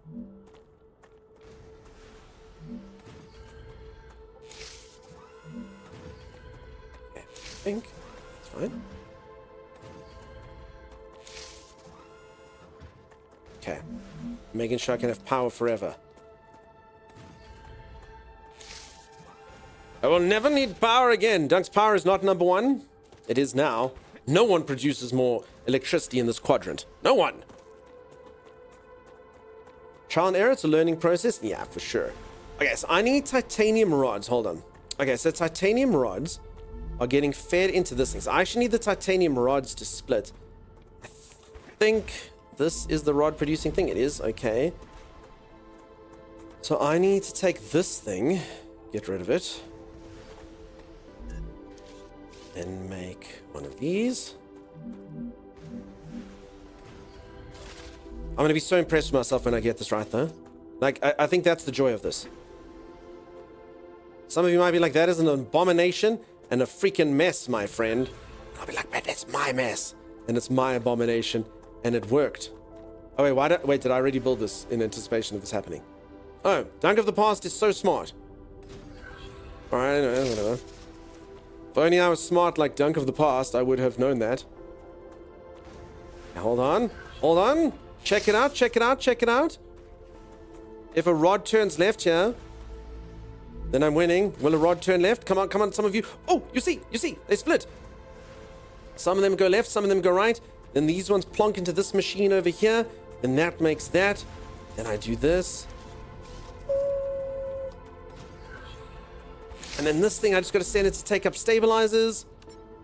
Okay, I think that's fine. Okay. Making sure I can have power forever. I will never need power again. Dunk's power is not number one. It is now. No one produces more electricity in this quadrant. No one. Trial and error, it's a learning process? Yeah, for sure. Okay, so I need titanium rods. Hold on. Okay, so titanium rods are getting fed into this thing. So I actually need the titanium rods to split. I think this is the rod producing thing. It is, okay. So I need to take this thing, get rid of it, then make one of these. I'm going to be so impressed with myself when I get this right, though. Like, I think that's the joy of this. Some of you might be like, that is an abomination and a freaking mess, my friend. I'll be like, man, that's my mess. And it's my abomination. And it worked. Oh, wait, did I already build this in anticipation of this happening? Oh, Dunk of the Past is so smart. Alright, whatever. If only I was smart like Dunk of the Past, I would have known that. Hold on. Hold on. Check it out, check it out, check it out. If a rod turns left here, then I'm winning. Will a rod turn left? Come on, some of you. Oh, you see, they split. Some of them go left, some of them go right. Then these ones plonk into this machine over here. Then that makes that. Then I do this. And then this thing, I just got to send it to take up stabilizers.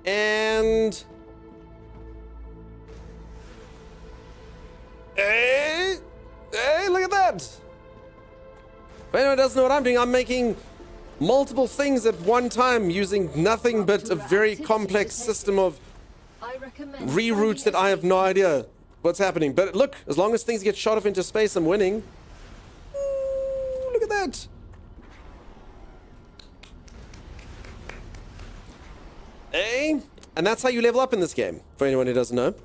And... Hey, look at that. If anyone doesn't know what I'm doing, I'm making multiple things at one time using nothing but a very complex system of reroutes that I have no idea what's happening. But look, as long as things get shot off into space, I'm winning. Ooh, look at that. Hey. And that's how you level up in this game, for anyone who doesn't know.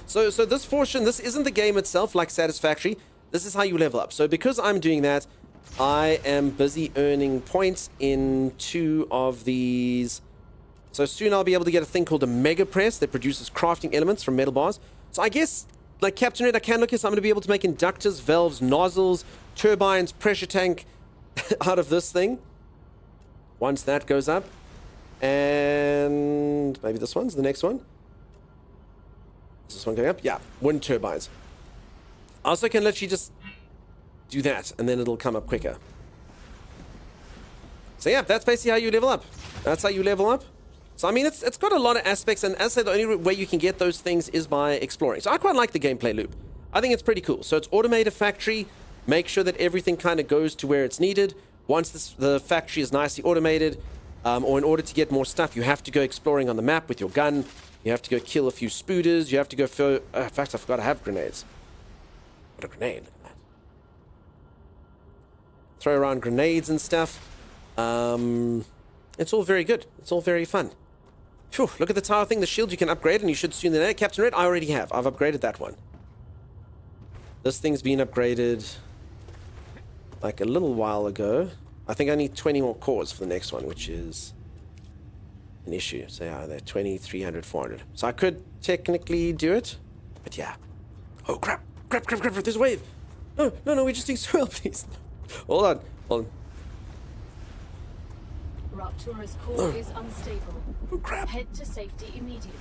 So this portion, this isn't the game itself like Satisfactory. This is how you level up. So because I'm doing that, I am busy earning points in 2 of these. So soon I'll be able to get a thing called a Mega Press that produces crafting elements from metal bars. So I guess, like Captain Red, I can look at, so I'm going to be able to make inductors, valves, nozzles, turbines, pressure tank out of this thing. Once that goes up. And maybe this one's the next one. Is this one going up? Yeah, wind turbines. I also can literally just do that, and then it'll come up quicker. So yeah, that's basically how you level up. That's how you level up. So I mean, it's got a lot of aspects, and as I said, the only way you can get those things is by exploring. So I quite like the gameplay loop. I think it's pretty cool. So it's automate a factory, make sure that everything kind of goes to where it's needed. Once the factory is nicely automated, or in order to get more stuff, you have to go exploring on the map with your gun. You have to go kill a few spooters. You have to go for... in fact, I forgot I have grenades. What a grenade. Look at that. Throw around grenades and stuff. It's all very good. It's all very fun. Phew, look at the tower thing. The shield you can upgrade, and you should soon. Captain Red, I already have. I've upgraded that one. This thing's been upgraded like a little while ago. I think I need 20 more cores for the next one, which is an issue. So yeah, they're 20, 300, 400. So I could technically do it, but yeah. Oh, crap. Crap. There's a wave. No, we're just doing soil, please. Hold on. Raptura's core is unstable. Oh, crap. Head to safety immediately.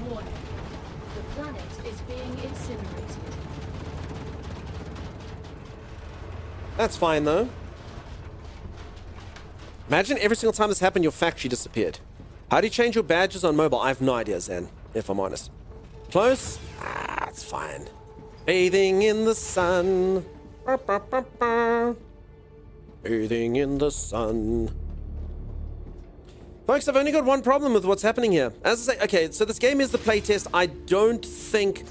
Warning. The planet is being incinerated. That's fine, though. Imagine every single time this happened, your factory disappeared. How do you change your badges on mobile? I have no idea, Zan, if I'm honest. Close? It's fine. Bathing in the sun. Bathing in the sun. Folks, I've only got one problem with what's happening here. As I say, okay, so this game is the playtest. I don't think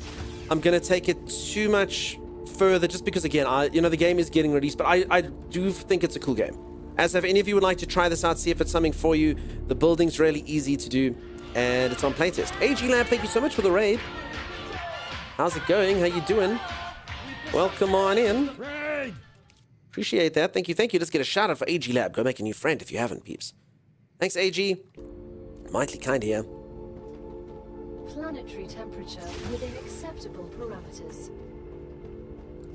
I'm going to take it too much further just because, again, the game is getting released, but I do think it's a cool game. As if any of you would like to try this out, see if it's something for you, the building's really easy to do, and it's on playtest. AG Lab, thank you so much for the raid. How's it going? How you doing? Welcome on in. Raid! Appreciate that. Thank you. Let's get a shout out for AG Lab. Go make a new friend if you haven't, peeps. Thanks, AG. Mightily kind here. Planetary temperature within acceptable parameters.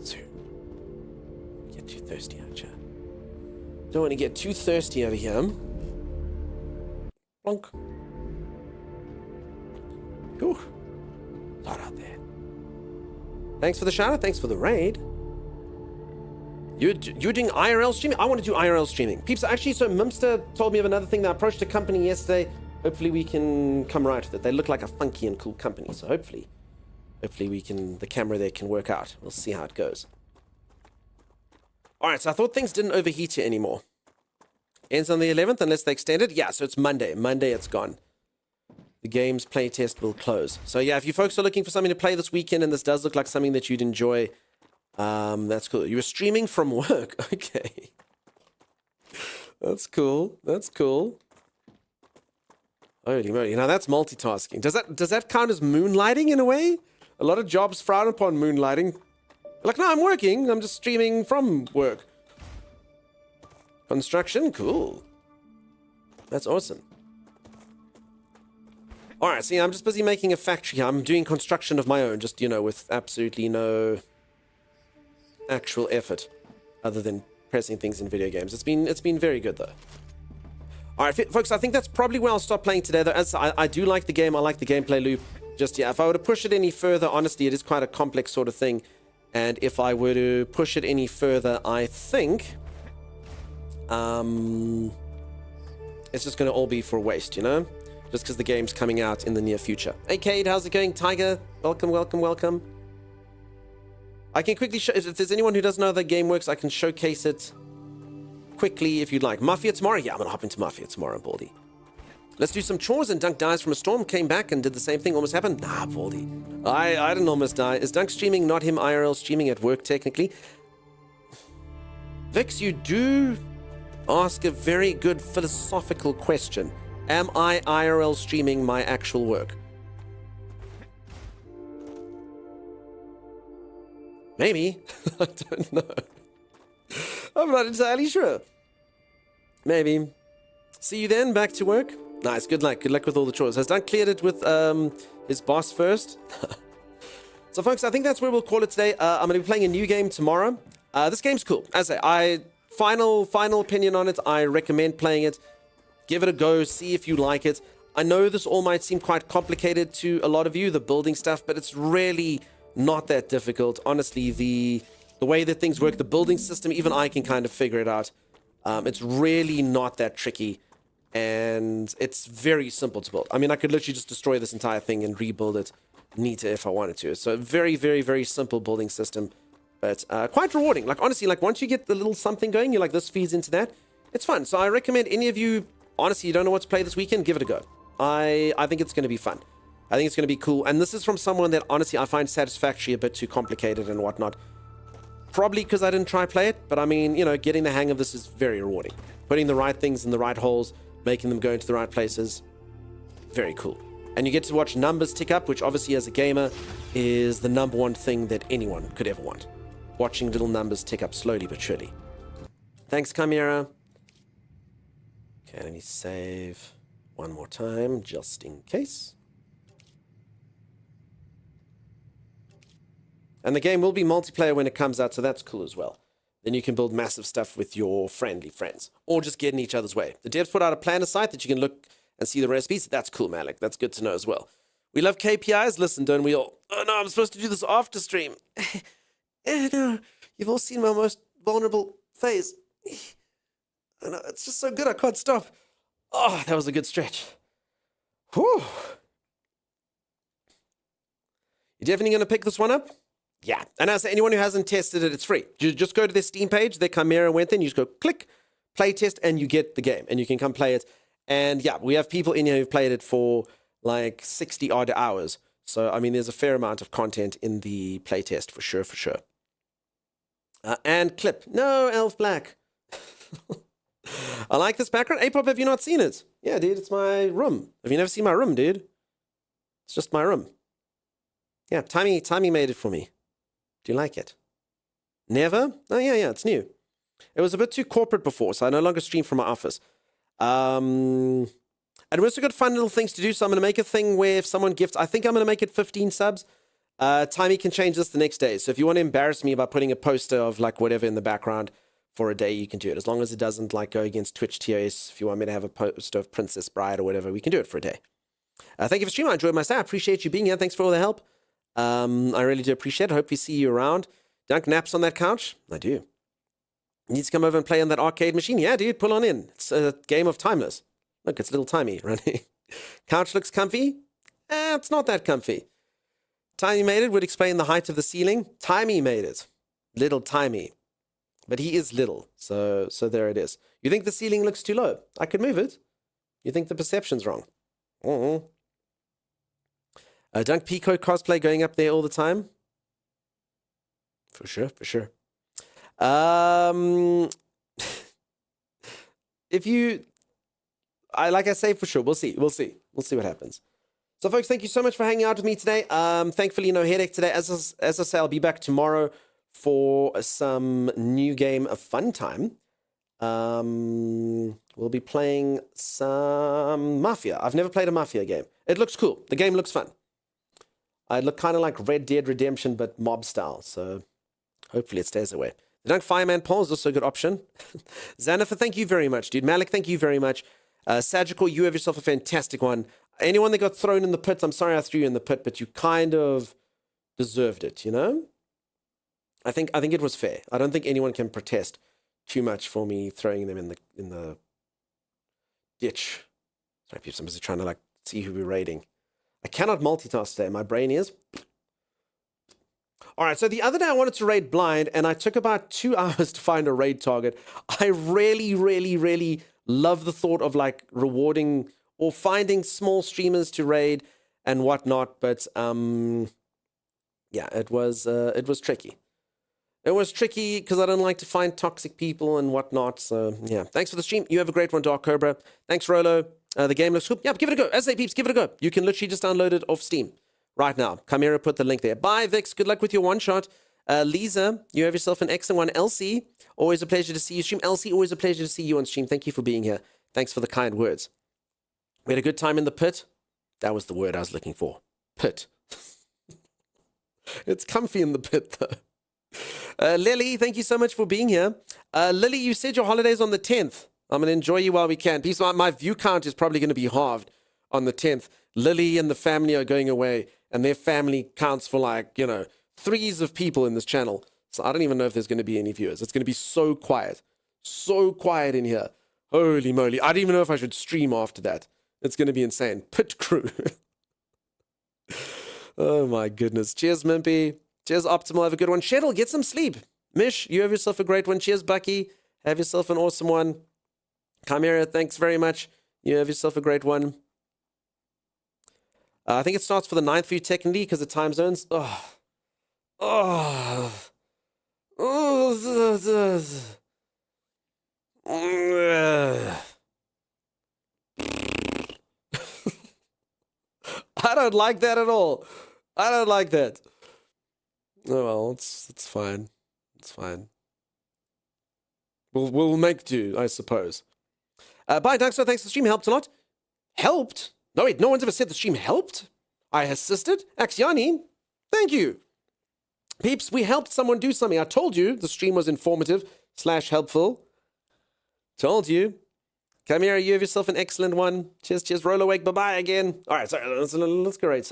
So, get too thirsty, aren't you? Don't want to get too thirsty over here. Plonk. Whew. Hot out there. Thanks for the shout out. Thanks for the raid. You're doing IRL streaming? I want to do IRL streaming. Peeps, actually, so Mimster told me of another thing. That I approached a company yesterday. Hopefully we can come right with it. They look like a funky and cool company. So hopefully the camera there can work out. We'll see how it goes. All right, so I thought things didn't overheat here anymore. Ends on the 11th unless they extend it. Yeah, so it's Monday. Monday, it's gone. The game's playtest will close. So yeah, if you folks are looking for something to play this weekend and this does look like something that you'd enjoy, that's cool. You were streaming from work. Okay. That's cool. Holy moly. Now that's multitasking. Does that count as moonlighting in a way? A lot of jobs frown upon moonlighting. Like, no, I'm working. I'm just streaming from work. Construction? Cool. That's awesome. All right, see, I'm just busy making a factory. I'm doing construction of my own, just, with absolutely no actual effort other than pressing things in video games. It's been very good, though. All right, folks, I think that's probably where I'll stop playing today, though. As I do like the game. I like the gameplay loop. Just, yeah, if I were to push it any further, honestly, it is quite a complex sort of thing. And if I were to push it any further, I think it's just going to all be for waste, just because the game's coming out in the near future. Hey, Cade, how's it going? Tiger, welcome. I can quickly show, if there's anyone who doesn't know how the game works, I can showcase it quickly if you'd like. Mafia tomorrow? Yeah, I'm going to hop into Mafia tomorrow, Baldy. Let's do some chores, and Dunk dies from a storm, came back and did the same thing, almost happened. Nah, Baldy. I didn't almost die. Is Dunk streaming, not him IRL streaming at work, technically? Vix, you do ask a very good philosophical question. Am I IRL streaming my actual work? Maybe. I don't know. I'm not entirely sure. Maybe. See you then, back to work. Nice, good luck. Good luck with all the chores. Has Dunk cleared it with his boss first? So, folks, I think that's where we'll call it today. I'm going to be playing a new game tomorrow. This game's cool. As I say, final opinion on it. I recommend playing it. Give it a go. See if you like it. I know this all might seem quite complicated to a lot of you, the building stuff, but it's really not that difficult. Honestly, the way that things work, the building system, even I can kind of figure it out. It's really not that tricky, and it's very simple to build. I mean, I could literally just destroy this entire thing and rebuild it neater if I wanted to. So very, very, very simple building system, but quite rewarding. Like, honestly, like once you get the little something going, you're like, this feeds into that. It's fun. So I recommend any of you, honestly, you don't know what to play this weekend, give it a go. I think it's going to be fun. I think it's going to be cool. And this is from someone that, honestly, I find Satisfactory a bit too complicated and whatnot. Probably because I didn't try play it, but I mean, getting the hang of this is very rewarding. Putting the right things in the right holes, making them go into the right places, very cool. And you get to watch numbers tick up, which obviously as a gamer is the number one thing that anyone could ever want. Watching little numbers tick up slowly but surely. Thanks, Chimera. Okay, let me save one more time, just in case. And the game will be multiplayer when it comes out, so that's cool as well. Then you can build massive stuff with your friendly friends, or just get in each other's way. The devs put out a planner site that you can look and see the recipes. That's cool, Malik. That's good to know as well. We love KPIs. Listen, don't we all? Oh, no, I'm supposed to do this after stream. No, you've all seen my most vulnerable phase. I know, it's just so good, I can't stop. Oh, that was a good stretch. Whew. You definitely going to pick this one up? yeah. And as anyone who hasn't tested it, it's free. You just go to their Steam page, their Chimera went in, you just go click, play test, and you get the game. And you can come play it. And yeah, we have people in here who've played it for like 60 odd hours. So, I mean, there's a fair amount of content in the playtest for sure, for sure. And clip. No, Elf Black. I like this background. Apop, have you not seen it? Yeah, dude, it's my room. Have you never seen my room, dude? It's just my room. Yeah, Timmy made it for me. Do you like it? Never? Oh, yeah, it's new. It was a bit too corporate before, so I no longer stream from my office. And we also got fun little things to do, so I'm going to make a thing where if someone gifts, I think I'm going to make it 15 subs. Timey can change this the next day. So if you want to embarrass me by putting a poster of like whatever in the background for a day, you can do it. As long as it doesn't like go against Twitch TOS. If you want me to have a poster of Princess Bride or whatever, we can do it for a day. Thank you for streaming. I enjoyed my stay. I appreciate you being here. Thanks for all the help. I really do appreciate it. Hope we see you around. Dunk naps on that couch? I do. Need to come over and play on that arcade machine? Yeah, dude, pull on in. It's a game of Timeless. Look, it's little Timey running. Couch looks comfy? It's not that comfy. Timey made it would explain the height of the ceiling. Timey made it. Little Timey. But he is little, so there it is. You think the ceiling looks too low? I could move it. You think the perception's wrong? Dunk Pico cosplay going up there all the time? For sure, for sure. If you... like I say, for sure, we'll see what happens. So, folks, thank you so much for hanging out with me today. Thankfully, no headache today. As I say, I'll be back tomorrow for some new game of fun time. We'll be playing some Mafia. I've never played a Mafia game. It looks cool. The game looks fun. I look kind of like Red Dead Redemption, but mob style. So, hopefully, it stays away. The Dunk Fireman Paul is also a good option. Xanafer, thank you very much, dude. Malik, thank you very much. Sagical, you have yourself a fantastic one. Anyone that got thrown in the pit, I'm sorry I threw you in the pit, but you kind of deserved it, you know? I think it was fair. I don't think anyone can protest too much for me throwing them in the ditch. Sorry, people, I'm busy trying to like see who we're raiding. I cannot multitask today. My brain is. All right, so the other day I wanted to raid blind, and I took about 2 hours to find a raid target. I really, really, really love the thought of like rewarding or finding small streamers to raid and whatnot, but yeah, it was tricky. It was tricky because I don't like to find toxic people and whatnot. So yeah, thanks for the stream. You have a great one, Dark Cobra. Thanks, Rolo. The game looks cool. Yeah, give it a go. As they peeps, give it a go. You can literally just download it off Steam right now. Chimera put the link there. Bye, Vix. Good luck with your one shot. Lisa, you have yourself an excellent one. Elsie, always a pleasure to see you stream. Elsie, always a pleasure to see you on stream. Thank you for being here. Thanks for the kind words. We had a good time in the pit. That was the word I was looking for. Pit. It's comfy in the pit, though. Lily, thank you so much for being here. Lily, you said your holiday's on the 10th. I'm going to enjoy you while we can. Peace, my view count is probably going to be halved on the 10th. Lily and the family are going away, and their family counts for like, threes of people in this channel. So I don't even know if there's going to be any viewers. It's going to be so quiet in here. Holy moly. I don't even know if I should stream after that. It's going to be insane. Pit crew. Oh my goodness. Cheers, Mimpy. Cheers, Optimal. Have a good one. Sheddle, get some sleep. Mish, you have yourself a great one. Cheers, Bucky. Have yourself an awesome one. Chimera, thanks very much. You have yourself a great one. I think it starts for the 9th for you technically because of time zones. I don't like that at all. I don't like that. Oh well, it's fine. It's fine. We'll make do, I suppose. Bye, Dunkster. Thanks for the stream. Helped a lot. Helped? No, wait. No one's ever said the stream helped. I assisted. Axiani, thank you. Peeps, we helped someone do something. I told you the stream was informative/helpful. Told you. Come here. You have yourself an excellent one. Cheers. Roll awake. Bye-bye again. All right, sorry. Let's go raid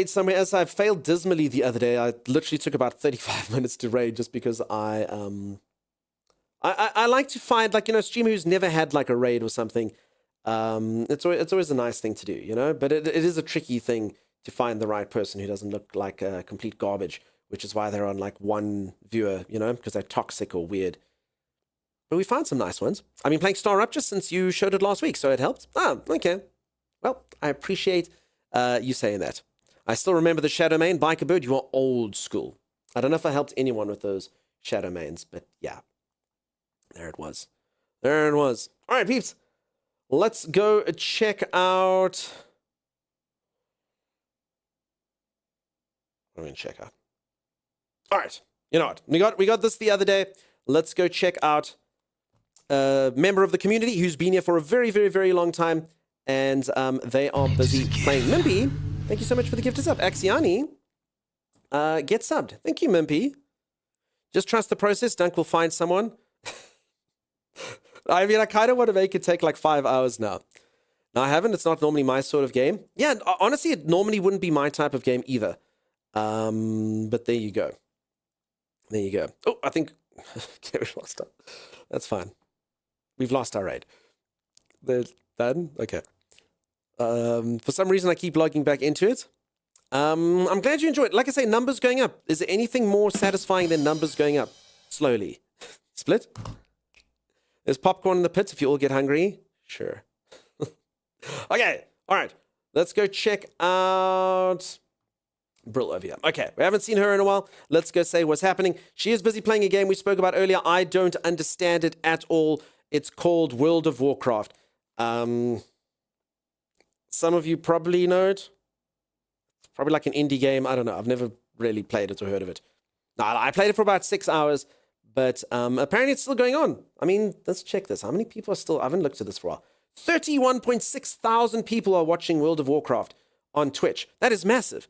somewhere. As I failed dismally the other day, I literally took about 35 minutes to raid just because I like to find, like, a streamer who's never had, like, a raid or something. It's always a nice thing to do, But it is a tricky thing to find the right person who doesn't look like complete garbage, which is why they're on like one viewer, you know, because they're toxic or weird. But we found some nice ones. I've been playing StarRupture since you showed it last week, so it helped. Oh, okay. Well, I appreciate you saying that. I still remember the Shadow Main. Biker Bird, you are old school. I don't know if I helped anyone with those Shadow Mains, but yeah. There it was. There it was. All right, peeps. Let's go check out... What are we going to check out? All right. You know what? We got this the other day. Let's go check out a member of the community who's been here for a very, very, very long time. And they are busy playing. Mimpy, thank you so much for the gift of sub. Axiani, get subbed. Thank you, Mimpy. Just trust the process. Dunk will find someone. I mean, I kind of want to make it take like 5 hours now. No, I haven't. It's not normally my sort of game. Yeah, honestly, it normally wouldn't be my type of game either. But there you go. There you go. Oh, I think okay, we've lost our... That's fine. We've lost our raid. They're done? Okay. For some reason, I keep logging back into it. I'm glad you enjoyed it. Like I say, numbers going up. Is there anything more satisfying than numbers going up slowly? Split? There's popcorn in the pits if you all get hungry. Sure. Okay. All right. Let's go check out Brill over here. Okay. We haven't seen her in a while. Let's go say what's happening. She is busy playing a game we spoke about earlier. I don't understand it at all. It's called World of Warcraft. Some of you probably know it. It's probably like an indie game. I don't know. I've never really played it or heard of it. No, I played it for about 6 hours. But apparently it's still going on. I mean, let's check this. How many people are still... I haven't looked at this for a while. 31.6 thousand people are watching World of Warcraft on Twitch. That is massive.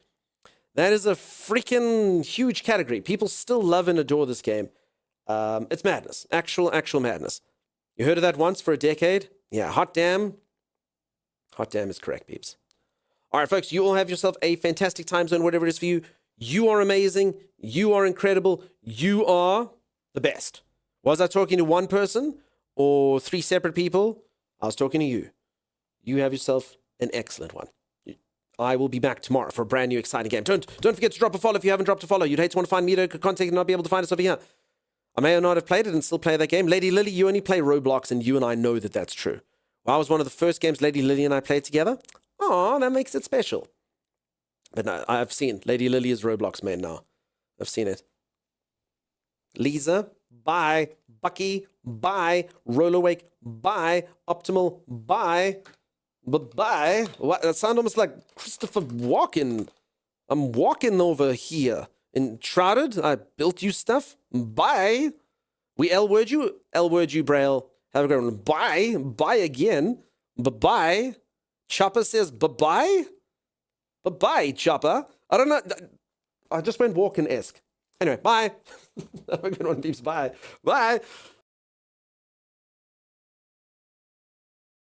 That is a freaking huge category. People still love and adore this game. It's madness. Actual madness. You heard of that once for a decade? Yeah, hot damn. Hot damn is correct, peeps. All right, folks, you all have yourself a fantastic time zone, whatever it is for you. You are amazing. You are incredible. You are... the best. Was I talking to one person or 3 separate people? I was talking to you. You have yourself an excellent one. I will be back tomorrow for a brand new exciting game. Don't forget to drop a follow if you haven't dropped a follow. You'd hate to want to find me to contact and not be able to find us over here. I may or not have played it and still play that game. Lady Lily, you only play Roblox and you and I know that that's true. Well, I was one of the first games Lady Lily and I played together. Oh, that makes it special. But no, I've seen Lady Lily is Roblox main now. I've seen it. Lisa, bye. Bucky, bye. Rollerwake, bye. Optimal, bye. Bye. What? That sounds almost like Christopher Walken. I'm walking over here. Enshrouded, I built you stuff. Bye. We L-word you. L-word you, Braille. Have a great one. Bye. Bye again. Bye-bye. Chopper says bye-bye. Bye-bye, Chopper. I don't know. I just went Walken-esque. Anyway, bye. Have a good one, peeps. Bye. Bye.